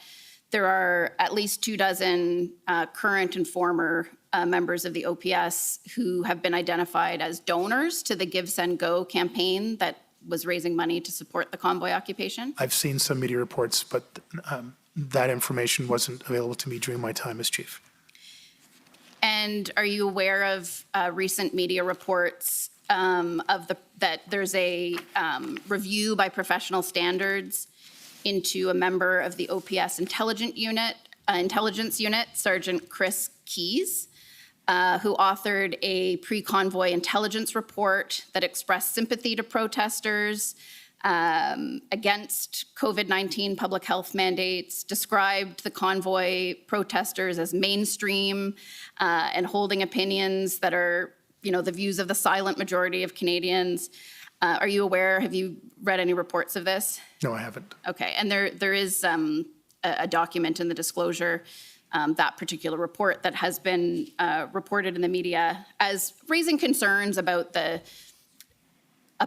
there are at least 24 current and former members of the OPS who have been identified as donors to the Give, Send, Go campaign that was raising money to support the convoy occupation. I've seen some media reports, but that information wasn't available to me during my time as chief. And are you aware of recent media reports that there's a review by professional standards into a member of the OPS intelligence unit, Sergeant Chris Keys, who authored a pre-convoy intelligence report that expressed sympathy to protesters against COVID-19 public health mandates, described the convoy protesters as mainstream and holding opinions that are, the views of the silent majority of Canadians. Are you aware? Have you read any reports of this? No, I haven't. Okay, and there is a document in the disclosure, that particular report that has been reported in the media as raising concerns about a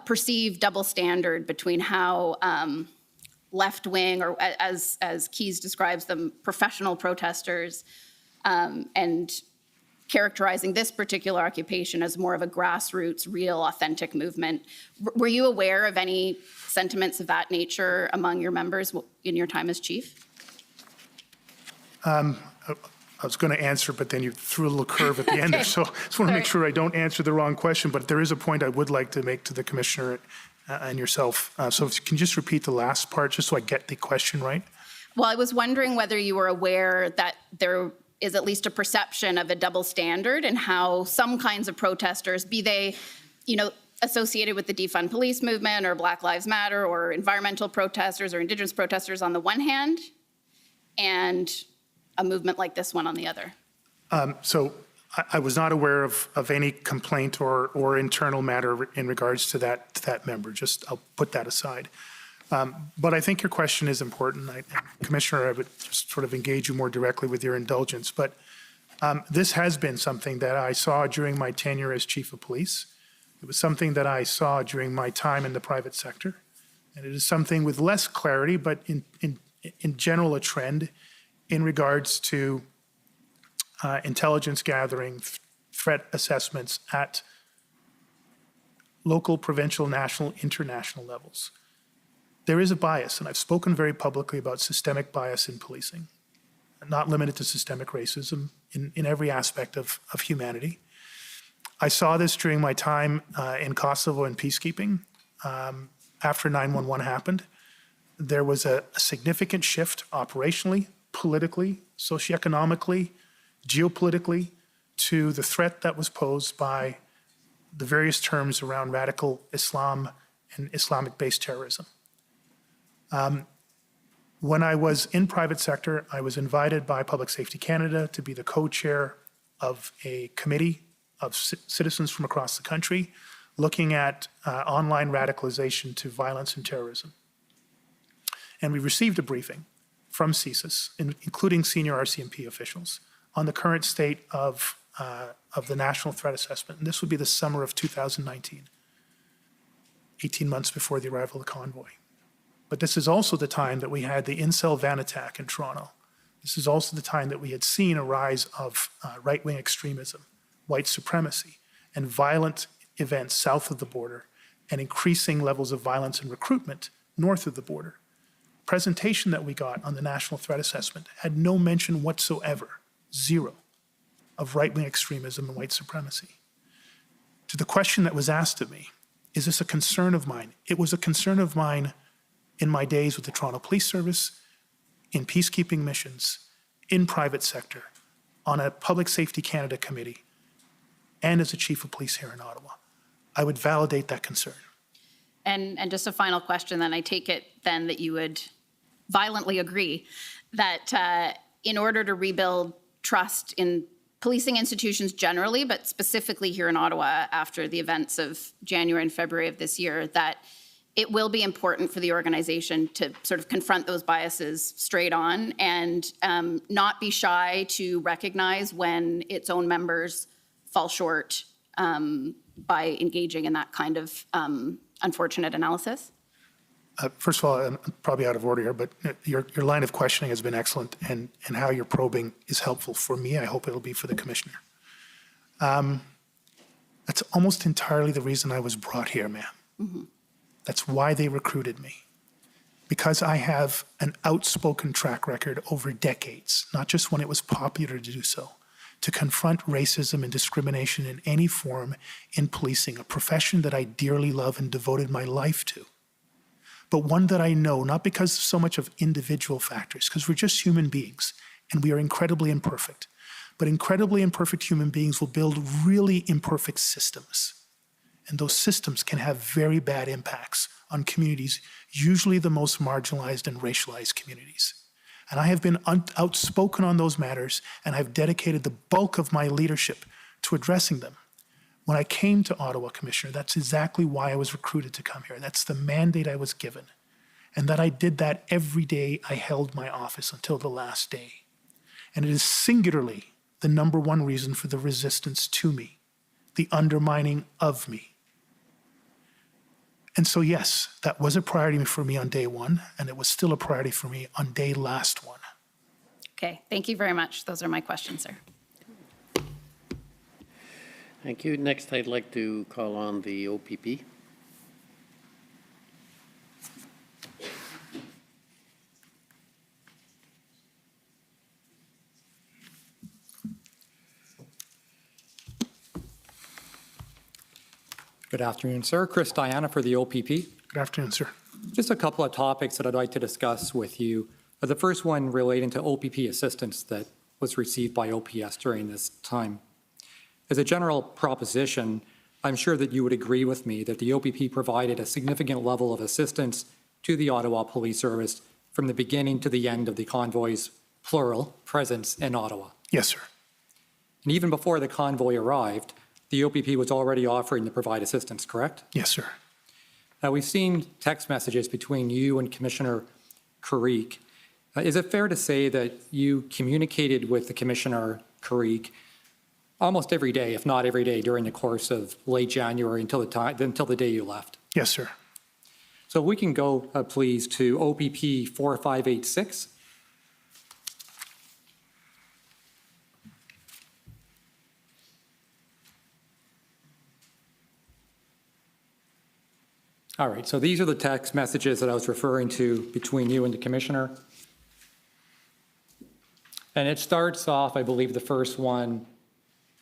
perceived double standard between how left-wing, or as Keys describes them, professional protesters, and characterizing this particular occupation as more of a grassroots, real, authentic movement. Were you aware of any sentiments of that nature among your members in your time as chief? I was going to answer, but then you threw a little curve at the end there. So I just want to make sure I don't answer the wrong question, but there is a point I would like to make to the commissioner and yourself. So if you can just repeat the last part, just so I get the question right. Well, I was wondering whether you were aware that there is at least a perception of a double standard and how some kinds of protesters, be they, associated with the defund police movement or Black Lives Matter or environmental protesters or Indigenous protesters on the one hand, and a movement like this one on the other. So I was not aware of any complaint or internal matter in regards to that member. I'll put that aside. But I think your question is important. Commissioner, I would just sort of engage you more directly with your indulgence. But this has been something that I saw during my tenure as chief of police. It was something that I saw during my time in the private sector. And it is something with less clarity, but in general a trend in regards to intelligence gathering, threat assessments at local, provincial, national, international levels. There is a bias, and I've spoken very publicly about systemic bias in policing, not limited to systemic racism in every aspect of humanity. I saw this during my time in Kosovo in peacekeeping. After 9/11 happened, there was a significant shift operationally, politically, socioeconomically, geopolitically, to the threat that was posed by the various terms around radical Islam and Islamic-based terrorism. When I was in private sector, I was invited by Public Safety Canada to be the co-chair of a committee of citizens from across the country looking at online radicalization to violence and terrorism. And we received a briefing from CSIS, including senior RCMP officials, on the current state of the National Threat Assessment. And this would be the summer of 2019, 18 months before the arrival of the convoy. But this is also the time that we had the incel van attack in Toronto. This is also the time that we had seen a rise of right-wing extremism, white supremacy, and violent events south of the border, and increasing levels of violence and recruitment north of the border. Presentation that we got on the National Threat Assessment had no mention whatsoever, zero, of right-wing extremism and white supremacy. To the question that was asked of me, is this a concern of mine? It was a concern of mine in my days with the Toronto Police Service, in peacekeeping missions, in private sector, on a Public Safety Canada committee, and as a chief of police here in Ottawa. I would validate that concern. And just a final question, then I take it then that you would violently agree that in order to rebuild trust in policing institutions generally, but specifically here in Ottawa after the events of January and February of this year, that it will be important for the organization to sort of confront those biases straight on and not be shy to recognize when its own members fall short by engaging in that kind of unfortunate analysis? First of all, I'm probably out of order here, but your line of questioning has been excellent, and how you're probing is helpful for me. I hope it'll be for the commissioner. That's almost entirely the reason I was brought here, ma'am. Mm-hmm. That's why they recruited me. Because I have an outspoken track record over decades, not just when it was popular to do so, to confront racism and discrimination in any form in policing, a profession that I dearly love and devoted my life to. But one that I know, not because so much of individual factors, because we're just human beings and we are incredibly imperfect, but incredibly imperfect human beings will build really imperfect systems. And those systems can have very bad impacts on communities, usually the most marginalized and racialized communities. And I have been outspoken on those matters, and I've dedicated the bulk of my leadership to addressing them. When I came to Ottawa, Commissioner, that's exactly why I was recruited to come here. That's the mandate I was given. And that I did that every day I held my office until the last day. And it is singularly the number one reason for the resistance to me, the undermining of me. And so, yes, that was a priority for me on day one, and it was still a priority for me on day last one. Okay, thank you very much. Those are my questions, sir. Thank you. Next, I'd like to call on the OPP. Good afternoon, sir. Chris Diana for the OPP. Good afternoon, sir. Just a couple of topics that I'd like to discuss with you. The first one relating to OPP assistance that was received by OPS during this time. As a general proposition, I'm sure that you would agree with me that the OPP provided a significant level of assistance to the Ottawa Police Service from the beginning to the end of the convoy's, plural, presence in Ottawa. Yes, sir. And even before the convoy arrived, the OPP was already offering to provide assistance, correct? Yes, sir. Now, we've seen text messages between you and Commissioner Kariq. Is it fair to say that you communicated with the Commissioner Kariq almost every day, if not every day, during the course of late January until the day you left? Yes, sir. So we can go, please, to OPP 4586. All right, so these are the text messages that I was referring to between you and the Commissioner. And it starts off, I believe the first one,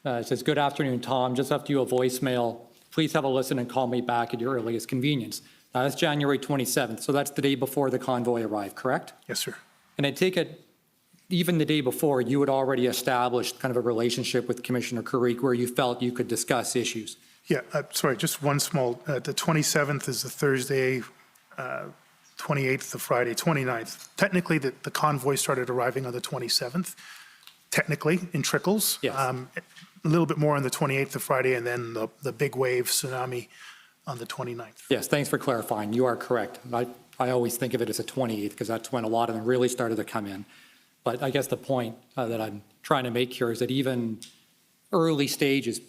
it says, "Good afternoon, Tom. Just left you a voicemail. Please have a listen and call me back at your earliest convenience." Now, that's January 27th, so that's the day before the convoy arrived, correct? Yes, sir. And I take it, even the day before, you had already established kind of a relationship with Commissioner Kariq where you felt you could discuss issues. Yeah, sorry, just one small, the 27th is the Thursday, 28th the Friday, 29th. Technically, the convoy started arriving on the 27th, technically, in trickles. Yes. A little bit more on the 28th the Friday, and then the big wave tsunami on the 29th. Yes, thanks for clarifying. You are correct. I always think of it as a 28th because that's when a lot of them really started to come in. But I guess the point that I'm trying to make here is that even early stages,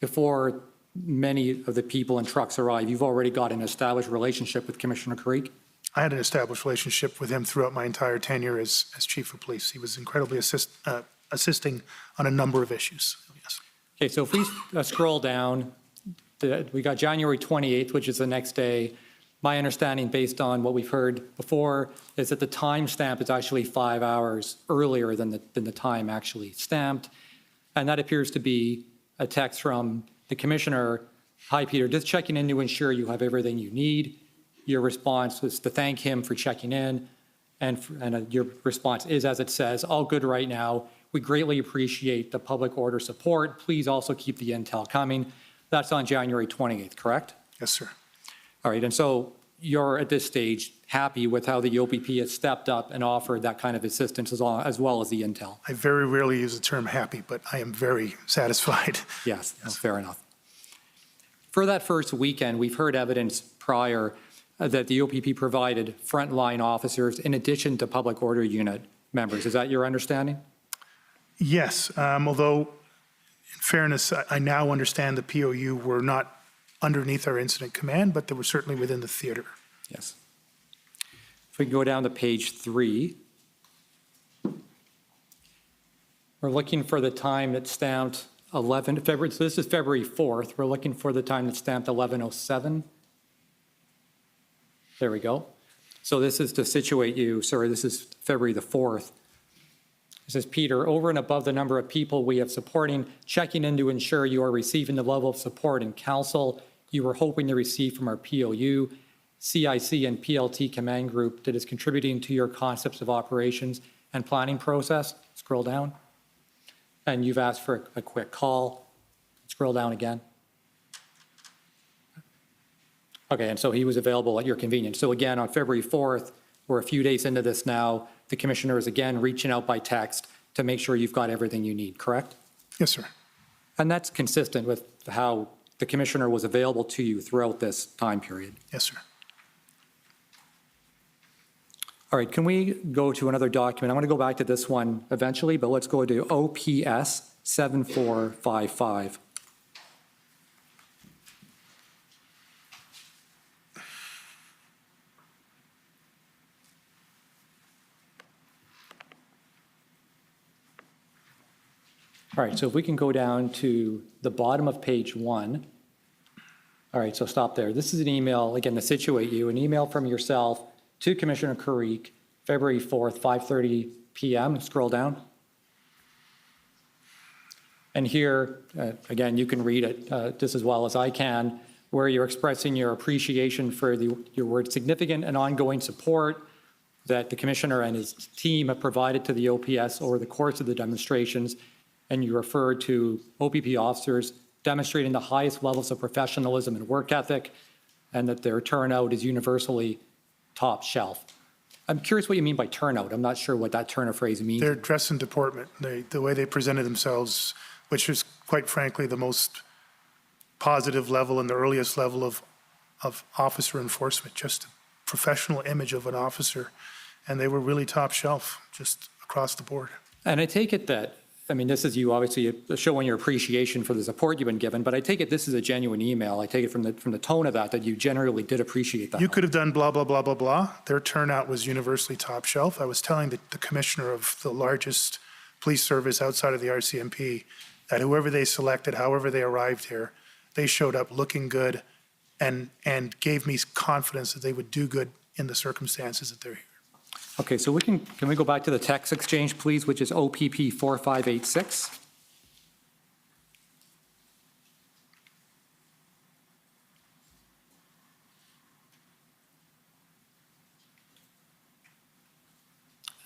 before many of the people and trucks arrive, you've already got an established relationship with Commissioner Kariq? I had an established relationship with him throughout my entire tenure as chief of police. He was incredibly assisting on a number of issues. Yes. Okay, so if we scroll down, we got January 28th, which is the next day. My understanding, based on what we've heard before, is that the timestamp is actually 5 hours earlier than the time actually stamped. And that appears to be a text from the Commissioner. "Hi, Peter, just checking in to ensure you have everything you need." Your response was to thank him for checking in. And your response is, as it says, "All good right now. We greatly appreciate the public order support. Please also keep the intel coming." That's on January 28th, correct? Yes, sir. All right, and so you're at this stage happy with how the OPP has stepped up and offered that kind of assistance as well as the intel? I very rarely use the term happy, but I am very satisfied. Yes, fair enough. For that first weekend, we've heard evidence prior that the OPP provided frontline officers in addition to public order unit members. Is that your understanding? Yes, although in fairness, I now understand the POU were not underneath our incident command, but they were certainly within the theater. Yes. If we go down to page 3, we're looking for the time that's stamped February, so this is February 4th. We're looking for the time that's stamped 11:07. There we go. So this is to situate you, sorry, this is February the 4th. It says, Peter, over and above the number of people we have supporting, checking in to ensure you are receiving the level of support and counsel you were hoping to receive from our POU, CIC, and PLT command group that is contributing to your concepts of operations and planning process. Scroll down. And you've asked for a quick call. Scroll down again. Okay, and so he was available at your convenience. So again, on February 4th, we're a few days into this now, the commissioner is again reaching out by text to make sure you've got everything you need, correct? Yes, sir. And that's consistent with how the commissioner was available to you throughout this time period. Yes, sir. All right, can we go to another document? I'm going to go back to this one eventually, but let's go to OPS 7455. All right, so if we can go down to the bottom of page 1. All right, so stop there. This is an email, again, to situate you, an email from yourself to Commissioner Karique, February 4th, 5:30 p.m. Scroll down. And here, again, you can read it just as well as I can, where you're expressing your appreciation for your word significant and ongoing support that the commissioner and his team have provided to the OPS over the course of the demonstrations. And you refer to OPP officers demonstrating the highest levels of professionalism and work ethic, and that their turnout is universally top shelf. I'm curious what you mean by turnout. I'm not sure what that turn of phrase means. Their dress and deportment, the way they presented themselves, which is quite frankly the most positive level and the earliest level of officer enforcement, just a professional image of an officer. And they were really top shelf, just across the board. And I take it that, I mean, this is you obviously showing your appreciation for the support you've been given, but I take it this is a genuine email. I take it from the tone of that you generally did appreciate that. You could have done blah, blah, blah, blah, blah. Their turnout was universally top shelf. I was telling the commissioner of the largest police service outside of the RCMP that whoever they selected, however they arrived here, they showed up looking good and gave me confidence that they would do good in the circumstances that they're here. Okay, so can we go back to the text exchange, please, which is OPP 4586?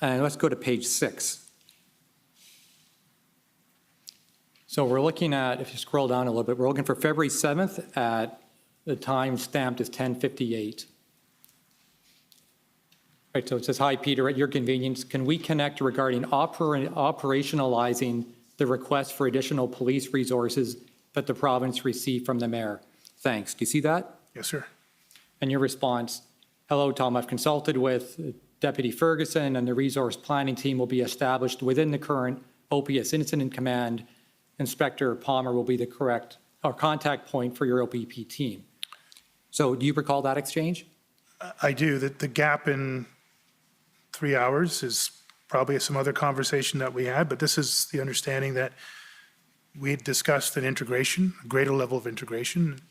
And let's go to page 6. So we're looking at, if you scroll down a little bit, we're looking for February 7th at the time stamped as 10:58. Right, so it says, hi, Peter, at your convenience, can we connect regarding operationalizing the request for additional police resources that the province received from the mayor? Thanks. Do you see that? Yes, sir. And your response, hello, Tom, I've consulted with Deputy Ferguson and the resource planning team will be established within the current OPS incident command. Inspector Palmer will be the correct or contact point for your OPP team. So do you recall that exchange? I do. The gap in 3 hours is probably some other conversation that we had, but this is the understanding that we had discussed an integration, a greater level of integration.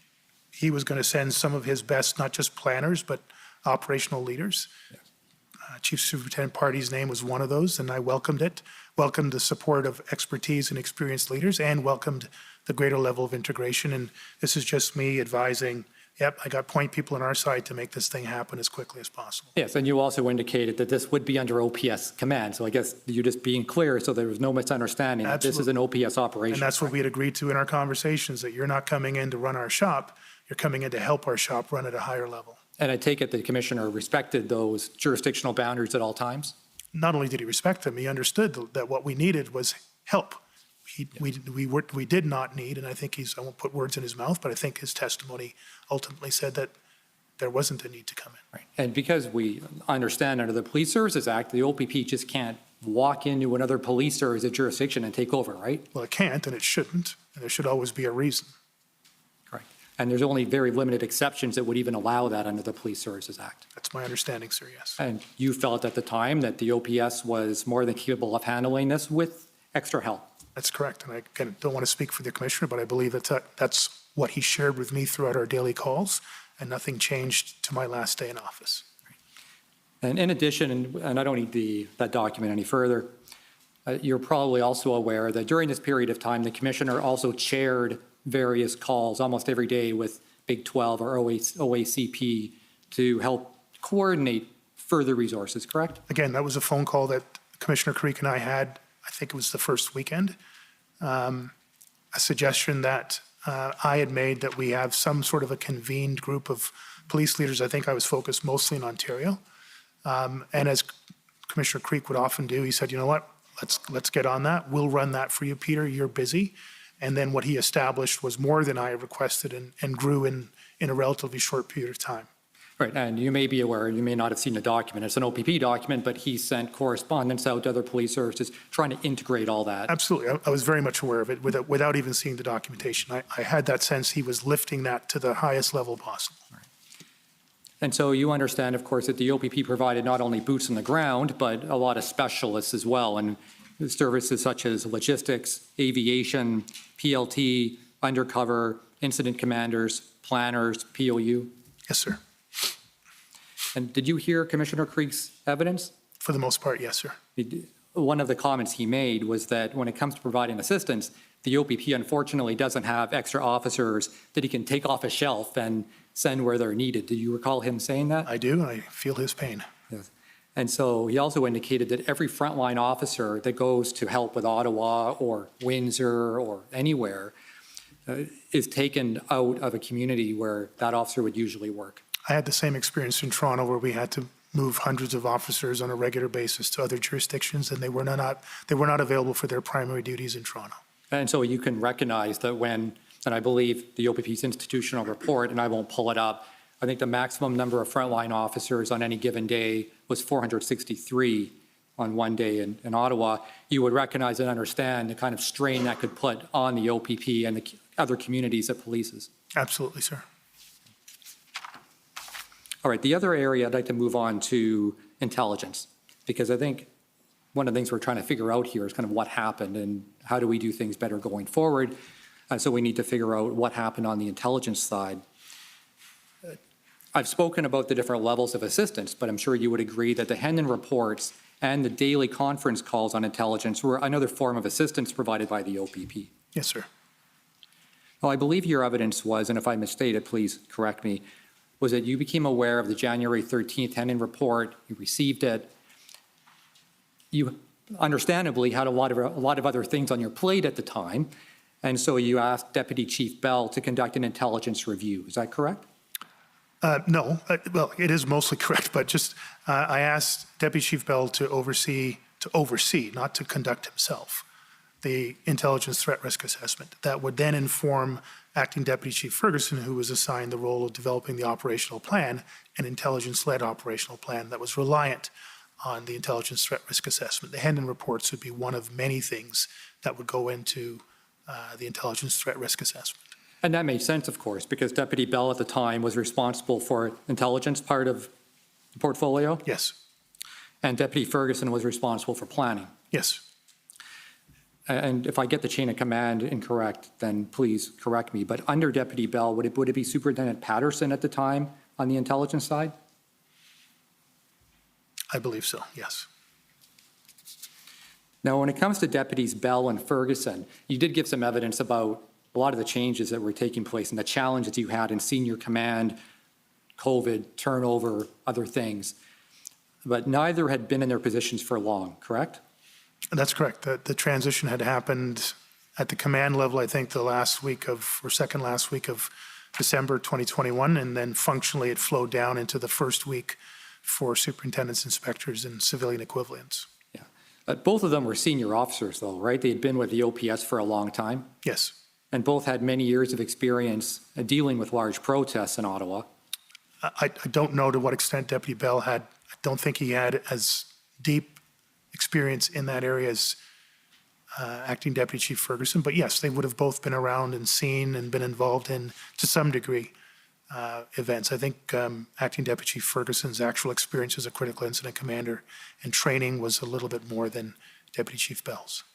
He was going to send some of his best, not just planners, but operational leaders. Yes. Chief Superintendent Party's name was one of those, and I welcomed it, welcomed the support of expertise and experienced leaders, and welcomed the greater level of integration. And this is just me advising, yep, I got point people on our side to make this thing happen as quickly as possible. Yes, and you also indicated that this would be under OPS command. So I guess you're just being clear so there was no misunderstanding that this is an OPS operation. And that's what we had agreed to in our conversations, that you're not coming in to run our shop, you're coming in to help our shop run at a higher level. And I take it the commissioner respected those jurisdictional boundaries at all times? Not only did he respect them, he understood that what we needed was help. We did not need, and I think I won't put words in his mouth, but I think his testimony ultimately said that there wasn't a need to come in. Right. And because we understand under the Police Services Act, the OPP just can't walk into another police or jurisdiction and take over, right? Well, it can't and it shouldn't, and there should always be a reason. Correct. And there's only very limited exceptions that would even allow that under the Police Services Act. That's my understanding, sir, yes. And you felt at the time that the OPS was more than capable of handling this with extra help. That's correct. And I again, don't want to speak for the commissioner, but I believe that's what he shared with me throughout our daily calls, and nothing changed to my last day in office. And in addition, and I don't need that document any further, you're probably also aware that during this period of time, the commissioner also chaired various calls almost every day with Big 12 or OACP to help coordinate further resources, correct? Again, that was a phone call that Commissioner Creek and I had, I think it was the first weekend, a suggestion that I had made that we have some sort of a convened group of police leaders. I think I was focused mostly in Ontario. And as Commissioner Creek would often do, he said, you know what, let's get on that. We'll run that for you, Peter. You're busy. And then what he established was more than I requested and grew in a relatively short period of time. Right, and you may be aware, you may not have seen the document. It's an OPP document, but he sent correspondence out to other police services trying to integrate all that. Absolutely. I was very much aware of it without even seeing the documentation. I had that sense he was lifting that to the highest level possible. And so you understand, of course, that the OPP provided not only boots on the ground, but a lot of specialists as well, and services such as logistics, aviation, PLT, undercover, incident commanders, planners, POU. Yes, sir. And did you hear Commissioner Creek's evidence? For the most part, yes, sir. One of the comments he made was that when it comes to providing assistance, the OPP unfortunately doesn't have extra officers that he can take off a shelf and send where they're needed. Do you recall him saying that? I do. I feel his pain. Yes. And so he also indicated that every frontline officer that goes to help with Ottawa or Windsor or anywhere is taken out of a community where that officer would usually work. I had the same experience in Toronto where we had to move hundreds of officers on a regular basis to other jurisdictions, and they were not available for their primary duties in Toronto. And so you can recognize that when, and I believe the OPP's institutional report, and I won't pull it up, I think the maximum number of frontline officers on any given day was 463 on one day in Ottawa. You would recognize and understand the kind of strain that could put on the OPP and the other communities it polices. Absolutely, sir. All right, the other area I'd like to move on to intelligence, because I think one of the things we're trying to figure out here is kind of what happened and how do we do things better going forward. So we need to figure out what happened on the intelligence side. I've spoken about the different levels of assistance, but I'm sure you would agree that the Hendon reports and the daily conference calls on intelligence were another form of assistance provided by the OPP. Yes, sir. Well, I believe your evidence was, and if I misstated, please correct me, was that you became aware of the January 13th Hendon report, you received it. You understandably had a lot of other things on your plate at the time, and so you asked Deputy Chief Bell to conduct an intelligence review. Is that correct? No, well, it is mostly correct, but just I asked Deputy Chief Bell to oversee, not to conduct himself, the intelligence threat risk assessment. That would then inform Acting Deputy Chief Ferguson, who was assigned the role of developing the operational plan, an intelligence-led operational plan that was reliant on the intelligence threat risk assessment. The Hendon reports would be one of many things that would go into the intelligence threat risk assessment. And that made sense, of course, because Deputy Bell at the time was responsible for intelligence part of the portfolio. Yes. And Deputy Ferguson was responsible for planning. Yes. And if I get the chain of command incorrect, then please correct me. But under Deputy Bell, would it be Superintendent Patterson at the time on the intelligence side? I believe so, yes. Now, when it comes to Deputies Bell and Ferguson, you did give some evidence about a lot of the changes that were taking place and the challenges you had in senior command, COVID, turnover, other things. But neither had been in their positions for long, correct? That's correct. The transition had happened at the command level, I think, second last week of December 2021, and then functionally it flowed down into the first week for superintendents, inspectors, and civilian equivalents. Yeah. Both of them were senior officers, though, right? They had been with the OPS for a long time. Yes. And both had many years of experience dealing with large protests in Ottawa. I don't know to what extent Deputy Bell had. I don't think he had as deep experience in that area as Acting Deputy Chief Ferguson. But yes, they would have both been around and seen and been involved in, to some degree, events. I think Acting Deputy Chief Ferguson's actual experience as a critical incident commander and training was a little bit more than Deputy Chief Bell's.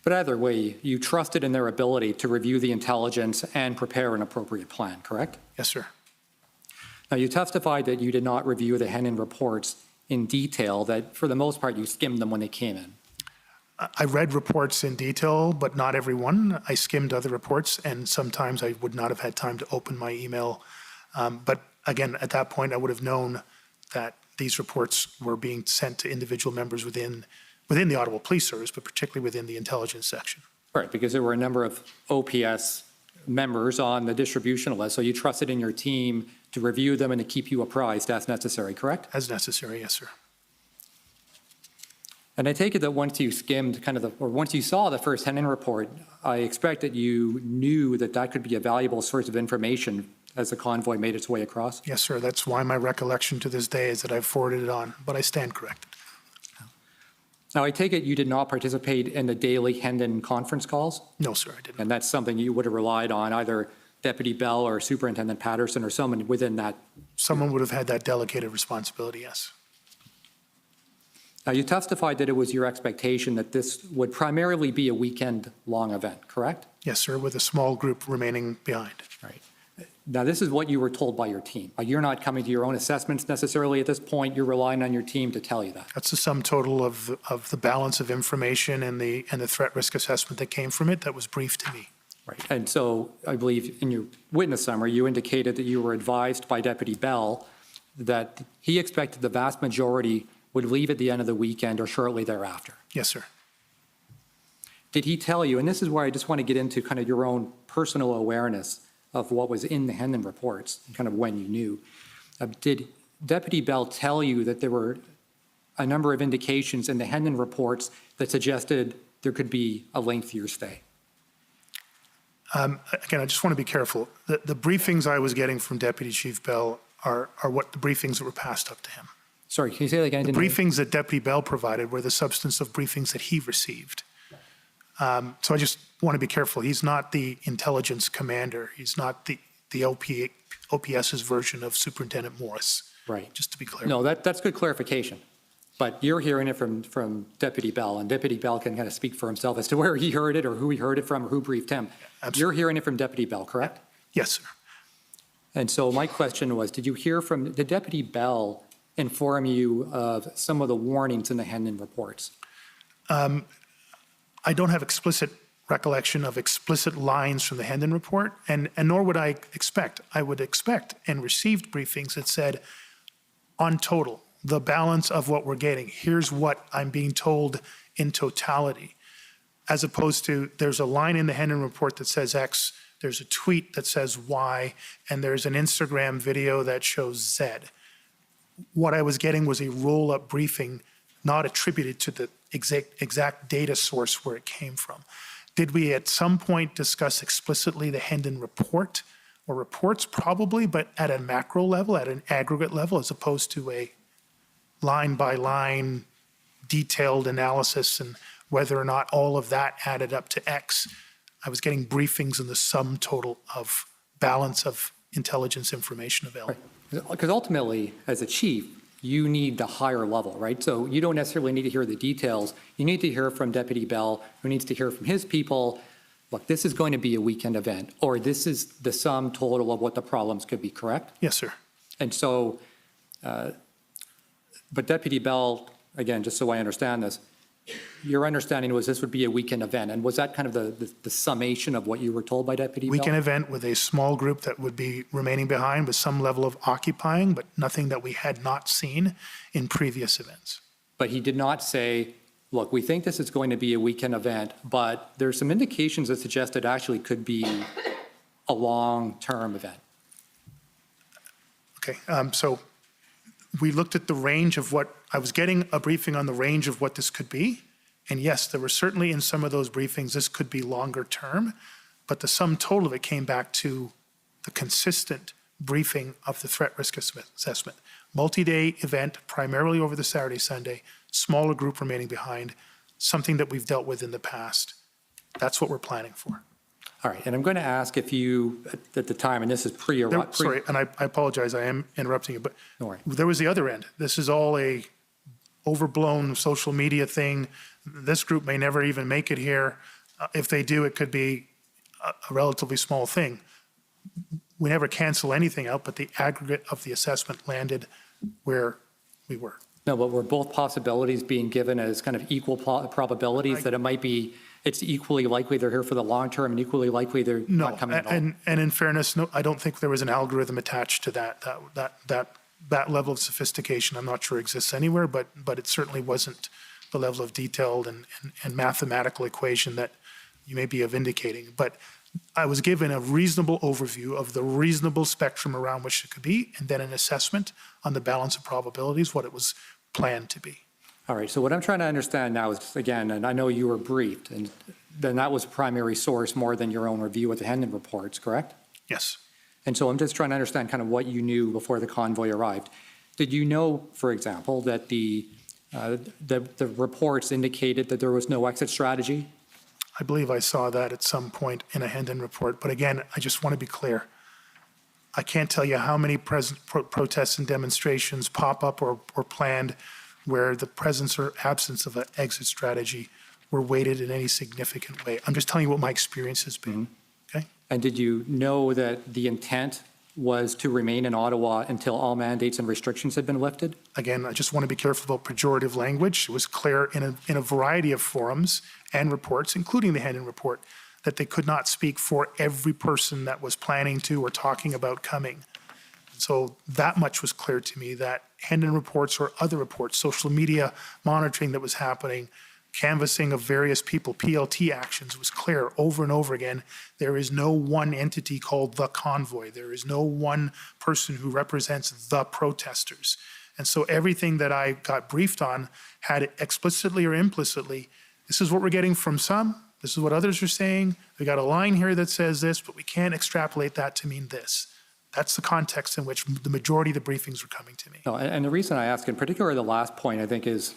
But either way, you trusted in their ability to review the intelligence and prepare an appropriate plan, correct? Yes, sir. Now, you testified that you did not review the Henin reports in detail, that for the most part, you skimmed them when they came in. I read reports in detail, but not every one. I skimmed other reports, and sometimes I would not have had time to open my email. But again, at that point, I would have known that these reports were being sent to individual members within the Ottawa Police Service, but particularly within the intelligence section. Right, because there were a number of OPS members on the distribution list, so you trusted in your team to review them and to keep you apprised as necessary, correct? As necessary, yes, sir. And I take it that once you skimmed or once you saw the first Henin report, I expect that you knew that that could be a valuable source of information as the convoy made its way across? Yes, sir. That's why my recollection to this day is that I've forwarded it on, but I stand corrected. Now, I take it you did not participate in the daily Hendon conference calls? No, sir, I didn't. And that's something you would have relied on, either Deputy Bell or Superintendent Patterson or someone within that? Someone would have had that delegated responsibility, yes. Now, you testified that it was your expectation that this would primarily be a weekend-long event, correct? Yes, sir, with a small group remaining behind. Right. Now, this is what you were told by your team. You're not coming to your own assessments necessarily at this point. You're relying on your team to tell you that. That's the sum total of the balance of information and the threat risk assessment that came from it that was briefed to me. Right. And so I believe in your witness summary, you indicated that you were advised by Deputy Bell that he expected the vast majority would leave at the end of the weekend or shortly thereafter. Yes, sir. Did he tell you, and this is where I just want to get into kind of your own personal awareness of what was in the Hendon reports, kind of when you knew. Did Deputy Bell tell you that there were a number of indications in the Hendon reports that suggested there could be a lengthier stay? Again, I just want to be careful. The briefings I was getting from Deputy Chief Bell are what the briefings that were passed up to him. Sorry, can you say that again? The briefings that Deputy Bell provided were the substance of briefings that he received. So I just want to be careful. He's not the intelligence commander. He's not the OPS's version of Superintendent Morris. Right. Just to be clear. No, that's good clarification. But you're hearing it from Deputy Bell, and Deputy Bell can kind of speak for himself as to where he heard it or who he heard it from or who briefed him. Absolutely. You're hearing it from Deputy Bell, correct? Yes, sir. And so my question was, did Deputy Bell inform you of some of the warnings in the Hendon reports? I don't have explicit recollection of explicit lines from the Hendon report, and nor would I expect. I would expect and received briefings that said, on total, the balance of what we're getting, here's what I'm being told in totality, as opposed to there's a line in the Hendon report that says X, there's a tweet that says Y, and there's an Instagram video that shows Z. What I was getting was a roll-up briefing not attributed to the exact data source where it came from. Did we at some point discuss explicitly the Hendon report or reports? Probably, but at a macro level, at an aggregate level, as opposed to a line-by-line detailed analysis and whether or not all of that added up to X. I was getting briefings in the sum total of balance of intelligence information available. Right. Because ultimately, as a chief, you need the higher level, right? So you don't necessarily need to hear the details. You need to hear from Deputy Bell, who needs to hear from his people, look, this is going to be a weekend event, or this is the sum total of what the problems could be, correct? Yes, sir. And so, but Deputy Bell, again, just so I understand this, your understanding was this would be a weekend event, and was that kind of the summation of what you were told by Deputy Bell? Weekend event with a small group that would be remaining behind with some level of occupying, but nothing that we had not seen in previous events. But he did not say, look, we think this is going to be a weekend event, but there's some indications that suggest it actually could be a long-term event. Okay, so we looked at the range of what, I was getting a briefing on the range of what this could be. And yes, there were certainly in some of those briefings, this could be longer term, but the sum total of it came back to the consistent briefing of the threat risk assessment. multi-day event, primarily over the Saturday, Sunday, smaller group remaining behind, something that we've dealt with in the past. That's what we're planning for. All right, and I'm going to ask if you, at the time, and this is Sorry, and I apologize, I am interrupting you, but Don't worry. there was the other end. This is all a overblown social media thing. This group may never even make it here. If they do, it could be a relatively small thing. We never cancel anything out, but the aggregate of the assessment landed where we were. No, but were both possibilities being given as kind of equal probabilities that it might be, it's equally likely they're here for the long term and equally likely they're No, not coming at all? and in fairness, no, I don't think there was an algorithm attached to that level of sophistication. I'm not sure exists anywhere, but it certainly wasn't the level of detailed and mathematical equation that you may be of indicating. But I was given a reasonable overview of the reasonable spectrum around which it could be, and then an assessment on the balance of probabilities, what it was planned to be. All right, so what I'm trying to understand now is, again, and I know you were briefed, and then that was a primary source more than your own review of the Hendon reports, correct? Yes. And so I'm just trying to understand kind of what you knew before the convoy arrived. Did you know, for example, that the reports indicated that there was no exit strategy? I believe I saw that at some point in a Hendon report. But again, I just want to be clear. I can't tell you how many protests and demonstrations pop up or planned where the presence or absence of an exit strategy were weighted in any significant way. I'm just telling you what my experience has been. Okay? And did you know that the intent was to remain in Ottawa until all mandates and restrictions had been lifted? Again, I just want to be careful about pejorative language. It was clear in a variety of forums and reports, including the Hendon report, that they could not speak for every person that was planning to or talking about coming. So that much was clear to me, that Hendon reports or other reports, social media monitoring that was happening, canvassing of various people, PLT actions, was clear over and over again. There is no one entity called the convoy. There is no one person who represents the protesters. And so everything that I got briefed on had explicitly or implicitly, this is what we're getting from some, this is what others are saying. We got a line here that says this, but we can't extrapolate that to mean this. That's the context in which the majority of the briefings were coming to me. No, and the reason I ask, in particular, the last point, I think is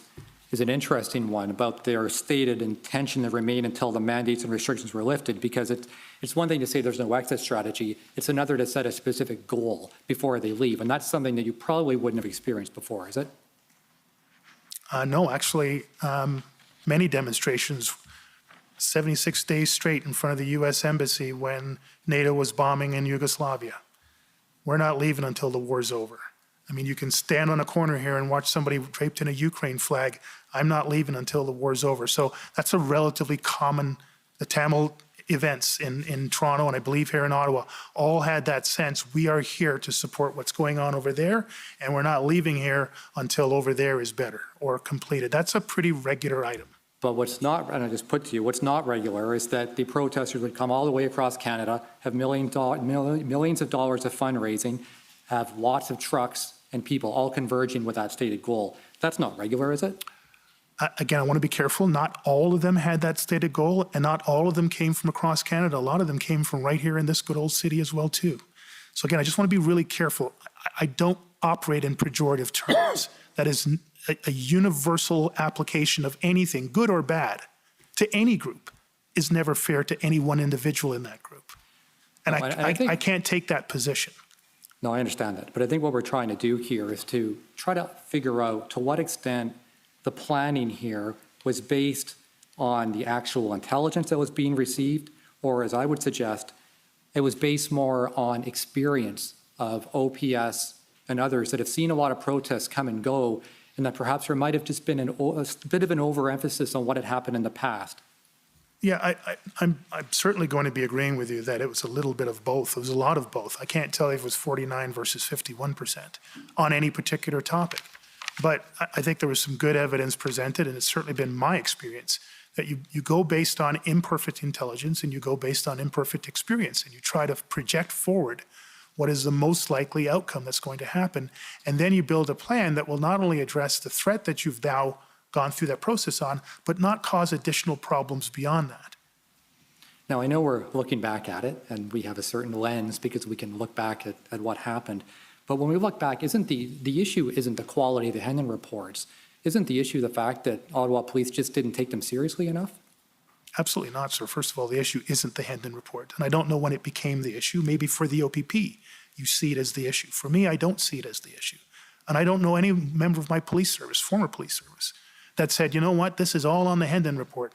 an interesting one about their stated intention to remain until the mandates and restrictions were lifted, because it's one thing to say there's no exit strategy. It's another to set a specific goal before they leave. And that's something that you probably wouldn't have experienced before, is it? No, actually, many demonstrations, 76 days straight in front of the U.S. Embassy when NATO was bombing in Yugoslavia. We're not leaving until the war's over. I mean, you can stand on a corner here and watch somebody draped in a Ukraine flag. I'm not leaving until the war's over. So that's a relatively common, the Tamil events in Toronto and I believe here in Ottawa all had that sense. We are here to support what's going on over there, and we're not leaving here until over there is better or completed. That's a pretty regular item. But what's not, and I just put to you, what's not regular is that the protesters would come all the way across Canada, have millions of dollars of fundraising, have lots of trucks and people all converging with that stated goal. That's not regular, is it? Again, I want to be careful. Not all of them had that stated goal, and not all of them came from across Canada. A lot of them came from right here in this good old city as well, too. So again, I just want to be really careful. I don't operate in pejorative terms. That is a universal application of anything, good or bad, to any group is never fair to any one individual in that group. And I can't take that position. No, I understand that. But I think what we're trying to do here is to try to figure out to what extent the planning here was based on the actual intelligence that was being received, or as I would suggest, it was based more on experience of OPS and others that have seen a lot of protests come and go, and that perhaps there might have just been a bit of an overemphasis on what had happened in the past. Yeah, I'm certainly going to be agreeing with you that it was a little bit of both. It was a lot of both. I can't tell you if it was 49 versus 51% on any particular topic. But I think there was some good evidence presented, and it's certainly been my experience, that you go based on imperfect intelligence and you go based on imperfect experience, and you try to project forward what is the most likely outcome that's going to happen. And then you build a plan that will not only address the threat that you've now gone through that process on, but not cause additional problems beyond that. Now, I know we're looking back at it, and we have a certain lens because we can look back at what happened. But when we look back, isn't the issue isn't the quality of the Hendon reports? Isn't the issue the fact that Ottawa Police just didn't take them seriously enough? Absolutely not, sir. First of all, the issue isn't the Hendon report, and I don't know when it became the issue. Maybe for the OPP, you see it as the issue. For me, I don't see it as the issue. And I don't know any member of my police service, former police service, that said, you know what, this is all on the Hendon report.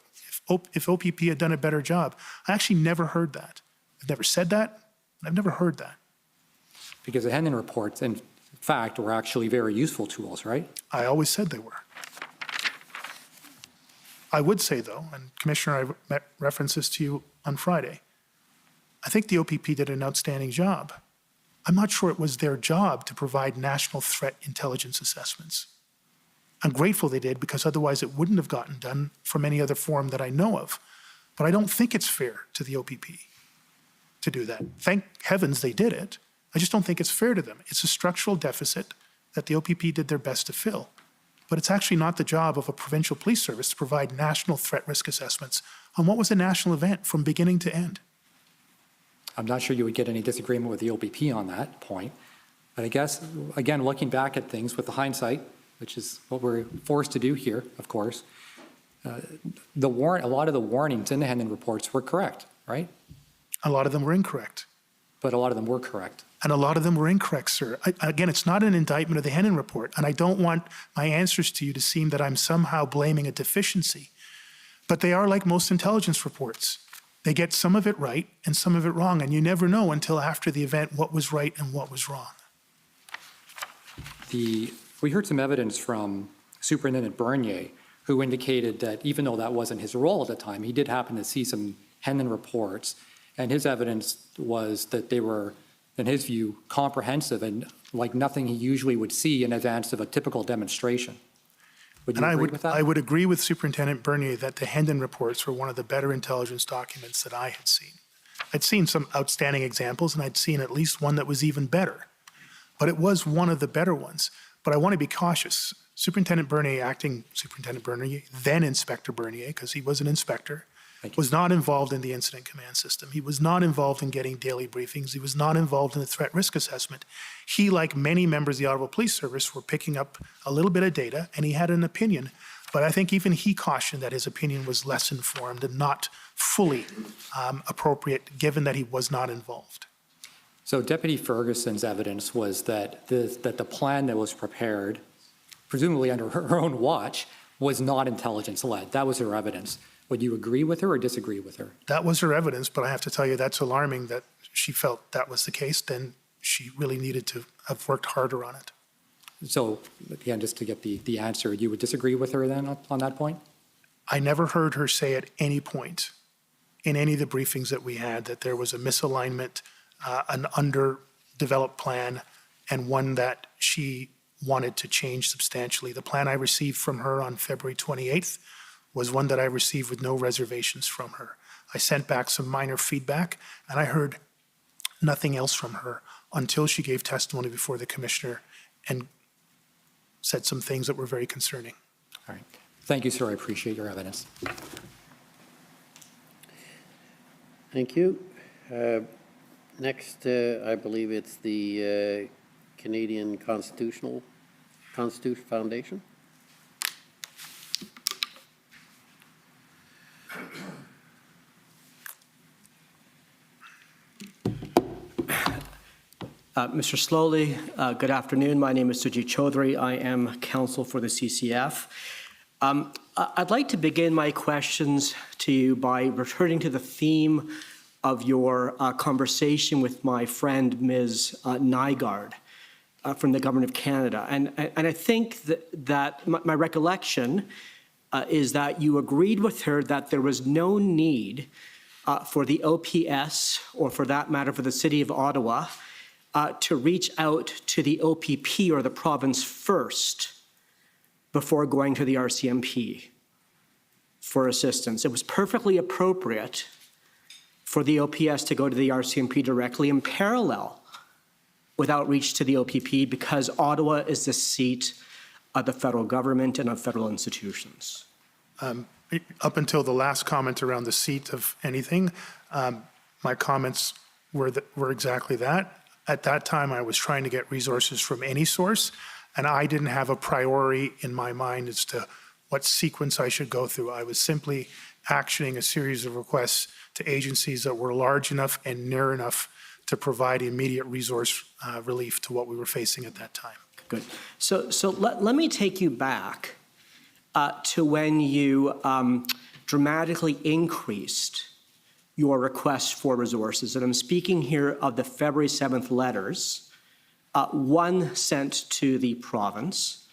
If OPP had done a better job. I actually never heard that. I've never said that, and I've never heard that. Because the Hendon reports, in fact, were actually very useful tools, right? I always said they were. I would say, though, and Commissioner, I referenced this to you on Friday, I think the OPP did an outstanding job. I'm not sure it was their job to provide national threat intelligence assessments. I'm grateful they did, because otherwise it wouldn't have gotten done from any other forum that I know of. But I don't think it's fair to the OPP to do that. Thank heavens they did it. I just don't think it's fair to them. It's a structural deficit that the OPP did their best to fill. But it's actually not the job of a provincial police service to provide national threat risk assessments on what was a national event from beginning to end. I'm not sure you would get any disagreement with the OPP on that point. But I guess, again, looking back at things with the hindsight, which is what we're forced to do here, of course, a lot of the warnings in the Hendon reports were correct, right? A lot of them were incorrect. But a lot of them were correct. And a lot of them were incorrect, sir. Again, it's not an indictment of the Hendon report, and I don't want my answers to you to seem that I'm somehow blaming a deficiency. But they are like most intelligence reports. They get some of it right and some of it wrong, and you never know until after the event what was right and what was wrong. We heard some evidence from Superintendent Bernier, who indicated that even though that wasn't his role at the time, he did happen to see some Hendon reports, and his evidence was that they were, in his view, comprehensive and like nothing he usually would see in advance of a typical demonstration. Would you agree with that? I would agree with Superintendent Bernier that the Hendon reports were one of the better intelligence documents that I had seen. I'd seen some outstanding examples, and I'd seen at least one that was even better. But it was one of the better ones. But I want to be cautious. Superintendent Bernier, acting Superintendent Bernier, then Inspector Bernier, because he was an inspector, was not involved in the incident command system. He was not involved in getting daily briefings. He was not involved in the threat risk assessment. He, like many members of the Ottawa Police Service, were picking up a little bit of data, and he had an opinion. But I think even he cautioned that his opinion was less informed and not fully appropriate, given that he was not involved. So Deputy Ferguson's evidence was that the plan that was prepared, presumably under her own watch, was not intelligence-led. That was her evidence. Would you agree with her or disagree with her? That was her evidence, but I have to tell you that's alarming that she felt that was the case. Then she really needed to have worked harder on it. So again, just to get the answer, you would disagree with her then on that point? I never heard her say at any point in any of the briefings that we had that there was a misalignment, an underdeveloped plan, and one that she wanted to change substantially. The plan I received from her on February 28th was one that I received with no reservations from her. I sent back some minor feedback, and I heard nothing else from her until she gave testimony before the commissioner and said some things that were very concerning. All right. Thank you, sir. I appreciate your evidence. Thank you. Next, I believe it's the Canadian Constitution Foundation. Mr. Slowly, good afternoon. My name is Sujit Chaudhary. I am counsel for the CCF. I'd like to begin my questions to you by returning to the theme of your conversation with my friend, Ms. Nygaard, from the Government of Canada. And I think that my recollection is that you agreed with her that there was no need for the OPS, or for that matter, for the City of Ottawa, to reach out to the OPP or the province first before going to the RCMP for assistance. It was perfectly appropriate for the OPS to go to the RCMP directly in parallel with outreach to the OPP, because Ottawa is the seat of the federal government and of federal institutions. Up until the last comment around the seat of anything, my comments were exactly that. At that time, I was trying to get resources from any source, and I didn't have a priority in my mind as to what sequence I should go through. I was simply actioning a series of requests to agencies that were large enough and near enough to provide immediate resource relief to what we were facing at that time. Good. So let me take you back to when you dramatically increased your request for resources. And I'm speaking here of the February 7th letters, one sent to the province,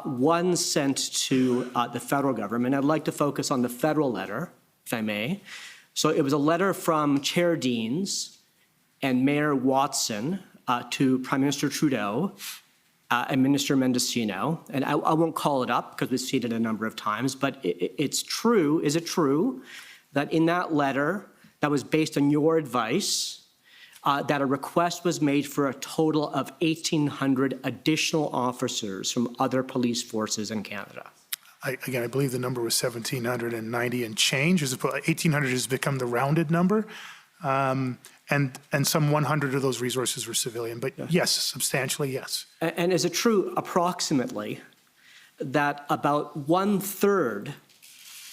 one sent to the federal government. I'd like to focus on the federal letter, if I may. So it was a letter from Chair Deans and Mayor Watson to Prime Minister Trudeau and Minister Mendocino. And I won't call it up because we've seen it a number of times, but it's true. Is it true that in that letter that was based on your advice, that a request was made for a total of 1,800 additional officers from other police forces in Canada? I believe the number was 1,790 and change. 1,800 has become the rounded number. And some 100 of those resources were civilian. But yes, substantially, yes. And is it true, approximately, that about 1/3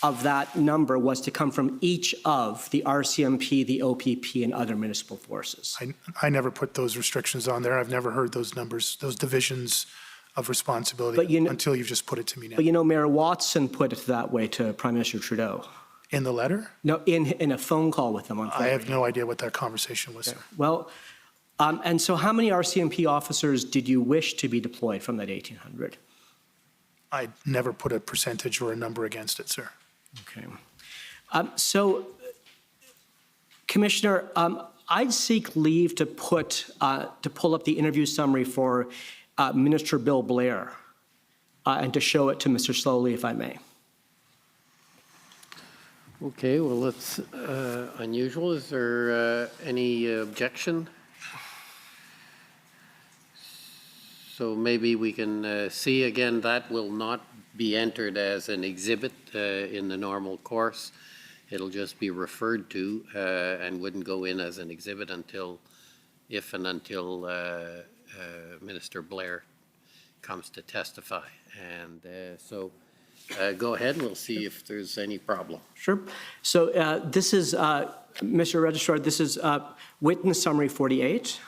of that number was to come from each of the RCMP, the OPP, and other municipal forces? I never put those restrictions on there. I've never heard those numbers, those divisions of responsibility until you've just put it to me now. But Mayor Watson put it that way to Prime Minister Trudeau. In the letter? No, in a phone call with him on Friday. I have no idea what that conversation was, sir. Well, and so how many RCMP officers did you wish to be deployed from that 1,800? I never put a percentage or a number against it, sir. Okay. So, Commissioner, I'd seek leave to pull up the interview summary for Minister Bill Blair and to show it to Mr. Slowly, if I may. Okay, well, that's unusual. Is there any objection? So maybe we can see again, that will not be entered as an exhibit in the normal course. It'll just be referred to and wouldn't go in as an exhibit until Minister Blair comes to testify. And so go ahead, and we'll see if there's any problem. Sure. So this is, Mr. Registrar, this is witness summary 48.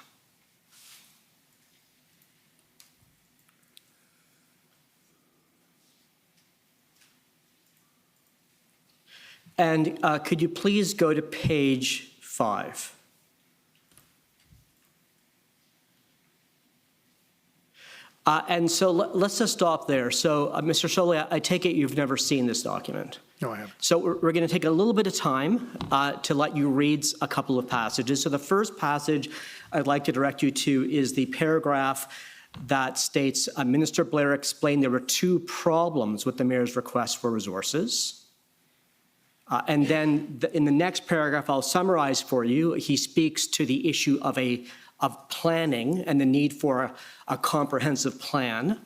And could you please go to page 5? And so let's just stop there. So, Mr. Soley, I take it you've never seen this document? No, I haven't. So we're going to take a little bit of time to let you read a couple of passages. So the first passage I'd like to direct you to is the paragraph that states, Minister Blair explained there were 2 problems with the mayor's request for resources. And then in the next paragraph, I'll summarize for you. He speaks to the issue of planning and the need for a comprehensive plan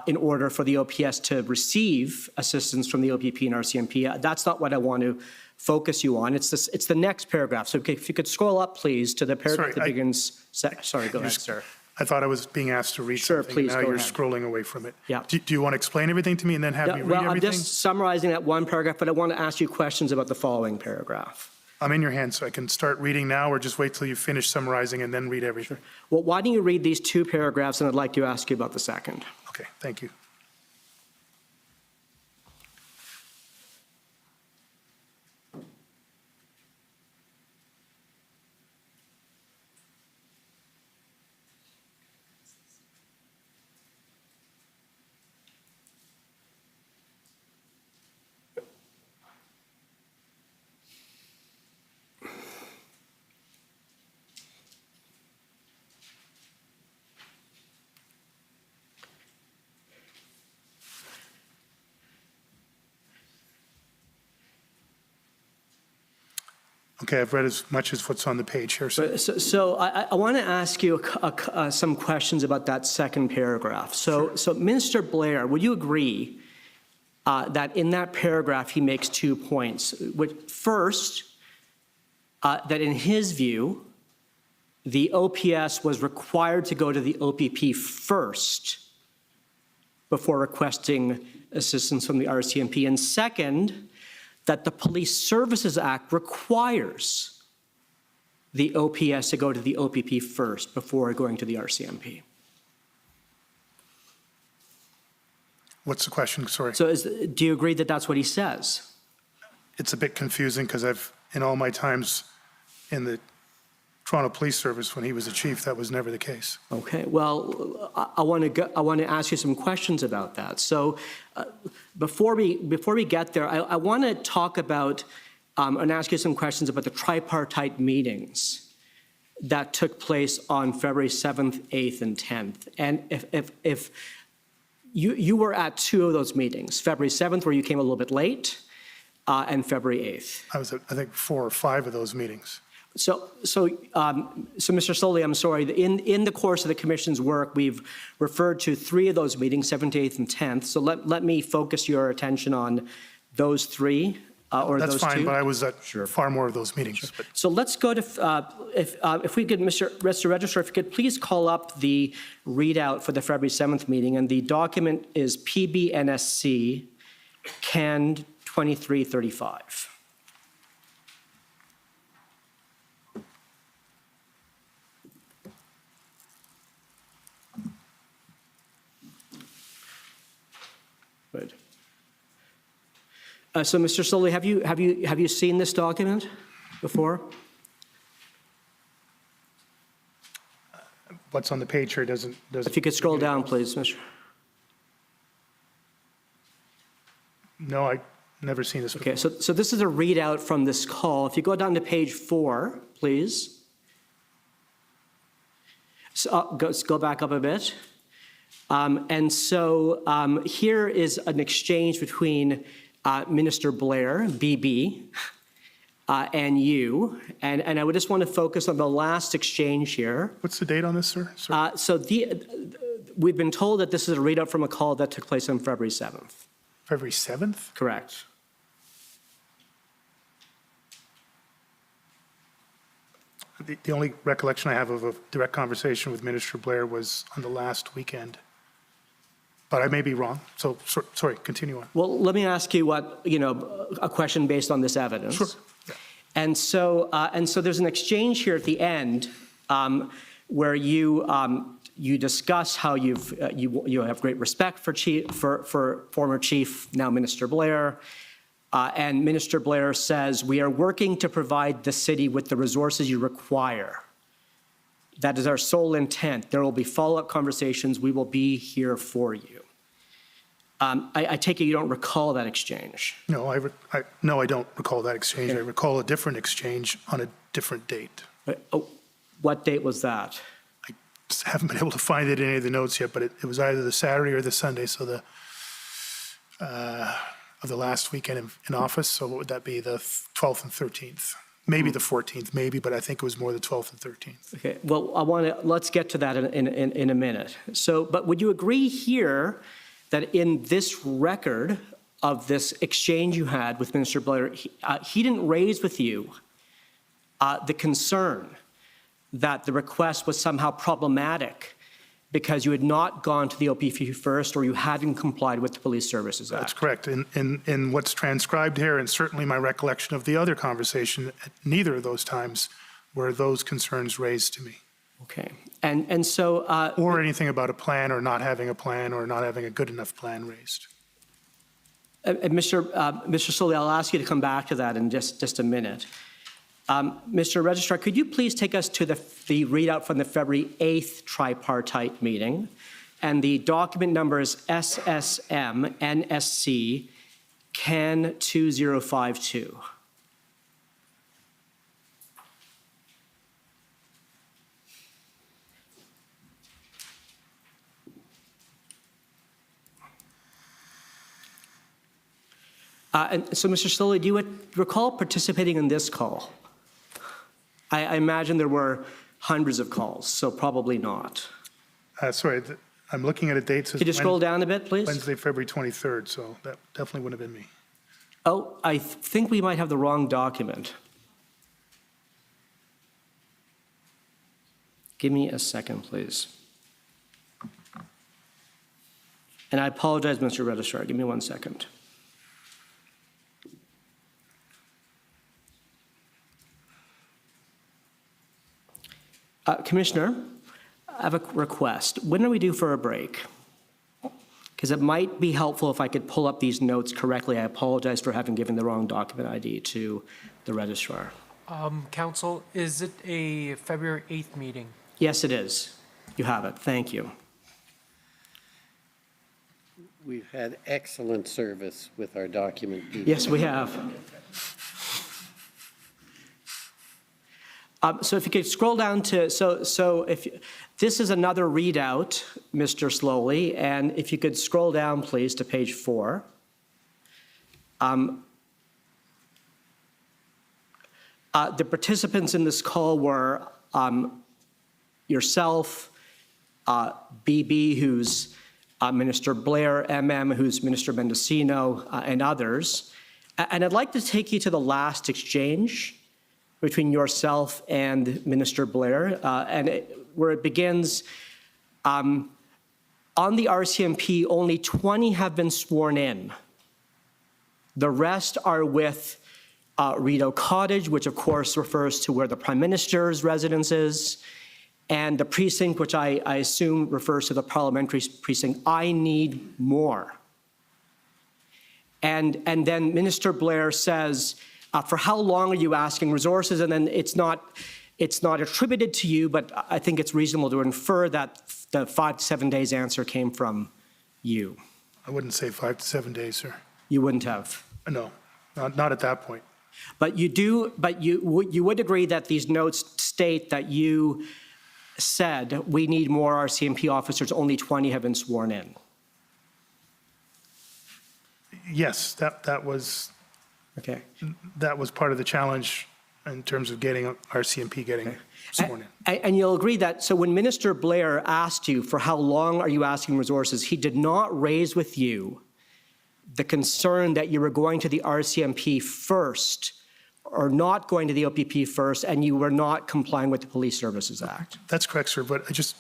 in order for the OPS to receive assistance from the OPP and RCMP. That's not what I want to focus you on. It's the next paragraph. So if you could scroll up, please, to the paragraph that begins. Sorry, go ahead, sir. I thought I was being asked to read something. Please, now go you're ahead. scrolling away from it. Yeah. Do you want to explain everything to me and then have me read well, everything? I'm just summarizing that one paragraph, but I want to ask you questions about the following paragraph. I'm in your hands, so I can start reading now or just wait till you finish summarizing and then read everything. Well, why don't you read these 2 paragraphs, and I'd like to ask you about the second. Okay, thank you. Okay, I've read as much as what's on the page here. So I want to ask you some questions about that second paragraph. So Minister Blair, would you agree that in that paragraph he makes 2 points? First, that in his view, the OPS was required to go to the OPP first before requesting assistance from the RCMP. And second, that the Police Services Act requires the OPS to go to the OPP first before going to the RCMP. What's the question? Sorry. So do you agree that that's what he says? It's a bit confusing because in all my times in the Toronto Police Service, when he was a chief, that was never the case. Okay, well, I want to ask you some questions about that. So before we get there, I want to talk about and ask you some questions about the tripartite meetings that took place on February 7th, 8th, and 10th. And if you were at two of those meetings, February 7th, where you came a little bit late, and February 8th. I was at, I think, 4 or 5 of those meetings. So Mr. Solly, I'm sorry, in the course of the commission's work, we've referred to 3 of those meetings, 7th, 8th, and 10th. So let me focus your attention on those 3 or That's those fine, 2. but I was at far more of those meetings. Sure. But So let's go to, if we could, Mr. Registrar, if you could please call up the readout for the February 7th meeting, and the document is PBNSC CAN 2335. Good. So, Mr. Solly, have you seen this document before? what's on the page here doesn't. If you could scroll down, please, Mr. No, I've never seen this before. Okay, so this is a readout from this call. If you go down to page 4, please. So, go back up a bit. And so here is an exchange between Minister Blair, BB, and you. And I would just want to focus on the last exchange here. What's the date on this, sir? Sorry. We've been told that this is a readout from a call that took place on February 7th. February 7th? Correct. The only recollection I have of a direct conversation with Minister Blair was on the last weekend. But I may be wrong, so sorry, continue on. Well, let me ask you a question based on this evidence. Sure. Yeah. And so there's an exchange here at the end where you discuss how you have great respect for former Chief, now Minister Blair. And Minister Blair says, "We are working to provide the city with the resources you require. That is our sole intent. There will be follow-up conversations. We will be here for you." I take it you don't recall that exchange. No, I don't recall that exchange. Okay. I recall a different exchange on a different date. What date was that? I just haven't been able to find it in any of the notes yet, but it was either the Saturday or the Sunday, so of the last weekend in office. So what would that be, the 12th and 13th? Maybe the 14th, maybe, but I think it was more the 12th and 13th. Okay, well, let's get to that in a minute. So, but would you agree here that in this record of this exchange you had with Minister Blair, he didn't raise with you the concern that the request was somehow problematic because you had not gone to the OPP first or you hadn't complied with the Police Services Act? That's correct. In what's transcribed here, and certainly my recollection of the other conversation, at neither of those times were those concerns raised to me. Okay, and so... or anything about a plan or not having a plan or not having a good enough plan raised. Mr. Solly, I'll ask you to come back to that in just a minute. Mr. Registrar, could you please take us to the readout from the February 8th tripartite meeting? And the document number is SSM NSC CAN 2052. And so, Mr. Solly, do you recall participating in this call? I imagine there were hundreds of calls, so probably not. Sorry, I'm looking at a date. Could you scroll down a bit, please? Wednesday, February 23rd, so that definitely wouldn't have been me. Oh, I think we might have the wrong document. Give me a second, please. And I apologize, Mr. Registrar. Give me 1 second. Commissioner, I have a request. When are we due for a break? Because it might be helpful if I could pull up these notes correctly. I apologize for having given the wrong document ID to the registrar. Council, is it a February 8th meeting? Yes, it is. You have it. Thank you. We've had excellent service with our document people. Yes, we have. So if you could scroll down to, so if, this is another readout, Mr. Slowly, and if you could scroll down, please, to page 4. The participants in this call were yourself, BB, who's Minister Blair, MM, who's Minister Mendocino, and others. And I'd like to take you to the last exchange between yourself and Minister Blair, where it begins, on the RCMP, only 20 have been sworn in. The rest are with Rideau Cottage, which of course refers to where the Prime Minister's residence is, and the precinct, which I assume refers to the parliamentary precinct. I need more. And then Minister Blair says, for how long are you asking resources? And then it's not attributed to you, but I think it's reasonable to infer that the 5 to 7 days answer came from you. I wouldn't say 5 to 7 days, sir. You wouldn't have? No, not at that point. But you would agree that these notes state that you said we need more RCMP officers, only 20 have been sworn in. Yes, that was okay. That was part of the challenge in terms of getting RCMP getting sworn in. And you'll agree that, so when Minister Blair asked you for how long are you asking resources, he did not raise with you the concern that you were going to the RCMP first or not going to the OPP first, and you were not complying with the Police Services Act. That's correct, sir, but just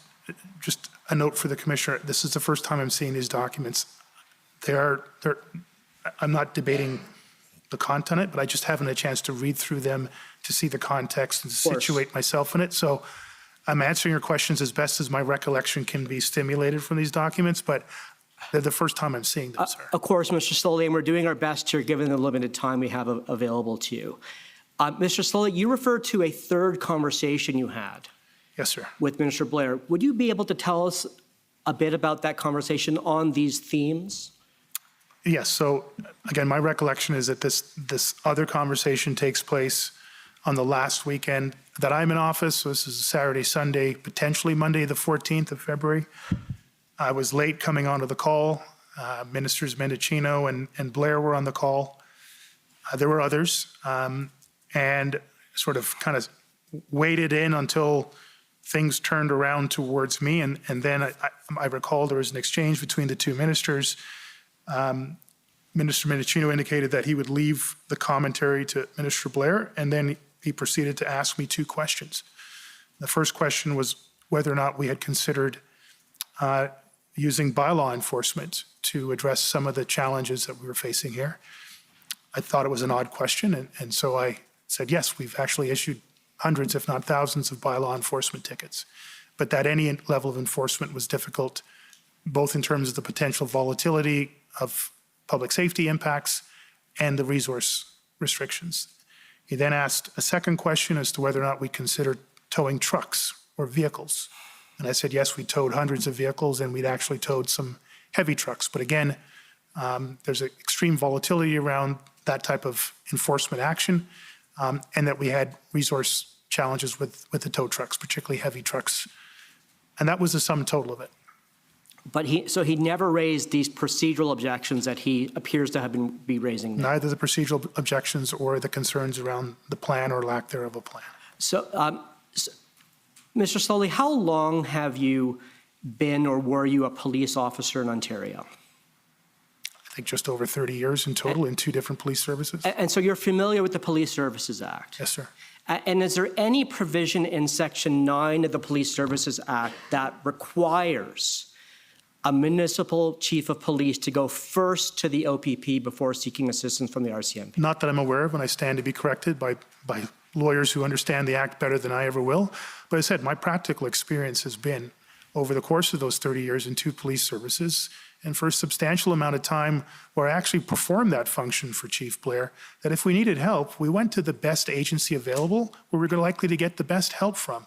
a note for the Commissioner. This is the first time I'm seeing these documents. I'm not debating the content of it, but I just haven't had a chance to read through them to see the context and to situate myself in it. So I'm answering your questions as best as my recollection can be stimulated from these documents, but they're the first time I'm seeing them, sir. Of course, Mr. Slowly, and we're doing our best here given the limited time we have available to you. Mr. Slowly, you referred to a third conversation you had. Yes, sir. With Minister Blair. Would you be able to tell us a bit about that conversation on these themes? Yes, so again, my recollection is that this other conversation takes place on the last weekend that I'm in office. So this is Saturday, Sunday, potentially Monday, the 14th of February. I was late coming onto the call. Ministers Mendocino and Blair were on the call. There were others, and sort of kind of waited in until things turned around towards me. And then I recall there was an exchange between the two ministers. Minister Mendocino indicated that he would leave the commentary to Minister Blair, and then he proceeded to ask me two questions. The first question was whether or not we had considered using bylaw enforcement to address some of the challenges that we were facing here. I thought it was an odd question, and so I said, yes, we've actually issued hundreds, if not thousands, of bylaw enforcement tickets, but that any level of enforcement was difficult, both in terms of the potential volatility of public safety impacts and the resource restrictions. He then asked a second question as to whether or not we considered towing trucks or vehicles. And I said, yes, we towed hundreds of vehicles and we'd actually towed some heavy trucks. But again, there's an extreme volatility around that type of enforcement action, and that we had resource challenges with the tow trucks, particularly heavy trucks. And that was the sum total of it. But so he never raised these procedural objections that he appears to have been raising now. Neither the procedural objections or the concerns around the plan or lack thereof a plan. So, Mr. Slowly, how long have you been or were you a police officer in Ontario? I think just over 30 years in total in 2 different police services. And so you're familiar with the Police Services Act? Yes, sir. And is there any provision in Section 9 of the Police Services Act that requires a municipal chief of police to go first to the OPP before seeking assistance from the RCMP? Not that I'm aware of, and I stand to be corrected by lawyers who understand the act better than I ever will. But as I said, my practical experience has been over the course of those 30 years in 2 police services, and for a substantial amount of time where I actually performed that function for Chief Blair, that if we needed help, we went to the best agency available where we were likely to get the best help from.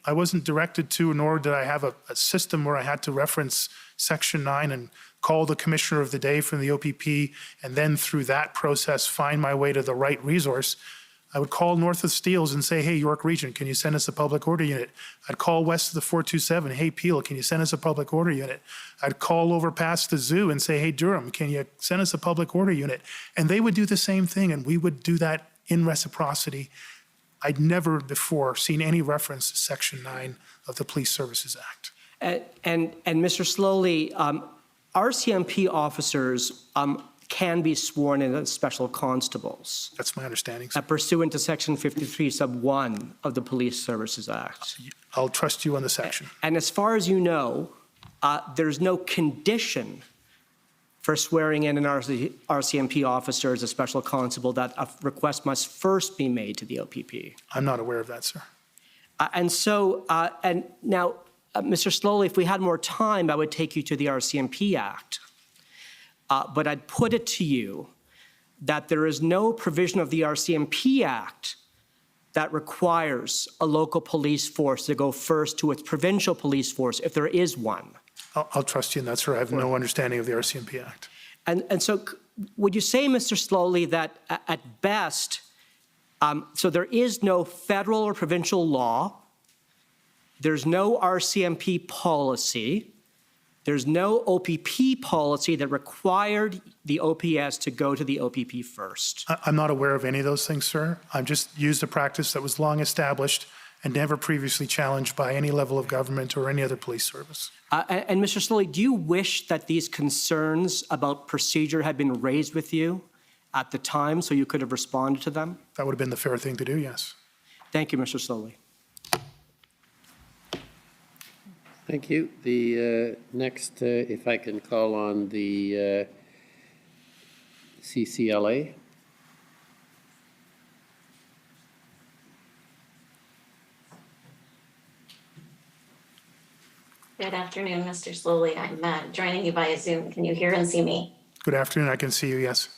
I wasn't directed to, nor did I have a system where I had to reference Section 9 and call the commissioner of the day from the OPP, and then through that process find my way to the right resource. I would call north of Steeles and say, hey, York Region, can you send us a public order unit? I'd call west of the 427, hey, Peel, can you send us a public order unit? I'd call over past the zoo and say, hey, Durham, can you send us a public order unit? And they would do the same thing, and we would do that in reciprocity. I'd never before seen any reference to Section 9 of the Police Services Act. And Mr. Slowly, RCMP officers can be sworn in as special constables. That's my understanding, sir. Pursuant to Section 53, Sub 1 of the Police Services Act. I'll trust you on the section. And as far as you know, there's no condition for swearing in an RCMP officer as a special constable that a request must first be made to the OPP. I'm not aware of that, sir. And now, Mr. Slowly, if we had more time, I would take you to the RCMP Act. But I'd put it to you that there is no provision of the RCMP Act that requires a local police force to go first to its provincial police force, if there is one. I'll trust you in that, sir. I have no understanding of the RCMP Act. And so would you say, Mr. Slowly, that at best, so there is no federal or provincial law, there's no RCMP policy, there's no OPP policy that required the OPS to go to the OPP first? I'm not aware of any of those things, sir. I've just used a practice that was long established and never previously challenged by any level of government or any other police service. And Mr. Slowly, do you wish that these concerns about procedure had been raised with you at the time so you could have responded to them? That would have been the fair thing to do, yes. Thank you, Mr. Slowly. Thank you. The next, if I can call on the CCLA. Good afternoon, Mr. Slowly. I'm joining you via Zoom. Can you hear and see me? Good afternoon. I can see you, yes.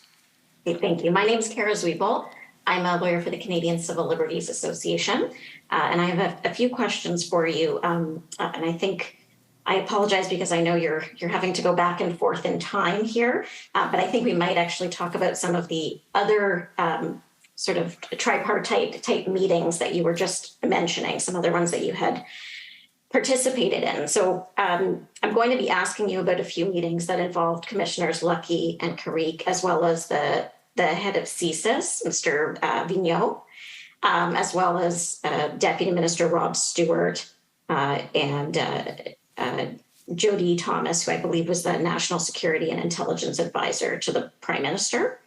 Okay, thank you. My name is Kara Zwiebel. I'm a lawyer for the Canadian Civil Liberties Association, and I have a few questions for you. And I think I apologize because I know you're having to go back and forth in time here, but I think we might actually talk about some of the other sort of tripartite type meetings that you were just mentioning, some other ones that you had participated in. So I'm going to be asking you about a few meetings that involved Commissioners Lucky and Carrick, as well as the head of CSIS, Mr. Vigneault, as well as Deputy Minister Rob Stewart and Jody Thomas, who I believe was the National Security and Intelligence Advisor to the Prime Minister.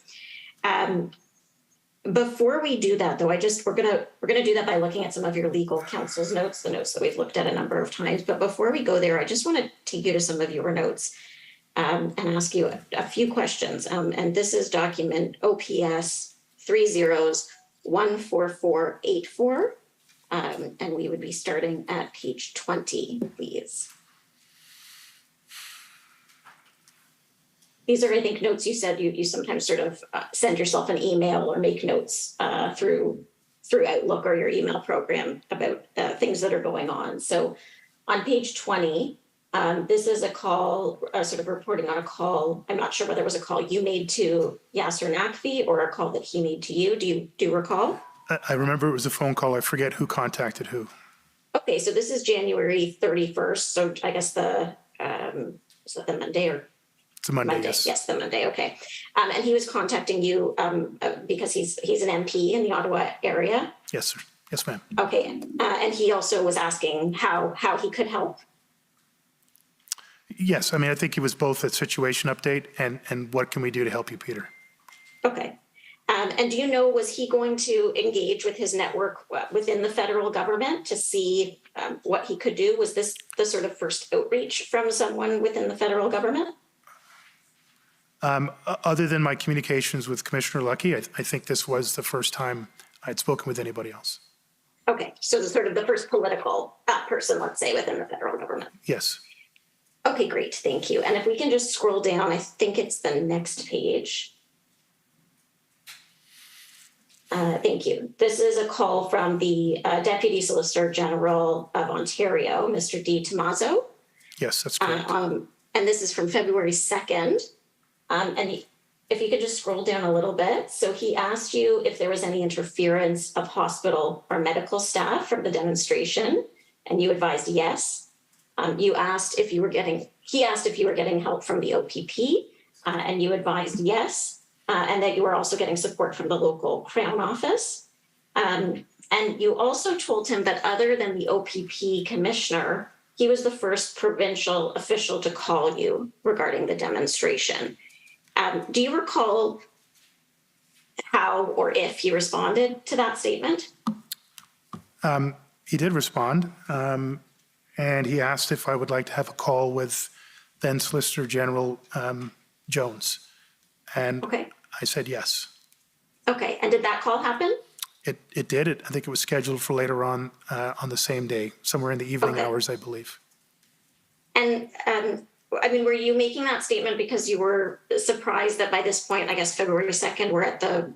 Before we do that, though, we're gonna do that by looking at some of your legal counsel's notes, the notes that we've looked at a number of times. But before we go there, I just want to take you to some of your notes and ask you a few questions. And this is document OPS 30-14484, and we would be starting at page 20, please. These are, I think, notes you said you sometimes sort of send yourself an email or make notes through Outlook or your email program about things that are going on. So on page 20, this is a call, sort of reporting on a call. I'm not sure whether it was a call you made to Yasser Naqvi or a call that he made to you. Do you recall? I remember it was a phone call. I forget who contacted who. Okay, so this is January 31st. So I guess is that the Monday or? It's a Monday, yes. Yes, the Monday, okay. And he was contacting you because he's an MP in the Ottawa area? Yes, sir. Yes, ma'am. Okay, and he also was asking how he could help? Yes, I mean, I think it was both a situation update and what can we do to help you, Peter? Okay. And do you know, was he going to engage with his network within the federal government to see what he could do? Was this the sort of first outreach from someone within the federal government? Other than my communications with Commissioner Lucky, I think this was the first time I'd spoken with anybody else. Okay, so sort of the first political person, let's say, within the federal government. Yes. Okay, great, thank you. And if we can just scroll down, I think it's the next page. Thank you. This is a call from the Deputy Solicitor General of Ontario, Mr. D. Tomaso. Yes, that's correct. And this is from February 2nd. If you could just scroll down a little bit. So he asked you if there was any interference of hospital or medical staff from the demonstration, and you advised yes. He asked if you were getting help from the OPP, and you advised yes. And that you were also getting support from the local Crown office. And you also told him that other than the OPP commissioner, he was the first provincial official to call you regarding the demonstration. Do you recall how or if he responded to that statement? He did respond, and he asked if I would like to have a call with then Solicitor General Jones. And okay. I said yes. Okay, and did that call happen? It did. I think it was scheduled for later on the same day, somewhere in the evening hours, I believe. And I mean, were you making that statement because you were surprised that by this point, I guess February 2nd, we're at the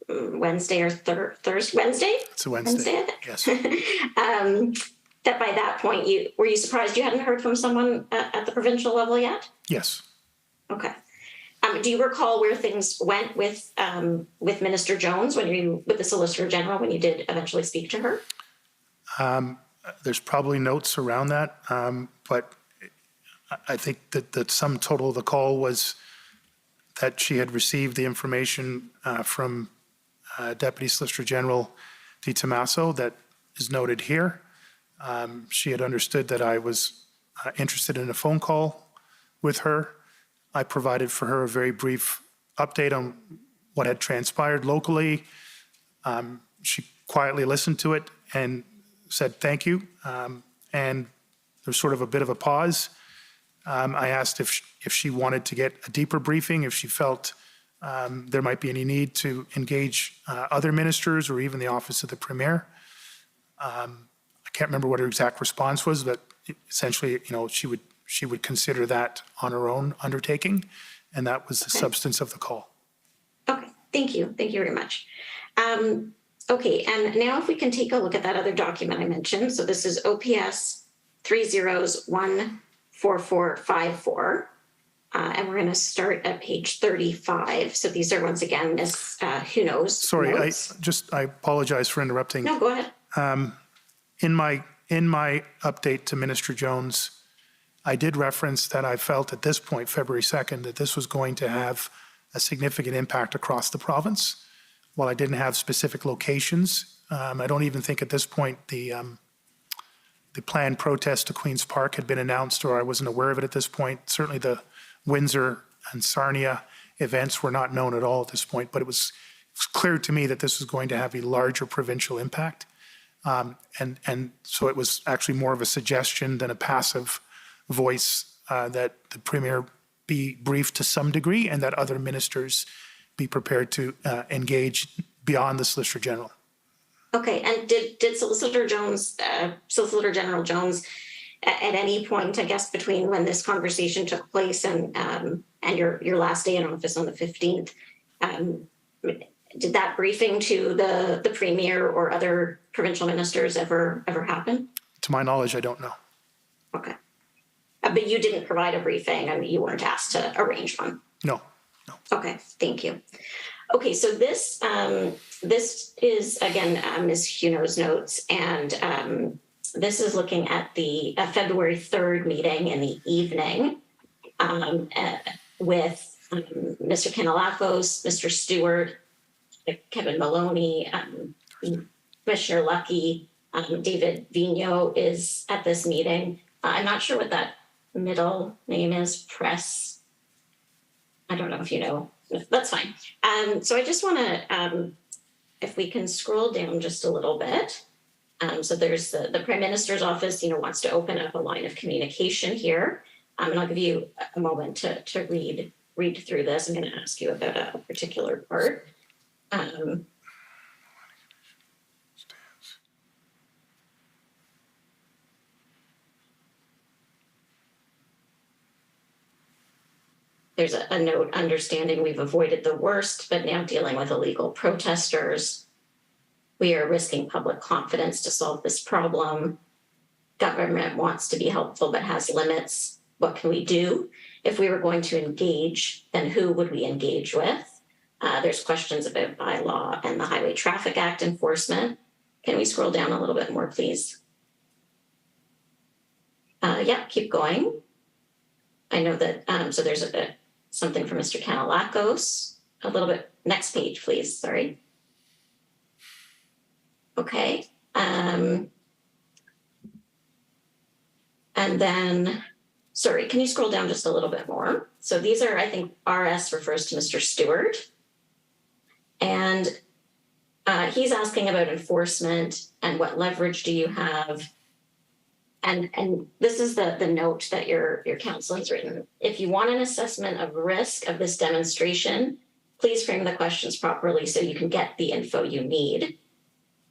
Wednesday or Thursday? Wednesday? It's a Wednesday. Yes. That by that point, were you surprised you hadn't heard from someone at the provincial level yet? Yes. Okay. Do you recall where things went with Minister Jones with the Solicitor General when you did eventually speak to her? There's probably notes around that, but I think that the sum total of the call was that she had received the information from Deputy Solicitor General Di Tommaso that is noted here. She had understood that I was interested in a phone call with her. I provided for her a very brief update on what had transpired locally. She quietly listened to it and said thank you. And there's sort of a bit of a pause. I asked if she wanted to get a deeper briefing, if she felt there might be any need to engage other ministers or even the Office of the Premier. I can't remember what her exact response was, but essentially, you know, she would consider that on her own undertaking, and that was the substance of the call. Okay, thank you. Thank you very much. Okay, and now if we can take a look at that other document I mentioned. So this is OPS 30s14454, and we're going to start at page 35. So these are once again Ms. Huno's Sorry, notes. I apologize for interrupting. No, go ahead. In my update to Minister Jones, I did reference that I felt at this point, February 2nd, that this was going to have a significant impact across the province. While I didn't have specific locations, I don't even think at this point the planned protest to Queen's Park had been announced, or I wasn't aware of it at this point. Certainly the Windsor and Sarnia events were not known at all at this point, but it was clear to me that this was going to have a larger provincial impact. And so it was actually more of a suggestion than a passive voice that the Premier be briefed to some degree and that other ministers be prepared to engage beyond the Solicitor General. Okay, and did Solicitor General Jones, at any point, I guess, between when this conversation took place and your last day in office on the 15th, did that briefing to the Premier or other provincial ministers ever happen? To my knowledge, I don't know. Okay. But you didn't provide a briefing and you weren't asked to arrange one? No. Okay, thank you. Okay, so this is, again, Ms. Huno's notes, and this is looking at the February 3rd meeting in the evening with Mr. Kanellakos, Mr. Stewart, Kevin Maloney, Commissioner Lucky, David Vigneault is at this meeting. I'm not sure what that middle name is Press. I don't know if you know. That's fine. So I just want to, if we can scroll down just a little bit. So there's the Prime Minister's office, wants to open up a line of communication here. And I'll give you a moment to read through this. I'm going to ask you about a particular part. There's a note understanding we've avoided the worst, but now dealing with illegal protesters. We are risking public confidence to solve this problem. Government wants to be helpful, but has limits. What can we do? If we were going to engage, then who would we engage with? There's questions about bylaw and the Highway Traffic Act enforcement. Can we scroll down a little bit more, please? Yeah, keep going. I know that, so there's a bit, something from Mr. Kanalakos. A little bit, next page, please, sorry. Okay. And then, sorry, can you scroll down just a little bit more? So these are, I think, RS refers to Mr. Stewart. And he's asking about enforcement and what leverage do you have? And this is the note that your counsel has written. If you want an assessment of risk of this demonstration, please frame the questions properly so you can get the info you need.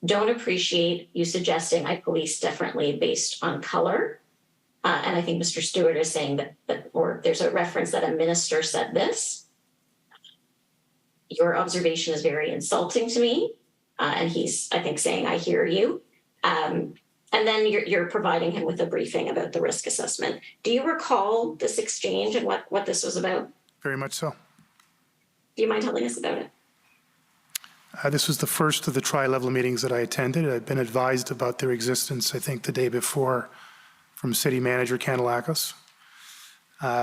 Don't appreciate you suggesting I police differently based on color. And I think Mr. Stewart is saying that, or there's a reference that a minister said this. Your observation is very insulting to me. And he's, I think, saying, I hear you. And then you're providing him with a briefing about the risk assessment. Do you recall this exchange and what this was about? Very much so. Do you mind telling us about it? This was the first of the tri-level meetings that I attended. I'd been advised about their existence, I think, the day before from City Manager Kanalakos.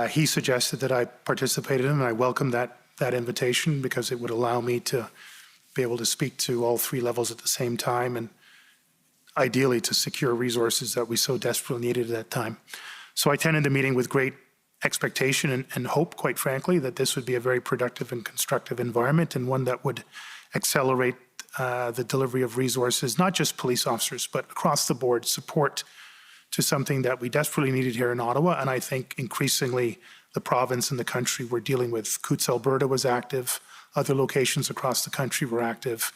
He suggested that I participate in them, and I welcomed that invitation because it would allow me to be able to speak to all three levels at the same time and ideally to secure resources that we so desperately needed at that time. So I attended the meeting with great expectation and hope, quite frankly, that this would be a very productive and constructive environment and one that would accelerate the delivery of resources, not just police officers, but across the board support to something that we desperately needed here in Ottawa. And I think increasingly the province and the country were dealing with. Coots, Alberta was active. Other locations across the country were active.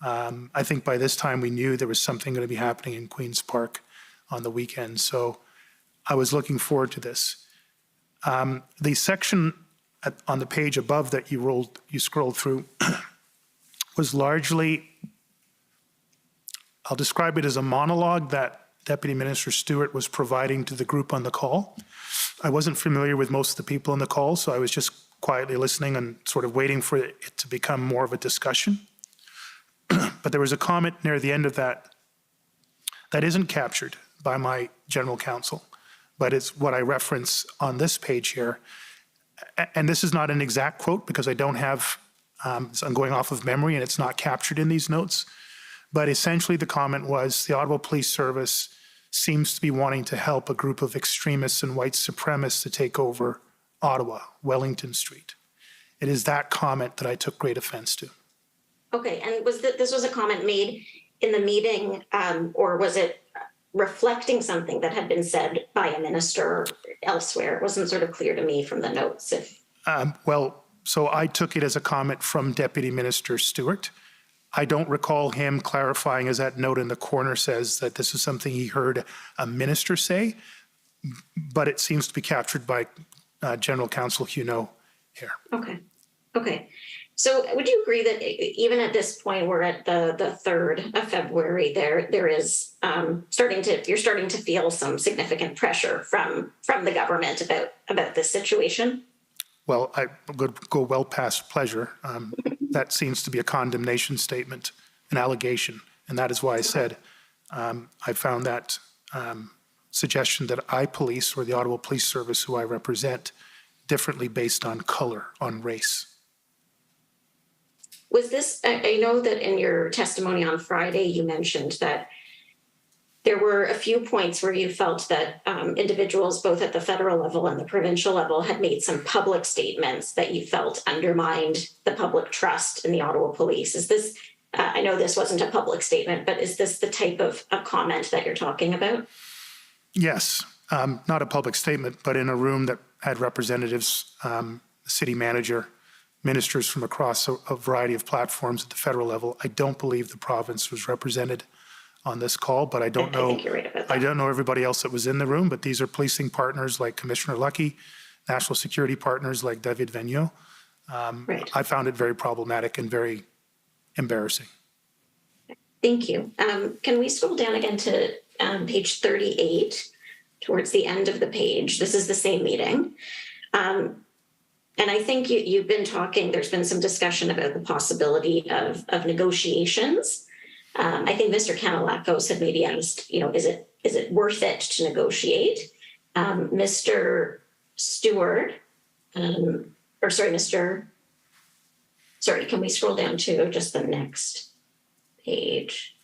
I think by this time we knew there was something going to be happening in Queen's Park on the weekend. So I was looking forward to this. The section on the page above that you scrolled through was largely, I'll describe it as a monologue that Deputy Minister Stewart was providing to the group on the call. I wasn't familiar with most of the people on the call, so I was just quietly listening and sort of waiting for it to become more of a discussion. But there was a comment near the end of that isn't captured by my general counsel, but it's what I reference on this page here. And this is not an exact quote because I don't have, I'm going off of memory and it's not captured in these notes. But essentially the comment was the Ottawa Police Service seems to be wanting to help a group of extremists and white supremacists to take over Ottawa, Wellington Street. It is that comment that I took great offense to. Okay, and this was a comment made in the meeting, or was it reflecting something that had been said by a minister elsewhere? It wasn't sort of clear to me from the notes. Well, so I took it as a comment from Deputy Minister Stewart. I don't recall him clarifying, as that note in the corner says, that this is something he heard a minister say, but it seems to be captured by General Counsel Huneau here. Okay. So would you agree that even at this point, we're at the 3rd of February, there is you're starting to feel some significant pressure from the government about this situation? Well, I would go well past pleasure. That seems to be a condemnation statement, an allegation. And that is why I said I found that suggestion that I police, or the Ottawa Police Service, who I represent, differently based on color, on race. Was this, I know that in your testimony on Friday, you mentioned that there were a few points where you felt that individuals, both at the federal level and the provincial level, had made some public statements that you felt undermined the public trust in the Ottawa Police. Is this, I know this wasn't a public statement, but is this the type of comment that you're talking about? Yes, not a public statement, but in a room that had representatives, the city manager, ministers from across a variety of platforms at the federal level. I don't believe the province was represented on this call, but I don't know. I think you're right about that. I don't know everybody else that was in the room, but these are policing partners like Commissioner Lucky, national security partners like David Vigneault. Right. I found it very problematic and very embarrassing. Thank you. Can we scroll down again to page 38, towards the end of the page? This is the same meeting. And I think you've been talking, there's been some discussion about the possibility of negotiations. I think Mr. Kanalakos had maybe asked, is it worth it to negotiate? Mr. Stewart, can we scroll down to just the next page?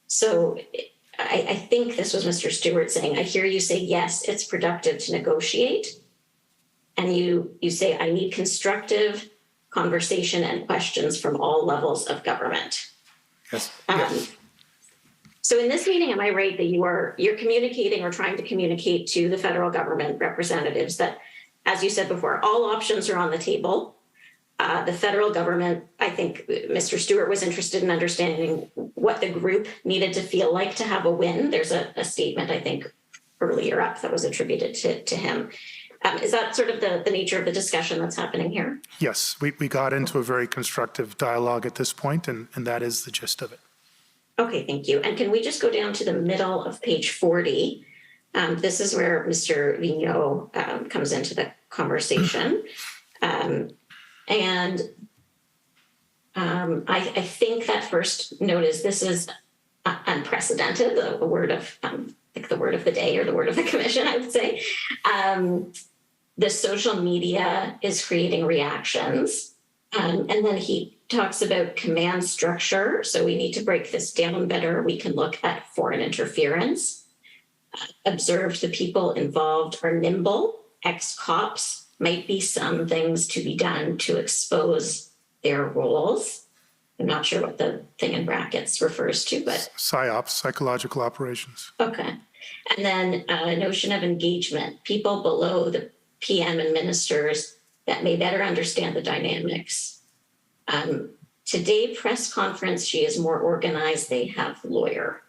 So I think this was Mr. Stewart saying, I hear you say, yes, it's productive to negotiate. And you say, I need constructive conversation and questions from all levels of government. Yes. So in this meeting, am I right that you're communicating or trying to communicate to the federal government representatives that, as you said before, all options are on the table? The federal government, I think Mr. Stewart was interested in understanding what the group needed to feel like to have a win. There's a statement, I think, earlier up that was attributed to him. Is that sort of the nature of the discussion that's happening here? Yes, we got into a very constructive dialogue at this point, and that is the gist of it. Okay, thank you. And can we just go down to the middle of page 40? This is where Mr. Vigneault comes into the conversation. I think that first note is this is unprecedented, the word of the word of the day or the word of the commission, I would say. The social media is creating reactions. And then he talks about command structure. So we need to break this down better. We can look at foreign interference. Observed the people involved are nimble. Ex-cops might be some things to be done to expose their roles. I'm not sure what the thing in brackets refers to, but PSYOPs, psychological operations. okay. And then a notion of engagement, people below the PM and ministers that may better understand the dynamics. Today, press conference, she is more organized, they have lawyer.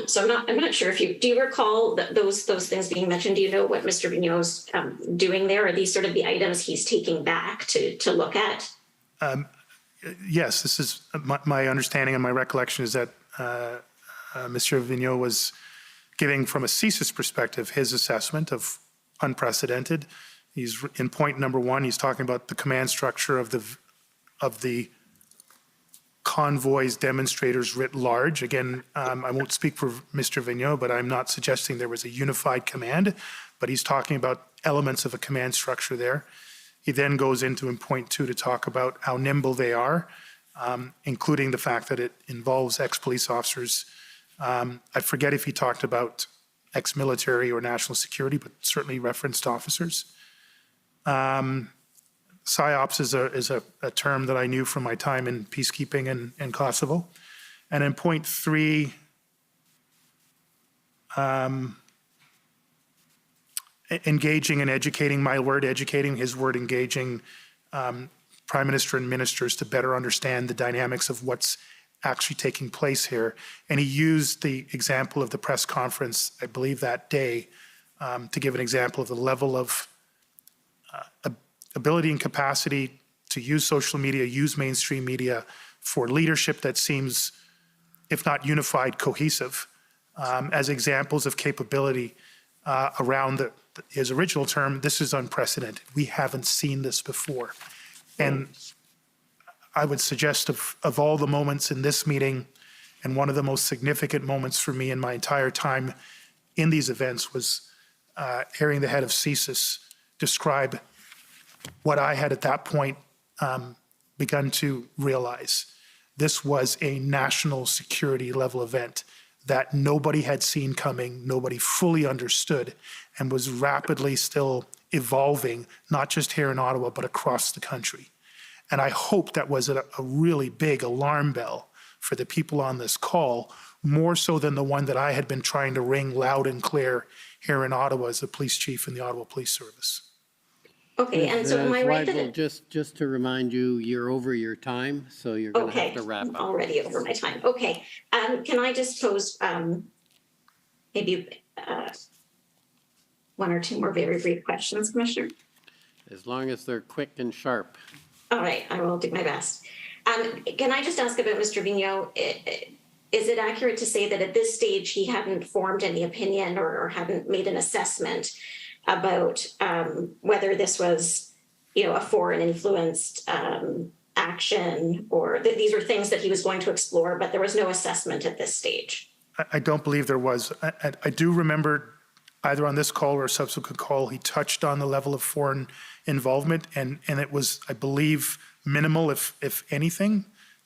So I'm not sure if do you recall those things being mentioned? Do you know what Mr. Vigneault's doing there? Are these sort of the items he's taking back to look at? Yes, this is my understanding and my recollection is that Mr. Vigneault was giving from a CSIS perspective his assessment of unprecedented. He's in point number 1, he's talking about the command structure of the convoys, demonstrators writ large. Again, I won't speak for Mr. Vigneault, but I'm not suggesting there was a unified command, but he's talking about elements of a command structure there. He then goes into in point 2 to talk about how nimble they are, including the fact that it involves ex-police officers. I forget if he talked about ex-military or national security, but certainly referenced officers. PSYOPs is a term that I knew from my time in peacekeeping in Kosovo. And in point 3, engaging and educating, my word educating, his word engaging Prime Minister and ministers to better understand the dynamics of what's actually taking place here. And he used the example of the press conference, I believe that day, to give an example of the level of ability and capacity to use social media, use mainstream media for leadership that seems, if not unified, cohesive, as examples of capability around his original term. This is unprecedented. We haven't seen this before. And I would suggest of all the moments in this meeting, and one of the most significant moments for me in my entire time in these events was hearing the head of CSIS describe what I had at that point begun to realize. This was a national security level event that nobody had seen coming, nobody fully understood, and was rapidly still evolving, not just here in Ottawa, but across the country. And I hope that was a really big alarm bell for the people on this call, more so than the one that I had been trying to ring loud and clear here in Ottawa as the police chief in the Ottawa Police Service. Okay, and so am I right that it? Just to remind you, you're over your time, so you're going to have Okay, to wrap I'm up. already over my time. Okay, can I just pose maybe one or two more very brief questions, Commissioner? As long as they're quick and sharp. All right, I will do my best. Can I just ask about Mr. Vigneault? Is it accurate to say that at this stage he hadn't formed any opinion or hadn't made an assessment about whether this was, a foreign influenced action, or these are things that he was going to explore, but there was no assessment at this stage? I don't believe there was. I do remember either on this call or a subsequent call, he touched on the level of foreign involvement, and it was, I believe, minimal, if anything.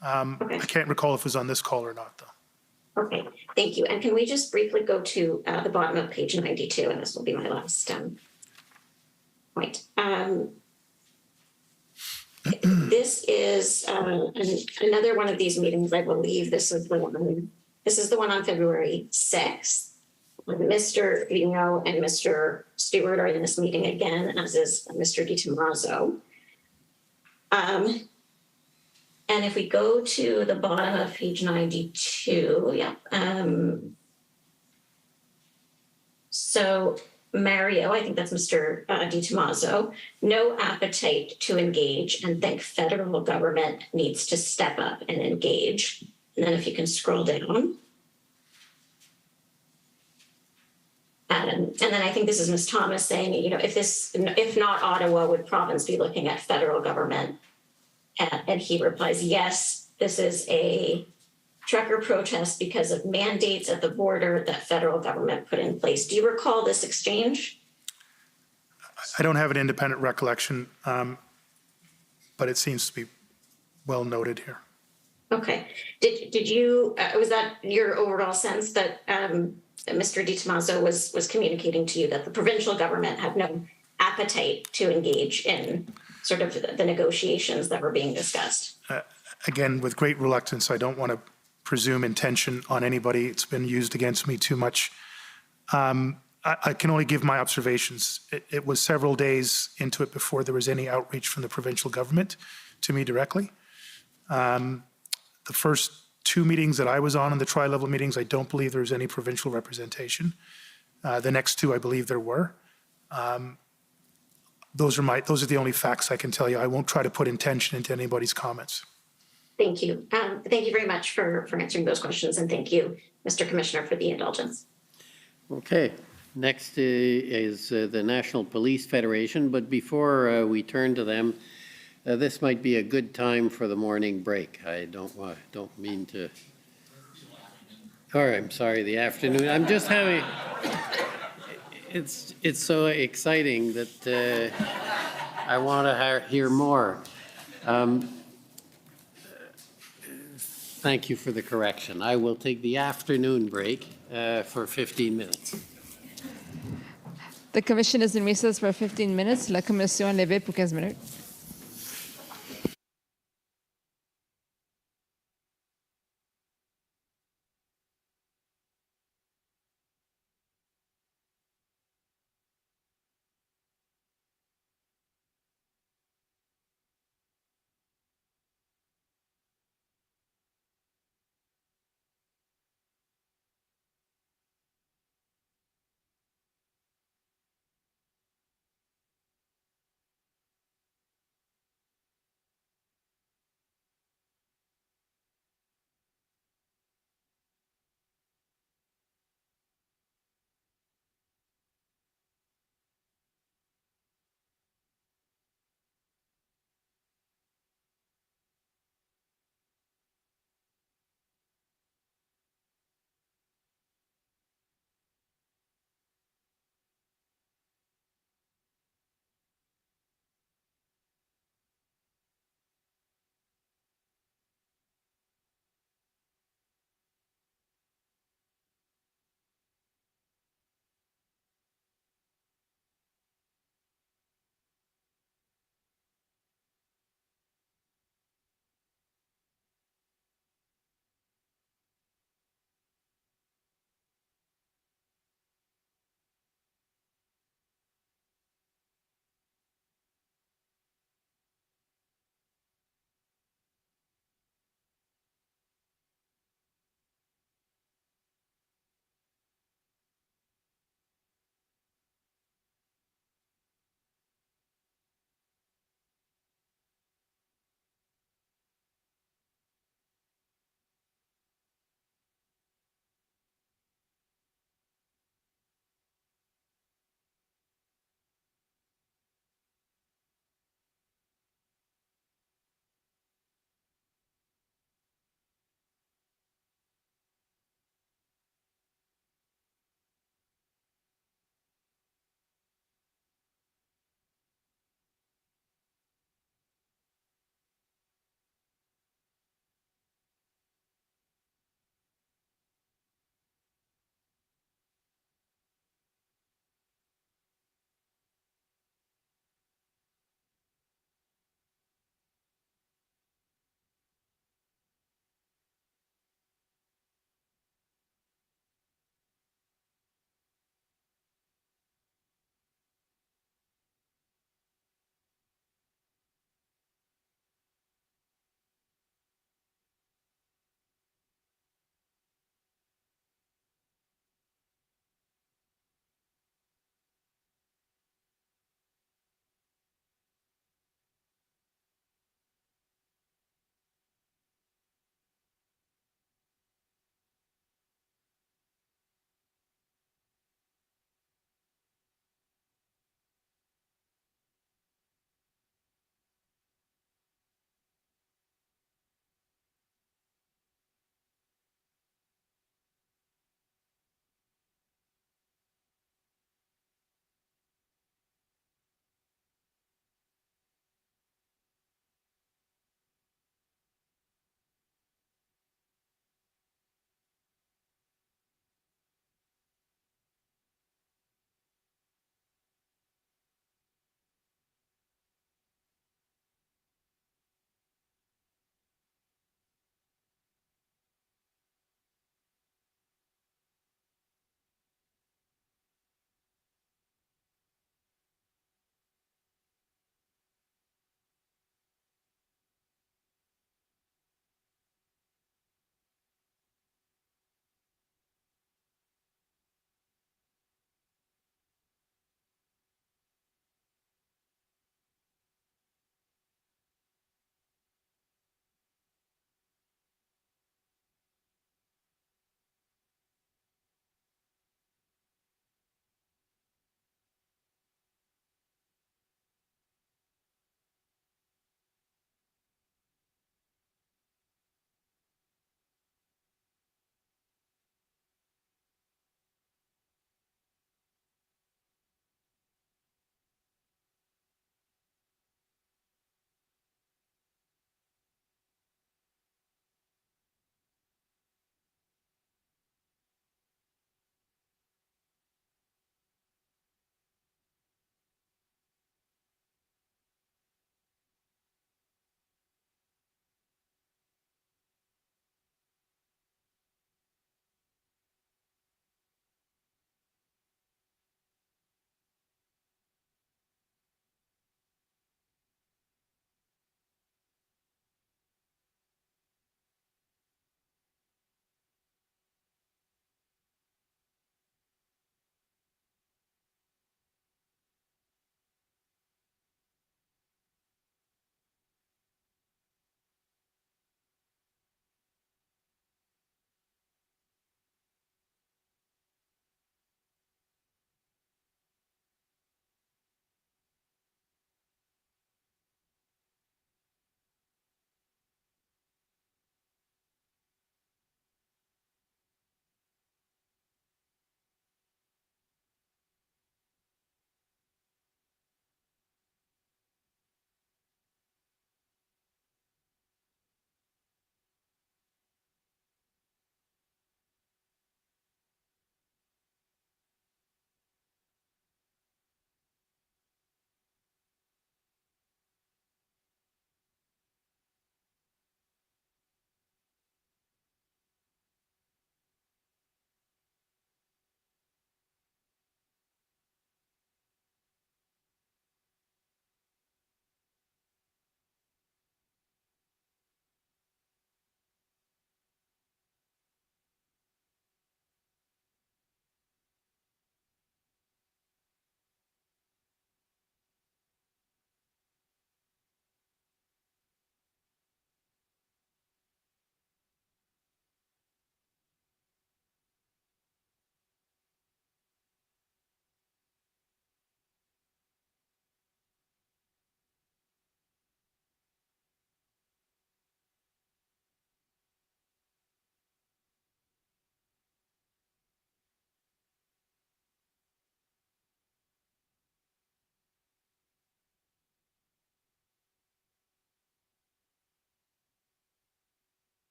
Okay. I can't recall if it was on this call or not, though. Okay, thank you. And can we just briefly go to the bottom of page 92, and this will be my last point. This is another one of these meetings, I believe. This is the one on February 6th. When Mr. Vigneault and Mr. Stewart are in this meeting again, as is Mr. DiTommaso. And if we go to the bottom of page 92, so Mario, I think that's Mr. DiTommaso, no appetite to engage and think federal government needs to step up and engage. And then if you can scroll down. And then I think this is Ms. Thomas saying, if not Ottawa, would province be looking at federal government? And he replies, yes, this is a trucker protest because of mandates at the border that federal government put in place. Do you recall this exchange? I don't have an independent recollection, but it seems to be well noted here. Okay. Did you, was that your overall sense that Mr. DiTommaso was communicating to you that the provincial government had no appetite to engage in sort of the negotiations that were being discussed? Again, with great reluctance, I don't want to presume intention on anybody. It's been used against me too much. I can only give my observations. It was several days into it before there was any outreach from the provincial government to me directly. The first two meetings that I was on in the tri-level meetings, I don't believe there was any provincial representation. The next two, I believe there were. Those are the only facts I can tell you. I won't try to put intention into anybody's comments. Thank you. Thank you very much for answering those questions, and thank you, Mr. Commissioner, for the indulgence. Okay, next is the National Police Federation, but before we turn to them, this might be a good time for the morning break. I don't mean to. Or I'm sorry, the afternoon. I'm just having. It's so exciting that I want to hear more. Thank you for the correction. I will take the afternoon break for 15 minutes. The commission is in recess for 15 minutes. La commission est levée pour 15 minutes.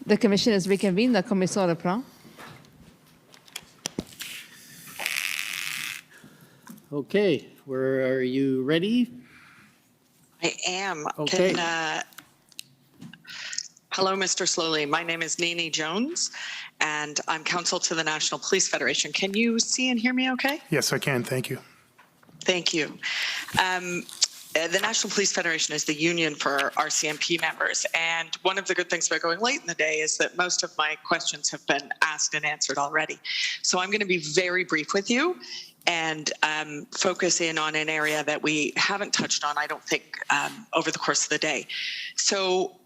The commission is reconvened. La commission reprend. Okay, are you ready? I am. Okay. Hello, Mr. Slowly. My name is Nene Jones, and I'm counsel to the National Police Federation. Can you see and hear me okay? Yes, I can. Thank you. Thank you. The National Police Federation is the union for RCMP members, and one of the good things about going late in the day is that most of my questions have been asked and answered already. So I'm going to be very brief with you and focus in on an area that we haven't touched on, I don't think, over the course of the day. So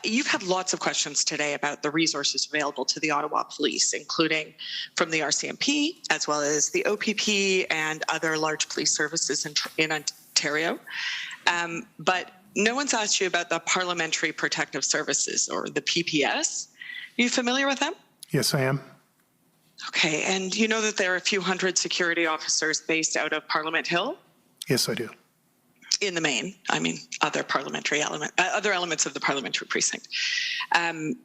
you've had lots of questions today about the resources available to the Ottawa Police, including from the RCMP, as well as the OPP and other large police services in Ontario. But no one's asked you about the Parliamentary Protective Services, or the PPS. Are you familiar with them? Yes, I am. Okay, and you know that there are a few hundred security officers based out of Parliament Hill? Yes, I do. In the main, I mean, other elements of the parliamentary precinct. And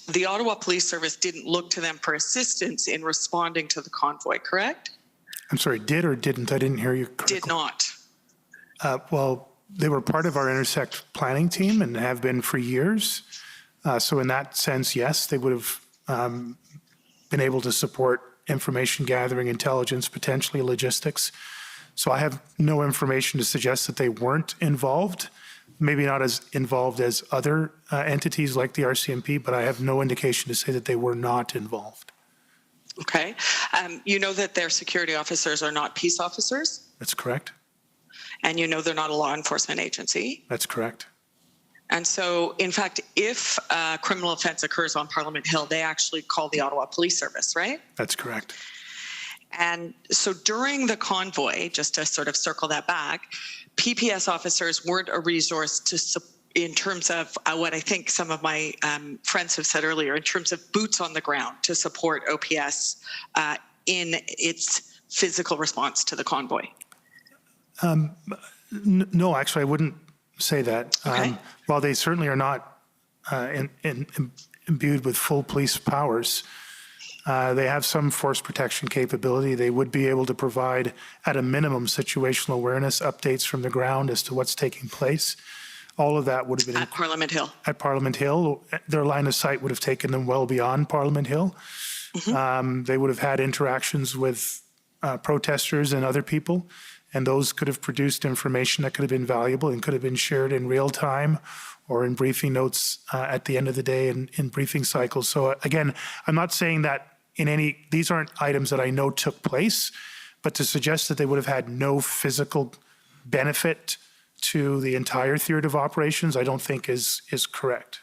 the Ottawa Police Service didn't look to them for assistance in responding to the convoy, correct? I'm sorry, did or didn't? I didn't hear you correctly. Did not. Well, they were part of our intersect planning team and have been for years. So in that sense, yes, they would have been able to support information gathering, intelligence, potentially logistics. So I have no information to suggest that they weren't involved, maybe not as involved as other entities like the RCMP, but I have no indication to say that they were not involved. Okay. You know that their security officers are not peace officers? That's correct. And you know they're not a law enforcement agency? That's correct. And so, in fact, if a criminal offense occurs on Parliament Hill, they actually call the Ottawa Police Service, right? That's correct. And so during the convoy, just to sort of circle that back, PPS officers weren't a resource in terms of what I think some of my friends have said earlier, in terms of boots on the ground to support OPS in its physical response to the convoy. No, actually, I wouldn't say that. Okay. While they certainly are not imbued with full police powers, they have some force protection capability. They would be able to provide, at a minimum, situational awareness updates from the ground as to what's taking place. All of that would have been at Parliament Hill. At Parliament Hill. Their line of sight would have taken them well beyond Parliament Hill. Mm-hmm. They would have had interactions with protesters and other people, and those could have produced information that could have been valuable and could have been shared in real time or in briefing notes at the end of the day in briefing cycles. So again, I'm not saying that these aren't items that I know took place, but to suggest that they would have had no physical benefit to the entire theater of operations, I don't think is correct.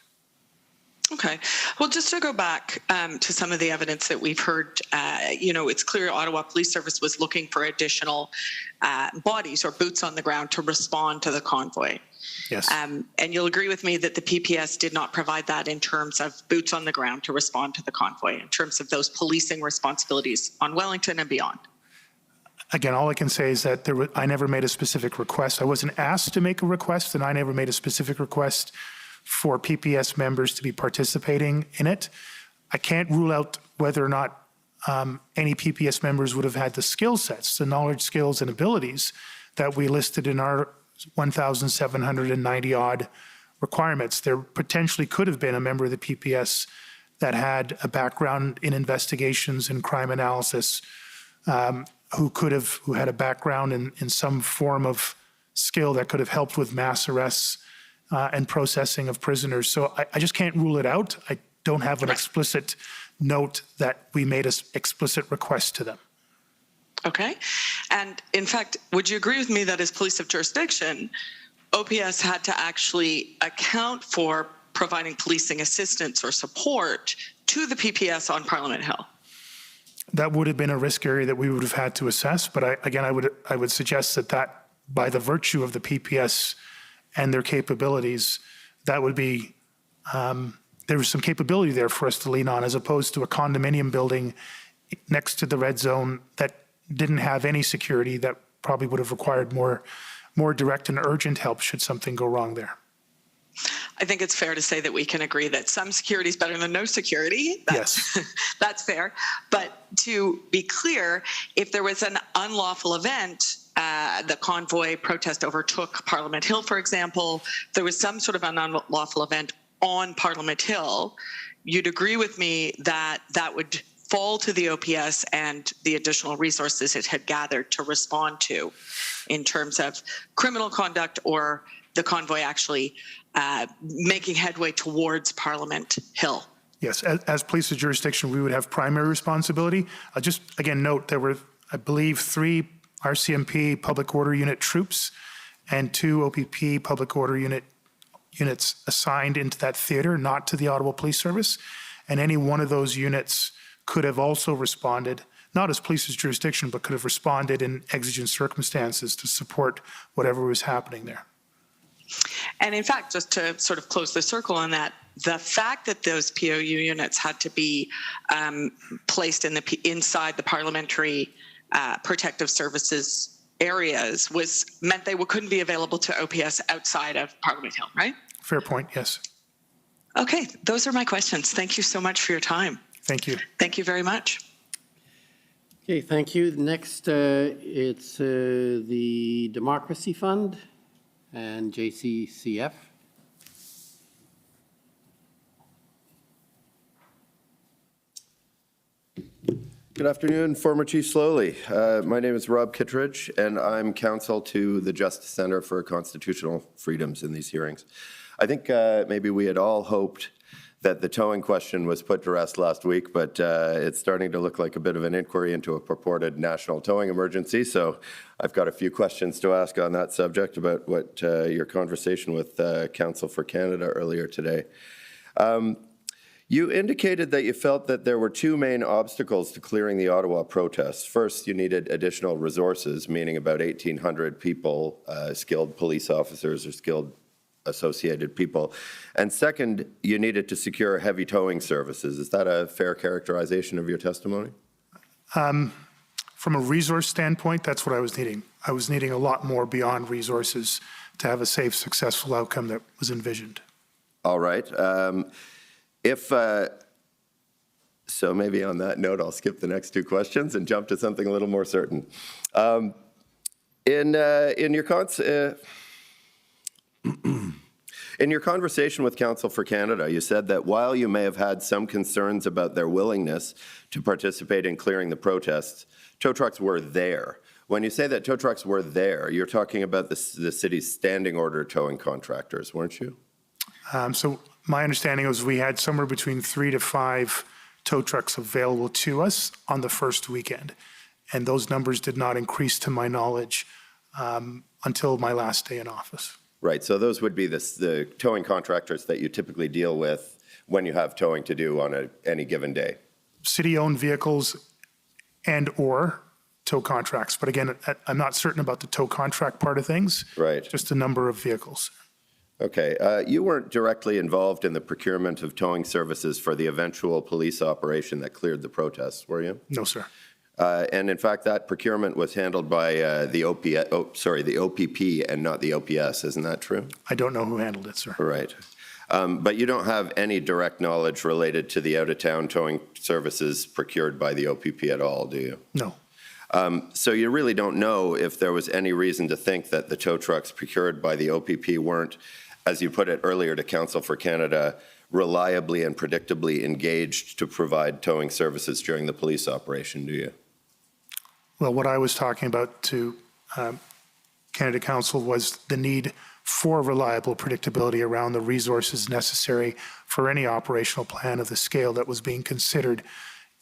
Okay. Well, just to go back to some of the evidence that we've heard, it's clear Ottawa Police Service was looking for additional bodies or boots on the ground to respond to the convoy. Yes. And you'll agree with me that the PPS did not provide that in terms of boots on the ground to respond to the convoy, in terms of those policing responsibilities on Wellington and beyond. Again, all I can say is that I never made a specific request. I wasn't asked to make a request, and I never made a specific request for PPS members to be participating in it. I can't rule out whether or not any PPS members would have had the skill sets, the knowledge, skills, and abilities that we listed in our 1,790 odd requirements. There potentially could have been a member of the PPS that had a background in investigations and crime analysis, who had a background in some form of skill that could have helped with mass arrests and processing of prisoners. So I just can't rule it out. I don't have an explicit note that we made an explicit request to them. Okay. And in fact, would you agree with me that as police of jurisdiction, OPS had to actually account for providing policing assistance or support to the PPS on Parliament Hill? That would have been a risk area that we would have had to assess. But I would suggest that by the virtue of the PPS and their capabilities, that would be, there was some capability there for us to lean on, as opposed to a condominium building next to the red zone that didn't have any security, that probably would have required more direct and urgent help should something go wrong there. I think it's fair to say that we can agree that some security is better than no security. Yes. That's fair. But to be clear, if there was an unlawful event, the convoy protest overtook Parliament Hill, for example, there was some sort of an unlawful event on Parliament Hill, you'd agree with me that that would fall to the OPS and the additional resources it had gathered to respond to in terms of criminal conduct or the convoy actually making headway towards Parliament Hill. Yes, as police of jurisdiction, we would have primary responsibility. I'll just, again, note there were, I believe, 3 RCMP Public Order Unit troops and 2 OPP Public Order units assigned into that theater, not to the Ottawa Police Service. And any one of those units could have also responded, not as police of jurisdiction, but could have responded in exigent circumstances to support whatever was happening there. And in fact, just to sort of close the circle on that, the fact that those POU units had to be placed in inside the parliamentary protective services areas meant they couldn't be available to OPS outside of Parliament Hill, right? Fair point, yes. Okay, those are my questions. Thank you so much for your time. Thank you. Thank you very much. Okay, thank you. Next, it's the Democracy Fund and JCCF. Good afternoon, former Chief Slowly. My name is Rob Kittredge, and I'm counsel to the Justice Center for Constitutional Freedoms in these hearings. I think maybe we had all hoped that the towing question was put to rest last week, but it's starting to look like a bit of an inquiry into a purported national towing emergency. So I've got a few questions to ask on that subject about what your conversation with Counsel for Canada earlier today. You indicated that you felt that there were 2 main obstacles to clearing the Ottawa protests. First, you needed additional resources, meaning about 1,800 people, skilled police officers or skilled associated people. And second, you needed to secure heavy towing services. Is that a fair characterization of your testimony? From a resource standpoint, that's what I was needing. I was needing a lot more beyond resources to have a safe, successful outcome that was envisioned. All right. So maybe on that note, I'll skip the next 2 questions and jump to something a little more certain. In your conversation with Counsel for Canada, you said that while you may have had some concerns about their willingness to participate in clearing the protests, tow trucks were there. When you say that tow trucks were there, you're talking about the city's standing order towing contractors, weren't you? So my understanding was we had somewhere between 3 to 5 tow trucks available to us on the first weekend. And those numbers did not increase to my knowledge until my last day in office. Right, so those would be the towing contractors that you typically deal with when you have towing to do on any given day. City-owned vehicles and/or tow contracts. But again, I'm not certain about the tow contract part of things. Right. Just the number of vehicles. Okay, you weren't directly involved in the procurement of towing services for the eventual police operation that cleared the protests, were you? No, sir. And in fact, that procurement was handled by the OPP and not the OPS, isn't that true? I don't know who handled it, sir. Right. But you don't have any direct knowledge related to the out-of-town towing services procured by the OPP at all, do you? No. So you really don't know if there was any reason to think that the tow trucks procured by the OPP weren't, as you put it earlier to Counsel for Canada, reliably and predictably engaged to provide towing services during the police operation, do you? Well, what I was talking about to Canada Council was the need for reliable predictability around the resources necessary for any operational plan of the scale that was being considered.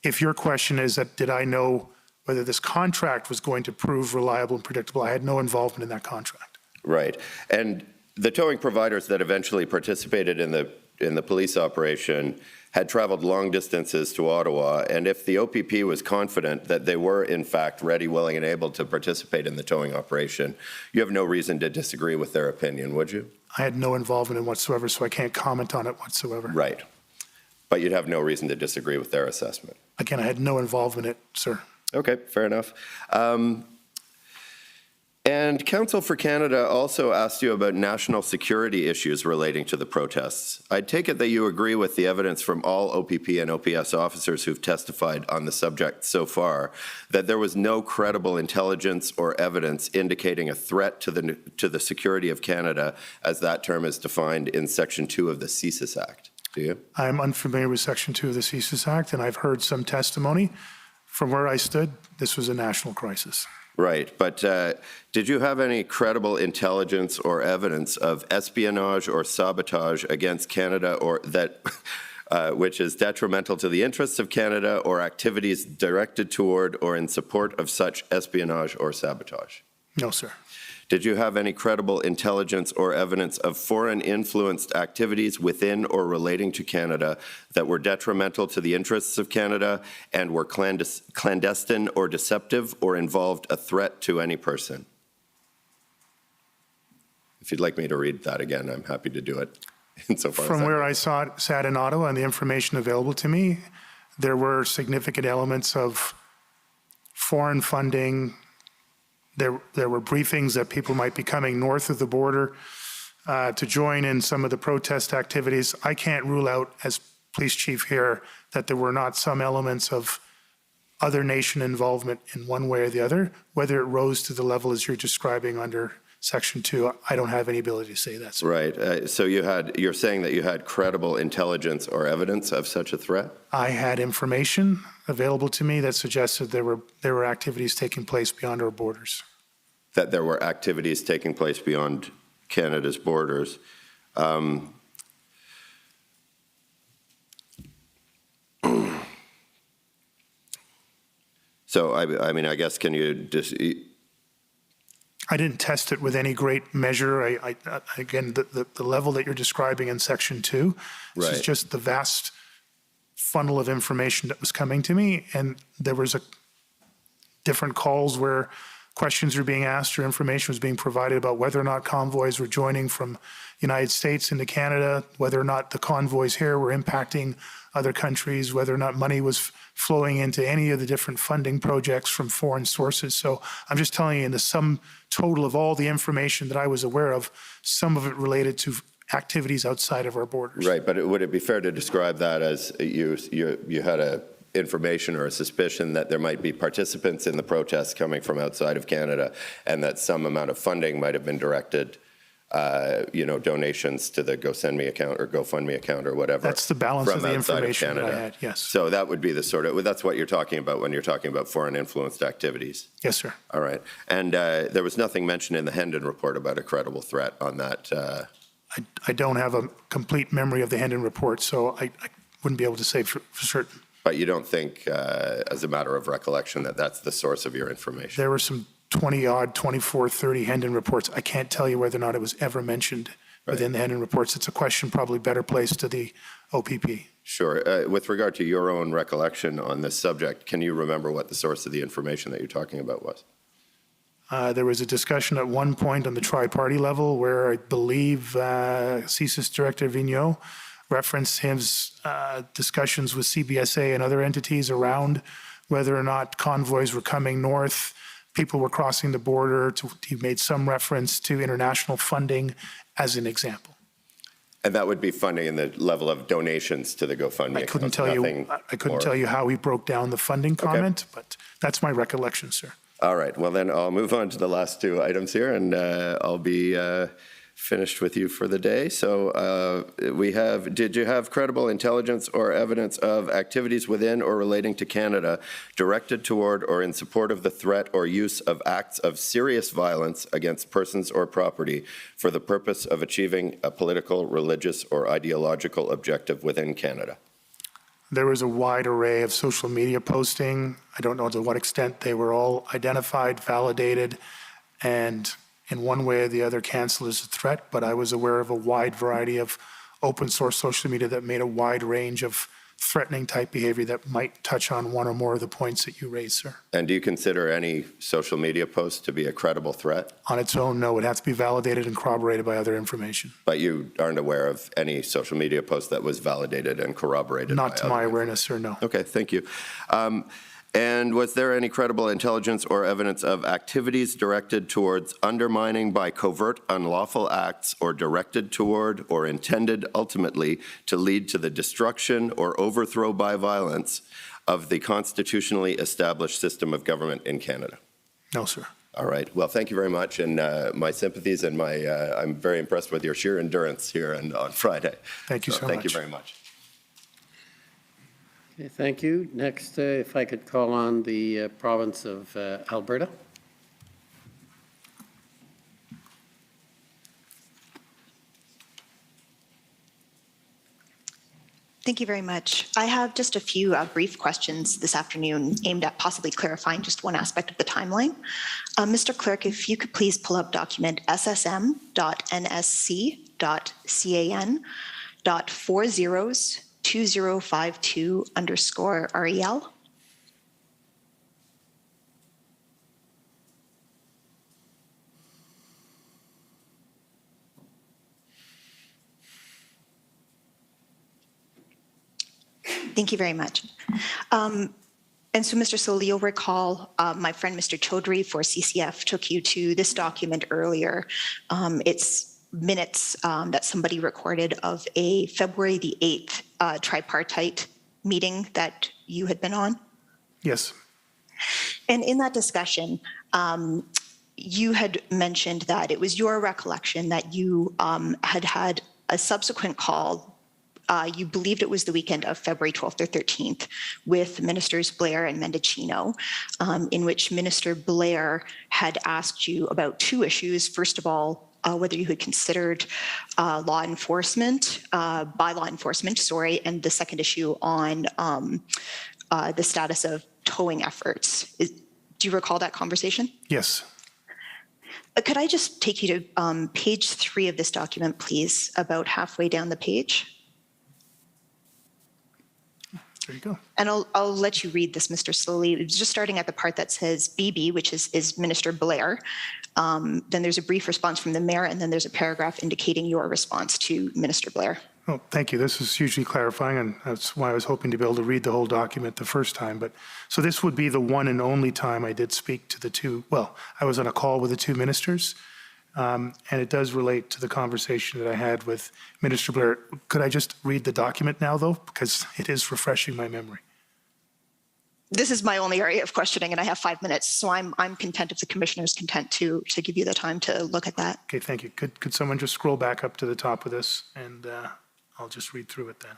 If your question is that did I know whether this contract was going to prove reliable and predictable, I had no involvement in that contract. Right. And the towing providers that eventually participated in the police operation had traveled long distances to Ottawa, and if the OPP was confident that they were in fact ready, willing, and able to participate in the towing operation, you have no reason to disagree with their opinion, would you? I had no involvement in whatsoever, so I can't comment on it whatsoever. Right. But you'd have no reason to disagree with their assessment. Again, I had no involvement in it, sir. Okay, fair enough. And Counsel for Canada also asked you about national security issues relating to the protests. I take it that you agree with the evidence from all OPP and OPS officers who've testified on the subject so far, that there was no credible intelligence or evidence indicating a threat to the security of Canada, as that term is defined in Section 2 of the CSIS Act. Do you? I'm unfamiliar with Section 2 of the CSIS Act, and I've heard some testimony. From where I stood, this was a national crisis. Right, but did you have any credible intelligence or evidence of espionage or sabotage against Canada, or that which is detrimental to the interests of Canada, or activities directed toward or in support of such espionage or sabotage? No, sir. Did you have any credible intelligence or evidence of foreign-influenced activities within or relating to Canada that were detrimental to the interests of Canada and were clandestine or deceptive or involved a threat to any person? If you'd like me to read that again, I'm happy to do it. Insofar From as where I sat in Ottawa and the information available to me, there were significant elements of foreign funding. There were briefings that people might be coming north of the border to join in some of the protest activities. I can't rule out, as police chief here, that there were not some elements of other nation involvement in one way or the other. Whether it rose to the level as you're describing under Section 2, I don't have any ability to say that, sir. Right. So you're saying that you had credible intelligence or evidence of such a threat? I had information available to me that suggested there were activities taking place beyond our borders. That there were activities taking place beyond Canada's borders. So, I mean, I guess, can you just... I didn't test it with any great measure. Again, the level that you're describing in Section 2, this is just the vast funnel of information that was coming to me, and there was different calls where questions were being asked or information was being provided about whether or not convoys were joining from United States into Canada, whether or not the convoys here were impacting other countries, whether or not money was flowing into any of the different funding projects from foreign sources. So I'm just telling you, in the sum total of all the information that I was aware of, some of it related to activities outside of our borders. Right, but would it be fair to describe that as you had a information or a suspicion that there might be participants in the protests coming from outside of Canada, and that some amount of funding might have been directed, donations to the GoSendMe account or GoFundMe account or whatever? That's the balance of the information that I had, yes. So that would be that's what you're talking about when you're talking about foreign influenced activities? Yes, sir. All right. And there was nothing mentioned in the Hendon report about a credible threat on that? I don't have a complete memory of the Hendon report, so I wouldn't be able to say for certain. But you don't think, as a matter of recollection, that that's the source of your information? There were some 20-odd, 24, 30 Hendon reports. I can't tell you whether or not it was ever mentioned within the Hendon reports. It's a question probably better placed to the OPP. Sure. With regard to your own recollection on this subject, can you remember what the source of the information that you're talking about was? There was a discussion at one point on the tri-party level where I believe CSIS Director Vigneault referenced his discussions with CBSA and other entities around whether or not convoys were coming north, people were crossing the border. He made some reference to international funding as an example. And that would be funding in the level of donations to the GoFundMe. I couldn't tell you how he broke down the funding comment, but that's my recollection, sir. All right. Well, then I'll move on to the last two items here, and I'll be finished with you for the day. So did you have credible intelligence or evidence of activities within or relating to Canada directed toward or in support of the threat or use of acts of serious violence against persons or property for the purpose of achieving a political, religious, or ideological objective within Canada? There was a wide array of social media posting. I don't know to what extent they were all identified, validated, and in one way or the other canceled as a threat, but I was aware of a wide variety of open source social media that made a wide range of threatening type behavior that might touch on one or more of the points that you raised, sir. And do you consider any social media post to be a credible threat? On its own, no. It has to be validated and corroborated by other information. But you aren't aware of any social media post that was validated and corroborated? Not to my awareness, sir, no. Okay, thank you. And was there any credible intelligence or evidence of activities directed towards undermining by covert unlawful acts or directed toward or intended ultimately to lead to the destruction or overthrow by violence of the constitutionally established system of government in Canada? No, sir. All right. Well, thank you very much, and my sympathies and I'm very impressed with your sheer endurance here and on Friday. Thank you so much. Thank you very much. Okay, thank you. Next, if I could call on the province of Alberta. Thank you very much. I have just a few brief questions this afternoon aimed at possibly clarifying just one aspect of the timeline. Mr. Clerk, if you could please pull up document SSM.NSC.402052_REL. Thank you very much. And so, Mr. Slowly, you'll recall my friend Mr. Chaudhry for CCF took you to this document earlier. It's minutes that somebody recorded of a February the 8th tripartite meeting that you had been on. Yes. And in that discussion, you had mentioned that it was your recollection that you had had a subsequent call. You believed it was the weekend of February 12th or 13th with Ministers Blair and Mendicino, in which Minister Blair had asked you about two issues. First of all, whether you had considered by law enforcement, and the second issue on the status of towing efforts. Do you recall that conversation? Yes. Could I just take you to page 3 of this document, please, about halfway down the page? There you go. And I'll let you read this, Mr. Slowly. It's just starting at the part that says BB, which is Minister Blair. Then there's a brief response from the mayor, and then there's a paragraph indicating your response to Minister Blair. Oh, thank you. This is hugely clarifying, and that's why I was hoping to be able to read the whole document the first time. But so this would be the one and only time I did speak to the two. Well, I was on a call with the two ministers, and it does relate to the conversation that I had with Minister Blair. Could I just read the document now, though, because it is refreshing my memory? This is my only area of questioning, and I have 5 minutes, so I'm content if the commissioner is content to give you the time to look at that. Okay, thank you. Could someone just scroll back up to the top of this, and I'll just read through it then.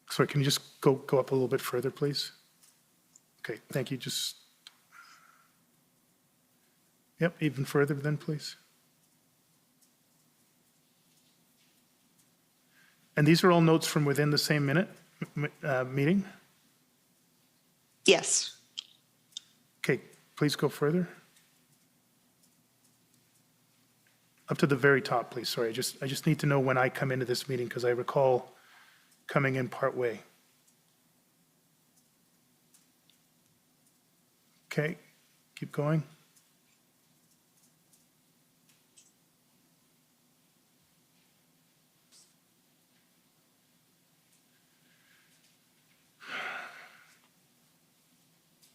Sorry, can you just go up a little bit further, please? Okay, thank you. Just, yep, even further then, please. And these are all notes from within the same meeting? Yes. Okay, please go further. Up to the very top, please. Sorry, I just need to know when I come into this meeting because I recall coming in part way. Okay, keep going.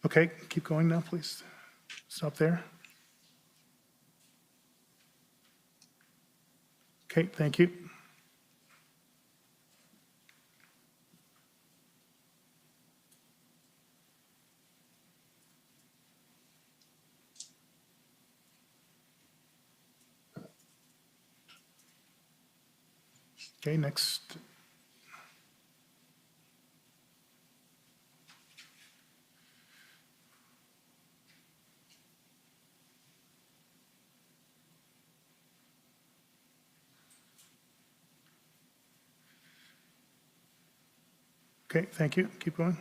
Okay, keep going now, please. Stop there. Okay, thank you. Okay, next. Okay, thank you. Keep going.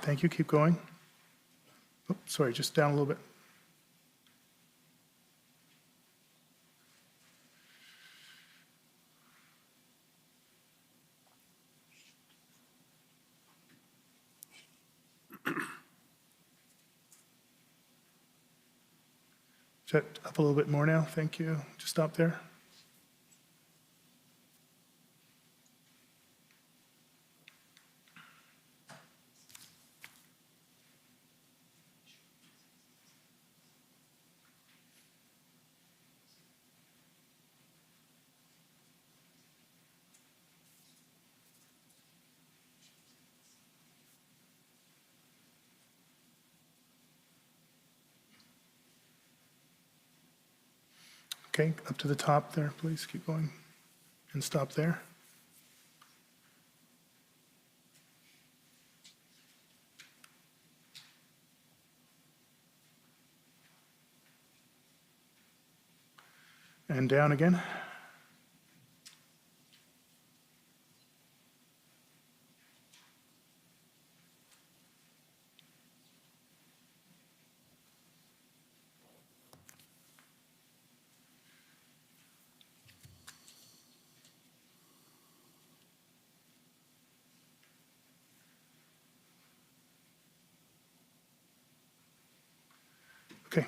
Thank you. Keep going. Oh, sorry, just down a little bit. Is that up a little bit more now? Thank you. Just stop there. Okay, up to the top there, please. Keep going. And stop there. And down again. Okay,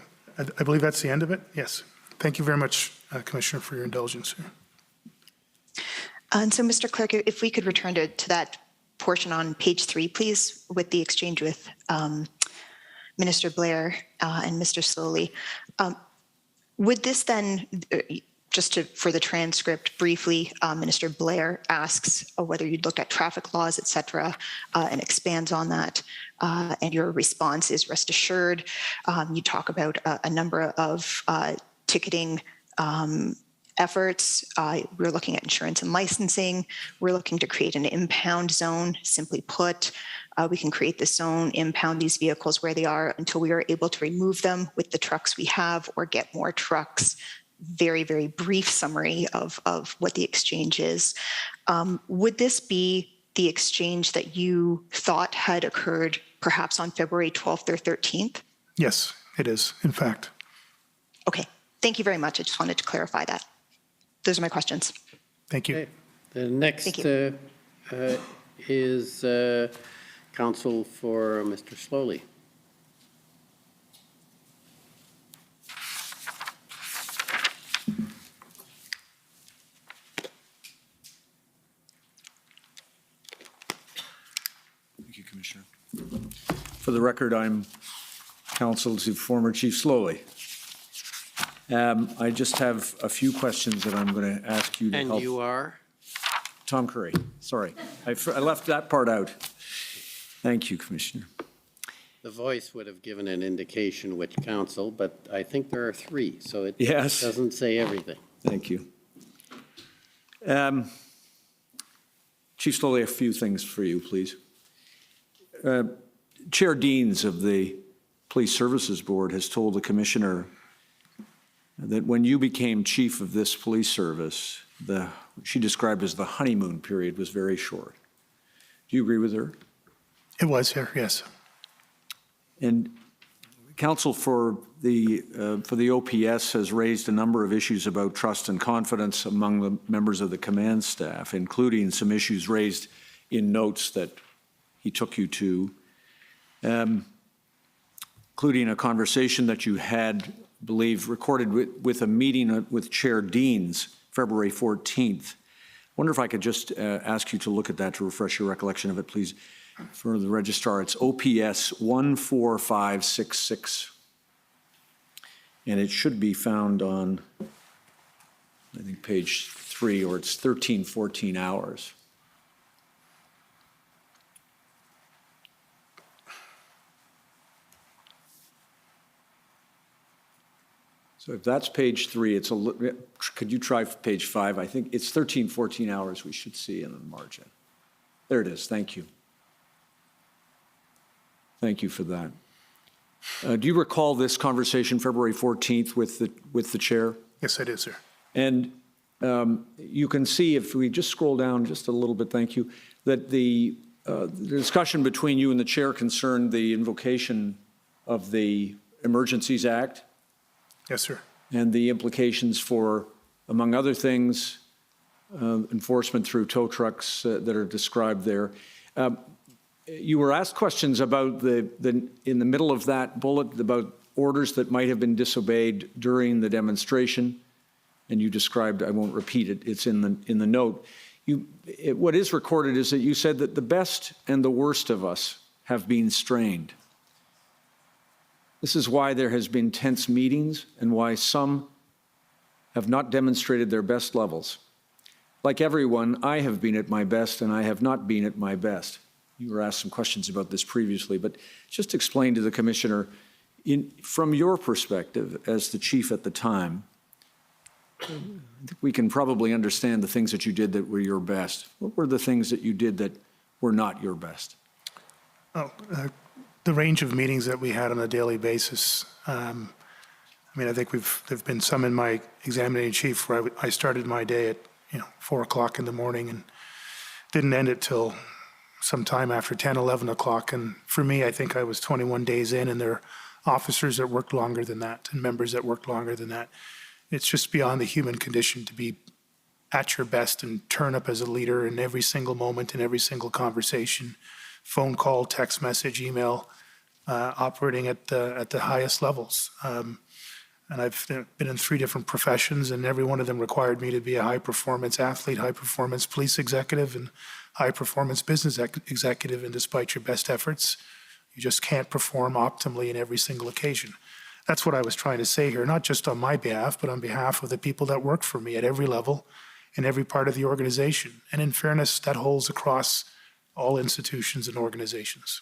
I believe that's the end of it. Yes. Thank you very much, Commissioner, for your indulgence here. And so, Mr. Clerk, if we could return to that portion on page 3, please, with the exchange with Minister Blair and Mr. Slowly. Would this then, just for the transcript briefly, Minister Blair asks whether you'd looked at traffic laws, et cetera, and expands on that. And your response is rest assured. You talk about a number of ticketing efforts. We're looking at insurance and licensing. We're looking to create an impound zone. Simply put, we can create this zone, impound these vehicles where they are until we are able to remove them with the trucks we have or get more trucks. Very, very brief summary of what the exchange is. Would this be the exchange that you thought had occurred perhaps on February 12th or 13th? Yes, it is, in fact. Okay, thank you very much. I just wanted to clarify that. Those are my questions. Thank you. Okay. The next is counsel for Mr. Slowly. Thank you, Commissioner. For the record, I'm counsel to former Chief Slowly. I just have a few questions that I'm going to ask you to help. And you are? Tom Curry, sorry. I left that part out. Thank you, Commissioner. The voice would have given an indication which counsel, but I think there are 3, so it Yes. doesn't say everything. Thank you. Chief Slowly, a few things for you, please. Chair Deans of the Police Services Board has told the Commissioner that when you became chief of this police service, she described as the honeymoon period was very short. Do you agree with her? It was here, yes. And counsel for the OPS has raised a number of issues about trust and confidence among the members of the command staff, including some issues raised in notes that he took you to, including a conversation that you had, I believe, recorded with a meeting with Chair Deans, February 14th. I wonder if I could just ask you to look at that to refresh your recollection of it, please. For the registrar, it's OPS 14566. And it should be found on, I think, page 3, or it's 1314 hours. So if that's page 3, could you try page 5? I think it's 1314 hours we should see in the margin. There it is. Thank you. Thank you for that. Do you recall this conversation February 14th with the chair? Yes, I do, sir. And you can see, if we just scroll down just a little bit, thank you, that the discussion between you and the chair concerned the invocation of the Emergencies Act. Yes, sir. And the implications for, among other things, enforcement through tow trucks that are described there. You were asked questions about in the middle of that bullet about orders that might have been disobeyed during the demonstration, and you described, I won't repeat it, it's in the note. What is recorded is that you said that the best and the worst of us have been strained. This is why there has been tense meetings and why some have not demonstrated their best levels. Like everyone, I have been at my best and I have not been at my best. You were asked some questions about this previously, but just explain to the Commissioner, from your perspective as the chief at the time, I think we can probably understand the things that you did that were your best. What were the things that you did that were not your best? The range of meetings that we had on a daily basis. I think there've been some in my examining chief where I started my day at 4 o'clock in the morning and didn't end it till sometime after 10, 11 o'clock. And for me, I think I was 21 days in, and there are officers that worked longer than that and members that worked longer than that. It's just beyond the human condition to be at your best and turn up as a leader in every single moment, in every single conversation, phone call, text message, email, operating at the highest levels. And I've been in 3 different professions, and every one of them required me to be a high-performance athlete, high-performance police executive, and high-performance business executive. And despite your best efforts, you just can't perform optimally in every single occasion. That's what I was trying to say here, not just on my behalf, but on behalf of the people that work for me at every level, in every part of the organization. And in fairness, that holds across all institutions and organizations.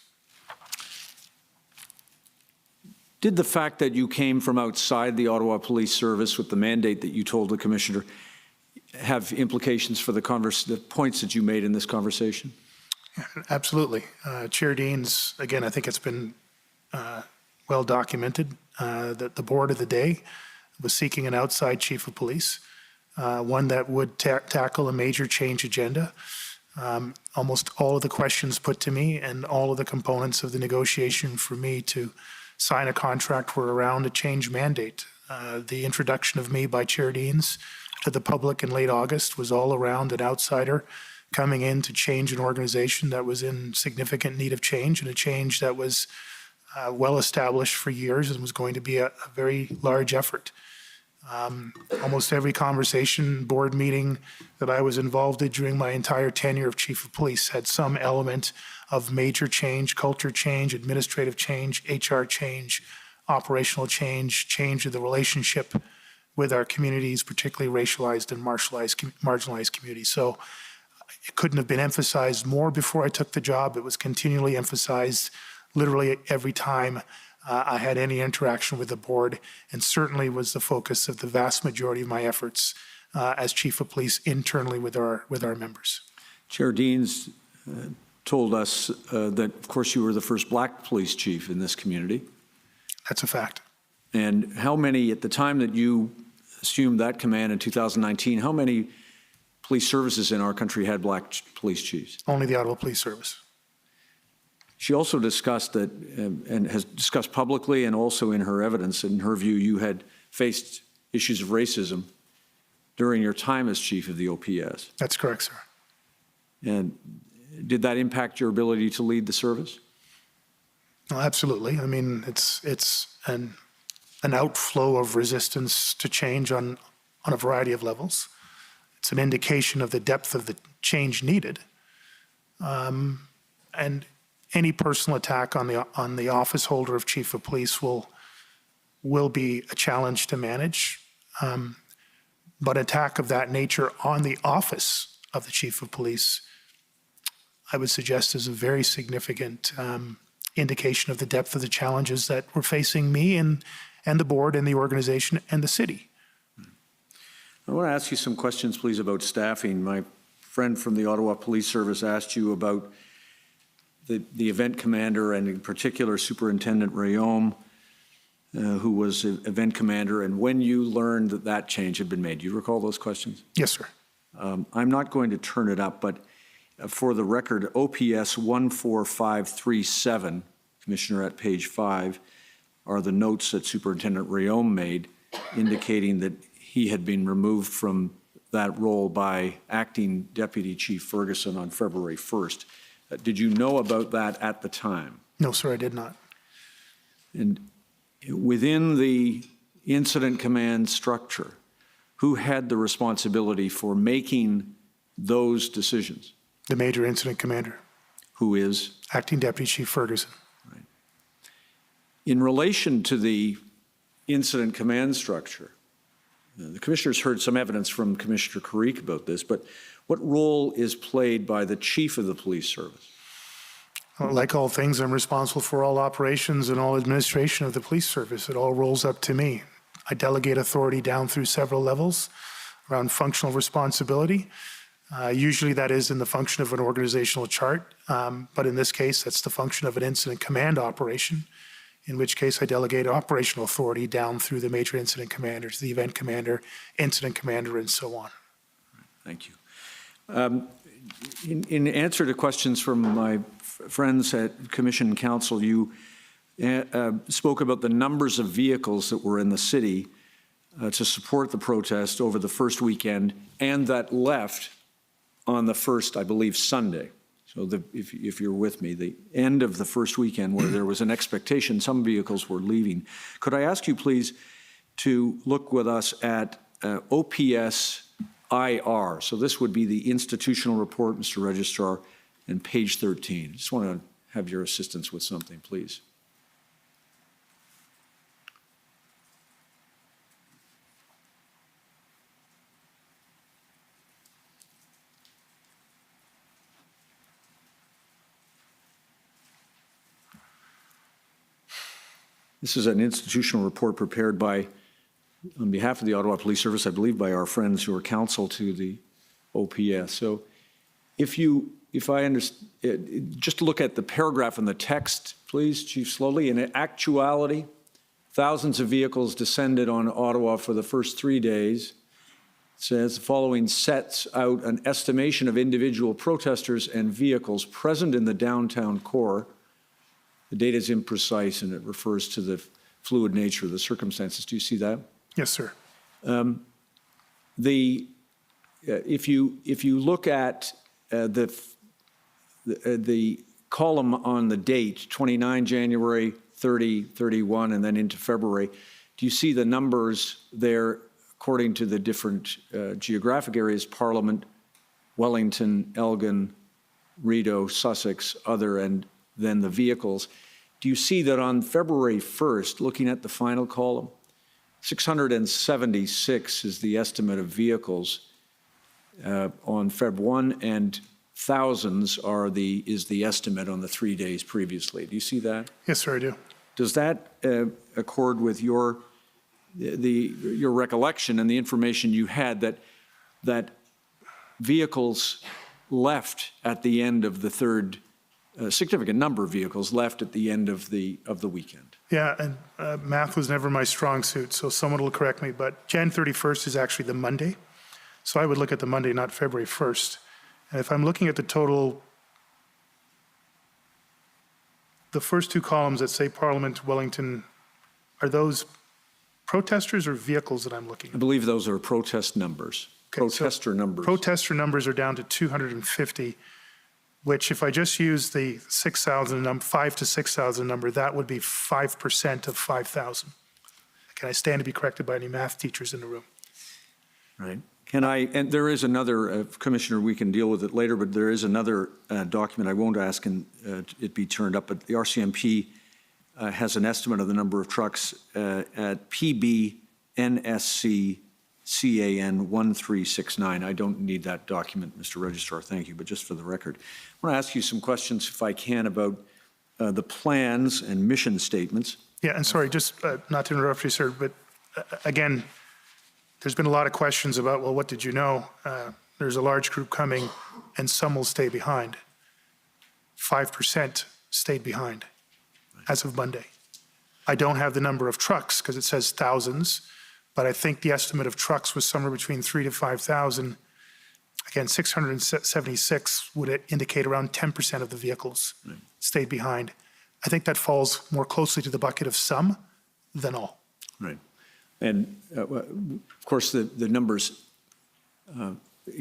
Did the fact that you came from outside the Ottawa Police Service with the mandate that you told the Commissioner have implications for the points that you made in this conversation? Absolutely. Chair Deans, again, I think it's been well documented that the board of the day was seeking an outside chief of police, one that would tackle a major change agenda. Almost all of the questions put to me and all of the components of the negotiation for me to sign a contract were around a change mandate. The introduction of me by Chair Deans to the public in late August was all around an outsider coming in to change an organization that was in significant need of change, and a change that was well established for years and was going to be a very large effort. Almost every conversation, board meeting that I was involved in during my entire tenure of chief of police had some element of major change, culture change, administrative change, HR change, operational change, change of the relationship with our communities, particularly racialized and marginalized communities. So it couldn't have been emphasized more before I took the job. It was continually emphasized literally every time I had any interaction with the board, and certainly was the focus of the vast majority of my efforts as chief of police internally with our members. Chair Deans told us that, of course, you were the first black police chief in this community. That's a fact. And how many, at the time that you assumed that command in 2019, how many police services in our country had black police chiefs? Only the Ottawa Police Service. She also discussed that, and has discussed publicly and also in her evidence, in her view, you had faced issues of racism during your time as chief of the OPS. That's correct, sir. And did that impact your ability to lead the service? Well, absolutely. I mean, it's an outflow of resistance to change on a variety of levels. It's an indication of the depth of the change needed. And any personal attack on the office holder of chief of police will be a challenge to manage. But attack of that nature on the office of the chief of police, I would suggest, is a very significant indication of the depth of the challenges that were facing me and the board and the organization and the city. I want to ask you some questions, please, about staffing. My friend from the Ottawa Police Service asked you about the event commander, and in particular Superintendent Rayom, who was event commander, and when you learned that that change had been made. Do you recall those questions? Yes, sir. I'm not going to turn it up, but for the record, OPS 14537, Commissioner, at page 5, are the notes that Superintendent Rayom made indicating that he had been removed from that role by Acting Deputy Chief Ferguson on February 1st. Did you know about that at the time? No, sir, I did not. And within the incident command structure, who had the responsibility for making those decisions? The Major Incident Commander, Who is? Acting Deputy Chief Ferguson. In relation to the incident command structure, the commissioners heard some evidence from Commissioner Carrick about this, but what role is played by the chief of the police service? Like all things, I'm responsible for all operations and all administration of the police service. It all rolls up to me. I delegate authority down through several levels around functional responsibility. Usually that is in the function of an organizational chart, but in this case, that's the function of an incident command operation, in which case I delegate operational authority down through the major incident commander to the event commander, incident commander, and so on. Thank you. In answer to questions from my friends at Commission and Council, you spoke about the numbers of vehicles that were in the city to support the protest over the first weekend and that left on the first, I believe, Sunday. So if you're with me, the end of the first weekend where there was an expectation some vehicles were leaving. Could I ask you please to look with us at OPS IR? So this would be the institutional report, Mr. Registrar, and page 13. Just want to have your assistance with something, please. This is an institutional report prepared by, on behalf of the Ottawa Police Service, I believe by our friends who are counsel to the OPS. So if I understand, just look at the paragraph in the text, please, Chief Slowly. In actuality, thousands of vehicles descended on Ottawa for the first 3 days. It says the following sets out an estimation of individual protesters and vehicles present in the downtown core. The data is imprecise and it refers to the fluid nature of the circumstances. Do you see that? Yes, sir. If you look at the column on the date, 29 January, 30, 31, and then into February, do you see the numbers there according to the different geographic areas, Parliament, Wellington, Elgin, Rideau, Sussex, other, and then the vehicles? Do you see that on February 1st, looking at the final column, 676 is the estimate of vehicles on Feb 1, and thousands is the estimate on the 3 days previously. Do you see that? Yes, sir, I do. Does that accord with your recollection and the information you had that vehicles left at the end of the third? A significant number of vehicles left at the end of the weekend. Yeah, and math was never my strong suit, so someone will correct me, but Jan 31st is actually the Monday. So I would look at the Monday, not February 1st. And if I'm looking at the total, the first two columns that say Parliament, Wellington, are those protesters or vehicles that I'm looking at? I believe those are protest numbers, protester numbers. Protester numbers are down to 250. Which if I just use the 6,000 number, 5 to 6,000 number, that would be 5% of 5,000. Can I stand to be corrected by any math teachers in the room? Right. And there is another, Commissioner, we can deal with it later, but there is another document, I won't ask it be turned up, but the RCMP has an estimate of the number of trucks at PB NSC CAN 1369. I don't need that document, Mr. Registrar, thank you, but just for the record. I want to ask you some questions, if I can, about the plans and mission statements. Yeah, and sorry, just not to interrupt you, sir, but again, there's been a lot of questions about, well, what did you know? There's a large group coming and some will stay behind. 5% stayed behind as of Monday. I don't have the number of trucks because it says thousands, but I think the estimate of trucks was somewhere between 3,000 to 5,000. Again, 676 would indicate around 10% of the vehicles stayed behind. I think that falls more closely to the bucket of some than all. Right. And of course, the numbers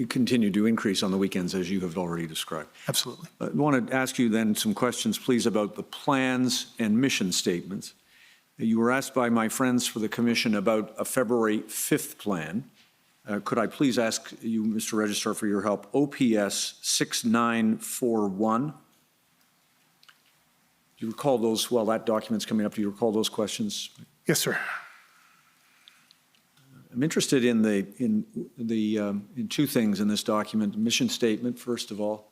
continue to increase on the weekends, as you have already described. Absolutely. I want to ask you then some questions, please, about the plans and mission statements. You were asked by my friends for the commission about a February 5th plan. Could I please ask you, Mr. Registrar, for your help? OPS 6941. Do you recall those, while that document's coming up, do you recall those questions? Yes, sir. I'm interested in in two things in this document. Mission statement, first of all.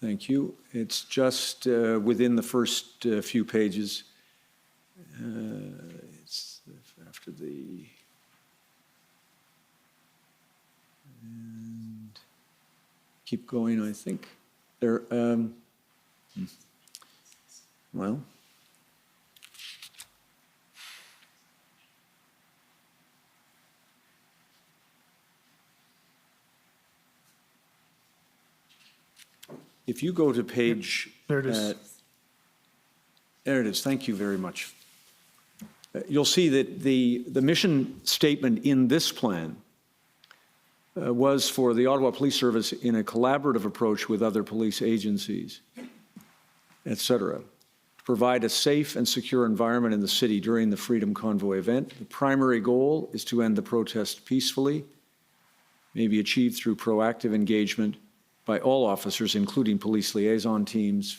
Thank you. It's just within the first few pages. It's after the... And keep going, I think. There, well... If you go to page... There it is. There it is. Thank you very much. You'll see that the mission statement in this plan was for the Ottawa Police Service in a collaborative approach with other police agencies, et cetera, to provide a safe and secure environment in the city during the Freedom Convoy event. The primary goal is to end the protest peacefully, may be achieved through proactive engagement by all officers, including police liaison teams,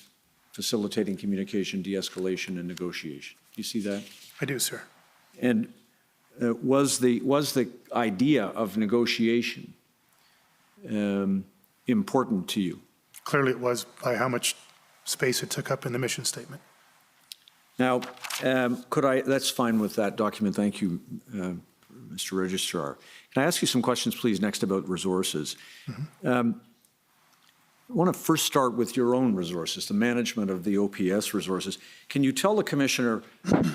facilitating communication, de-escalation, and negotiation. Do you see that? I do, sir. And was the idea of negotiation important to you? Clearly it was, by how much space it took up in the mission statement. Now, that's fine with that document. Thank you, Mr. Registrar. Can I ask you some questions, please, next about resources? Mm-hmm. I want to first start with your own resources, the management of the OPS resources. Can you tell the Commissioner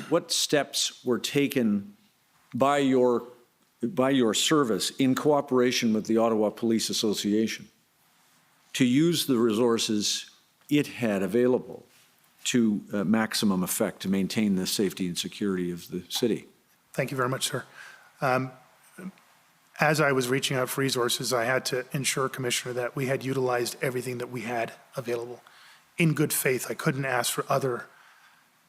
what steps were taken by your service in cooperation with the Ottawa Police Association to use the resources it had available to maximum effect to maintain the safety and security of the city? Thank you very much, sir. As I was reaching out for resources, I had to ensure, Commissioner, that we had utilized everything that we had available. In good faith, I couldn't ask for other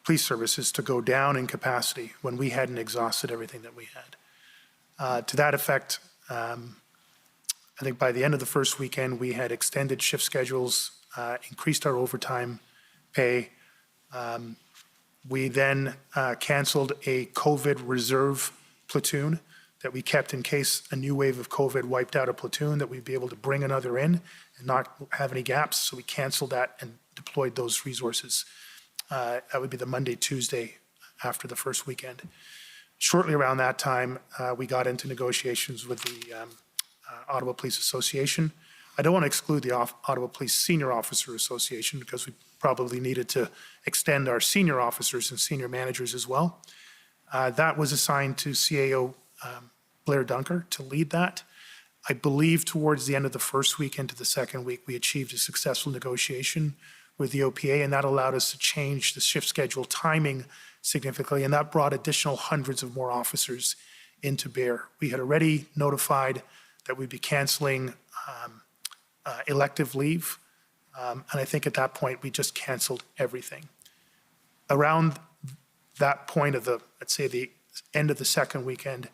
police services to go down in capacity when we hadn't exhausted everything that we had. To that effect, I think by the end of the first weekend, we had extended shift schedules, increased our overtime pay. We then canceled a COVID reserve platoon that we kept in case a new wave of COVID wiped out a platoon, that we'd be able to bring another in and not have any gaps. So we canceled that and deployed those resources. That would be the Monday, Tuesday after the first weekend. Shortly around that time, we got into negotiations with the Ottawa Police Association. I don't want to exclude the Ottawa Police Senior Officer Association because we probably needed to extend our senior officers and senior managers as well. That was assigned to CAO Blair Dunker to lead that. I believe towards the end of the first week into the second week, we achieved a successful negotiation with the OPA, and that allowed us to change the shift schedule timing significantly, and that brought additional hundreds of more officers into bear. We had already notified that we'd be canceling elective leave, and I think at that point, we just canceled everything. Around that point of the, let's say the end of the second weekend,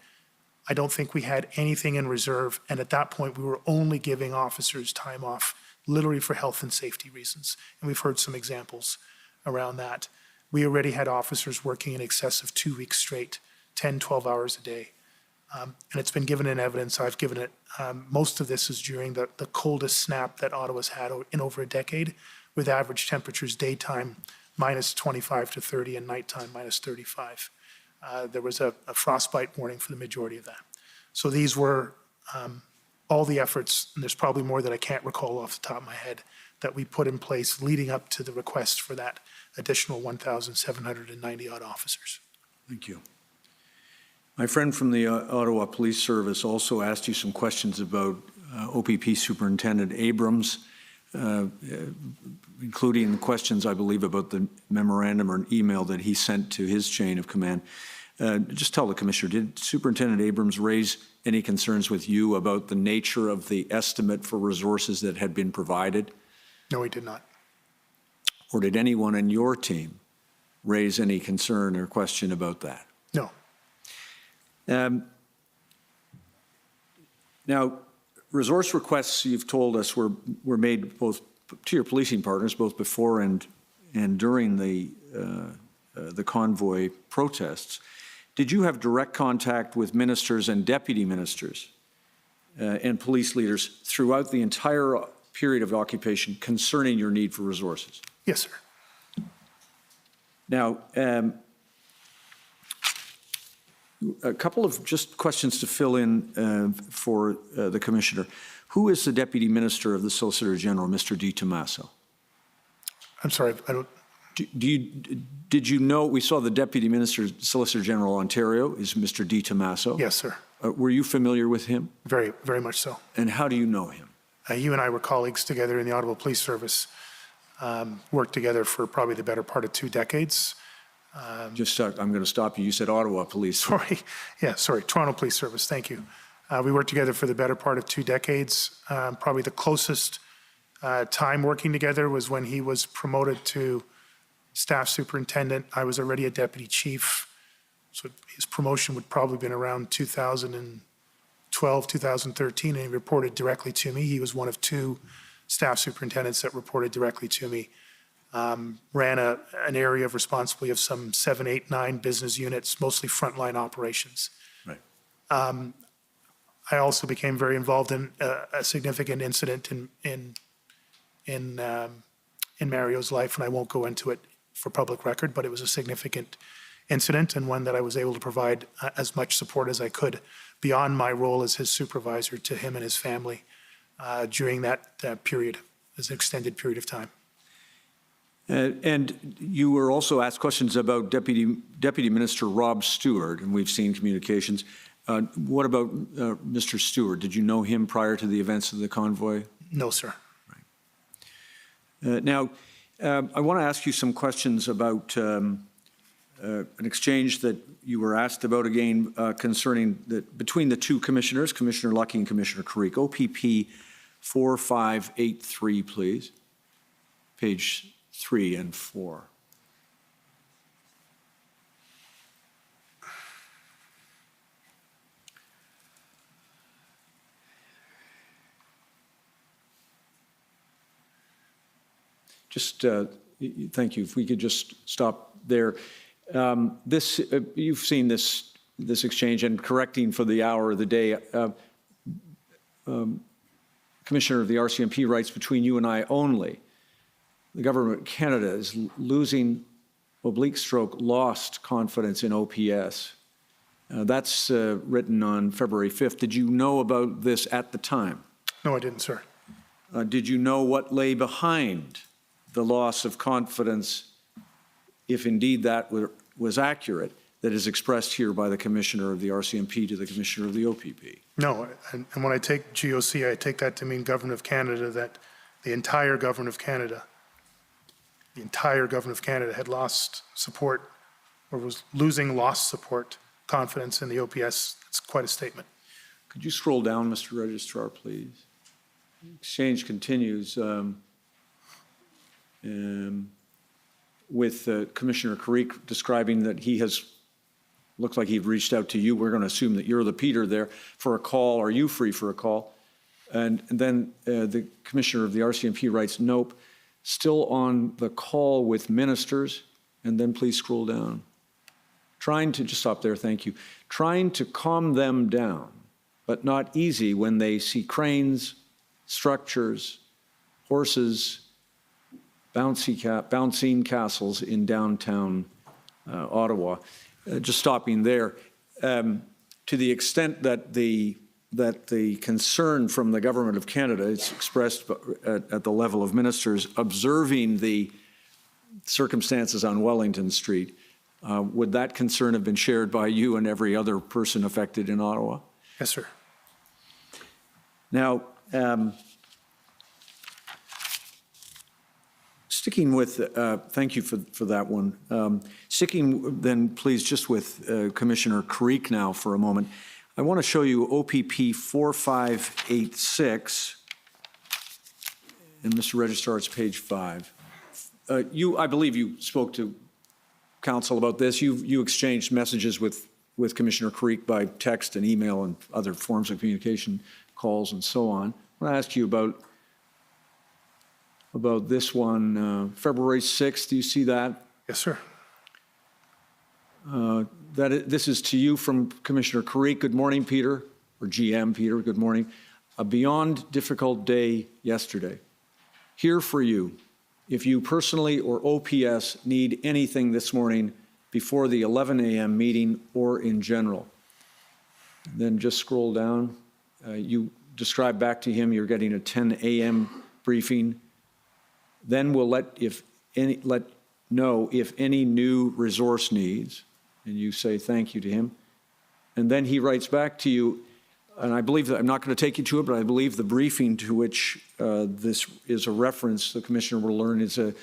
I don't think we had anything in reserve, and at that point, we were only giving officers time off, literally for health and safety reasons, and we've heard some examples around that. We already had officers working in excess of 2 weeks straight, 10, 12 hours a day, and it's been given in evidence. I've given it. Most of this is during the coldest snap that Ottawa's had in over a decade, with average temperatures daytime minus 25 to 30 and nighttime minus 35. There was a frostbite warning for the majority of that. So these were all the efforts, and there's probably more that I can't recall off the top of my head, that we put in place leading up to the request for that additional 1,790 odd officers. Thank you. My friend from the Ottawa Police Service also asked you some questions about OPP Superintendent Abrams, including questions, I believe, about the memorandum or an email that he sent to his chain of command. Just tell the Commissioner, did Superintendent Abrams raise any concerns with you about the nature of the estimate for resources that had been provided? No, he did not. Or did anyone in your team raise any concern or question about that? No. Now, resource requests, you've told us, were made both to your policing partners, both before and during the convoy protests. Did you have direct contact with ministers and deputy ministers and police leaders throughout the entire period of occupation concerning your need for resources? Yes, sir. Now, a couple of just questions to fill in for the Commissioner. Who is the Deputy Minister of the Solicitor General, Mr. Di Tommaso? I'm sorry, I don't. Did you know, we saw the Deputy Minister, Solicitor General Ontario is Mr. Di Tommaso. Yes, sir. Were you familiar with him? Very, very much so. And how do you know him? You and I were colleagues together in the Ottawa Police Service, worked together for probably the better part of 2 decades. I'm going to stop you. You said Ottawa Police. Sorry. Yeah, sorry. Toronto Police Service. Thank you. We worked together for the better part of 2 decades. Probably the closest time working together was when he was promoted to staff superintendent. I was already a deputy chief. So his promotion would probably have been around 2012, 2013, and he reported directly to me. He was one of 2 staff superintendents that reported directly to me. Ran an area of responsibility of some 7, 8, 9 business units, mostly frontline operations. Right. I also became very involved in a significant incident in Mario's life, and I won't go into it for public record, but it was a significant incident and one that I was able to provide as much support as I could beyond my role as his supervisor to him and his family during that period, as an extended period of time. And you were also asked questions about Deputy Minister Rob Stewart, and we've seen communications. What about Mr. Stewart? Did you know him prior to the events of the convoy? No, sir. Right. Now, I want to ask you some questions about an exchange that you were asked about again concerning between the 2 commissioners, Commissioner Lucky and Commissioner Carrique. OPP 4583, please. Page 3 and 4. Just, thank you. If we could just stop there. You've seen this exchange, and correcting for the hour of the day, Commissioner of the RCMP writes, between you and I only, the government of Canada is losing lost confidence in OPS. That's written on February 5th. Did you know about this at the time? No, I didn't, sir. Did you know what lay behind the loss of confidence, if indeed that was accurate, that is expressed here by the Commissioner of the RCMP to the Commissioner of the OPP? No, and when I take GOC, I take that to mean Government of Canada, that the entire Government of Canada had lost support, or was losing lost support, confidence in the OPS. It's quite a statement. Could you scroll down, Mr. Registrar, please? Exchange continues with Commissioner Carrique describing that looks like he reached out to you. We're going to assume that you're the Peter there for a call. Are you free for a call? And then the Commissioner of the RCMP writes, nope, still on the call with ministers. And then please scroll down. Just stop there, thank you. Trying to calm them down, but not easy when they see cranes, structures, horses, bouncing castles in downtown Ottawa. Just stopping there, to the extent that the concern from the Government of Canada is expressed at the level of ministers observing the circumstances on Wellington Street, Would that concern have been shared by you and every other person affected in Ottawa? Yes, sir. Now, sticking with, thank you for that one. Sticking then, please, just with Commissioner Creek now for a moment. I want to show you OPP 4586. And Mr. Registrar, it's page 5. I believe you spoke to Council about this. You exchanged messages with Commissioner Creek by text and email and other forms of communication, calls and so on. I want to ask you about this one, February 6th. Do you see that? Yes, sir. This is to you from Commissioner Creek. Good morning, Peter, or GM Peter. Good morning. A beyond difficult day yesterday. Here for you. If you personally or OPS need anything this morning before the 11 a.m. meeting or in general. Then just scroll down. You describe back to him you're getting a 10 a.m. briefing. Then we'll let know if any new resource needs, and you say thank you to him. And then he writes back to you, and I believe that I'm not going to take you to it, but I believe the briefing to which this is a reference, the commissioner will learn, is a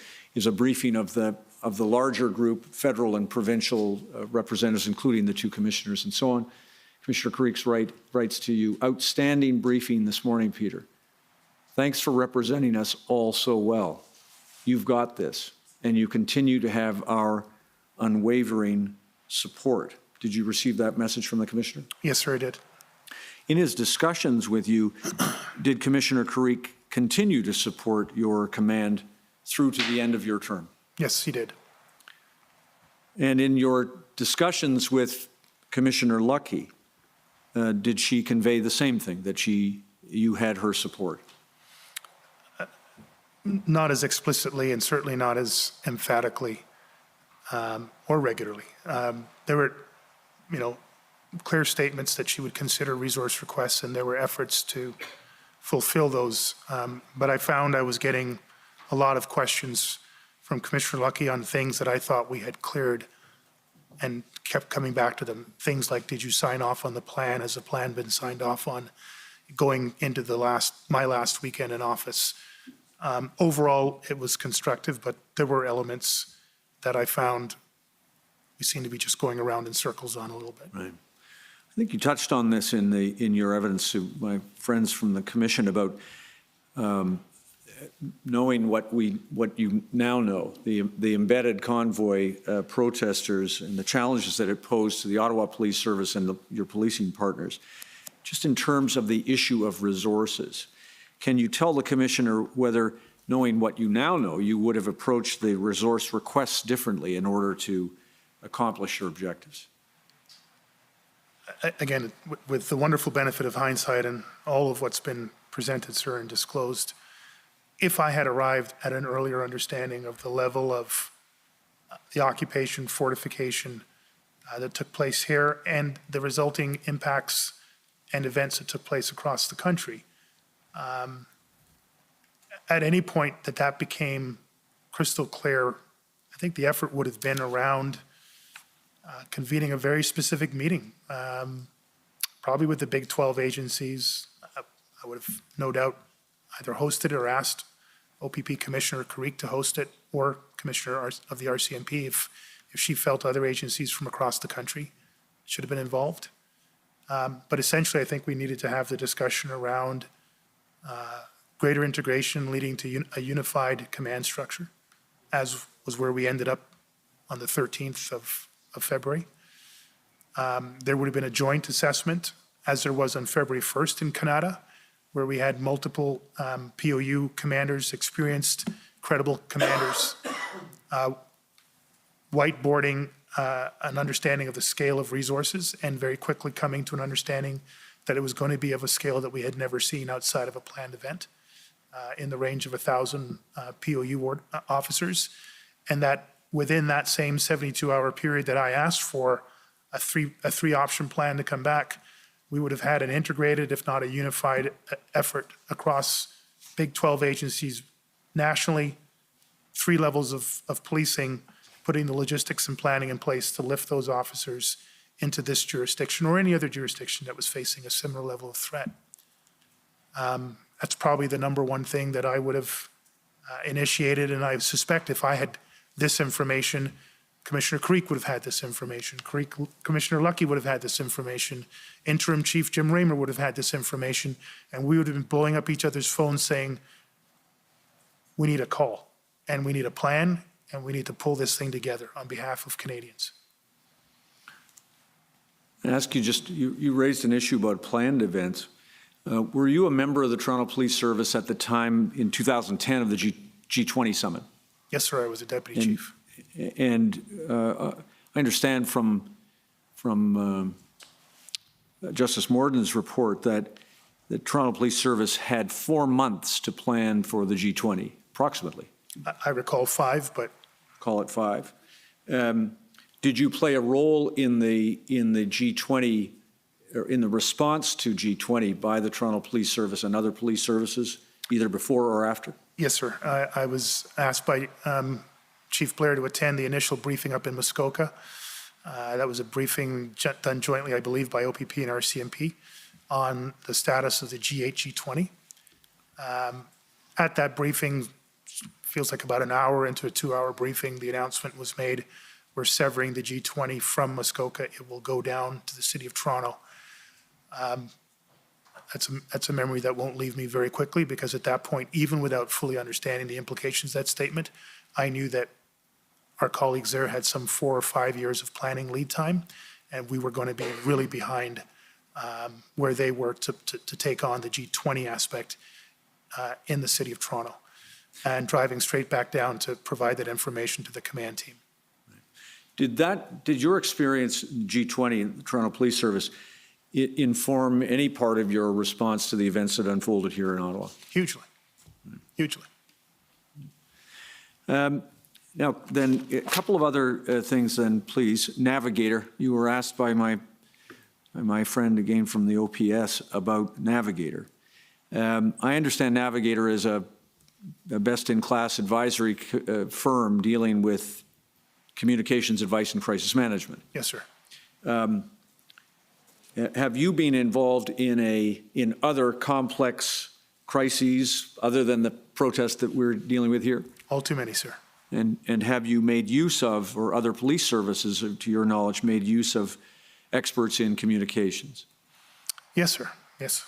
briefing of the larger group, federal and provincial representatives, including the two commissioners and so on. Commissioner Creeks writes to you, outstanding briefing this morning, Peter. Thanks for representing us all so well. You've got this, and you continue to have our unwavering support. Did you receive that message from the commissioner? Yes, sir, I did. In his discussions with you, did Commissioner Creek continue to support your command through to the end of your term? Yes, he did. And in your discussions with Commissioner Luckey, did she convey the same thing, that you had her support? Not as explicitly and certainly not as emphatically or regularly. There were, clear statements that she would consider resource requests, and there were efforts to fulfill those. But I found I was getting a lot of questions from Commissioner Luckey on things that I thought we had cleared and kept coming back to them. Things like, did you sign off on the plan? Has the plan been signed off on? Going into my last weekend in office. Overall, it was constructive, but there were elements that I found we seem to be just going around in circles on a little bit. Right. I think you touched on this in your evidence to my friends from the commission about knowing what you now know, the embedded convoy protesters and the challenges that it posed to the Ottawa Police Service and your policing partners. Just in terms of the issue of resources, can you tell the commissioner whether, knowing what you now know, you would have approached the resource requests differently in order to accomplish your objectives? Again, with the wonderful benefit of hindsight and all of what's been presented, sir, and disclosed, if I had arrived at an earlier understanding of the level of the occupation, fortification that took place here and the resulting impacts and events that took place across the country, at any point that became crystal clear, I think the effort would have been around convening a very specific meeting, probably with the big 12 agencies. I would have no doubt either hosted or asked OPP Commissioner Creek to host it, or Commissioner of the RCMP if she felt other agencies from across the country should have been involved. But essentially, I think we needed to have the discussion around greater integration leading to a unified command structure, as was where we ended up on the 13th of February. There would have been a joint assessment, as there was on February 1st in Canada, where we had multiple POU commanders, experienced, credible commanders, whiteboarding an understanding of the scale of resources and very quickly coming to an understanding that it was going to be of a scale that we had never seen outside of a planned event in the range of 1,000 POU officers, and that within that same 72-hour period that I asked for a three-option plan to come back, we would have had an integrated, if not a unified effort across big 12 agencies nationally, 3 levels of policing, putting the logistics and planning in place to lift those officers into this jurisdiction or any other jurisdiction that was facing a similar level of threat. That's probably the number one thing that I would have initiated, and I suspect if I had this information, Commissioner Creek would have had this information. Commissioner Lucky would have had this information. Interim Chief Jim Raymer would have had this information, and we would have been blowing up each other's phones saying, we need a call, and we need a plan, and we need to pull this thing together on behalf of Canadians. I ask you you raised an issue about planned events. Were you a member of the Toronto Police Service at the time in 2010 of the G20 summit? Yes, sir, I was a deputy chief. And I understand from Justice Morden's report that the Toronto Police Service had 4 months to plan for the G20, approximately. I recall 5, but call it 5. Did you play a role in the G20, or in the response to G20 by the Toronto Police Service and other police services, either before or after? yes, sir. I was asked by Chief Blair to attend the initial briefing up in Muskoka. That was a briefing done jointly, I believe, by OPP and RCMP on the status of the G8, G20. At that briefing, feels like about an hour into a 2-hour briefing, the announcement was made, we're severing the G20 from Muskoka. It will go down to the City of Toronto. That's a memory that won't leave me very quickly, because at that point, even without fully understanding the implications of that statement, I knew that our colleagues there had some 4 or 5 years of planning lead time, and we were going to be really behind where they were to take on the G20 aspect in the City of Toronto, and driving straight back down to provide that information to the command team. Did your experience in G20, the Toronto Police Service, inform any part of your response to the events that unfolded here in Ottawa? Hugely, hugely. Now, then, a couple of other things then, please. Navigator, you were asked by my friend again from the OPS about Navigator. I understand Navigator is a best-in-class advisory firm dealing with communications advice and crisis management. Yes, sir. Have you been involved in other complex crises other than the protest that we're dealing with here? All too many, sir. And have you made use of, or other police services, to your knowledge, made use of experts in communications? Yes, sir. Yes.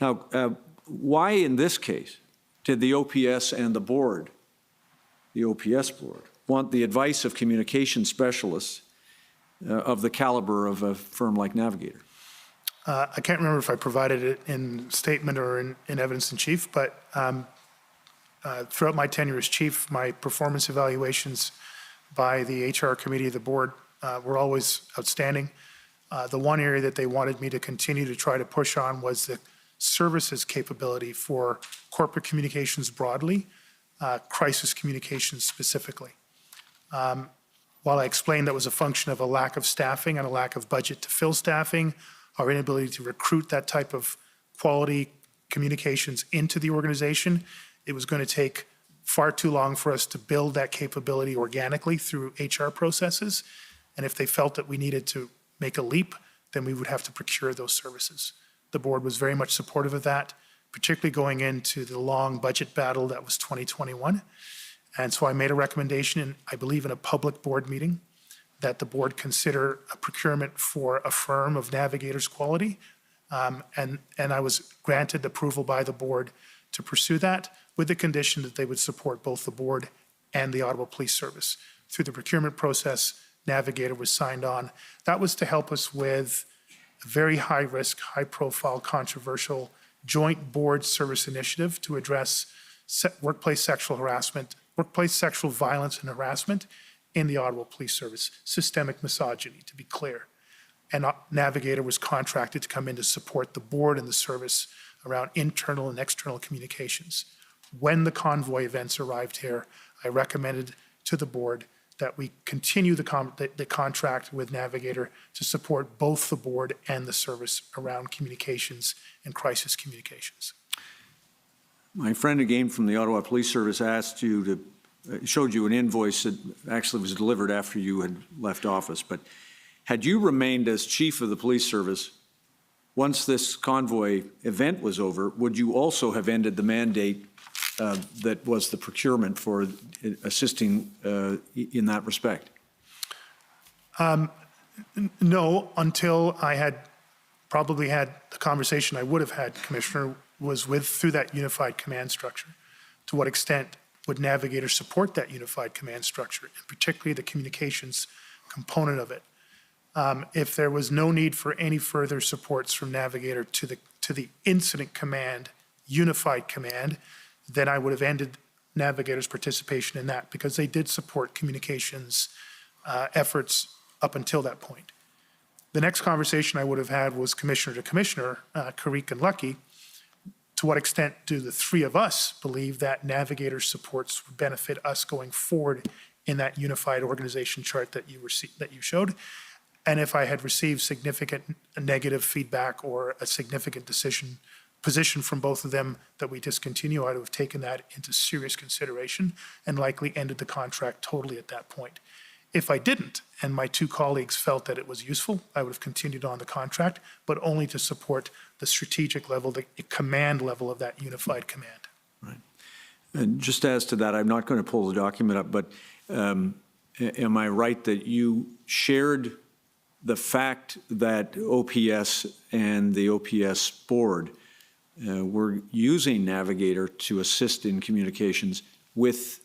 Now, why in this case did the OPS and the board, the OPS board, want the advice of communication specialists of the caliber of a firm like Navigator? I can't remember if I provided it in statement or in evidence in chief, but throughout my tenure as chief, my performance evaluations by the HR committee of the board were always outstanding. The one area that they wanted me to continue to try to push on was the services capability for corporate communications broadly, crisis communications specifically. While I explained that was a function of a lack of staffing and a lack of budget to fill staffing, our inability to recruit that type of quality communications into the organization, it was going to take far too long for us to build that capability organically through HR processes. And if they felt that we needed to make a leap, then we would have to procure those services. The board was very much supportive of that, particularly going into the long budget battle that was 2021. And so I made a recommendation, I believe in a public board meeting, that the board consider a procurement for a firm of Navigator's quality. And I was granted approval by the board to pursue that, with the condition that they would support both the board and the Ottawa Police Service. Through the procurement process, Navigator was signed on. That was to help us with a very high-risk, high-profile, controversial joint board service initiative to address workplace sexual harassment, workplace sexual violence and harassment in the Ottawa Police Service, systemic misogyny, to be clear. And Navigator was contracted to come in to support the board and the service around internal and external communications. When the convoy events arrived here, I recommended to the board that we continue the contract with Navigator to support both the board and the service around communications and crisis communications. My friend again from the Ottawa Police Service asked you to showed you an invoice that actually was delivered after you had left office, but had you remained as chief of the police service, once this convoy event was over, would you also have ended the mandate that was the procurement for assisting in that respect? No, until I had probably had the conversation I would have had, Commissioner, was through that unified command structure. To what extent would Navigator support that unified command structure, and particularly the communications component of it? If there was no need for any further supports from Navigator to the incident command, unified command, then I would have ended Navigator's participation in that, because they did support communications efforts up until that point. The next conversation I would have had was commissioner to commissioner, Karik and Lucky. To what extent do the three of us believe that Navigator supports would benefit us going forward in that unified organization chart that you showed? And if I had received significant negative feedback or a significant position from both of them that we discontinue, I would have taken that into serious consideration and likely ended the contract totally at that point. If I didn't, and my two colleagues felt that it was useful, I would have continued on the contract, but only to support the strategic level, the command level of that unified command. Right. And just as to that, I'm not going to pull the document up, but am I right that you shared the fact that OPS and the OPS board were using Navigator to assist in communications with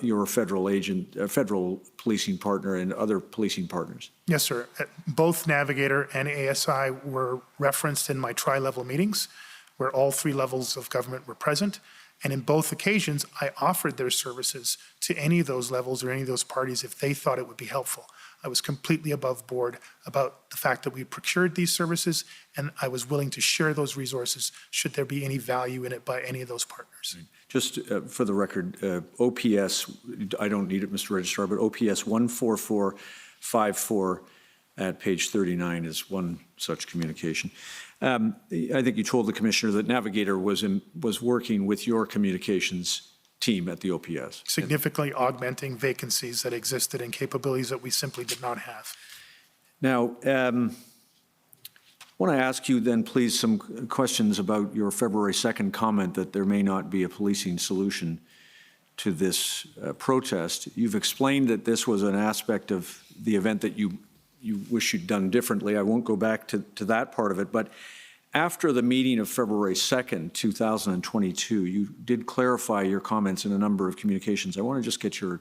your federal policing partner and other policing partners? Yes, sir. Both Navigator and ASI were referenced in my tri-level meetings, where all three levels of government were present. And in both occasions, I offered their services to any of those levels or any of those parties if they thought it would be helpful. I was completely above board about the fact that we procured these services, and I was willing to share those resources should there be any value in it by any of those partners. Right. Just for the record, OPS, I don't need it, Mr. Registrar, but OPS 14454 at page 39 is one such communication. I think you told the Commissioner that Navigator was working with your communications team at the OPS. Significantly augmenting vacancies that existed and capabilities that we simply did not have. Now, I want to ask you then, please, some questions about your February 2nd comment that there may not be a policing solution to this protest. You've explained that this was an aspect of the event that you wish you'd done differently. I won't go back to that part of it, but after the meeting of February 2nd, 2022, you did clarify your comments in a number of communications. I want to just get you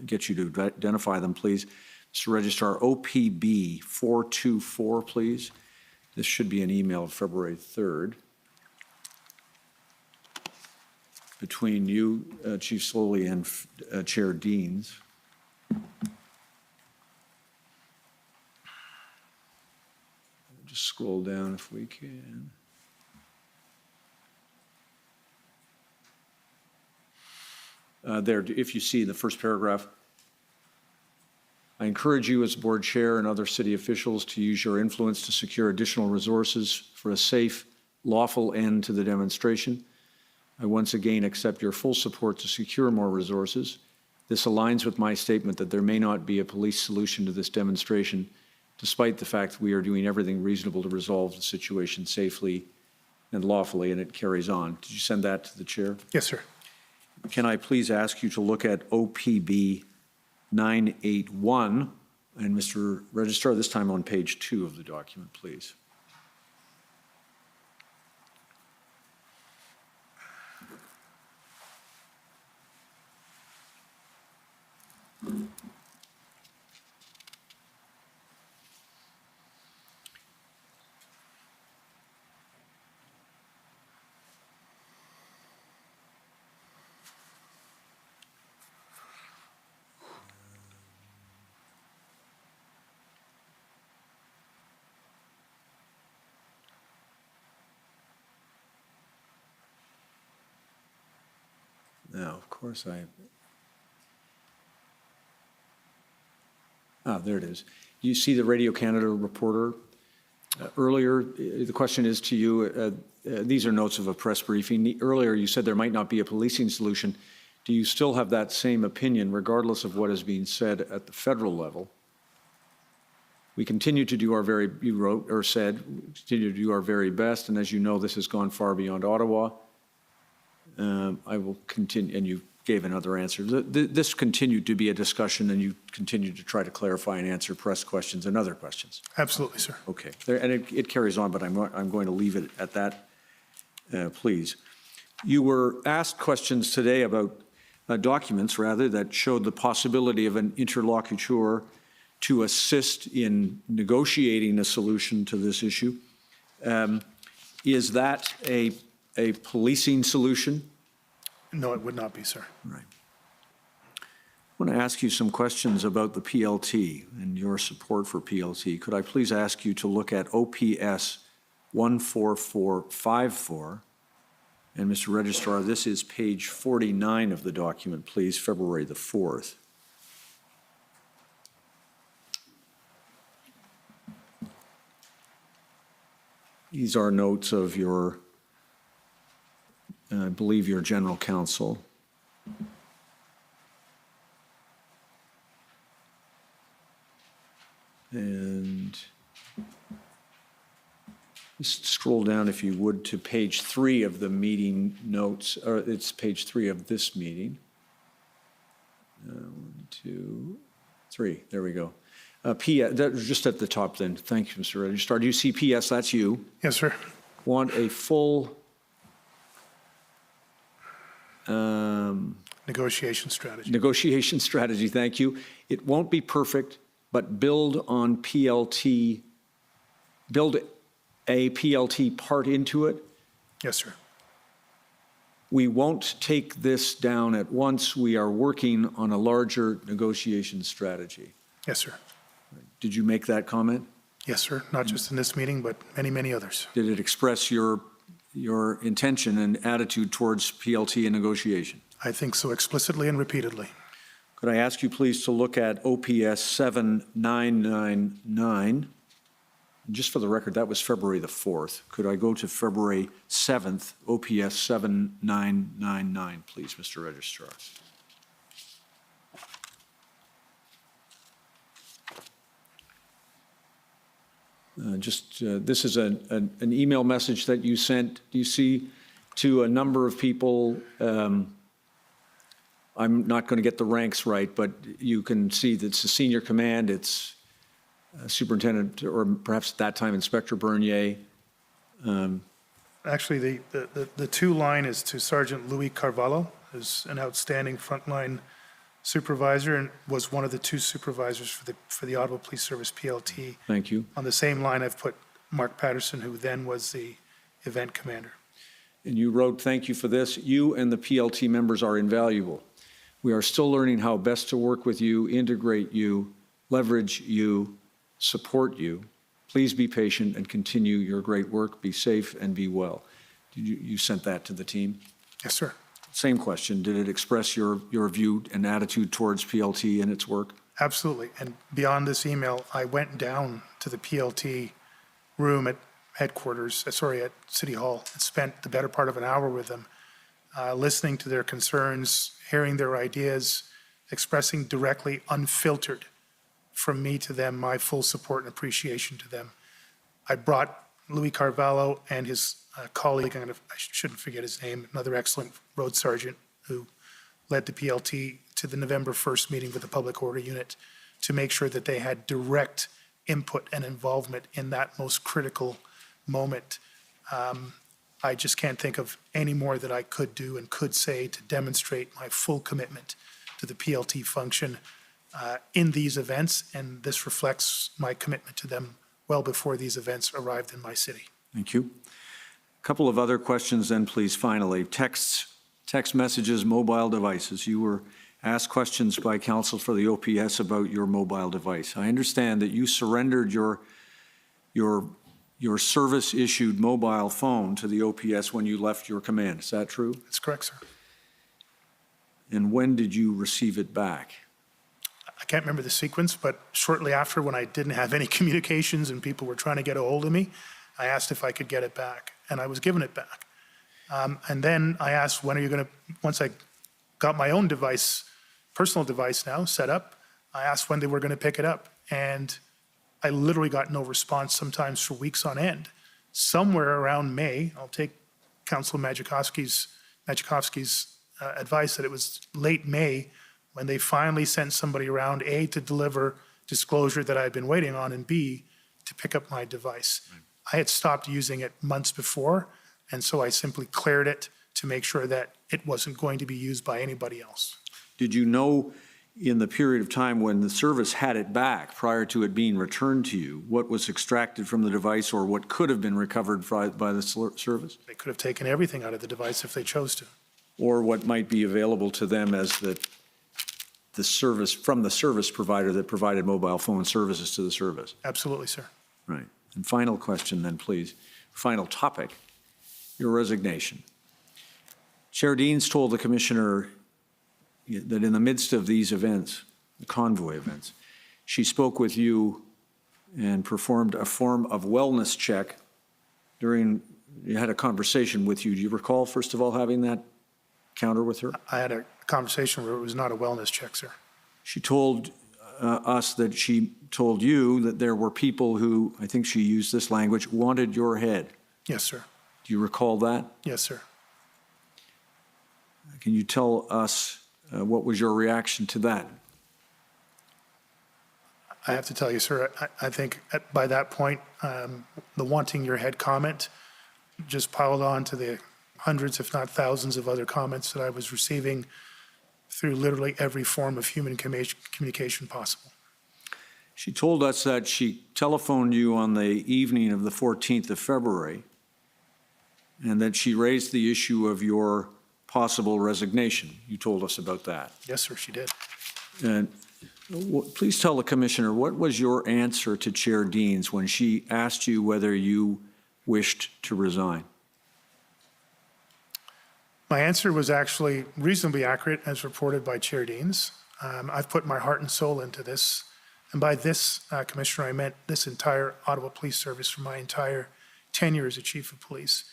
to identify them, please. Mr. Registrar, OPB 424, please. This should be an email of February 3rd between you, Chief Slowly, and Chair Deans. Just scroll down if we can. There, if you see the first paragraph, I encourage you as board chair and other city officials to use your influence to secure additional resources for a safe, lawful end to the demonstration. I once again accept your full support to secure more resources. This aligns with my statement that there may not be a police solution to this demonstration, despite the fact that we are doing everything reasonable to resolve the situation safely and lawfully, and it carries on. Did you send that to the chair? Yes, sir. Can I please ask you to look at OPB 981, and Mr. Registrar, this time on page 2 of the document, please. Now, of course, there it is. You see the Radio Canada reporter earlier. The question is to you, these are notes of a press briefing. Earlier, you said there might not be a policing solution. do you still have that same opinion regardless of what is being said at the federal level? We continue to do our very, you wrote or said, continue to do our very best, and as you know, this has gone far beyond Ottawa. I will continue, and you gave another answer. This continued to be a discussion, and you continued to try to clarify and answer press questions and other questions. Absolutely, sir. Okay, and it carries on, but I'm going to leave it at that, please. You were asked questions today about documents, rather, that showed the possibility of an interlocutor to assist in negotiating a solution to this issue. Is that a policing solution? No, it would not be, sir. Right. I want to ask you some questions about the PLT and your support for PLT. Could I please ask you to look at OPS 14454? And Mr. Registrar, this is page 49 of the document, please, February the 4th. These are notes of your, I believe, your general counsel. And just scroll down, if you would, to page 3 of the meeting notes, or it's page 3 of this meeting. 1, 2, 3, there we go. Just at the top then, thank you, Mr. Registrar. Do you see PS, that's you? Yes, sir. Want a full negotiation strategy. Negotiation strategy, thank you. It won't be perfect, but build on PLT, build a PLT part into it. Yes, sir. We won't take this down at once. We are working on a larger negotiation strategy. Yes, sir. Did you make that comment? Yes, sir. Not just in this meeting, but many, many others. Did it express your intention and attitude towards PLT and negotiation? I think so, explicitly and repeatedly. Could I ask you please to look at OPS 7999? Just for the record, that was February the 4th. Could I go to February 7th, OPS 7999, please, Mr. Registrar? This is an email message that you sent, you see, to a number of people. I'm not going to get the ranks right, but you can see that it's the senior command, it's Superintendent, or perhaps at that time Inspector Bernier. Actually, the two line is to Sergeant Louis Carvalho, who's an outstanding frontline supervisor and was one of the 2 supervisors for the Ottawa Police Service PLT. Thank you. On the same line, I've put Mark Patterson, who then was the event commander. And you wrote, thank you for this. You and the PLT members are invaluable. We are still learning how best to work with you, integrate you, leverage you, support you. Please be patient and continue your great work. Be safe and be well. You sent that to the team? Yes, sir. Same question. Did it express your view and attitude towards PLT and its work? Absolutely. And beyond this email, I went down to the PLT room at headquarters, at City Hall, and spent the better part of an hour with them, listening to their concerns, hearing their ideas, expressing directly, unfiltered, from me to them, my full support and appreciation to them. I brought Louis Carvalho and his colleague, I shouldn't forget his name, another excellent road sergeant who led the PLT to the November 1st meeting with the Public Order Unit to make sure that they had direct input and involvement in that most critical moment. I just can't think of any more that I could do and could say to demonstrate my full commitment to the PLT function in these events, and this reflects my commitment to them well before these events arrived in my city. Thank you. A couple of other questions then, please, finally. Text messages, mobile devices. You were asked questions by counsel for the OPS about your mobile device. I understand that you surrendered your service-issued mobile phone to the OPS when you left your command. Is that true? That's correct, sir. And when did you receive it back? I can't remember the sequence, but shortly after, when I didn't have any communications and people were trying to get a hold of me, I asked if I could get it back, and I was given it back. And then I asked, when are you going to, once I got my own device, personal device now set up. I asked when they were going to pick it up, and I literally got no response, sometimes for weeks on end. Somewhere around May, I'll take Councilor Majikowski's advice that it was late May when they finally sent somebody around, A, to deliver disclosure that I had been waiting on, and B, to pick up my device. I had stopped using it months before, and so I simply cleared it to make sure that it wasn't going to be used by anybody else. Did you know in the period of time when the service had it back prior to it being returned to you, what was extracted from the device or what could have been recovered by the service? They could have taken everything out of the device if they chose to. Or what might be available to them as the service from the service provider that provided mobile phone services to the service? Absolutely, sir. Right. And final question then, please. Final topic, your resignation. Chair Deans told the commissioner that in the midst of these events, the convoy events, she spoke with you and performed a form of wellness check you had a conversation with you. Do you recall, first of all, having that encounter with her? I had a conversation where it was not a wellness check, sir. She told us that she told you that there were people who, I think she used this language, wanted your head. Yes, sir. Do you recall that? Yes, sir. Can you tell us what was your reaction to that? I have to tell you, sir, I think by that point, the wanting your head comment just piled on to the hundreds, if not thousands of other comments that I was receiving through literally every form of human communication possible. She told us that she telephoned you on the evening of the 14th of February and that she raised the issue of your possible resignation. You told us about that. Yes, sir, she did. And please tell the commissioner, what was your answer to Chair Deans when she asked you whether you wished to resign? My answer was actually reasonably accurate as reported by Chair Deans. I've put my heart and soul into this. And by this, Commissioner, I meant this entire Ottawa Police Service for my entire tenure as a Chief of Police.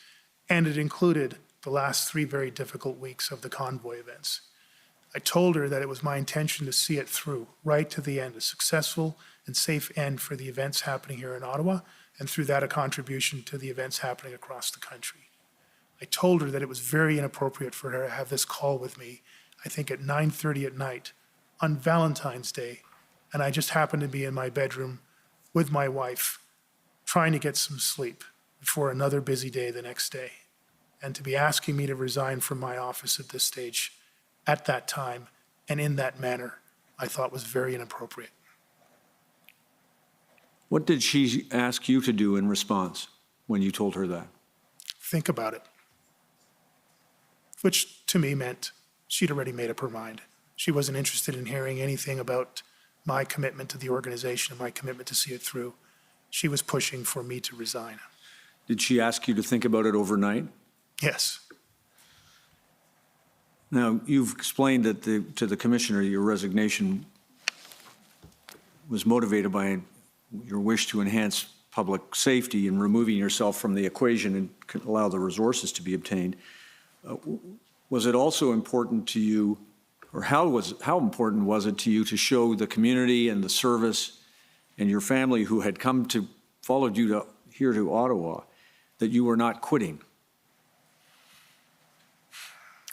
And it included the last 3 very difficult weeks of the convoy events. I told her that it was my intention to see it through, right to the end, a successful and safe end for the events happening here in Ottawa, and through that, a contribution to the events happening across the country. I told her that it was very inappropriate for her to have this call with me, I think at 9:30 at night on Valentine's Day, and I just happened to be in my bedroom with my wife, trying to get some sleep before another busy day the next day. And to be asking me to resign from my office at this stage, at that time, and in that manner, I thought was very inappropriate. What did she ask you to do in response when you told her that? Think about it. Which to me meant she'd already made up her mind. She wasn't interested in hearing anything about my commitment to the organization and my commitment to see it through. She was pushing for me to resign. Did she ask you to think about it overnight? Yes. Now, you've explained that to the commissioner your resignation was motivated by your wish to enhance public safety and removing yourself from the equation and allow the resources to be obtained. Was it also important to you, or how important was it to you to show the community and the service and your family who had followed you here to Ottawa that you were not quitting?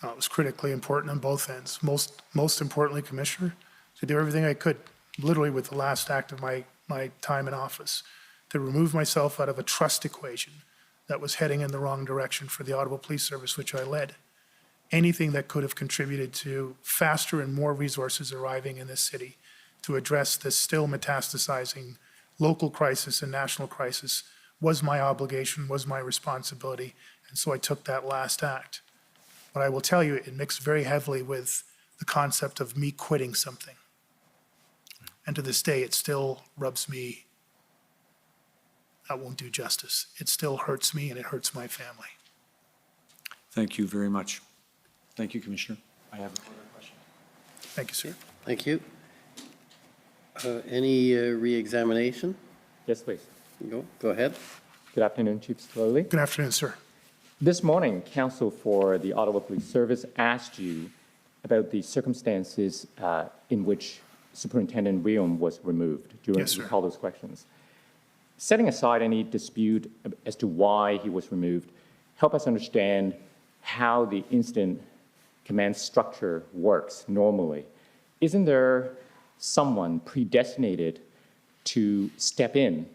It was critically important on both ends. Most importantly, Commissioner, to do everything I could, literally with the last act of my time in office, to remove myself out of a trust equation that was heading in the wrong direction for the Ottawa Police Service, which I led. Anything that could have contributed to faster and more resources arriving in this city to address this still metastasizing local crisis and national crisis was my obligation, was my responsibility, and so I took that last act. But I will tell you, it mixed very heavily with the concept of me quitting something. And to this day, it still rubs me, I won't do justice. It still hurts me and it hurts my family. Thank you very much. Thank you, Commissioner. I have no further question. Thank you, sir. Thank you. Any re-examination? Yes, please. Go ahead. Good afternoon, Chief Slowly. Good afternoon, sir. This morning, counsel for the Ottawa Police Service asked you about the circumstances in which Superintendent William was removed. Do you Yes, sir. recall those questions? Setting aside any dispute as to why he was removed, help us understand how the incident command structure works normally. Isn't there someone predestinated to step in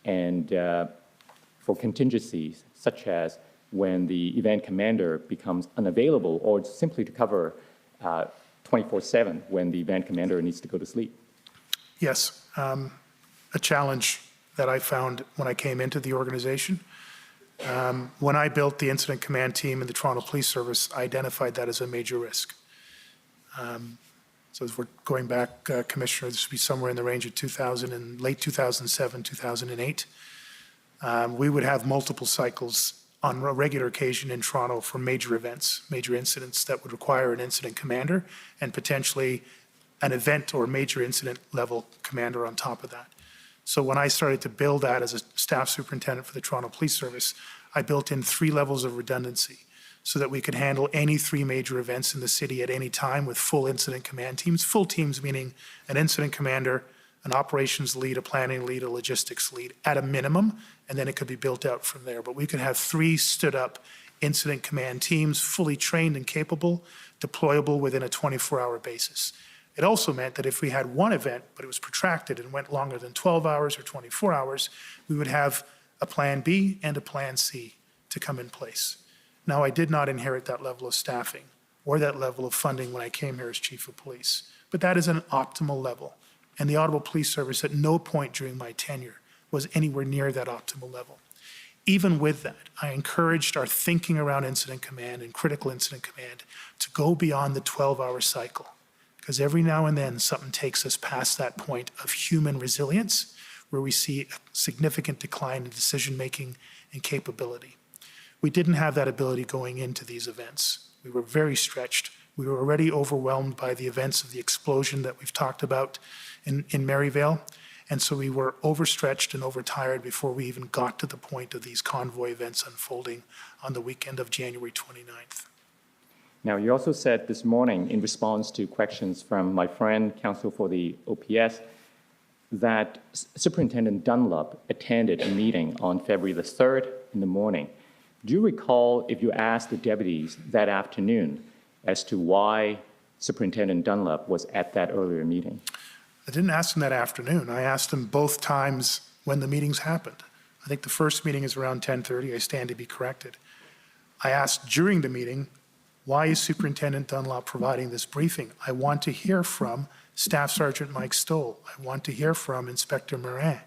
and for contingencies, such as when the event commander becomes unavailable, or simply to cover 24/7 when the event commander needs to go to sleep? Yes, a challenge that I found when I came into the organization. When I built the incident command team in the Toronto Police Service, I identified that as a major risk. So as we're going back, Commissioner, this would be somewhere in the range of 2000 and late 2007, 2008. We would have multiple cycles on a regular occasion in Toronto for major events, major incidents that would require an incident commander and potentially an event or major incident level commander on top of that. So when I started to build that as a staff superintendent for the Toronto Police Service, I built in 3 levels of redundancy so that we could handle any 3 major events in the city at any time with full incident command teams. Full teams meaning an incident commander, an operations lead, a planning lead, a logistics lead at a minimum, and then it could be built out from there. But we could have 3 stood up incident command teams, fully trained and capable, deployable within a 24-hour basis. It also meant that if we had one event, but it was protracted and went longer than 12 hours or 24 hours, we would have a plan B and a plan C to come in place. Now, I did not inherit that level of staffing or that level of funding when I came here as chief of police, but that is an optimal level. And the Ottawa Police Service at no point during my tenure was anywhere near that optimal level. Even with that, I encouraged our thinking around incident command and critical incident command to go beyond the 12-hour cycle. Because every now and then something takes us past that point of human resilience where we see a significant decline in decision-making and capability. We didn't have that ability going into these events. We were very stretched. We were already overwhelmed by the events of the explosion that we've talked about in Maryvale. And so we were overstretched and overtired before we even got to the point of these convoy events unfolding on the weekend of January 29th. Now, you also said this morning, in response to questions from my friend, counsel for the OPS, that Superintendent Dunlop attended a meeting on February the 3rd in the morning. Do you recall if you asked the deputies that afternoon as to why Superintendent Dunlop was at that earlier meeting? I didn't ask them that afternoon. I asked them both times when the meetings happened. I think the first meeting is around 10:30. I stand to be corrected. I asked during the meeting, why is Superintendent Dunlop providing this briefing? I want to hear from Staff Sergeant Mike Stoll. I want to hear from Inspector Morin.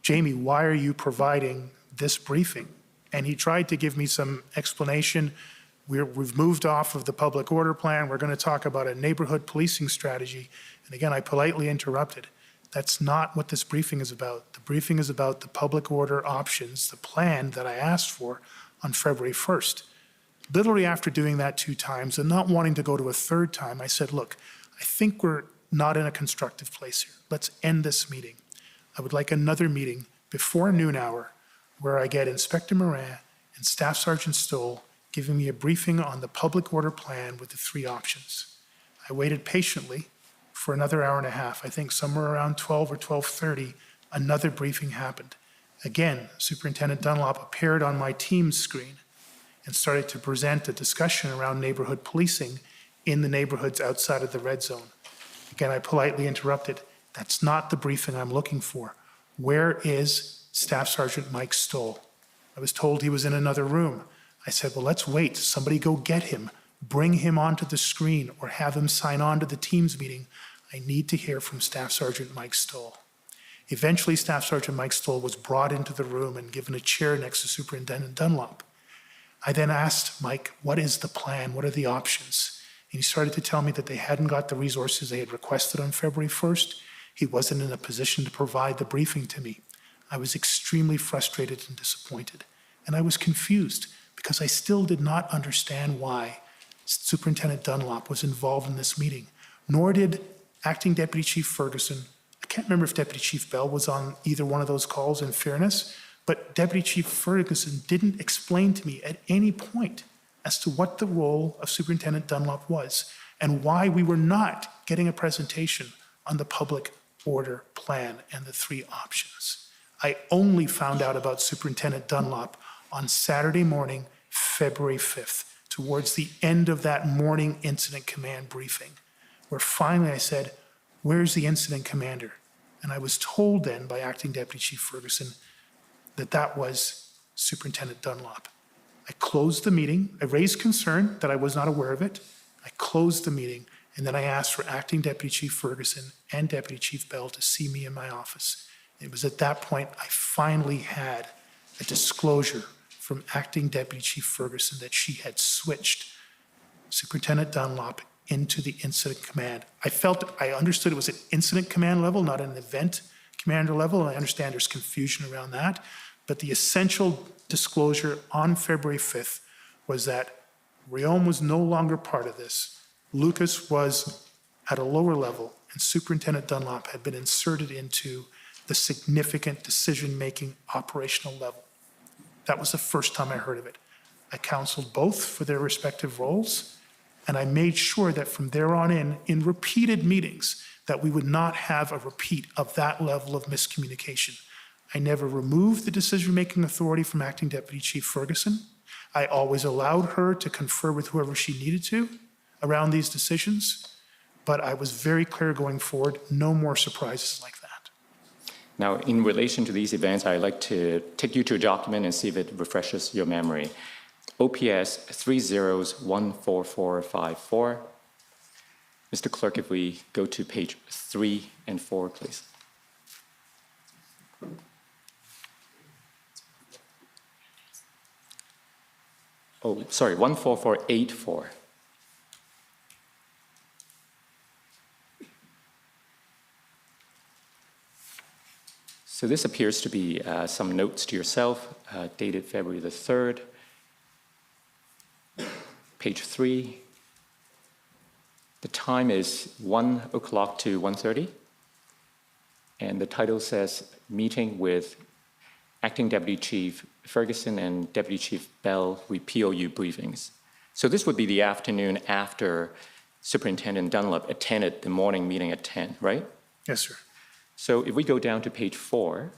Jamie, why are you providing this briefing? And he tried to give me some explanation. We've moved off of the public order plan. We're going to talk about a neighborhood policing strategy. And again, I politely interrupted. That's not what this briefing is about. The briefing is about the public order options, the plan that I asked for on February 1st. Literally after doing that 2 times and not wanting to go to a 3rd time, I said, look, I think we're not in a constructive place here. Let's end this meeting. I would like another meeting before noon hour where I get Inspector Morin and Staff Sergeant Stoll giving me a briefing on the public order plan with the 3 options. I waited patiently for another hour and a half. I think somewhere around 12 or 12:30, another briefing happened. Again, Superintendent Dunlop appeared on my Teams screen and started to present a discussion around neighborhood policing in the neighborhoods outside of the red zone. Again, I politely interrupted. That's not the briefing I'm looking for. Where is Staff Sergeant Mike Stoll? I was told he was in another room. I said, well, let's wait. Somebody go get him. Bring him onto the screen or have him sign on to the Teams meeting. I need to hear from Staff Sergeant Mike Stoll. Eventually, Staff Sergeant Mike Stoll was brought into the room and given a chair next to Superintendent Dunlop. I then asked Mike, what is the plan? What are the options? And he started to tell me that they hadn't got the resources they had requested on February 1st. He wasn't in a position to provide the briefing to me. I was extremely frustrated and disappointed. And I was confused because I still did not understand why Superintendent Dunlop was involved in this meeting, nor did Acting Deputy Chief Ferguson. I can't remember if Deputy Chief Bell was on either one of those calls, in fairness, but Deputy Chief Ferguson didn't explain to me at any point as to what the role of Superintendent Dunlop was and why we were not getting a presentation on the public order plan and the 3 options. I only found out about Superintendent Dunlop on Saturday morning, February 5th, towards the end of that morning incident command briefing, where finally I said, "Where's the incident commander?" And I was told then by Acting Deputy Chief Ferguson that that was Superintendent Dunlop. I closed the meeting. I raised concern that I was not aware of it. I closed the meeting, and then I asked for Acting Deputy Chief Ferguson and Deputy Chief Bell to see me in my office. It was at that point I finally had a disclosure from Acting Deputy Chief Ferguson that she had switched Superintendent Dunlop into the incident command. I understood it was an incident command level, not an event commander level, and I understand there's confusion around that. But the essential disclosure on February 5th was that Riom was no longer part of this. Lucas was at a lower level, and Superintendent Dunlop had been inserted into the significant decision-making operational level. That was the first time I heard of it. I counseled both for their respective roles, and I made sure that from there on in repeated meetings, that we would not have a repeat of that level of miscommunication. I never removed the decision-making authority from Acting Deputy Chief Ferguson. I always allowed her to confer with whoever she needed to around these decisions, but I was very clear going forward, no more surprises like that. Now, in relation to these events, I'd like to take you to a document and see if it refreshes your memory. OPS 30s14454. Mr. Clerk, if we go to page 3 and 4, please. Oh, sorry, 14484. So this appears to be some notes to yourself, dated February the 3rd. Page 3. The time is 1 o'clock to 1:30. And the title says, Meeting with Acting Deputy Chief Ferguson and Deputy Chief Bell with POU briefings. So this would be the afternoon after Superintendent Dunlop attended the morning meeting at 10, right? Yes, sir. So if we go down to page 4,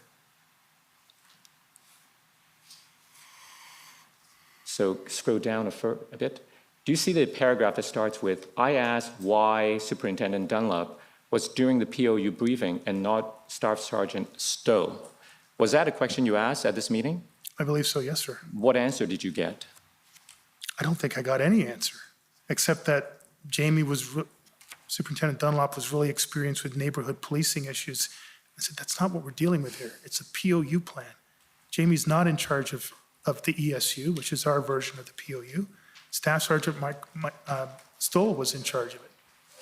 so scroll down a bit. Do you see the paragraph that starts with, I asked why Superintendent Dunlop was during the POU briefing and not Staff Sergeant Stowe? Was that a question you asked at this meeting? I believe so, yes, sir. What answer did you get? I don't think I got any answer, except that Superintendent Dunlop was really experienced with neighborhood policing issues. I said, that's not what we're dealing with here. It's a POU plan. Jamie's not in charge of the ESU, which is our version of the POU. Staff Sergeant Stoll was in charge of it.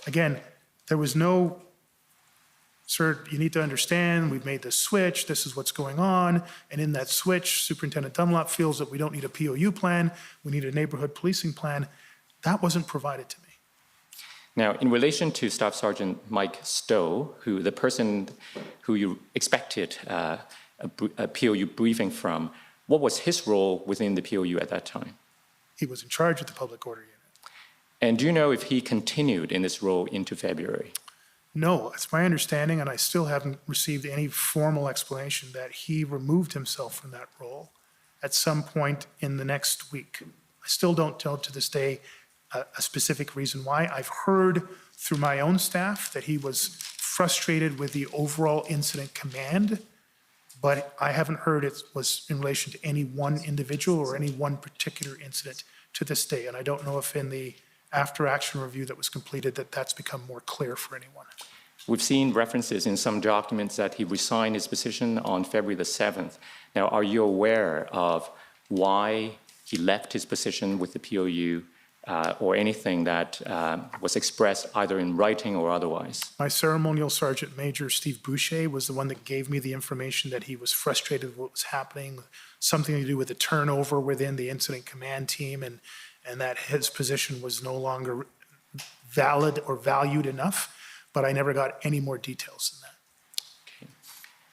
Again, there was no, sir, you need to understand, we've made this switch, this is what's going on, and in that switch, Superintendent Dunlop feels that we don't need a POU plan, we need a neighborhood policing plan. That wasn't provided to me. Now, in relation to Staff Sergeant Mike Stowe, the person who you expected a POU briefing from, what was his role within the POU at that time? He was in charge of the public order unit. And do you know if he continued in this role into February? No, it's my understanding, and I still haven't received any formal explanation, that he removed himself from that role at some point in the next week. I still don't know to this day a specific reason why. I've heard through my own staff that he was frustrated with the overall incident command, but I haven't heard it was in relation to any one individual or any one particular incident to this day. And I don't know if in the after-action review that was completed that that's become more clear for anyone. We've seen references in some documents that he resigned his position on February the 7th. Now, are you aware of why he left his position with the POU or anything that was expressed either in writing or otherwise? My ceremonial sergeant major, Steve Boucher, was the one that gave me the information that he was frustrated with what was happening, something to do with the turnover within the incident command team, and that his position was no longer valid or valued enough, but I never got any more details than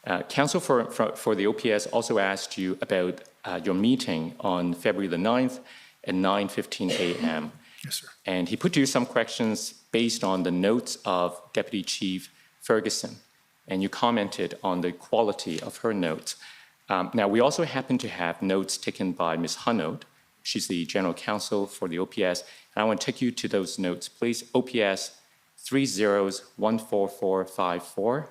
that. Okay. Counsel for the OPS also asked you about your meeting on February the 9th at 9:15 a.m. Yes, sir. And he put to you some questions based on the notes of Deputy Chief Ferguson, and you commented on the quality of her notes. Now, we also happen to have notes taken by Ms. Hunnode. She's the General Counsel for the OPS, and I want to take you to those notes, please. OPS 30-14454.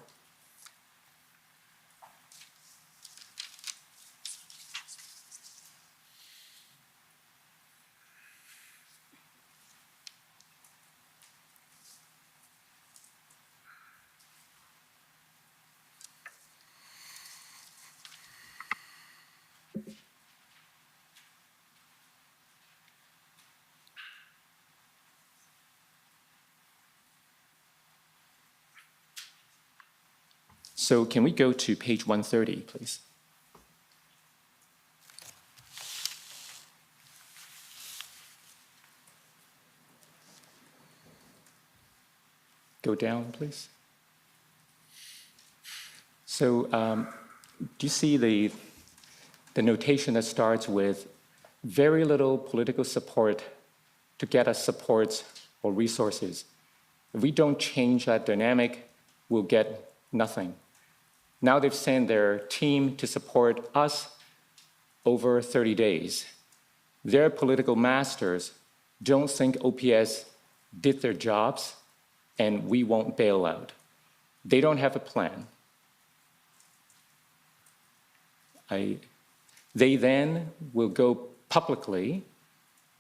So can we go to page 130, please? Go down, please. So do you see the notation that starts with very little political support to get us supports or resources? If we don't change that dynamic, we'll get nothing. Now they've sent their team to support us over 30 days. Their political masters don't think OPS did their jobs, and we won't bail out. They don't have a plan. They then will go publicly,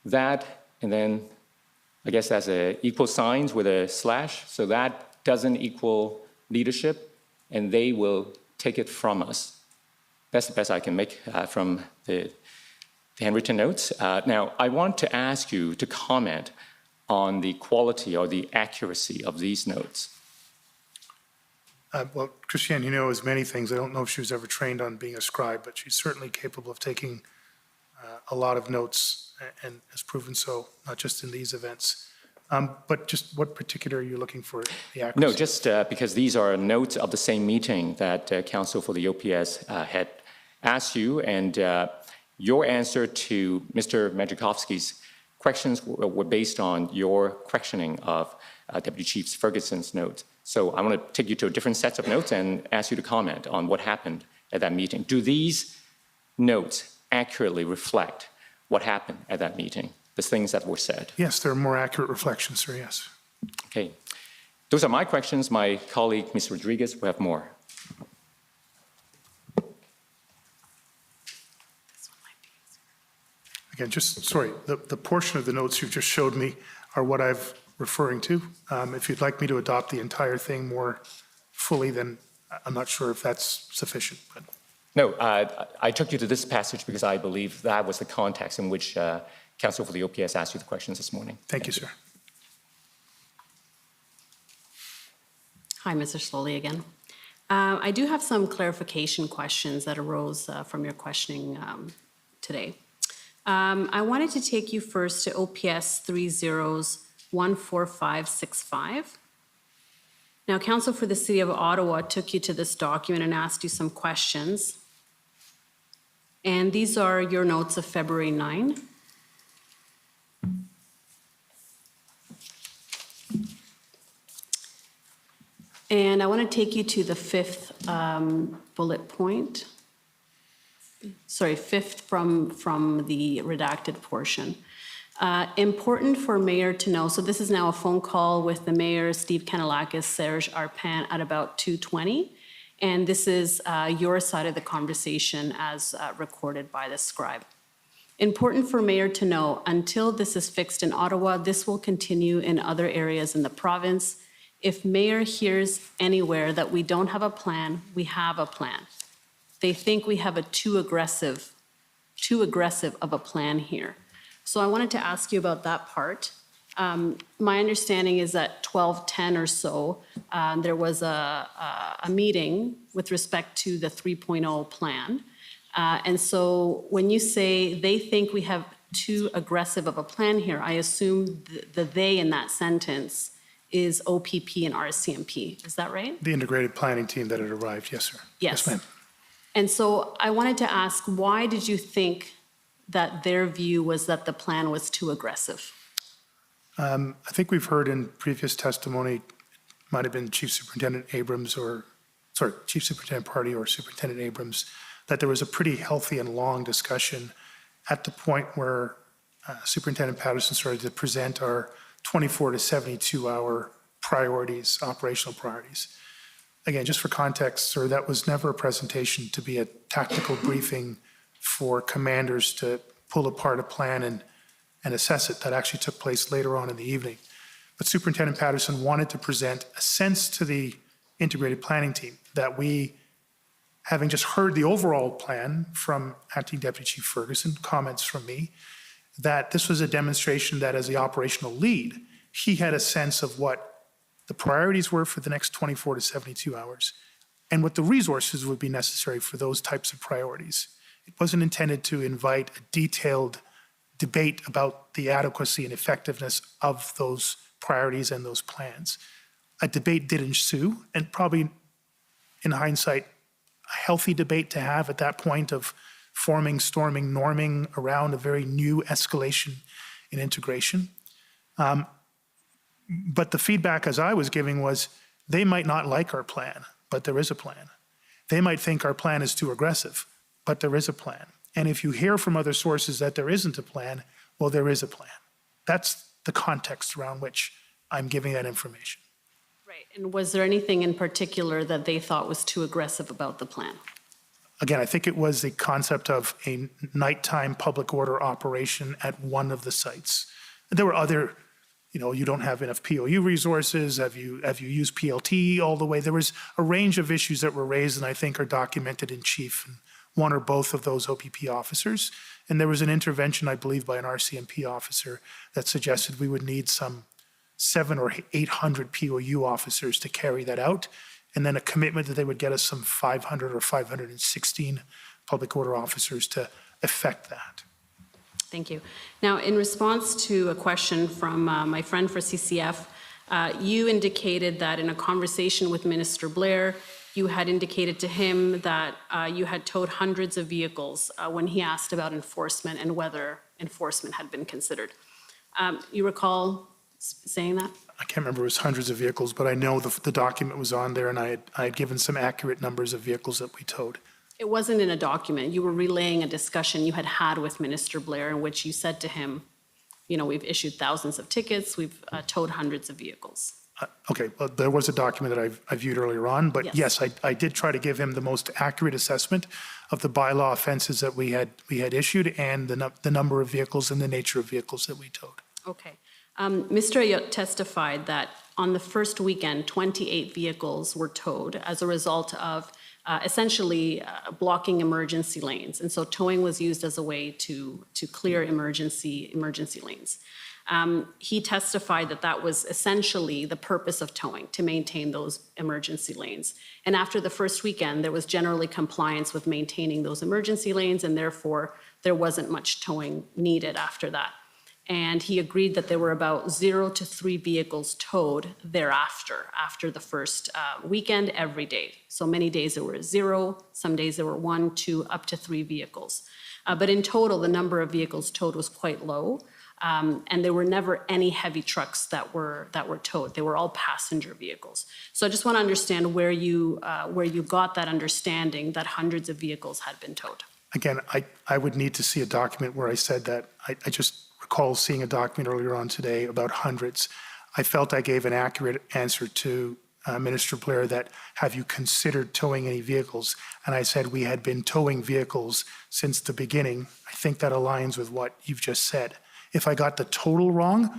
that, and then I guess that's a equal signs with a slash, so that doesn't equal leadership, and they will take it from us. That's the best I can make from the handwritten notes. Now, I want to ask you to comment on the quality or the accuracy of these notes. Well, Christiane, you know, as many things. I don't know if she was ever trained on being a scribe, but she's certainly capable of taking a lot of notes and has proven so, not just in these events. But just what particular are you looking for the accuracy? No, just because these are notes of the same meeting that Counsel for the OPS had asked you, and your answer to Mr. Majikowski's questions were based on your questioning of Deputy Chief Ferguson's notes. So I want to take you to a different set of notes and ask you to comment on what happened at that meeting. Do these notes accurately reflect what happened at that meeting, the things that were said? Yes, they're more accurate reflections, sir, yes. Okay. Those are my questions. My colleague, Ms. Rodriguez, will have more. Again, just, sorry, the portion of the notes you've just showed me are what I've referring to. If you'd like me to adopt the entire thing more fully, then I'm not sure if that's sufficient. But. No, I took you to this passage because I believe that was the context in which Counsel for the OPS asked you the questions this morning. Thank you, sir. Hi, Mr. Slowly again. I do have some clarification questions that arose from your questioning today. I wanted to take you first to OPS 30-14565. Now, Counsel for the City of Ottawa took you to this document and asked you some questions. And these are your notes of February 9. And I want to take you to the fifth bullet point. Sorry, fifth from the redacted portion. Important for mayor to know, so this is now a phone call with the mayor, Steve Kanellakis, Serge Arpin at about 2:20. And this is your side of the conversation as recorded by the scribe. Important for mayor to know, until this is fixed in Ottawa, this will continue in other areas in the province. If mayor hears anywhere that we don't have a plan, we have a plan. They think we have a too aggressive of a plan here. So I wanted to ask you about that part. My understanding is that 12:10 or so, there was a meeting with respect to the 3.0 plan. And so when you say they think we have too aggressive of a plan here, I assume the they in that sentence is OPP and RCMP. Is that right? The integrated planning team that had arrived, yes, sir. Yes. Yes, ma'am. And so I wanted to ask, why did you think that their view was that the plan was too aggressive? I think we've heard in previous testimony, might have been Chief Superintendent Abrams Chief Superintendent Party or Superintendent Abrams, that there was a pretty healthy and long discussion at the point where Superintendent Patterson started to present our 24 to 72 hour priorities, operational priorities. Again, just for context, sir, that was never a presentation to be a tactical briefing for commanders to pull apart a plan and assess it. That actually took place later on in the evening. But Superintendent Patterson wanted to present a sense to the integrated planning team that we, having just heard the overall plan from Acting Deputy Chief Ferguson, comments from me, that this was a demonstration that as the operational lead, he had a sense of what the priorities were for the next 24 to 72 hours and what the resources would be necessary for those types of priorities. It wasn't intended to invite a detailed debate about the adequacy and effectiveness of those priorities and those plans. A debate did ensue, and probably in hindsight, a healthy debate to have at that point of forming, storming, norming around a very new escalation in integration. But the feedback as I was giving was, they might not like our plan, but there is a plan. They might think our plan is too aggressive, but there is a plan. And if you hear from other sources that there isn't a plan, well, there is a plan. That's the context around which I'm giving that information. Right. And was there anything in particular that they thought was too aggressive about the plan? Again, I think it was the concept of a nighttime public order operation at one of the sites. There were other, you don't have enough POU resources. Have you used PLT all the way? There was a range of issues that were raised and I think are documented in chief and one or both of those OPP officers. And there was an intervention, I believe, by an RCMP officer that suggested we would need some 700 or 800 POU officers to carry that out. And then a commitment that they would get us some 500 or 516 public order officers to effect that. Thank you. Now, in response to a question from my friend for CCF, you indicated that in a conversation with Minister Blair, you had indicated to him that you had towed hundreds of vehicles when he asked about enforcement and whether enforcement had been considered. You recall saying that? I can't remember, it was hundreds of vehicles, but I know the document was on there and I had given some accurate numbers of vehicles that we towed. It wasn't in a document. You were relaying a discussion you had with Minister Blair in which you said to him, we've issued thousands of tickets, we've towed hundreds of vehicles. Okay, well, there was a document that I viewed earlier on, but yes, I did try to give him the most accurate assessment of the bylaw offenses that we had issued and the number of vehicles and the nature of vehicles that we towed. Okay. Mr. Ayot testified that on the first weekend, 28 vehicles were towed as a result of essentially blocking emergency lanes. And so towing was used as a way to clear emergency lanes. He testified that that was essentially the purpose of towing, to maintain those emergency lanes. And after the first weekend, there was generally compliance with maintaining those emergency lanes, and therefore there wasn't much towing needed after that. And he agreed that there were about 0 to 3 vehicles towed thereafter, after the first weekend, every day. So many days there were 0, some days there were 1, 2, up to 3 vehicles. But in total, the number of vehicles towed was quite low. And there were never any heavy trucks that were towed. They were all passenger vehicles. So I just want to understand where you got that understanding that hundreds of vehicles had been towed. Again, I would need to see a document where I said that. I just recall seeing a document earlier on today about hundreds. I felt I gave an accurate answer to Minister Blair that, have you considered towing any vehicles? And I said we had been towing vehicles since the beginning. I think that aligns with what you've just said. If I got the total wrong,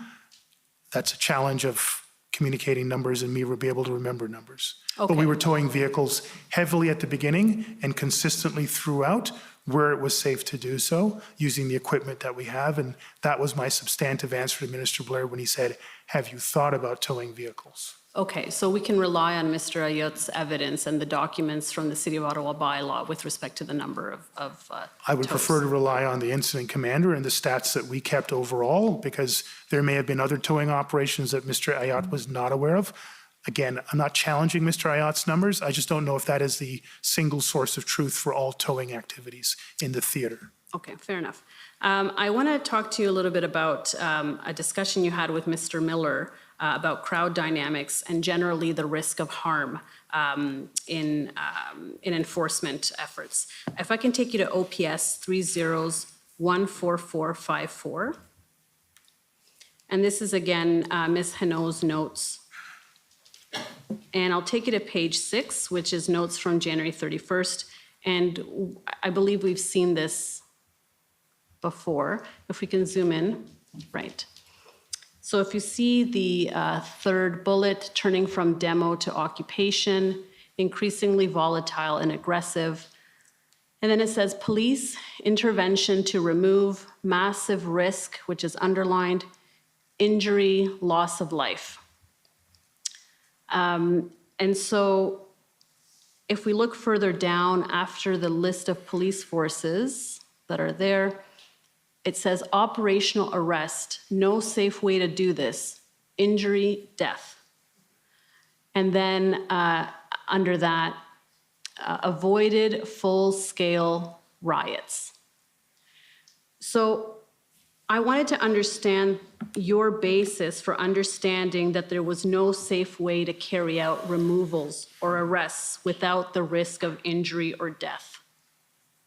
that's a challenge of communicating numbers and me will be able to remember numbers. Okay. But we were towing vehicles heavily at the beginning and consistently throughout where it was safe to do so, using the equipment that we have. And that was my substantive answer to Minister Blair when he said, have you thought about towing vehicles? Okay, so we can rely on Mr. Ayot's evidence and the documents from the City of Ottawa bylaw with respect to the number of I would prefer to rely on the incident commander and the stats that we kept overall, because there may have been other towing operations that Mr. Ayot was not aware of. Again, I'm not challenging Mr. Ayot's numbers. I just don't know if that is the single source of truth for all towing activities in the theater. Okay, fair enough. I want to talk to you a little bit about a discussion you had with Mr. Miller about crowd dynamics and generally the risk of harm in enforcement efforts. If I can take you to OPS 30-14454. And this is again Ms. Hanaud's notes. And I'll take you to page 6, which is notes from January 31st. And I believe we've seen this before. If we can zoom in, right. So if you see the third bullet, turning from demo to occupation, increasingly volatile and aggressive. And then it says police intervention to remove massive risk, which is underlined, injury, loss of life. And so if we look further down after the list of police forces that are there, it says operational arrest, no safe way to do this, injury, death. And then under that, avoided full-scale riots. So I wanted to understand your basis for understanding that there was no safe way to carry out removals or arrests without the risk of injury or death.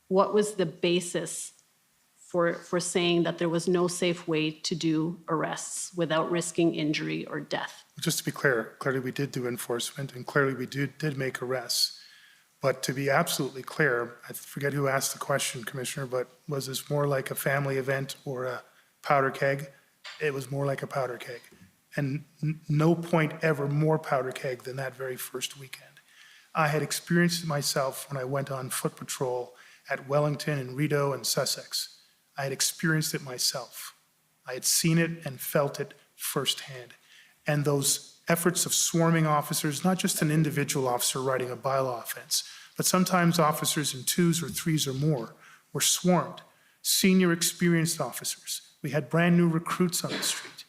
What was the basis for saying that there was no safe way to do arrests without risking injury or death? Just to be clear, clearly we did do enforcement and clearly we did make arrests. But to be absolutely clear, I forget who asked the question, Commissioner, but was this more like a family event or a powder keg? It was more like a powder keg. And no point ever more powder keg than that very first weekend. I had experienced it myself when I went on foot patrol at Wellington and Rideau and Sussex. I had experienced it myself. I had seen it and felt it firsthand. And those efforts of swarming officers, not just an individual officer writing a bylaw offense, but sometimes officers in 2s or 3s or more were swarmed. Senior experienced officers. We had brand new recruits on the street.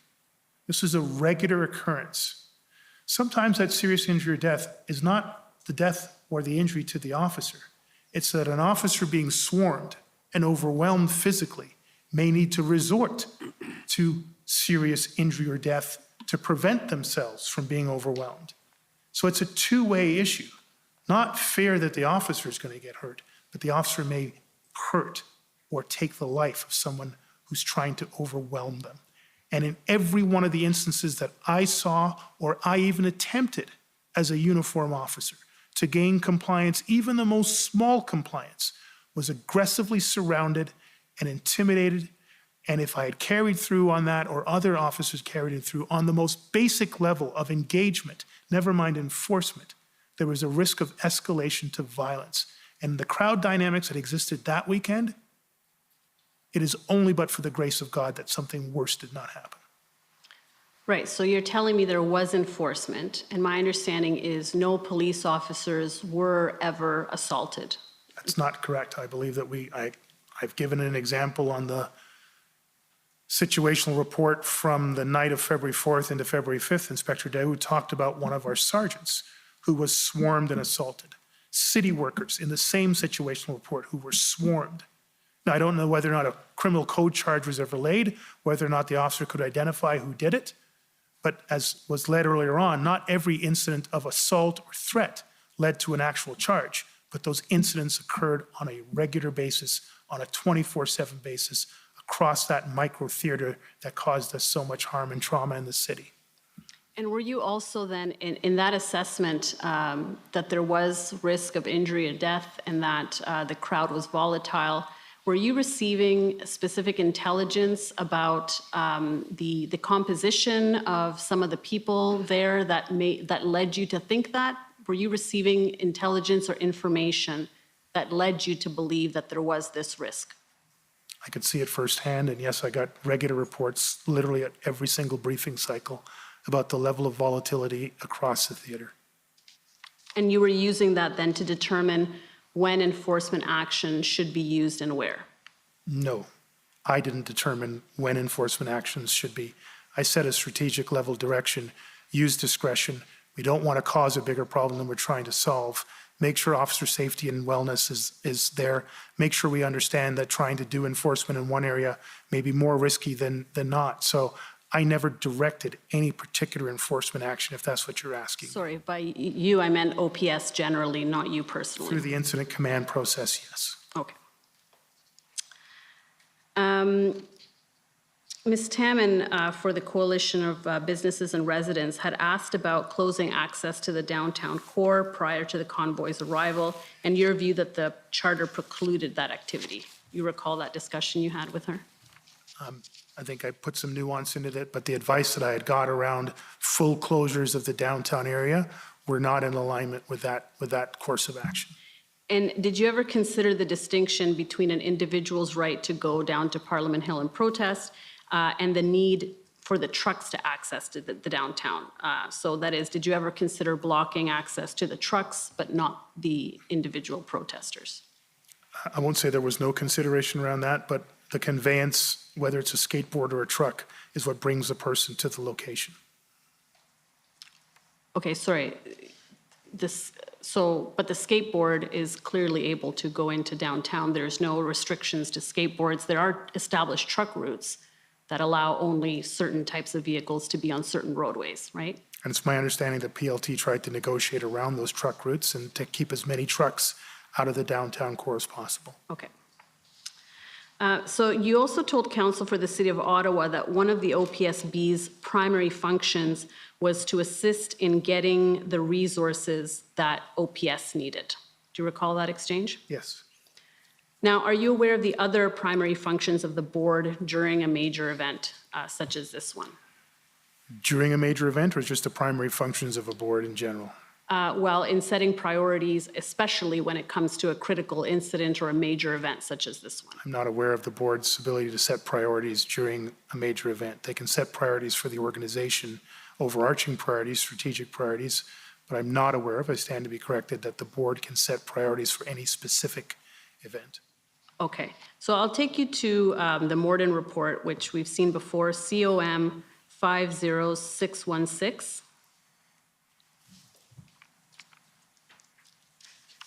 This was a regular occurrence. Sometimes that serious injury or death is not the death or the injury to the officer. It's that an officer being swarmed and overwhelmed physically may need to resort to serious injury or death to prevent themselves from being overwhelmed. So it's a two-way issue. Not fair that the officer is going to get hurt, but the officer may hurt or take the life of someone who's trying to overwhelm them. And in every one of the instances that I saw or I even attempted as a uniform officer to gain compliance, even the most small compliance, was aggressively surrounded and intimidated. And if I had carried through on that or other officers carried it through on the most basic level of engagement, never mind enforcement, there was a risk of escalation to violence. And the crowd dynamics that existed that weekend, it is only but for the grace of God that something worse did not happen. Right, so you're telling me there was enforcement, and my understanding is no police officers were ever assaulted. That's not correct. I believe that I've given an example on the situational report from the night of February 4th into February 5th. Inspector Daoud talked about one of our sergeants who was swarmed and assaulted. City workers in the same situational report who were swarmed. Now, I don't know whether or not a criminal code charge was ever laid, whether or not the officer could identify who did it, but as was led earlier on, not every incident of assault or threat led to an actual charge, but those incidents occurred on a regular basis, on a 24/7 basis, across that micro theater that caused us so much harm and trauma in the city. And were you also then, in that assessment, that there was risk of injury or death and that the crowd was volatile, were you receiving specific intelligence about the composition of some of the people there that led you to think that? Were you receiving intelligence or information that led you to believe that there was this risk? I could see it firsthand, and yes, I got regular reports literally at every single briefing cycle about the level of volatility across the theater. And you were using that then to determine when enforcement action should be used and where? No, I didn't determine when enforcement actions should be. I set a strategic level direction, use discretion. We don't want to cause a bigger problem than we're trying to solve. make sure officer safety and wellness is there, make sure we understand that trying to do enforcement in one area may be more risky than not. So I never directed any particular enforcement action, if that's what you're asking. Sorry, by you, I meant OPS generally, not you personally. Through the incident command process, yes. Okay. Ms. Tamman, for the Coalition of Businesses and Residents, had asked about closing access to the downtown core prior to the convoy's arrival, and your view that the charter precluded that activity. You recall that discussion you had with her? I think I put some nuance into it, but the advice that I had got around full closures of the downtown area were not in alignment with that course of action. And did you ever consider the distinction between an individual's right to go down to Parliament Hill and protest and the need for the trucks to access to the downtown? So that is, did you ever consider blocking access to the trucks but not the individual protesters? I won't say there was no consideration around that, but the conveyance, whether it's a skateboard or a truck, is what brings the person to the location. Okay, sorry. But the skateboard is clearly able to go into downtown. There's no restrictions to skateboards. There are established truck routes that allow only certain types of vehicles to be on certain roadways, right? And it's my understanding that PLT tried to negotiate around those truck routes and to keep as many trucks out of the downtown core as possible. Okay. So you also told counsel for the City of Ottawa that one of the OPSB's primary functions was to assist in getting the resources that OPS needed. Do you recall that exchange? Yes. Now, are you aware of the other primary functions of the board during a major event such as this one? During a major event, or just the primary functions of a board in general? Well, in setting priorities, especially when it comes to a critical incident or a major event such as this one. I'm not aware of the board's ability to set priorities during a major event. They can set priorities for the organization, overarching priorities, strategic priorities, but I'm not aware of, I stand to be corrected, that the board can set priorities for any specific event. Okay, so I'll take you to the Morden report, which we've seen before, COM 50616.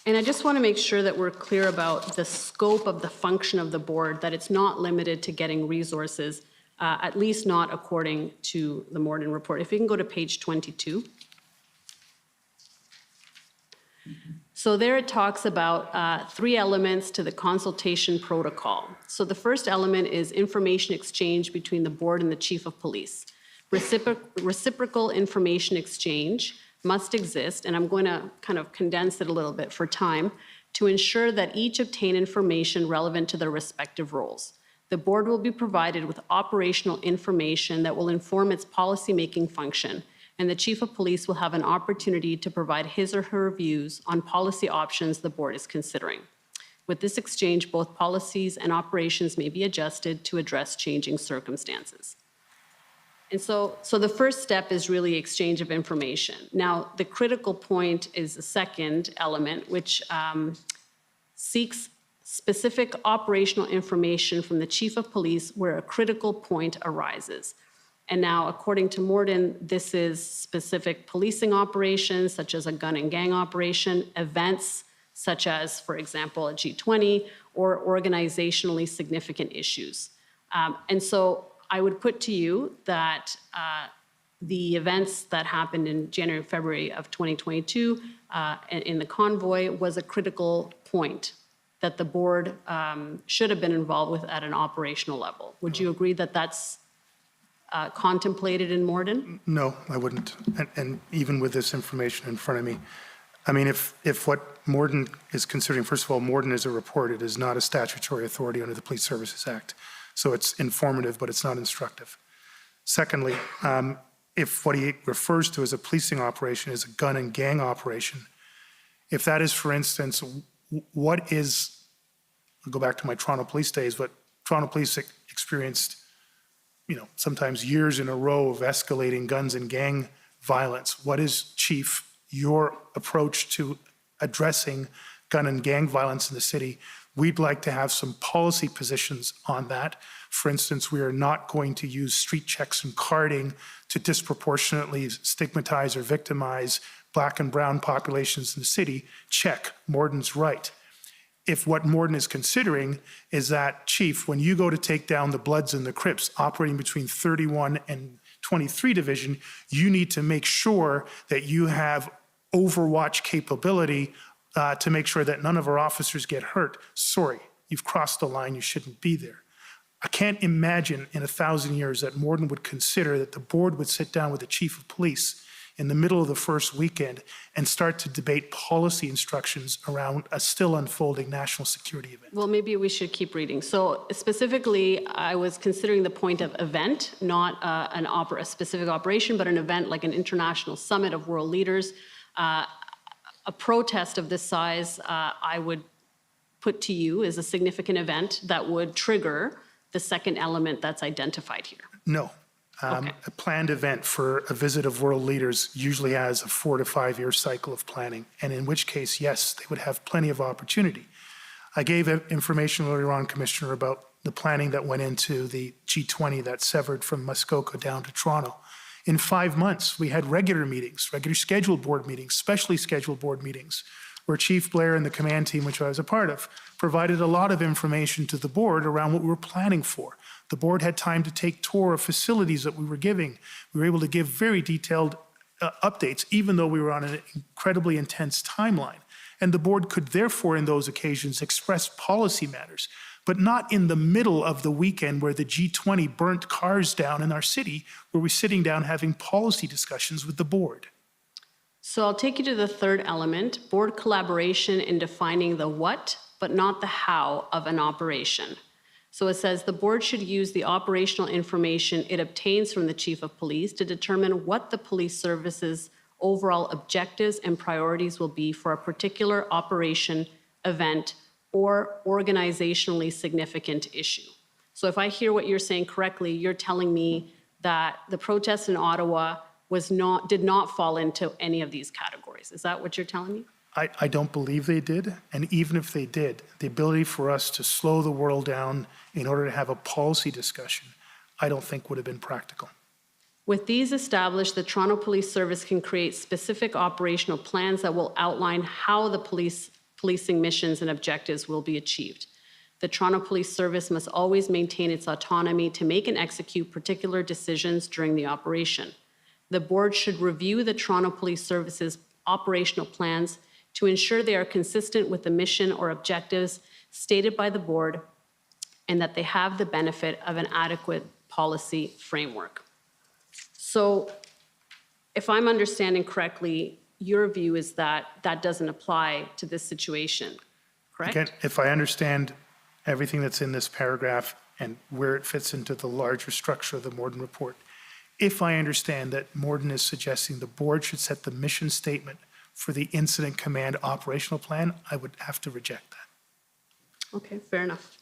And I just want to make sure that we're clear about the scope of the function of the board, that it's not limited to getting resources, at least not according to the Morden report. If you can go to page 22. So there it talks about 3 elements to the consultation protocol. So the first element is information exchange between the board and the chief of police. Reciprocal information exchange must exist, and I'm going to kind of condense it a little bit for time, to ensure that each obtain information relevant to their respective roles. The board will be provided with operational information that will inform its policymaking function, and the chief of police will have an opportunity to provide his or her views on policy options the board is considering. With this exchange, both policies and operations may be adjusted to address changing circumstances. And so the first step is really exchange of information. Now, the critical point is the second element, which seeks specific operational information from the chief of police where a critical point arises. And now, according to Morden, this is specific policing operations, such as a gun and gang operation, events, such as, for example, a G20, or organizationally significant issues. And so I would put to you that the events that happened in January, February of 2022 in the convoy was a critical point that the board should have been involved with at an operational level. Would you agree that that's contemplated in Morden? No, I wouldn't. And even with this information in front of me, I mean, if what Morden is considering, first of all, Morden is a report. It is not a statutory authority under the Police Services Act. So it's informative, but it's not instructive. Secondly, if what he refers to as a policing operation is a gun and gang operation, if that is, for instance, what is, I'll go back to my Toronto police days, but Toronto police experienced, sometimes years in a row of escalating guns and gang violence. What is, Chief, your approach to addressing gun and gang violence in the city? We'd like to have some policy positions on that. For instance, we are not going to use street checks and carding to disproportionately stigmatize or victimize Black and brown populations in the city, check, Morden's right. If what Morden is considering is that, Chief, when you go to take down the Bloods and the Crips operating between 31 and 23 Division, you need to make sure that you have overwatch capability to make sure that none of our officers get hurt. Sorry, you've crossed the line, you shouldn't be there. I can't imagine in 1,000 years that Morden would consider that the board would sit down with the chief of police in the middle of the first weekend and start to debate policy instructions around a still unfolding national security event. Well, maybe we should keep reading. So specifically, I was considering the point of event, not a specific operation, but an event like an international summit of world leaders. A protest of this size, I would put to you, is a significant event that would trigger the second element that's identified here. No. Okay. A planned event for a visit of world leaders usually has a 4 to 5 year cycle of planning, and in which case, yes, they would have plenty of opportunity. I gave information earlier on, Commissioner, about the planning that went into the G20 that severed from Muskoka down to Toronto. In 5 months, we had regular meetings, regular scheduled board meetings, specially scheduled board meetings, where Chief Blair and the command team, which I was a part of, provided a lot of information to the board around what we were planning for. The board had time to take tour of facilities that we were giving. We were able to give very detailed updates, even though we were on an incredibly intense timeline. And the board could therefore, in those occasions, express policy matters, but not in the middle of the weekend where the G20 burnt cars down in our city, where we're sitting down having policy discussions with the board. So I'll take you to the third element, board collaboration in defining the what, but not the how of an operation. So it says the board should use the operational information it obtains from the chief of police to determine what the police service's overall objectives and priorities will be for a particular operation, event, or organizationally significant issue. So if I hear what you're saying correctly, you're telling me that the protests in Ottawa did not fall into any of these categories. Is that what you're telling me? I don't believe they did, and even if they did, the ability for us to slow the world down in order to have a policy discussion, I don't think would have been practical. With these established, the Toronto Police Service can create specific operational plans that will outline how the policing missions and objectives will be achieved. The Toronto Police Service must always maintain its autonomy to make and execute particular decisions during the operation. The board should review the Toronto Police Service's operational plans to ensure they are consistent with the mission or objectives stated by the board and that they have the benefit of an adequate policy framework. So if I'm understanding correctly, your view is that that doesn't apply to this situation, correct? Again, if I understand everything that's in this paragraph and where it fits into the larger structure of the Morden report, if I understand that Morden is suggesting the board should set the mission statement for the incident command operational plan, I would have to reject that. Okay, fair enough.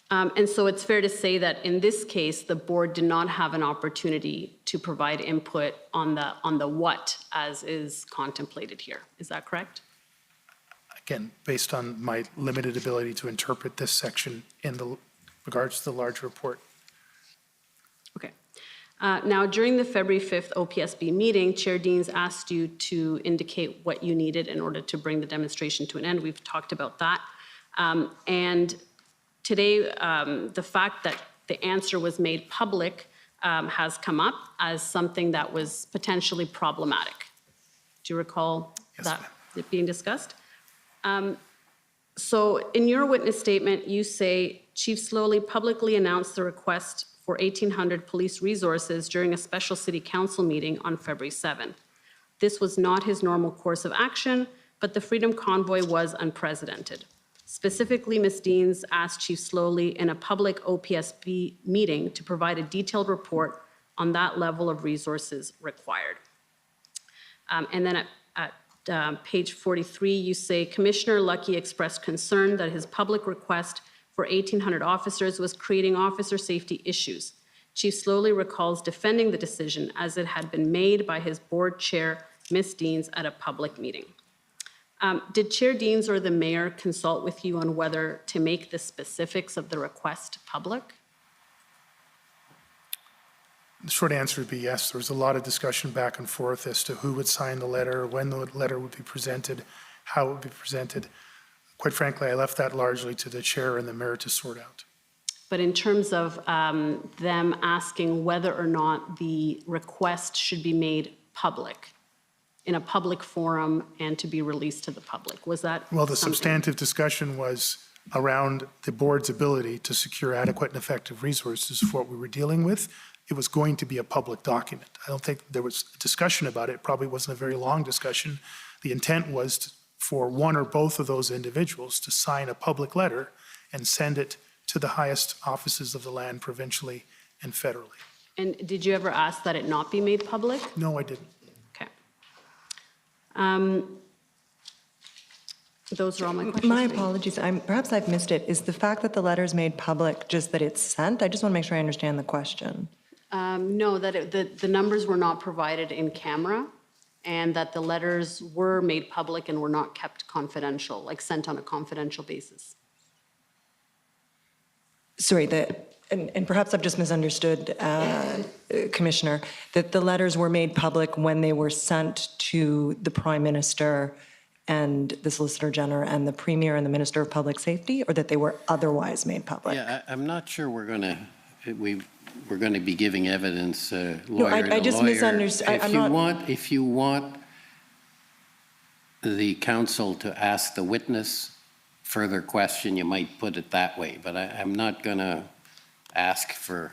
And so it's fair to say that in this case, the board did not have an opportunity to provide input on the what as is contemplated here. Is that correct? Again, based on my limited ability to interpret this section in the regards to the larger report. Okay. Now, during the February 5th OPSB meeting, Chair Deans asked you to indicate what you needed in order to bring the demonstration to an end. We've talked about that. And today, the fact that the answer was made public has come up as something that was potentially problematic. Do you recall that it being discussed? So in your witness statement, you say Chief Slowly publicly announced the request for 1,800 police resources during a special city council meeting on February 7th. This was not his normal course of action, but the Freedom Convoy was unprecedented. Specifically, Ms. Deans asked Chief Slowly in a public OPSB meeting to provide a detailed report on that level of resources required. And then at page 43, you say, Commissioner Lucky expressed concern that his public request for 1,800 officers was creating officer safety issues. Chief Slowly recalls defending the decision as it had been made by his board chair, Ms. Deans, at a public meeting. Did Chair Deans or the mayor consult with you on whether to make the specifics of the request public? The short answer would be yes. There was a lot of discussion back and forth as to who would sign the letter, when the letter would be presented, how it would be presented. Quite frankly, I left that largely to the chair and the mayor to sort out. But in terms of them asking whether or not the request should be made public, in a public forum and to be released to the public, was that Well, the something- substantive discussion was around the board's ability to secure adequate and effective resources for what we were dealing with. It was going to be a public document. I don't think there was a discussion about it. It probably wasn't a very long discussion. The intent was for one or both of those individuals to sign a public letter and send it to the highest offices of the land provincially and federally. And did you ever ask that it not be made public? No, I didn't. Okay. Those are all my questions. My apologies, perhaps I've missed it. Is the fact that the letter is made public just that it's sent? I just want to make sure I understand the question. No, that the numbers were not provided in camera, and that the letters were made public and were not kept confidential, like sent on a confidential basis. Sorry, and perhaps I've just misunderstood, Commissioner, that the letters were made public when they were sent to the Prime Minister and the Solicitor General and the Premier and the Minister of Public Safety, or that they were otherwise made public? Yeah, I'm not sure we're going to be giving evidence lawyer No, I to just lawyer. misunderstood. If you want the council to ask the witness further question, you might put it that way, but I'm not going to ask for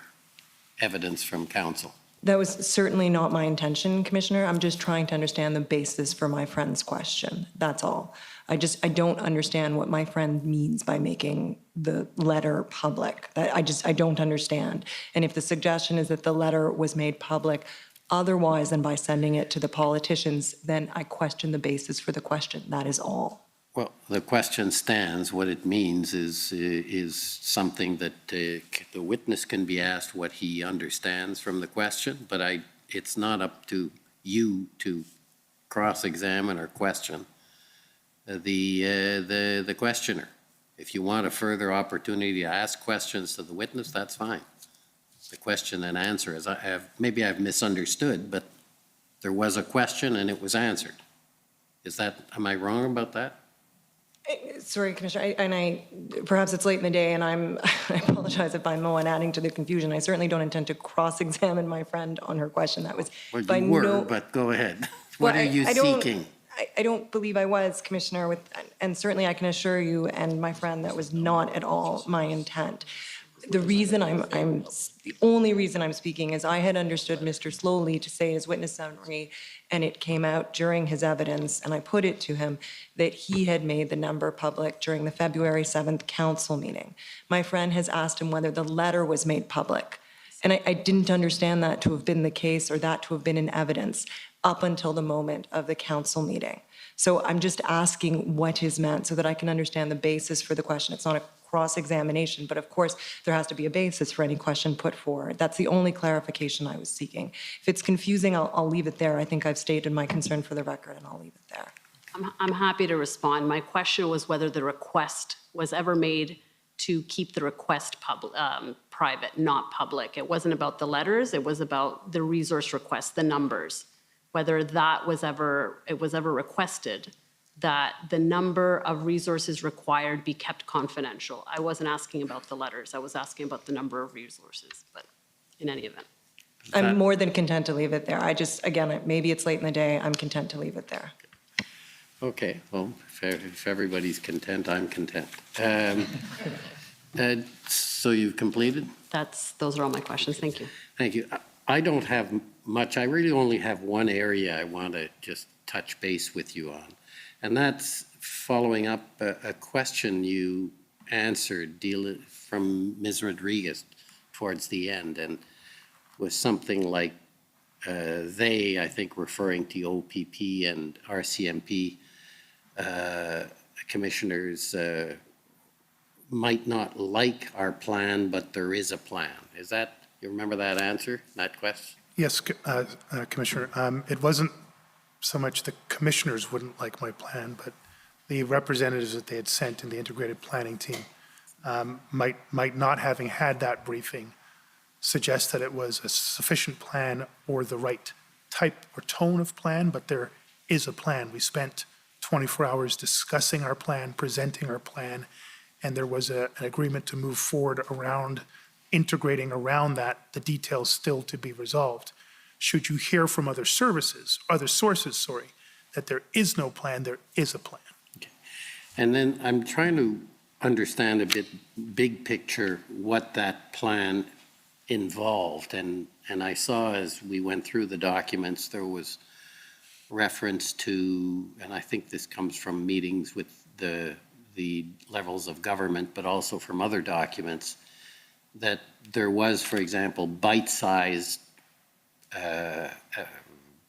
evidence from council. That was certainly not my intention, Commissioner. I'm just trying to understand the basis for my friend's question. That's all. I don't understand what my friend means by making the letter public. I don't understand. And if the suggestion is that the letter was made public otherwise than by sending it to the politicians, then I question the basis for the question. That is all. Well, the question stands. What it means is something that the witness can be asked what he understands from the question, but it's not up to you to cross-examine or question the questioner. If you want a further opportunity to ask questions to the witness, that's fine. The question and answer is, maybe I've misunderstood, but there was a question and it was answered. Am I wrong about that? Sorry, Commissioner, perhaps it's late in the day, and I apologize if I'm the one adding to the confusion. I certainly don't intend to cross-examine my friend on her question. That was Well, by you were, no. but go ahead. What Well, are you seeking? I don't believe I was, Commissioner, and certainly I can assure you and my friend that was not at all my intent. The reason the only reason I'm speaking is I had understood Mr. Slowly to say his witness summary, and it came out during his evidence, and I put it to him that he had made the number public during the February 7th council meeting. My friend has asked him whether the letter was made public, and I didn't understand that to have been the case or that to have been in evidence up until the moment of the council meeting. So I'm just asking what is meant so that I can understand the basis for the question. It's not a cross-examination, but of course, there has to be a basis for any question put forward. That's the only clarification I was seeking. If it's confusing, I'll leave it there. I think I've stated my concern for the record, and I'll leave it there. I'm happy to respond. My question was whether the request was ever made to keep the request private, not public. It wasn't about the letters. It was about the resource request, the numbers. Whether that was ever requested that the number of resources required be kept confidential. I wasn't asking about the letters. I was asking about the number of resources, but in any event. I'm more than content to leave it there. Again, maybe it's late in the day. I'm content to leave it there. Okay, well, if everybody's content, I'm content. So you've completed? Those are all my questions. Thank you. Thank you. I don't have much. I really only have one area I want to just touch base with you on. And that's following up a question you answered from Ms. Rodriguez towards the end, and was something like I think referring to OPP and RCMP commissioners might not like our plan, but there is a plan. You remember that answer, that question? Yes, Commissioner. It wasn't so much the commissioners wouldn't like my plan, but the representatives that they had sent in the integrated planning team might not having had that briefing suggest that it was a sufficient plan or the right type or tone of plan, but there is a plan. We spent 24 hours discussing our plan, presenting our plan, and there was an agreement to move forward around integrating around that, the details still to be resolved. Should you hear from other sources, that there is no plan, there is a plan. And then I'm trying to understand a bit big picture what that plan involved. And I saw as we went through the documents, there was reference to, and I think this comes from meetings with the levels of government, but also from other documents, that there was, for example, bite-sized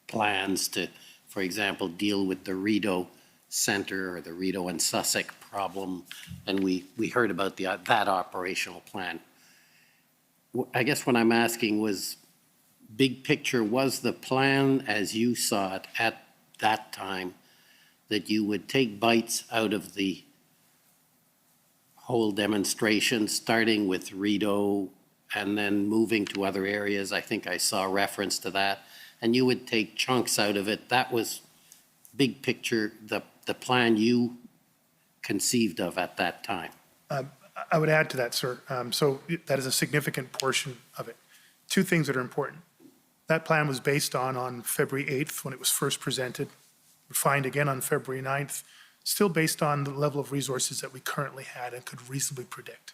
plans to, for example, deal with the Rideau Center or the Rideau and Sussex problem, and we heard about that operational plan. I guess what I'm asking was, big picture, was the plan as you saw it at that time that you would take bites out of the whole demonstration, starting with Rideau and then moving to other areas? I think I saw reference to that. And you would take chunks out of it. That was big picture, the plan you conceived of at that time. I would add to that, sir. So that is a significant portion of it. Two things that are important. That plan was based on February 8th when it was first presented, refined again on February 9th, still based on the level of resources that we currently had and could reasonably predict.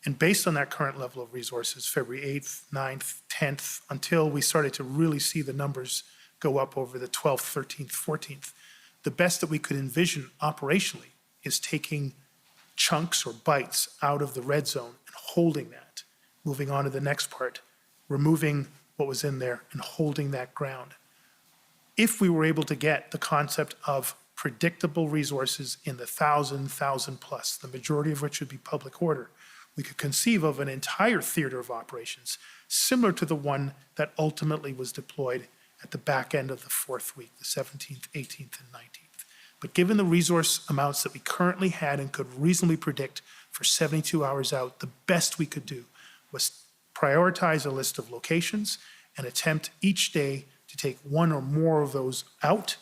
And based on that current level of resources, February 8th, 9th, 10th, until we started to really see the numbers go up over the 12th, 13th, 14th, the best that we could envision operationally is taking chunks or bites out of the red zone and holding that, moving on to the next part, removing what was in there and holding that ground. If we were able to get the concept of predictable resources in the 1,000 plus, the majority of which would be public order, we could conceive of an entire theater of operations similar to the one that ultimately was deployed at the back end of the fourth week, the 17th, 18th, and 19th. But given the resource amounts that we currently had and could reasonably predict for 72 hours out, the best we could do was prioritize a list of locations and attempt each day to take one or more of those out,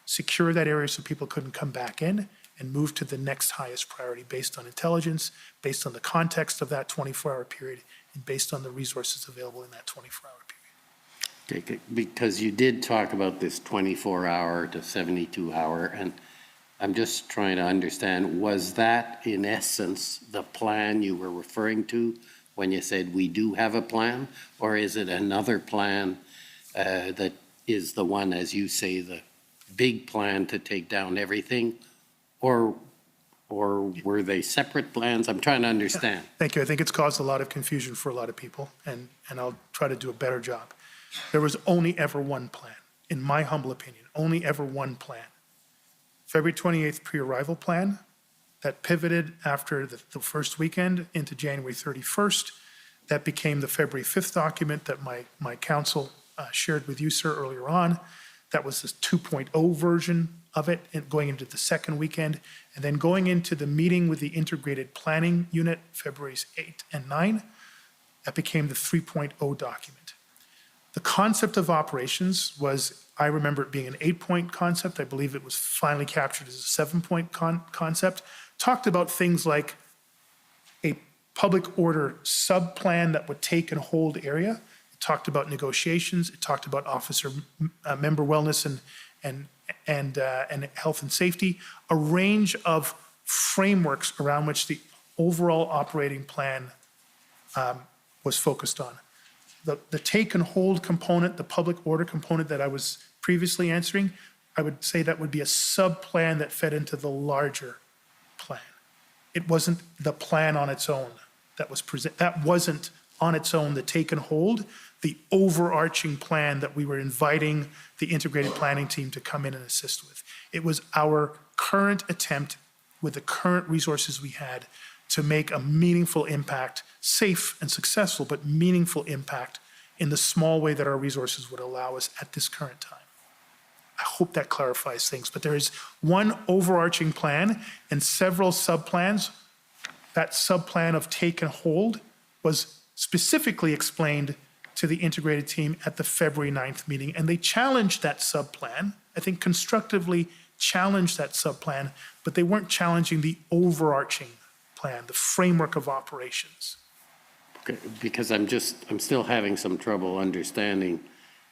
secure that area so people couldn't come back in, and move to the next highest priority based on intelligence, based on the context of that 24-hour period, and based on the resources available in that 24-hour period. Okay, because you did talk about this 24-hour to 72-hour, and I'm just trying to understand, was that in essence the plan you were referring to when you said we do have a plan, or is it another plan that is the one, as you say, the big plan to take down everything, or were they separate plans? I'm trying to understand. Thank you. I think it's caused a lot of confusion for a lot of people, and I'll try to do a better job. There was only ever one plan, in my humble opinion, only ever one plan. February 28th pre-arrival plan that pivoted after the first weekend into January 31st. That became the February 5th document that my council shared with you, sir, earlier on. That was the 2.0 version of it, and going into the second weekend, and then going into the meeting with the integrated planning unit, February's 8 and 9, that became the 3.0 document. The concept of operations was, I remember it being an 8-point concept. I believe it was finally captured as a 7-point concept. Talked about things like a public order sub-plan that would take and hold area. It talked about negotiations. It talked about officer member wellness and health and safety, a range of frameworks around which the overall operating plan was focused on. The take and hold component, the public order component that I was previously answering, I would say that would be a sub-plan that fed into the larger plan. It wasn't the plan on its own that was present. That wasn't on its own the take and hold, the overarching plan that we were inviting the integrated planning team to come in and assist with. It was our current attempt with the current resources we had to make a meaningful impact, safe and successful, but meaningful impact in the small way that our resources would allow us at this current time. I hope that clarifies things, but there is one overarching plan and several sub-plans. That sub-plan of take and hold was specifically explained to the integrated team at the February 9th meeting, and they challenged that subplan, I think constructively challenged that subplan, but they weren't challenging the overarching plan, the framework of operations. Okay, because I'm still having some trouble understanding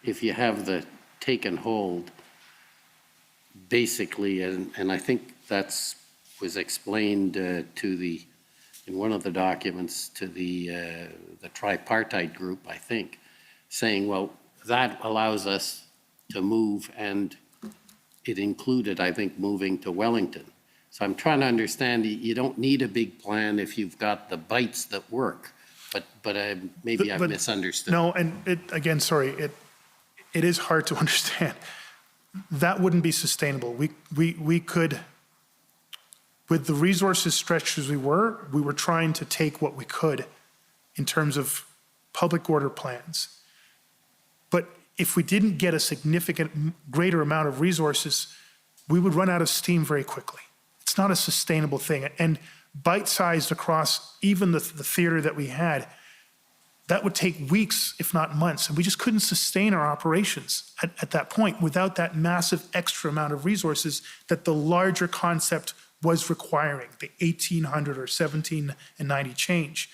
if you have the take and hold, basically, and I think that's was explained in one of the documents to the tripartite group, I think, saying, well, that allows us to move, and it included, I think, moving to Wellington. So I'm trying to understand, you don't need a big plan if you've got the bites that work, but maybe I've misunderstood. No, and again, sorry, it is hard to understand. That wouldn't be sustainable. We could, with the resources stretched as we were trying to take what we could in terms of public order plans. But if we didn't get a significant greater amount of resources, we would run out of steam very quickly. It's not a sustainable thing. And bite-sized across even the theater that we had, that would take weeks, if not months. And we just couldn't sustain our operations at that point without that massive extra amount of resources that the larger concept was requiring, the 1,800 or 1790 change.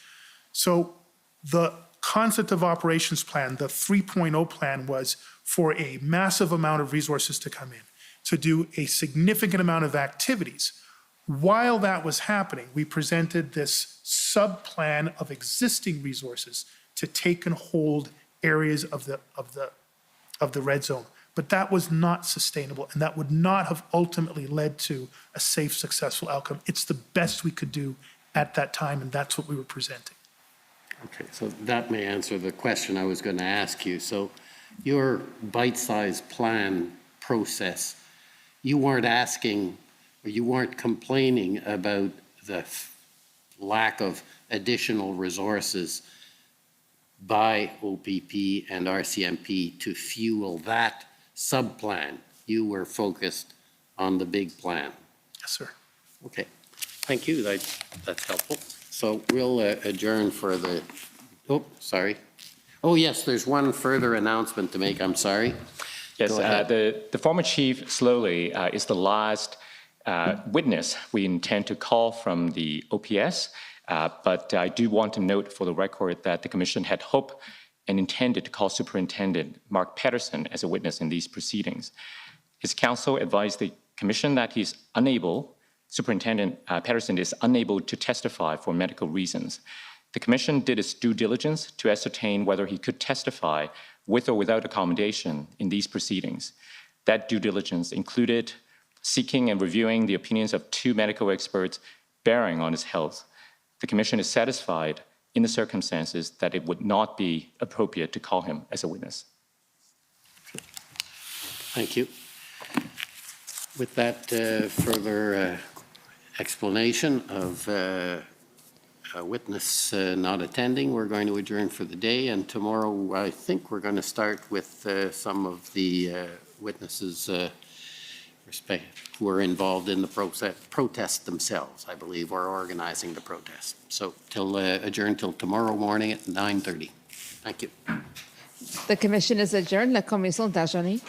So the concept of operations plan, the 3.0 plan, was for a massive amount of resources to come in, to do a significant amount of activities. While that was happening, we presented this sub-plan of existing resources to take and hold areas of the red zone. But that was not sustainable, and that would not have ultimately led to a safe, successful outcome. It's the best we could do at that time, and that's what we were presenting. Okay, so that may answer the question I was going to ask you. So your bite-sized plan process, you weren't asking, or you weren't complaining about the lack of additional resources by OPP and RCMP to fuel that sub-plan. You were focused on the big plan. Yes, sir. Okay, thank you. That's helpful. So we'll adjourn for the, oh, sorry. Oh, yes, there's one further announcement to make. I'm sorry. Yes, the former chief Slowly is the last witness we intend to call from the OPS, but I do want to note for the record that the commission had hoped and intended to call Superintendent Mark Patterson as a witness in these proceedings. His counsel advised the commission that he's unable, Superintendent Patterson is unable to testify for medical reasons. The commission did its due diligence to ascertain whether he could testify with or without accommodation in these proceedings. That due diligence included seeking and reviewing the opinions of 2 medical experts bearing on his health. The commission is satisfied in the circumstances that it would not be appropriate to call him as a witness. Thank you. With that further explanation of a witness not attending, we're going to adjourn for the day, and tomorrow I think we're going to start with some of the witnesses who are involved in the protest themselves, I believe, or organizing the protest. So adjourn till tomorrow morning at 9:30. Thank you. The commission is adjourned. La commission est adjournée.